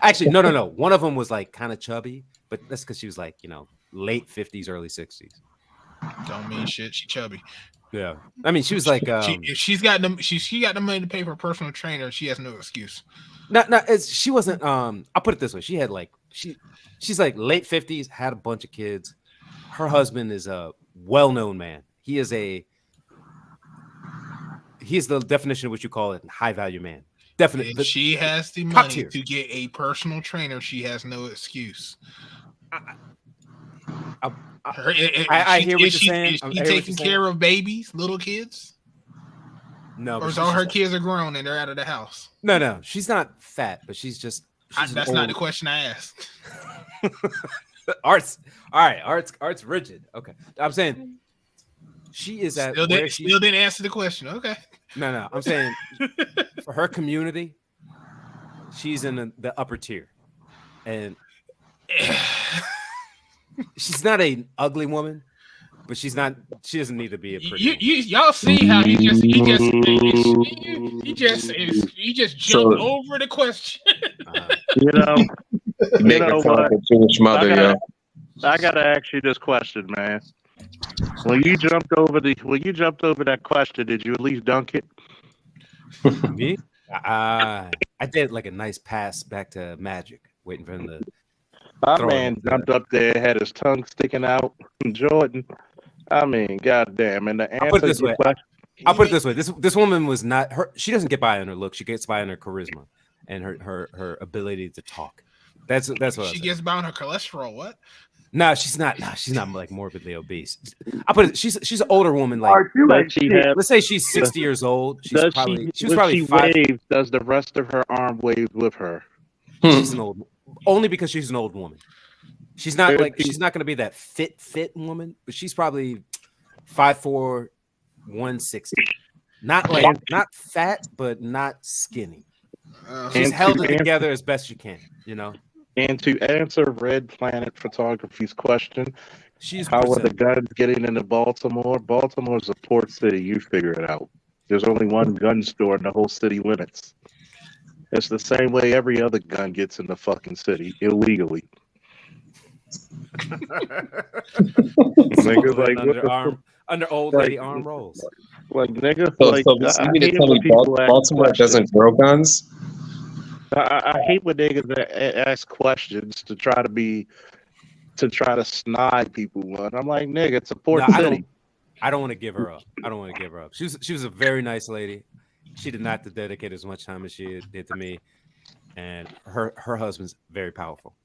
Actually, no. One of them was like kind of chubby, but that's because she was like, late 50s, early 60s. Don't mean shit. She chubby. Yeah, I mean, she was like, if she's got them. She got the money to pay for a personal trainer. She has no excuse. No, she wasn't. I'll put it this way: she had like she's like late 50s, had a bunch of kids. Her husband is a well-known man. He is the definition of what you call a high-value man. Definitely. If she has the money to get a personal trainer, she has no excuse. I hear what you're saying. Is she taking care of babies, little kids? No. Or is all her kids are grown and they're out of the house? No. She's not fat, but she's that's not the question I asked. Art's rigid. Okay. I'm saying she is at still didn't answer the question. Okay. No. I'm saying for her community, she's in the upper tier. And she's not an ugly woman, but she doesn't need to be a pretty woman. Y'all see how he just jumped over the question. You know what? I gotta ask you this question, man. When you jumped over that question, did you at least dunk it? Me? I did like a nice pass back to Magic, waiting for him to. My man jumped up there, had his tongue sticking out. Jordan, I mean, goddamn. And the answer I'll put it this to your way. question, I'll put it this way. This woman was not her. She doesn't get by on her look. She gets by on her charisma and her ability to talk. That's what she gets by on her cholesterol. What? No, she's not. No, she's not like morbidly obese. I put it. She's an older woman. Like let's say she's 60 years old. She was probably five. waves, does the rest of her arm wave with her? She's an old. Only because she's an old woman. She's not like she's not going to be that fit woman, but she's probably 5'4", 160. Not like not fat, but not skinny. She's held it together as best she can, you know. And to answer Red Planet Photography's question, how are the guns getting into Baltimore? Baltimore's a port city. You figure it out. There's only one gun store in the whole city limits. It's the same way every other gun gets in the fucking city, illegally. Niggas like under old lady arm rolls. Like niggas, So I you mean to hate tell when me people ask Baltimore questions. doesn't throw guns? I hate when niggas ask questions to try to snide people. I'm like, nigga, it's a port city. I don't want to give her up. She was a very nice lady. She did not dedicate as much time as she did to me, and her husband's very powerful.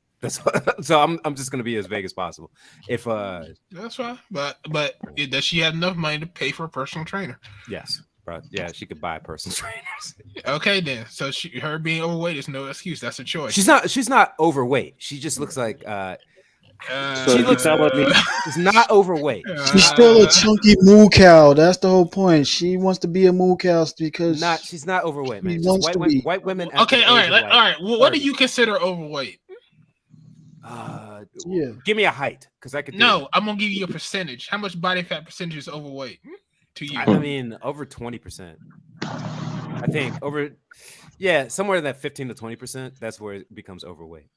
So I'm just gonna be as vague as possible. If that's fine, but does she have enough money to pay for a personal trainer? Yes, bro. Yeah, she could buy personal trainers. Okay, then. So her being overweight is no excuse. That's a choice. She's not overweight. She just looks like she looks telling me she's not overweight. She's still a chunky moo cow. That's the whole point. She wants to be a moo cow because she's not overweight, man. White women. Okay, all right. Well, what do you consider overweight? Yeah. Give me a height, because I could. I'm gonna give you a percentage. How much body fat percentage is overweight to you? I mean, over 20%. I think somewhere in that 15 to 20%. That's where it becomes overweight.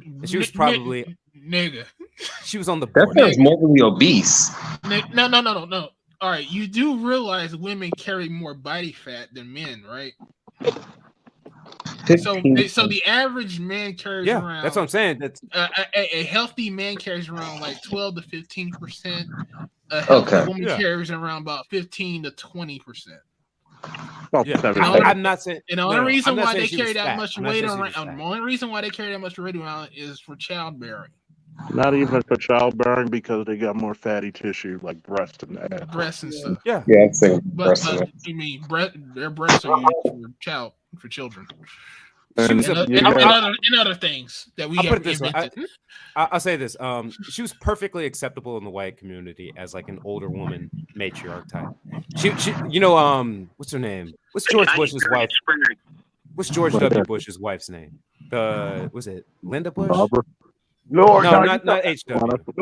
And she was probably nigga. She was on the That board. sounds morbidly obese. No. All right, you do realize women carry more body fat than men, right? So the average man carries around. That's what I'm saying. That's a healthy man carries around like 12 to 15%. A healthy woman carries around about 15 to 20%. I'm not saying. And the only reason why they carry that much weight around, the only reason why they carry that much weight around is for childbearing. Not even for childbearing, because they got more fatty tissue like breast and ass. Breasts and stuff. Yeah, I'd say but I mean, their breasts are used for children. And other things that we have invented. I'll say this. She was perfectly acceptable in the white community as like an older woman matriarch type. She what's her name? What's George Bush's wife? What's George W. Bush's wife's name? Was it Linda Bush? Barbara. Laura. No, not H.W.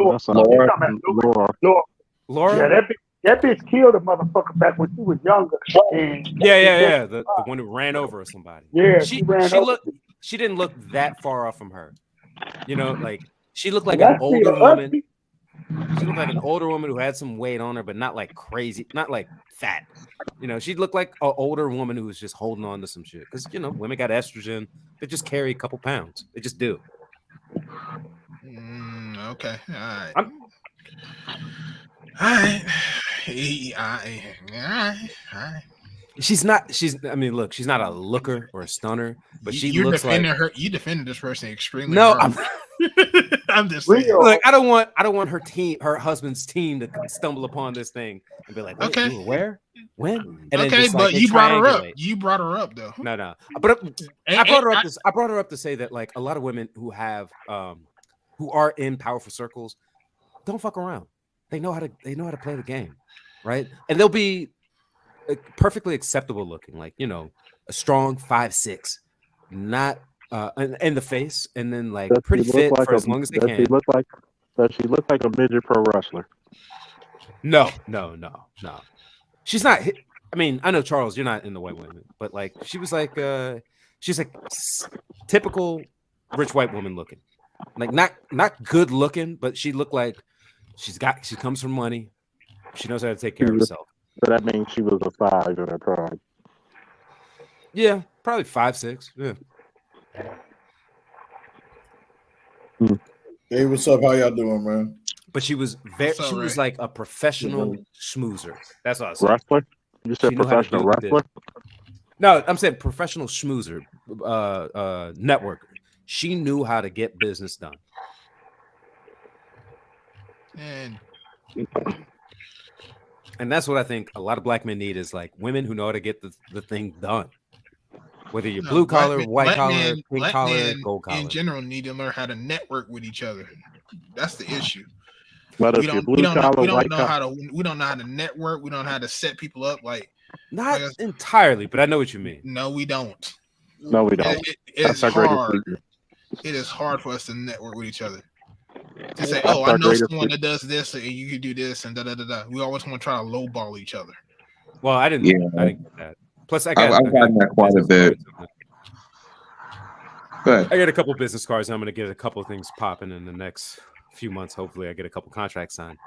Laura. Yeah, that bitch killed a motherfucker back when she was younger. And yeah. The one who ran over somebody. Yeah, she didn't look that far off from her. You know, like she looked like an older woman. She looked like an older woman who had some weight on her, but not like crazy, not like fat. You know, she looked like an older woman who was just holding on to some shit. Because women got estrogen; they just carry a couple pounds. They just do. Okay, all right. All right. She's not. I mean, look, she's not a looker or a stunner, but she looks like her. You defended this person extremely. No, hard. I'm just saying. Look, I don't want her husband's team to stumble upon this thing and be like, okay, you were where, when? And okay, but you brought her up. You brought her up though. No. But I brought her up. I brought her up to say that like a lot of women who have who are in powerful circles don't fuck around. They know how to play the game, right? And they'll be perfectly acceptable looking, like a strong 5'6", not in the face, and then like pretty fit for as long as they can. Does she look like a midget pro wrestler? No. She's not. I mean, I know Charles, you're not in the white women, but like she was like she's like typical rich white woman looking, like not good looking, but she looked like She comes from money. She knows how to take care of herself. So that means she was a 5 in her prime. Yeah, probably 5, 6. Yeah. Hey, what's up? How y'all doing, man? But she was she was like a professional schmoozer. That's what I was saying. Wrestler? You said professional wrestler? No, I'm saying professional schmoozer, networker. She knew how to get business done. And that's what I think a lot of black men need is like women who know how to get the thing done. Whether you're blue collar, white collar, pink collar, gold collar. In general, need to learn how to network with each other. That's the issue. We don't know how to network. We don't know how to set people up. Not entirely, but I know what you mean. No, we don't. No, we don't. It's hard. It is hard for us to network with each other. To say, oh, I know someone that does this, and you can do this, and da da da da. We always want to try to lowball each other. Well, I didn't get that. Plus, I've gotten that quite a bit. I get a couple business cards, and I'm going to get a couple of things popping in the next few months. Hopefully, I get a couple contracts signed.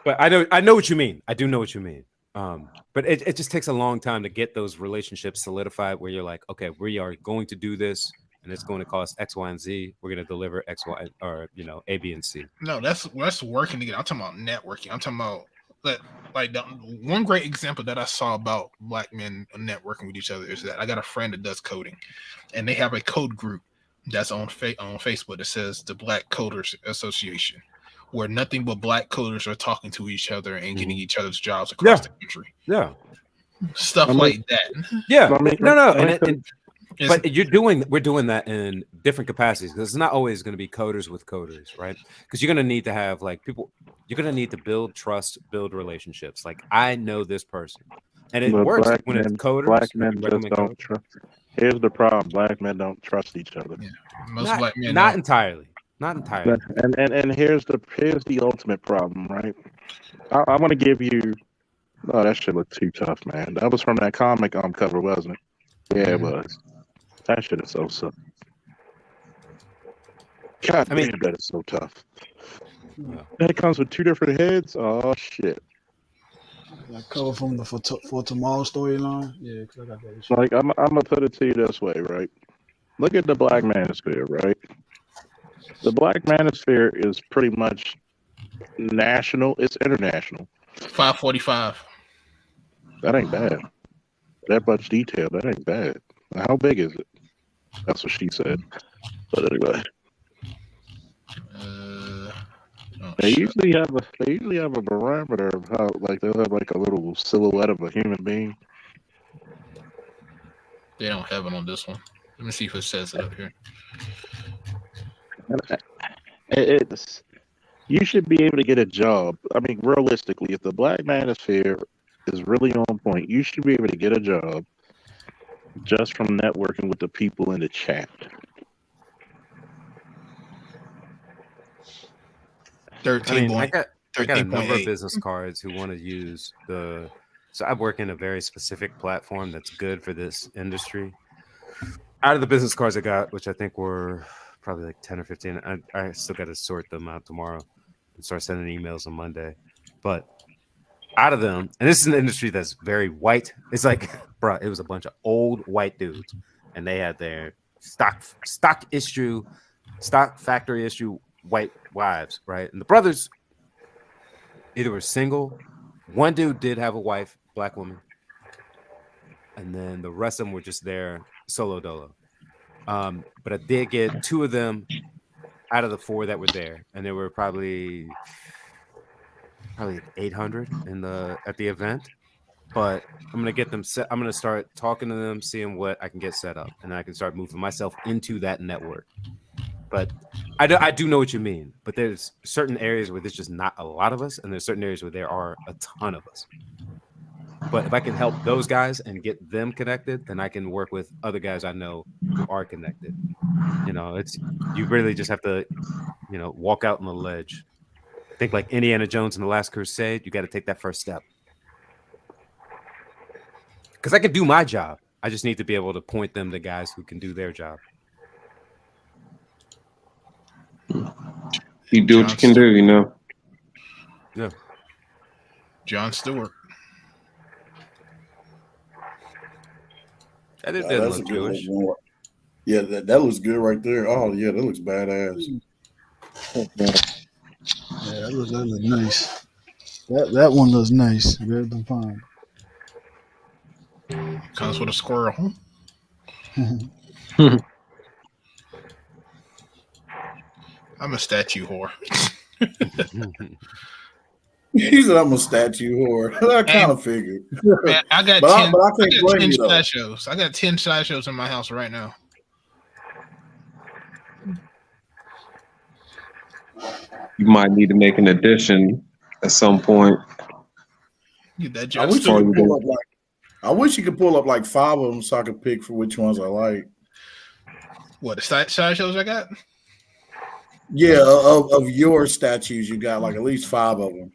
But I know what you mean. I do know what you mean. But it just takes a long time to get those relationships solidified where you're like, okay, we are going to do this, and it's going to cost X, Y, and Z. We're going to deliver X, Y, or A, B, and C. No, that's working together. I'm talking about networking. I'm talking about the one great example that I saw about black men networking with each other is that I got a friend that does coding, and they have a code group that's on Facebook that says the Black Coders Association, where nothing but black coders are talking to each other and getting each other's jobs across the country. Yeah, stuff like that. Yeah, no. But we're doing that in different capacities because it's not always going to be coders with coders, right? Because you're going to need to have people. You're going to need to build trust, build relationships. Like I know this person, and it works when it's coders. Black men just don't trust. Here's the problem: black men don't trust each other. Yeah. Most black men not entirely. Not entirely. And here's the ultimate problem, right? I want to give you. Oh, that shit looked too tough, man. That was from that comic cover, wasn't it? Yeah, it was. That shit is so tough. God damn, that is so tough. Yeah. That comes with 2 different heads. Oh shit. That cover from the for tomorrow storyline. Yeah, cause I got that issue. Like I'm gonna put it to you this way, right? Look at the Black Manosphere, right? The Black Manosphere is pretty much national. It's international. 545. That ain't bad. That much detail. That ain't bad. How big is it? That's what she said. But anyway, they usually have a barometer of how they'll have a little silhouette of a human being. They don't have it on this one. Let me see if it says it up here. You should be able to get a job. I mean, realistically, if the Black Manosphere is really on point, you should be able to get a job just from networking with the people in the chat. 13. I got a number of business cards who want to use so I work in a very specific platform that's good for this industry. Out of the business cards I got, which I think were probably like 10 or 15, I still got to sort them out tomorrow and start sending emails on Monday. But out of them, and this is an industry that's very white. It's like, bro, it was a bunch of old white dudes, and they had their stock factory issue white wives, right? And the brothers either were single. One dude did have a wife, black woman, and then the rest of them were just there solo dolo. But I did get 2 of them out of the 4 that were there, and there were probably 800 at the event. But I'm gonna get them set. I'm gonna start talking to them, seeing what I can get set up, and I can start moving myself into that network. But I do know what you mean. But there's certain areas where there's just not a lot of us, and there's certain areas where there are a ton of us. But if I can help those guys and get them connected, then I can work with other guys I know who are connected. You really just have to, walk out on the ledge. Think like Indiana Jones in The Last Crusade. You got to take that first step. Because I can do my job. I just need to be able to point them to guys who can do their job. You do what you can do, Yeah. Jon Stewart. That Nah, didn't that's a look good Jewish. looking one. Yeah, that looks good right there. Oh yeah, that looks badass. Yeah, that looks nice. That one looks nice. Very defined. Comes with a squirrel. I'm a statue whore. He said I'm a statue whore. I kind of figured. Man, I got but 10. I can't blame 10 you though. sideshows. I got 10 sideshows in my house right now. You might need to make an addition at some point. Get that I wish Stewart. you could pull up I wish you could pull up like 5 of them so I could pick for which ones I like. What, the sideshows I got? Yeah, of your statues, you got like at least 5 of them.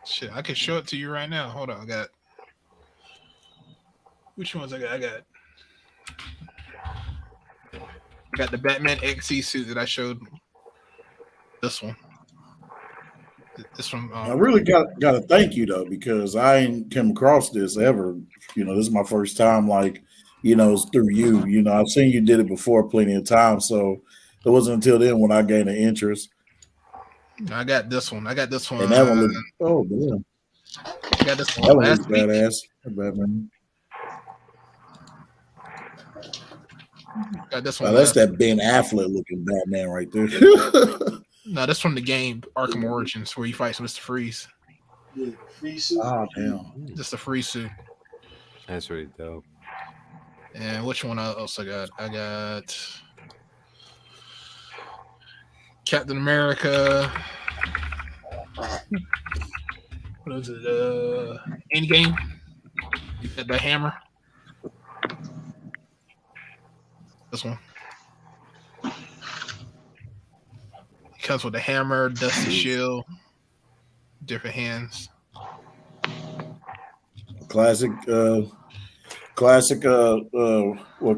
Shit, I can show it to you right now. Hold on, I got. Which ones I got? I got the Batman XC suit that I showed. This one. This one. I really got to thank you though, because I ain't come across this ever. You know, this is my first time. Like, you know, it's through you. You know, I've seen you did it before plenty of times, so it wasn't until then when I gained an interest. I got this one. And that one looked. Oh damn! I got this one. That one looks badass. Batman. Got this one. Now, that's that Ben Affleck looking Batman right there. No, that's from the game Arkham Origins where he fights Mr. Freeze. Yeah, free suit. Oh damn! Just a free suit. That's really dope. And which one else I got? I got Captain America. What is it? Endgame. You got the hammer. This one. Comes with a hammer, dusty shield, different hands. Classic well,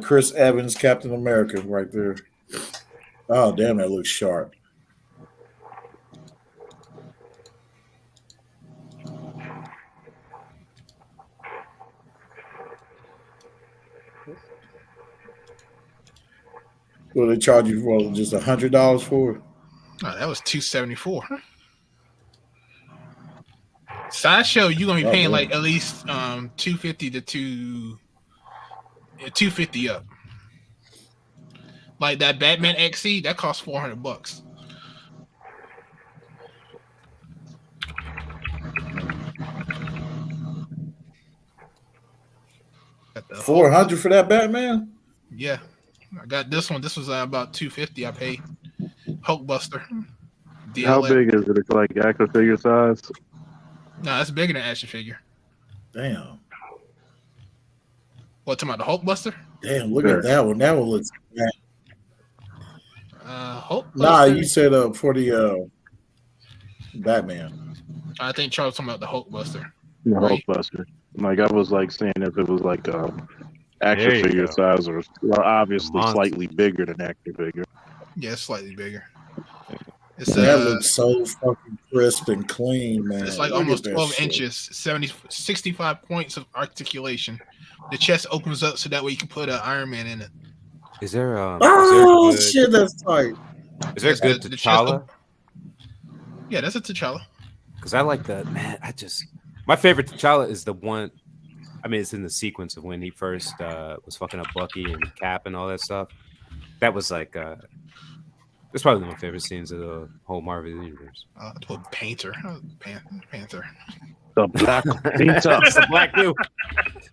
Chris Evans, Captain America, right there. Oh damn, that looks sharp. Well, they charge you for just $100 for it. Oh, that was $274. Sideshow, you're gonna be paying like at least $250 to $250 up. Like that Batman XC, that costs $400. $400 for that Batman? Yeah, I got this one. This was about $250. I paid. Hulkbuster. How big is it? It's like action figure size? No, it's bigger than action figure. Damn. What, talking about the Hulkbuster? Damn, look at that one. That one looks bad. Hulkbuster. Nah, you said for the Batman. I think Charles talking about the Hulkbuster. The Hulkbuster. Like I was like saying if it was like action figure size or obviously slightly bigger than action figure. Yeah, it's slightly bigger. That looks so fucking crisp and clean, man. It's like almost 12 inches, 65 points of articulation. The chest opens up so that way you can put an Iron Man in it. Is there shit, that's tight. Is there good T'Challa? Yeah, that's a T'Challa. Because I like that, man. My favorite T'Challa is the one. I mean, it's in the sequence of when he first was fucking up Bucky and Cap and all that stuff. That was like it's probably one of my favorite scenes of the whole Marvel universe. The Painter. Panther. The Black Painter. The black dude.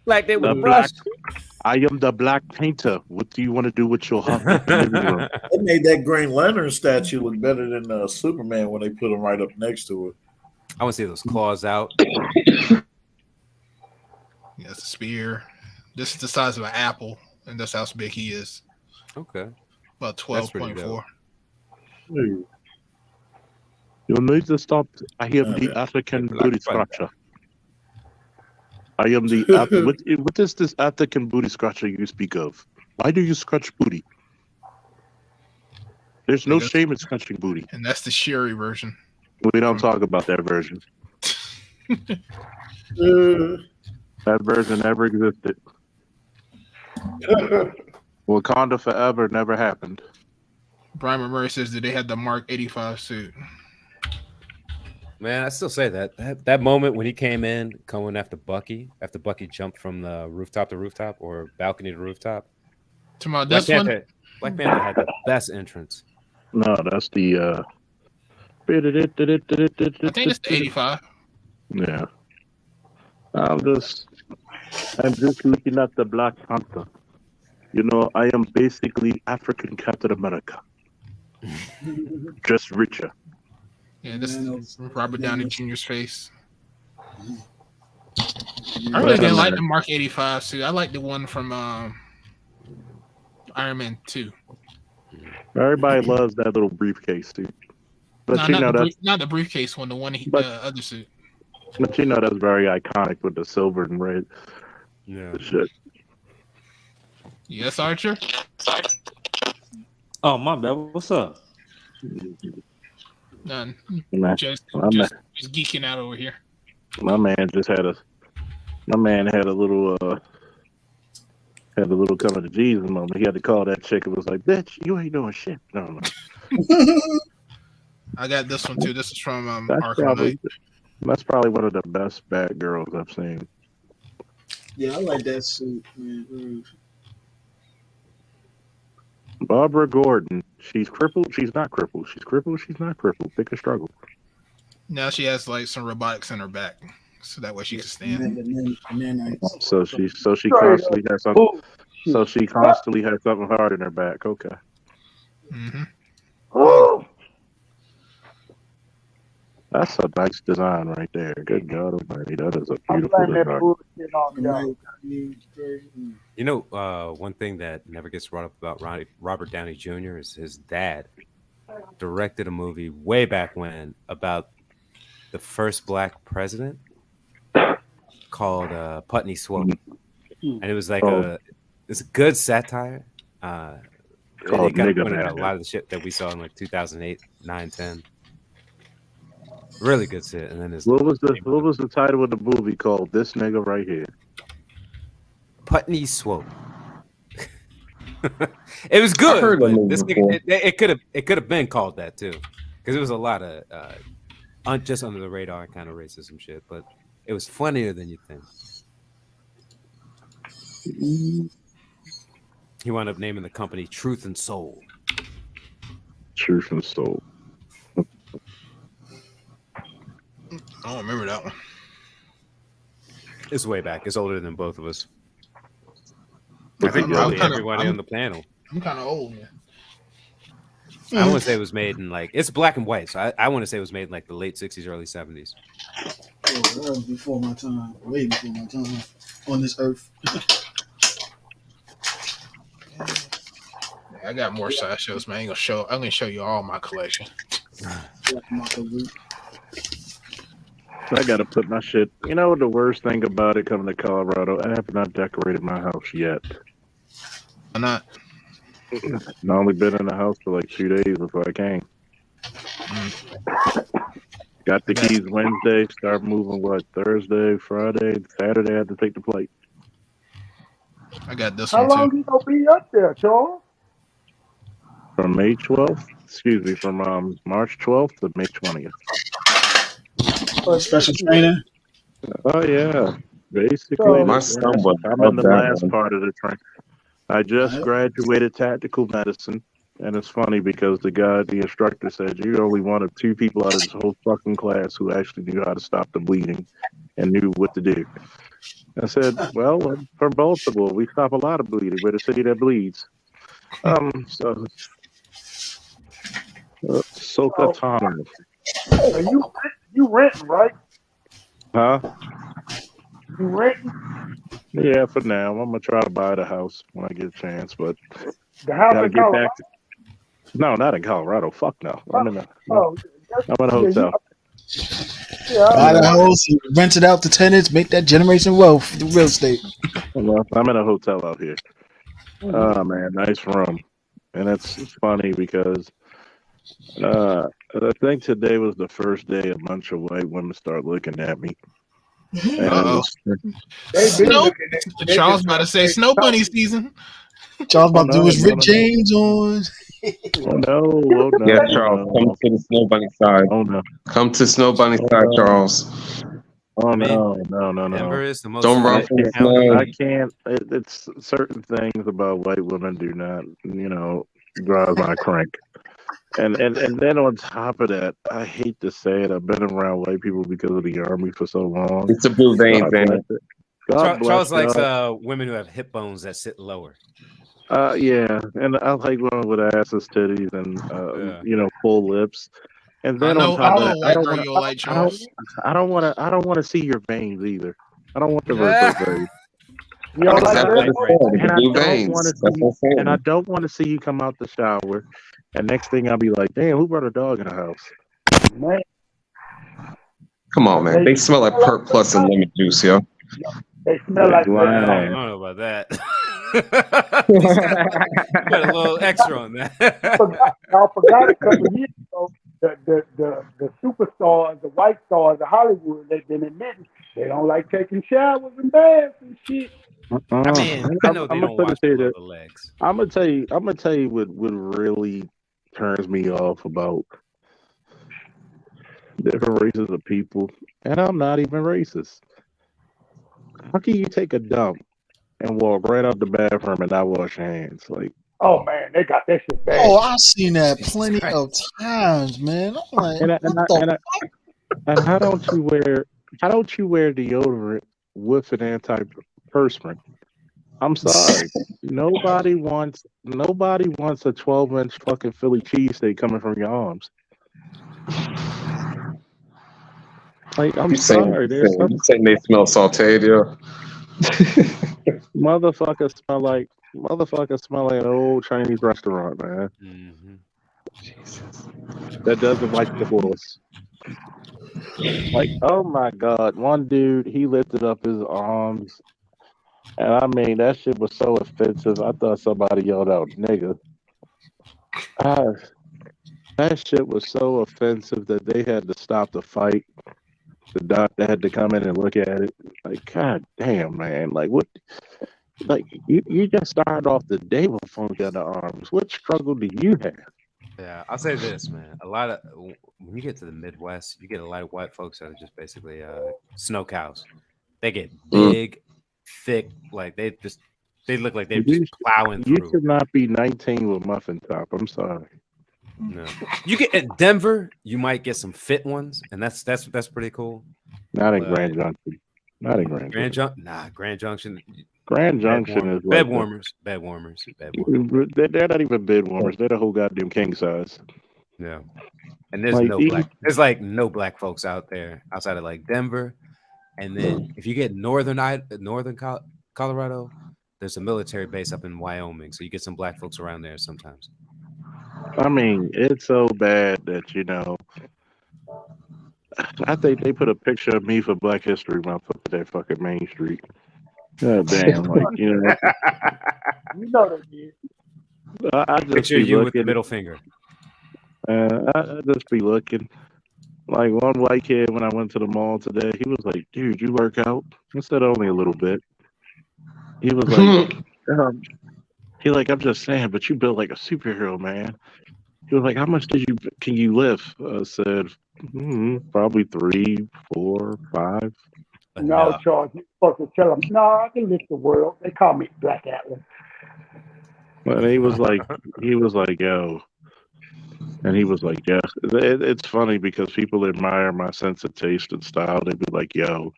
Black dude with the the brush. I am the Black Painter. What do you want to do with your They made that Green Lantern statue look better than Superman when they put him right up next to it. I want to see those claws out. Yeah, it's a spear. This is the size of an apple, and that's how big he is. Okay. About 12.4. You need to stop. I am the African booty scratcher. I am the what is this African booty scratcher you speak of? Why do you scratch booty? There's no shame in scratching booty. And that's the Sherry version. We don't talk about that version. That version never existed. Wakanda forever never happened. Brian Murray says, "Did they have the Mark 85 suit?" Man, I still say that moment when he came in, coming after Bucky jumped from the rooftop to rooftop or balcony to rooftop. Tomorrow, this one. Black Panther had the best entrance. No, that's the. I think it's the 85. Yeah. I'm just looking at the Black Panther. You know, I am basically African Captain America, just richer. Yeah, this is Robert Downey Jr.'s face. I really didn't like the Mark 85 suit. I like the one from Iron Man 2. Everybody loves that little briefcase suit. But no, not the briefcase one, the other suit. But you know that's very iconic with the silver and red. Yeah. Shit. Yes, Archer? Oh, my bad. What's up? None. Nah, Just geeking out over here. My man had a little coming to Jesus moment. He had to call that chick and was like, "Bitch, you ain't doing shit." No. I got this one too. This is from That's probably one of the best bad girls I've seen. Yeah, I like that suit, man. Barbara Gordon. She's crippled. She's not crippled. She's crippled. She's not crippled. Pick a struggle. Now she has like some robotics in her back, so that way she can stand. So she constantly has something. So she constantly has something hard in her back. Okay. Mm-hmm. Oh. That's a nice design right there. Good God Almighty, that is a beautiful design. You know, one thing that never gets brought up about Robert Downey Jr. is his dad directed a movie way back when about the first black president called Putney Swope, and it was like it's a good satire. It kind of pointed out a lot of the shit that we saw in like 2008, 9, 10. Really good shit. And then what was the title of the movie called? This nigga right here. Putney Swope. It was good. It could have been called that too, because it was a lot of just under the radar kind of racism shit. But it was funnier than you think. He wound up naming the company Truth and Soul. Truth and Soul. I don't remember that one. It's way back. It's older than both of us. I think probably everybody on the panel. I'm kind of old. I want to say it was made in it's black and white. So I want to say it was made in like the late 60s, early 70s. Oh, that was before my time. Way before my time on this earth. I got more side shows, man. I'm gonna show you all my collection. I gotta put my shit. You know the worst thing about it coming to Colorado? I have not decorated my house yet. Why not? I've only been in the house for like 2 days before I came. Got the keys Wednesday. Start moving Thursday, Friday, Saturday. I had to take the plate. I got this How one too. How long you gonna be up there, Charles? From May 12th. Excuse me, from March 12th to May 20th. Special training. Oh yeah, basically. My son was I'm in the last part of the training. I just graduated tactical medicine, and it's funny because the instructor said you're only one of 2 people out of this whole fucking class who actually knew how to stop the bleeding and knew what to do. I said, well, from Baltimore, we stop a lot of bleeding. We're the city that bleeds. Soak autonomous. You renting, right? Huh? You renting? Yeah, for now. I'm gonna try to buy the house when I get a chance, but The house gotta in get Colorado? back to. No, not in Colorado. Fuck no. I'm in a hotel. Buy the house, rent it out to tenants, make that generation wealth through real estate. Well, I'm in a hotel out here. Oh man, nice room, and it's funny because I think today was the first day a bunch of white women start looking at me. And They been Snow. looking at they Charles just about to say snow bunny season. Charles about to do his Rick James on. Oh no! Yeah, Charles, come to the Snow Bunny side. Oh no! Come to Snow Bunny side, Charles. Oh I mean, no! Denver is the most Don't run from the snow. I can't. It's certain things about white women do not, drive my crank. And then on top of that, I hate to say it, I've been around white people because of the army for so long. It's the blue veins, God man. bless it. God bless Charles likes y'all. women who have hip bones that sit lower. Yeah, and I like women with asses, titties, and full lips. And I then on know top of a that, white girl you'll like, Charles. I don't want to see your veins either. I don't want the vertebrae veins. You don't like Exactly that? what I said. And The I blue don't veins. want to That's see, what I'm and I saying. don't want to see you come out the shower, and next thing I'll be like, damn, who brought a dog in the house? Man, Come on, man. They smell like Perk Plus and lemon juice, yo. they smell like I that. don't know about that. You got a little extra on that. Y'all forgot a couple of years ago, the superstars, the white stars of Hollywood, they've been admitting they don't like taking showers and baths and shit. I mean, I know they don't wash below the legs. I'm gonna tell you what really turns me off about different races of people, and I'm not even racist. How can you take a dump and walk right out the bathroom and not wash your hands? Like, Oh man, they got that shit bad. Oh, I've seen that plenty of times, man. I'm like, and how don't you wear deodorant with an antiperspirant? I'm sorry. Nobody wants a 12-inch fucking Philly cheesesteak coming from your arms. Like, I'm sorry. You saying they smell sauteed, yo? Motherfuckers smell like an old Chinese restaurant, man. That doesn't like the horse. Like, oh my God, one dude, he lifted up his arms, and I mean that shit was so offensive. I thought somebody yelled out "nigga." That shit was so offensive that they had to stop the fight. The doctor had to come in and look at it. Like, God damn, man! Like, what? Like, you just started off the day before we got the arms. What struggle do you have? Yeah, I'll say this, man. A lot of when you get to the Midwest, you get a lot of white folks that are just basically snow cows. They get big, thick, like they look like they're just plowing through. You should not be 19 with muffin top. I'm sorry. No, you get at Denver, you might get some fit ones, and that's pretty cool. Not in Grand Junction. Not in Grand Junction. Nah, Grand Junction. Grand Junction is bed like warmers. Bed warmers. They're not even bed warmers. They're the whole goddamn king size. Yeah, and there's Like, there's like no black folks out there outside of like Denver, and then if you get northern Colorado, there's a military base up in Wyoming, so you get some black folks around there sometimes. I mean, it's so bad that I think they put a picture of me for Black History Month up at that fucking Main Street. God damn, like You know they did. I just Picture be you looking, with the middle finger. I just be looking. Like one white kid when I went to the mall today, he was like, "Dude, you work out?" I said, "Only a little bit." He was like, I'm just saying, but you built like a superhero, man. He was like, "How much can you lift?" I said, "Probably 3, 4, 5." No, Charles, you're supposed to tell them, no, I can lift the world. They call me Black Atlas. And he was like, "Yo," and he was like, "Yeah." It's funny because people admire my sense of taste and style. They'd be like, "Yo."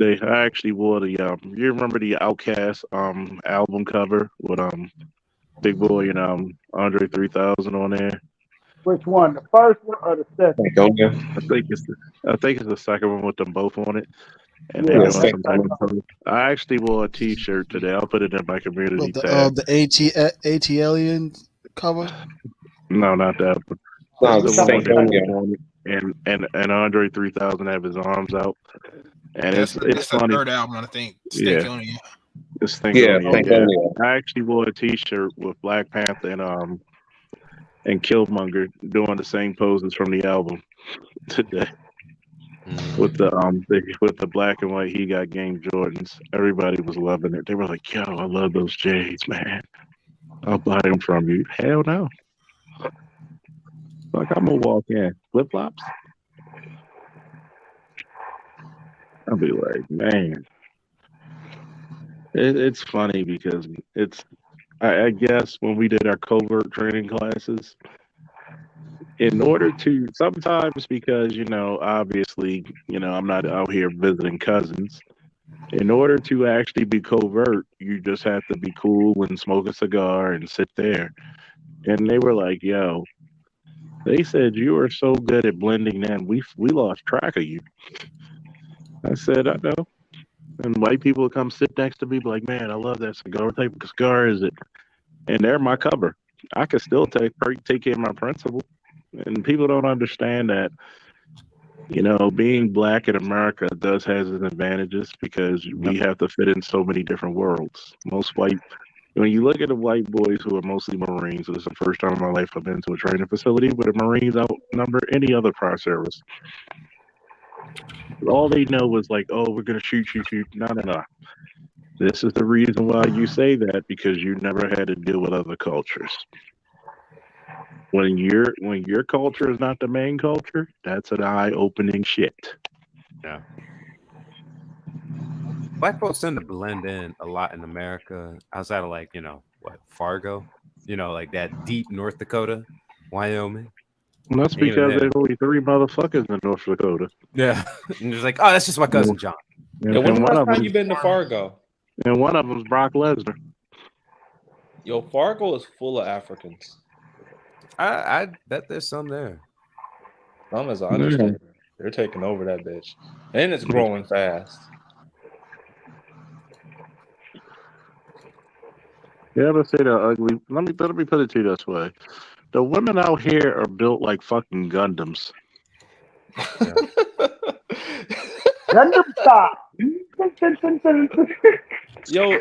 I actually wore the you remember the Outkast album cover with Big Boy and Andre 3000 on there? Which one, the first one or the second? I think it's the second one with them both on it. And Yeah, I actually wore a T-shirt today. I'll put it in my community tab. The ATLian cover. No, not that one. No, That's the the one Stankonia. that on it. And Andre 3000 have his arms out. And it's funny. The third album, I think. Stankonia. It's Stankonia. I actually wore a T-shirt with Black Panther and and Killmonger doing the same poses from the album today. With the black and white He Got Game Jordans. Everybody was loving it. They were like, yo, I love those J's, man. I'll buy them from you. Hell no. Like, I'm gonna walk in. Flip flops? I'll be like, man. It's funny because I guess when we did our covert training classes, in order to sometimes because, obviously, I'm not out here visiting cousins. In order to actually be covert, you just have to be cool and smoke a cigar and sit there. And they were like, yo, they said you are so good at blending in, we lost track of you. I said, I know. And white people come sit next to me, be like, man, I love that cigar. What type of cigar is it? And they're my cover. I can still take care of my principal. And people don't understand that, being black in America does have its advantages because we have to fit in so many different worlds. When you look at the white boys who are mostly Marines, this is the first time in my life I've been to a training facility where the Marines outnumber any other prior service. All they know is like, oh, we're going to shoot. No. This is the reason why you say that, because you never had to deal with other cultures. When your culture is not the main culture, that's an eye-opening shit. Yeah. Black folks tend to blend in a lot in America outside of Fargo, like that deep North Dakota, Wyoming. And that's because there's only 3 motherfuckers in North Dakota. Yeah. And it's like, oh, that's just my cousin John. Yeah, when's the last time you been to Fargo? And one of them's Brock Lesnar. Yo, Fargo is full of Africans. I bet there's some there. Some is understatement. They're taking over that bitch. And it's growing fast. You ever say they're ugly? Let me put it to you this way. The women out here are built like fucking Gundams. Gundam stop. Yo,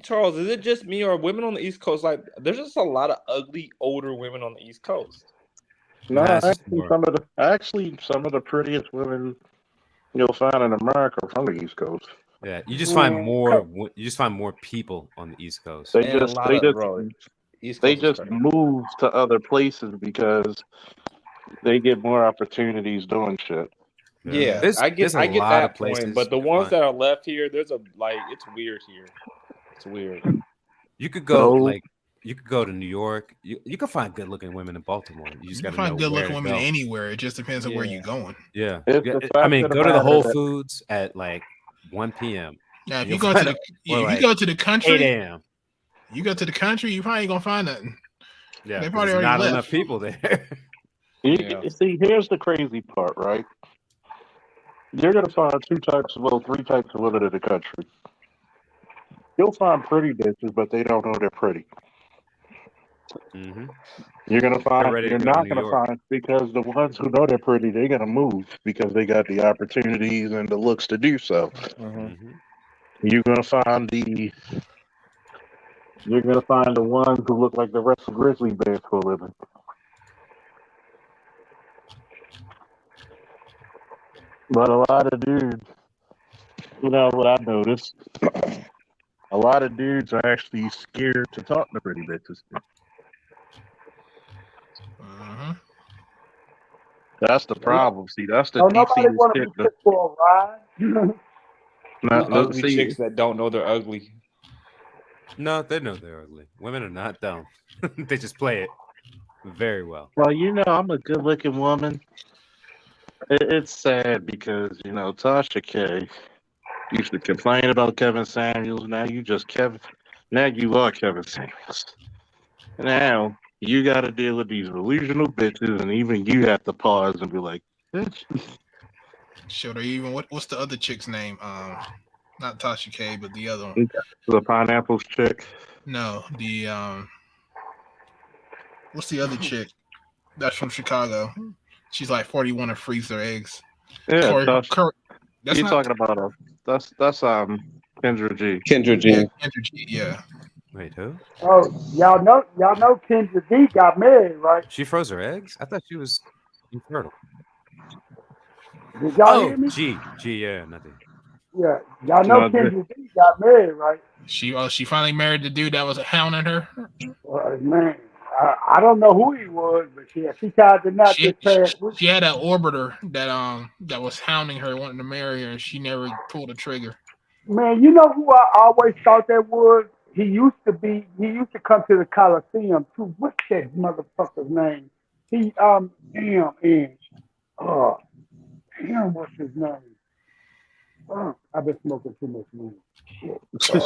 Charles, is it just me or women on the East Coast? Like, there's just a lot of ugly older women on the East Coast. No, actually, some of the prettiest women you'll find in America are from the East Coast. Yeah, you just find more. You just find more people on the East Coast. They just move to other places because they get more opportunities doing shit. Yeah, I get that point. But the ones that are left here, it's weird here. It's weird. You could go you could go to New York. You can find good looking women in Baltimore. You just got to find good looking women anywhere. It just depends on where you're going. Yeah. I mean, go to the Whole Foods at 1 p.m. Now, if you go to the country, 8 a.m. You go to the country, you probably ain't gonna find nothing. Yeah, they probably there's already not left. enough people there. See, here's the crazy part, right? You're gonna find 3 types of women in the country. You'll find pretty bitches, but they don't know they're pretty. Mm-hmm. You're not gonna find, because the ones who know they're pretty, they're gonna move because they got the opportunities and the looks to do so. Mm-hmm. You're gonna find the ones who look like the wrestle grizzly bears for a living. But a lot of dudes, what I've noticed, a lot of dudes are actually scared to talk to pretty bitches. Uh-huh. That's the problem. See, that's the nobody want to be fit for a ride. Ugly chicks that don't know they're ugly. No, they know they're ugly. Women are not dumb. They just play it very well. Well, I'm a good-looking woman. It's sad because, Tasha K used to complain about Kevin Samuels. Now you are Kevin Samuels. Now you got to deal with these delusional bitches, and even you have to pause and be like, bitch. Should I even what's the other chick's name? Not Tasha K, but the other one. The pineapples chick. No, the what's the other chick? That's from Chicago. She's like 41 and freeze their eggs. Yeah, talking about that's Kendra G. Kendra G. Yeah, Kendra G. Yeah. Wait, who? Oh, y'all know Kendra D got married, right? She froze her eggs? I thought she was infertile. Did y'all hear me? Yeah, nothing. Yeah, y'all know Kendra D got married, right? She finally married the dude that was hounding her. Man, I don't know who he was, but she tied the knot this past week. She had an orbiter that was hounding her, wanting to marry her, and she never pulled the trigger. Man, you know who I always thought that was? He used to come to the Coliseum too. What's that motherfucker's name? He what's his name? I've been smoking too much weed. Shit.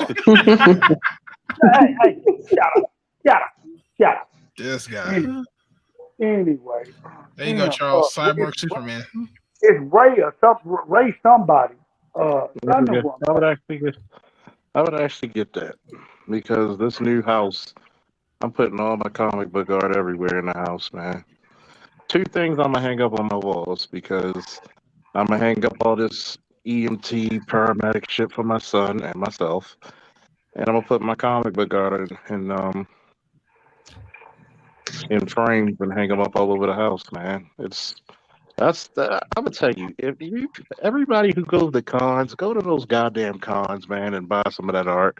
Hey, shut up. This guy. Anyway. There you go, Charles. Cyborg Superman. It's Ray or Ray somebody. I would actually get that because this new house, I'm putting all my comic book art everywhere in the house, man. 2 things I'm gonna hang up on my walls because I'm gonna hang up all this EMT paramedic shit for my son and myself, and I'm gonna put my comic book art in frames and hang them up all over the house, man. I'm gonna tell you, everybody who goes to cons, go to those goddamn cons, man, and buy some of that art.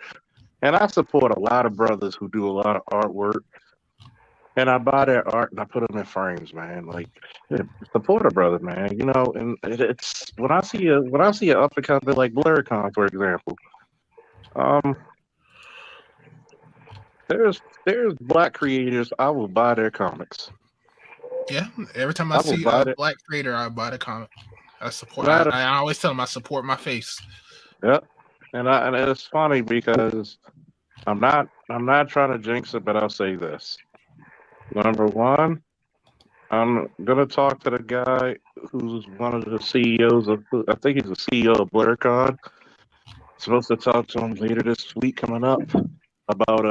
And I support a lot of brothers who do a lot of artwork, and I buy their art and I put them in frames, man. Like, support a brother, man. You know, and it's when I see an up and coming like BlurCon, for example. There's black creators. I will buy their comics. Yeah, every time I see a black creator, I buy the comic. I support. I always tell them I support my face. Yep, and it's funny because I'm not trying to jinx it, but I'll say this. Number one, I'm gonna talk to the guy who's one of the CEOs of. I think he's the CEO of BlurCon. Supposed to talk to him later this week coming up about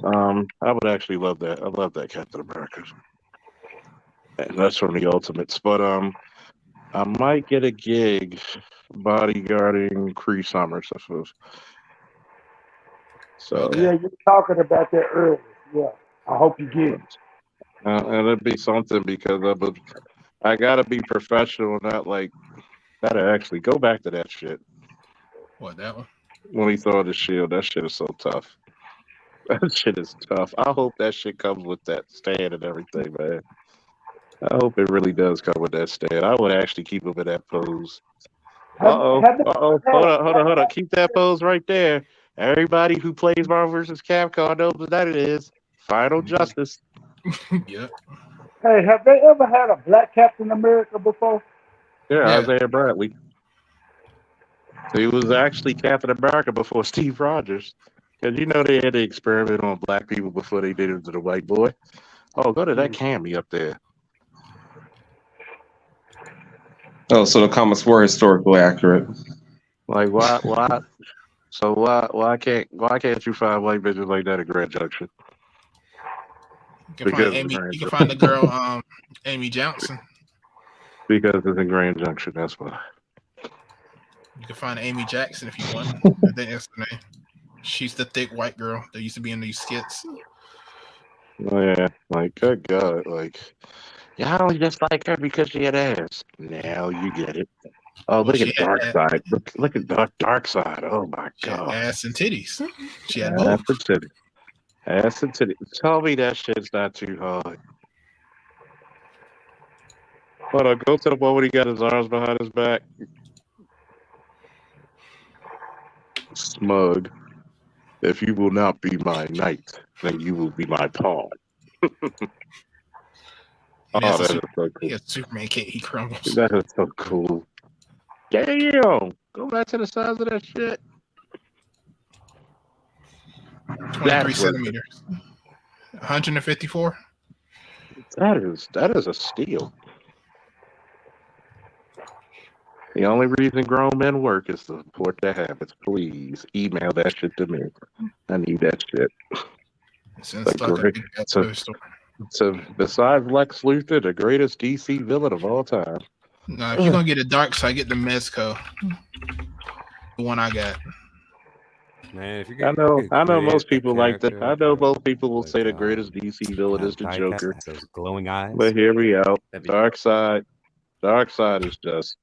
I would actually love that. I love that Captain America. And that's from the Ultimates. But I might get a gig bodyguarding Cree Summers, I suppose. So yeah, you're talking about that earlier. Yeah, I hope you get it. And it'd be something because I gotta be professional, not like gotta actually go back to that shit. What, that one? When he saw the shield, that shit is so tough. That shit is tough. I hope that shit comes with that stand and everything, man. I hope it really does come with that stand. I would actually keep him in that pose. Hold on. Keep that pose right there. Everybody who plays Marvel vs. Capcom knows what that is. Final Justice. Yeah. Hey, have they ever had a black Captain America before? Yeah, Isaiah Bradley. He was actually Captain America before Steve Rogers. Because you know they had to experiment on black people before they did it to the white boy. Oh, go to that Cammy up there. Oh, so the comics were historically accurate. Like why? So why can't you find white bitches like that at Grand Junction? You can find the girl, Amy Johnson. Because it's in Grand Junction, that's why. You can find Amy Jackson if you want. I think that's the name. She's the thick white girl that used to be in these skits. Oh yeah, like good God, like y'all don't just like her because she had ass. Now you get it. Oh, look at Dark Side. Look at Dark Side. Oh my God. Ass and titties. She had ass both. Ass and titties. Tell me that shit's not too hard. Hold on, go to the one where he got his arms behind his back. Smug. If you will not be my knight, then you will be my pawn. That is so cool. He has Superman kit. He crumbles. That is so cool. Damn! Go back to the size of that shit. 23 centimeters. 154. That is a steal. The only reason grown men work is to support their habits. Please email that shit to me. I need that shit. So besides Lex Luthor, the greatest DC villain of all time. No, if you're gonna get a dark side, get the Mezco. The one I got. man. If you I know most create a people like that. character, I know most people will with, say the greatest DC villain is the Diet Joker. has those glowing eyes. But here we go. That'd be Darkseid is just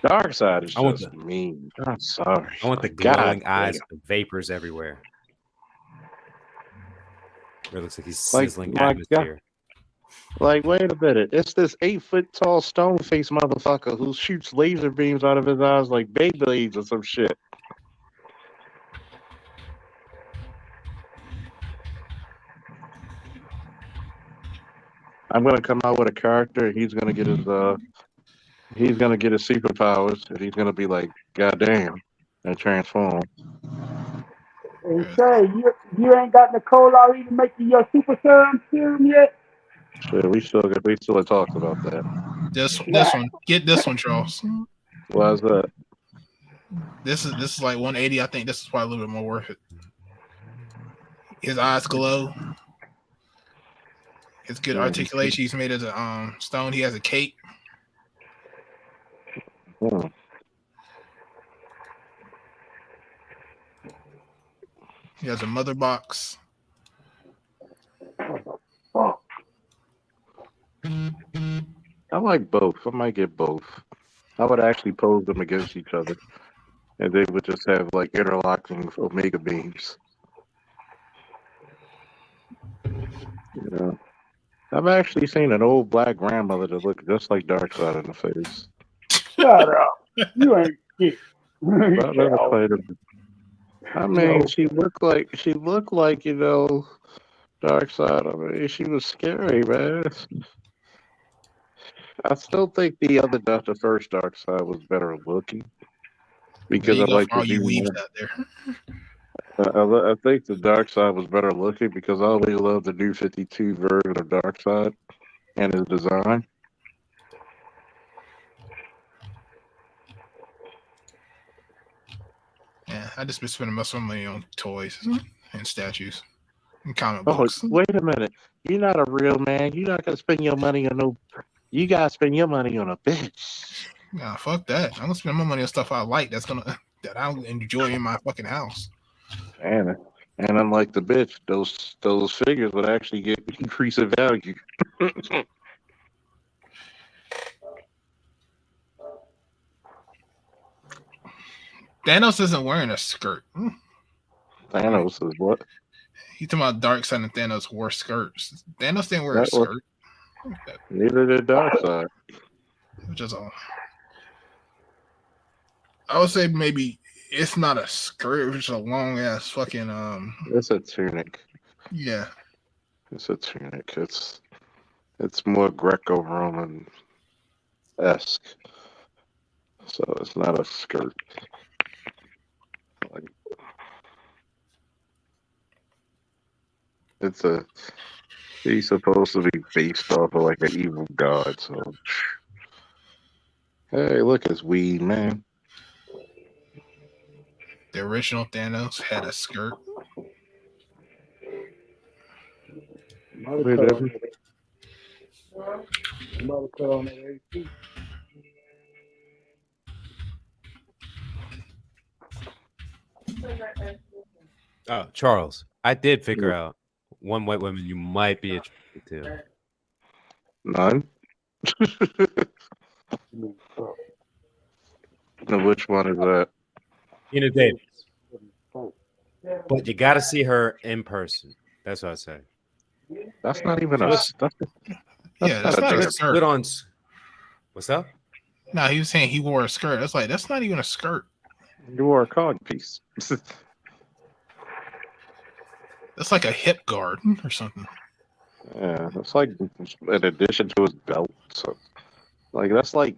I want the mean. I'm sorry. I want the Like, God glowing damn. eyes, the vapors everywhere. Where it looks like he's Like sizzling my God. atmosphere. Like, wait a minute. It's this 8-foot tall stone face motherfucker who shoots laser beams out of his eyes like Beyblades or some shit. I'm gonna come out with a character and he's gonna get his superpowers and he's gonna be like, God damn, and transform. And say, you ain't got Nicole already making your super serum yet? Shit, we still talked about that. This one, get this one, Charles. Why is that? This is like 180. I think this is probably a little bit more worth it. His eyes glow. His good articulation. He's made of a stone. He has a cape. He has a mother box. I like both. I might get both. I would actually pose them against each other, and they would just have like interlocking omega beams. You know, I've actually seen an old black grandmother that looked just like Darkseid in the face. Shut up. You ain't shit. I mean, she looked like Darkseid. I mean, she was scary, man. I still think the first Darkseid was better looking because I like the you weebs out there. I think the Darkseid was better looking because I always loved the New 52 version of Darkseid and his design. Yeah, I just been spending most of my money on toys and statues and comic books. Wait a minute. You're not a real man. You're not gonna spend your money on no. You gotta spend your money on a bitch. Nah, fuck that. I'm gonna spend my money on stuff I like that I'll enjoy in my fucking house. And unlike the bitch, those figures would actually get increase in value. Thanos isn't wearing a skirt. Thanos is what? He's talking about Darkseid and Thanos wore skirts. Thanos didn't wear a skirt. Neither did Darkseid. Which is all. I would say maybe it's not a skirt, it's a long ass fucking It's a tunic. Yeah. It's a tunic. It's more Greco-Roman esque. So it's not a skirt. Like, he's supposed to be based off of like an evil god, so hey, look, it's weed, man. The original Thanos had a skirt. Charles, I did figure out one white woman you might be attracted to. None. Now, which one is that? Tina Davis. But you got to see her in person. That's what I say. That's not even that's not a skirt. Put on. What's up? No, he was saying he wore a skirt. That's like that's not even a skirt. You wore a cog piece. That's like a hip guard or something. Yeah, it's like in addition to his belt. So, like that's like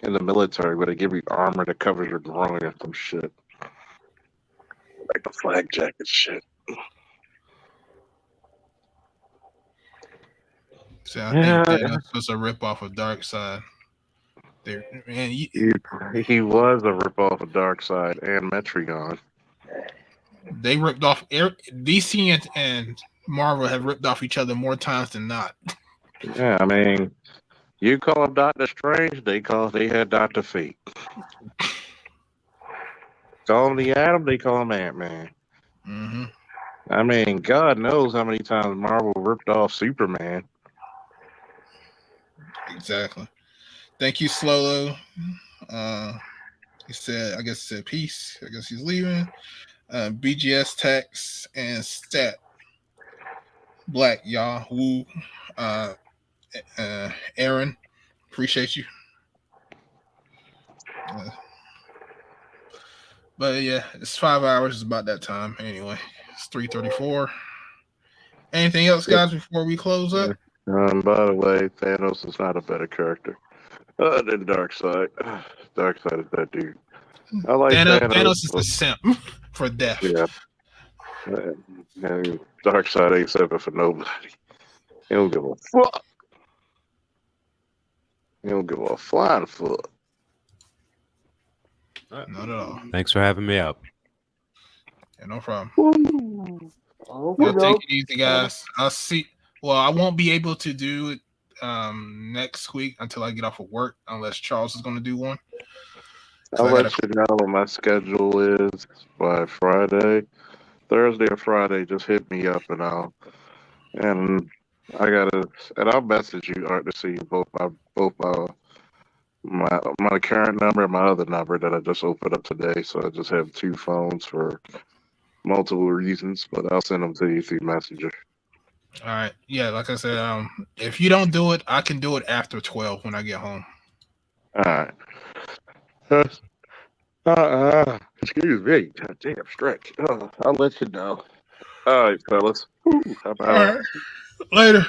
in the military where they give you armor that covers your groin or some shit, like the flag jacket shit. See, I think that was a rip off of Darkseid. Man, he was a rip off of Darkseid and Metrigon. They ripped off DC and Marvel have ripped off each other more times than not. Yeah, I mean, you call him Doctor Strange, they had Dr. Fate. Call him the Atom, they call him Ant-Man. Mm-hmm. I mean, God knows how many times Marvel ripped off Superman. Exactly. Thank you, Slolo. He said, peace. I guess he's leaving. BGS Tax and Stat Black, y'all. Woo. Aaron, appreciate you. But yeah, it's 5 hours. It's about that time. Anyway, it's 3:34. Anything else, guys, before we close up? By the way, Thanos is not a better character than Darkseid. Darkseid is that dude. I like Thanos. Thanos is a simp for death. Yeah. And Darkseid ain't simping for nobody. He don't give a fuck. He don't give a flying fuck. Not at all. Thanks for having me out. Yeah, no problem. Okay, Take it easy, guys. I'll see. Well, I won't be able to do it next week until I get off of work, unless Charles is going to do one. I'll let you know what my schedule is by Friday. Thursday or Friday, just hit me up and I'll message you, Art, to see both my current number and my other number that I just opened up today. So I just have two phones for multiple reasons, but I'll send them to you through Messenger. All right. Yeah, like I said, if you don't do it, I can do it after 12 when I get home. All right. Excuse me. Damn stretch. I'll let you know. All right, fellas. How about All right. Later.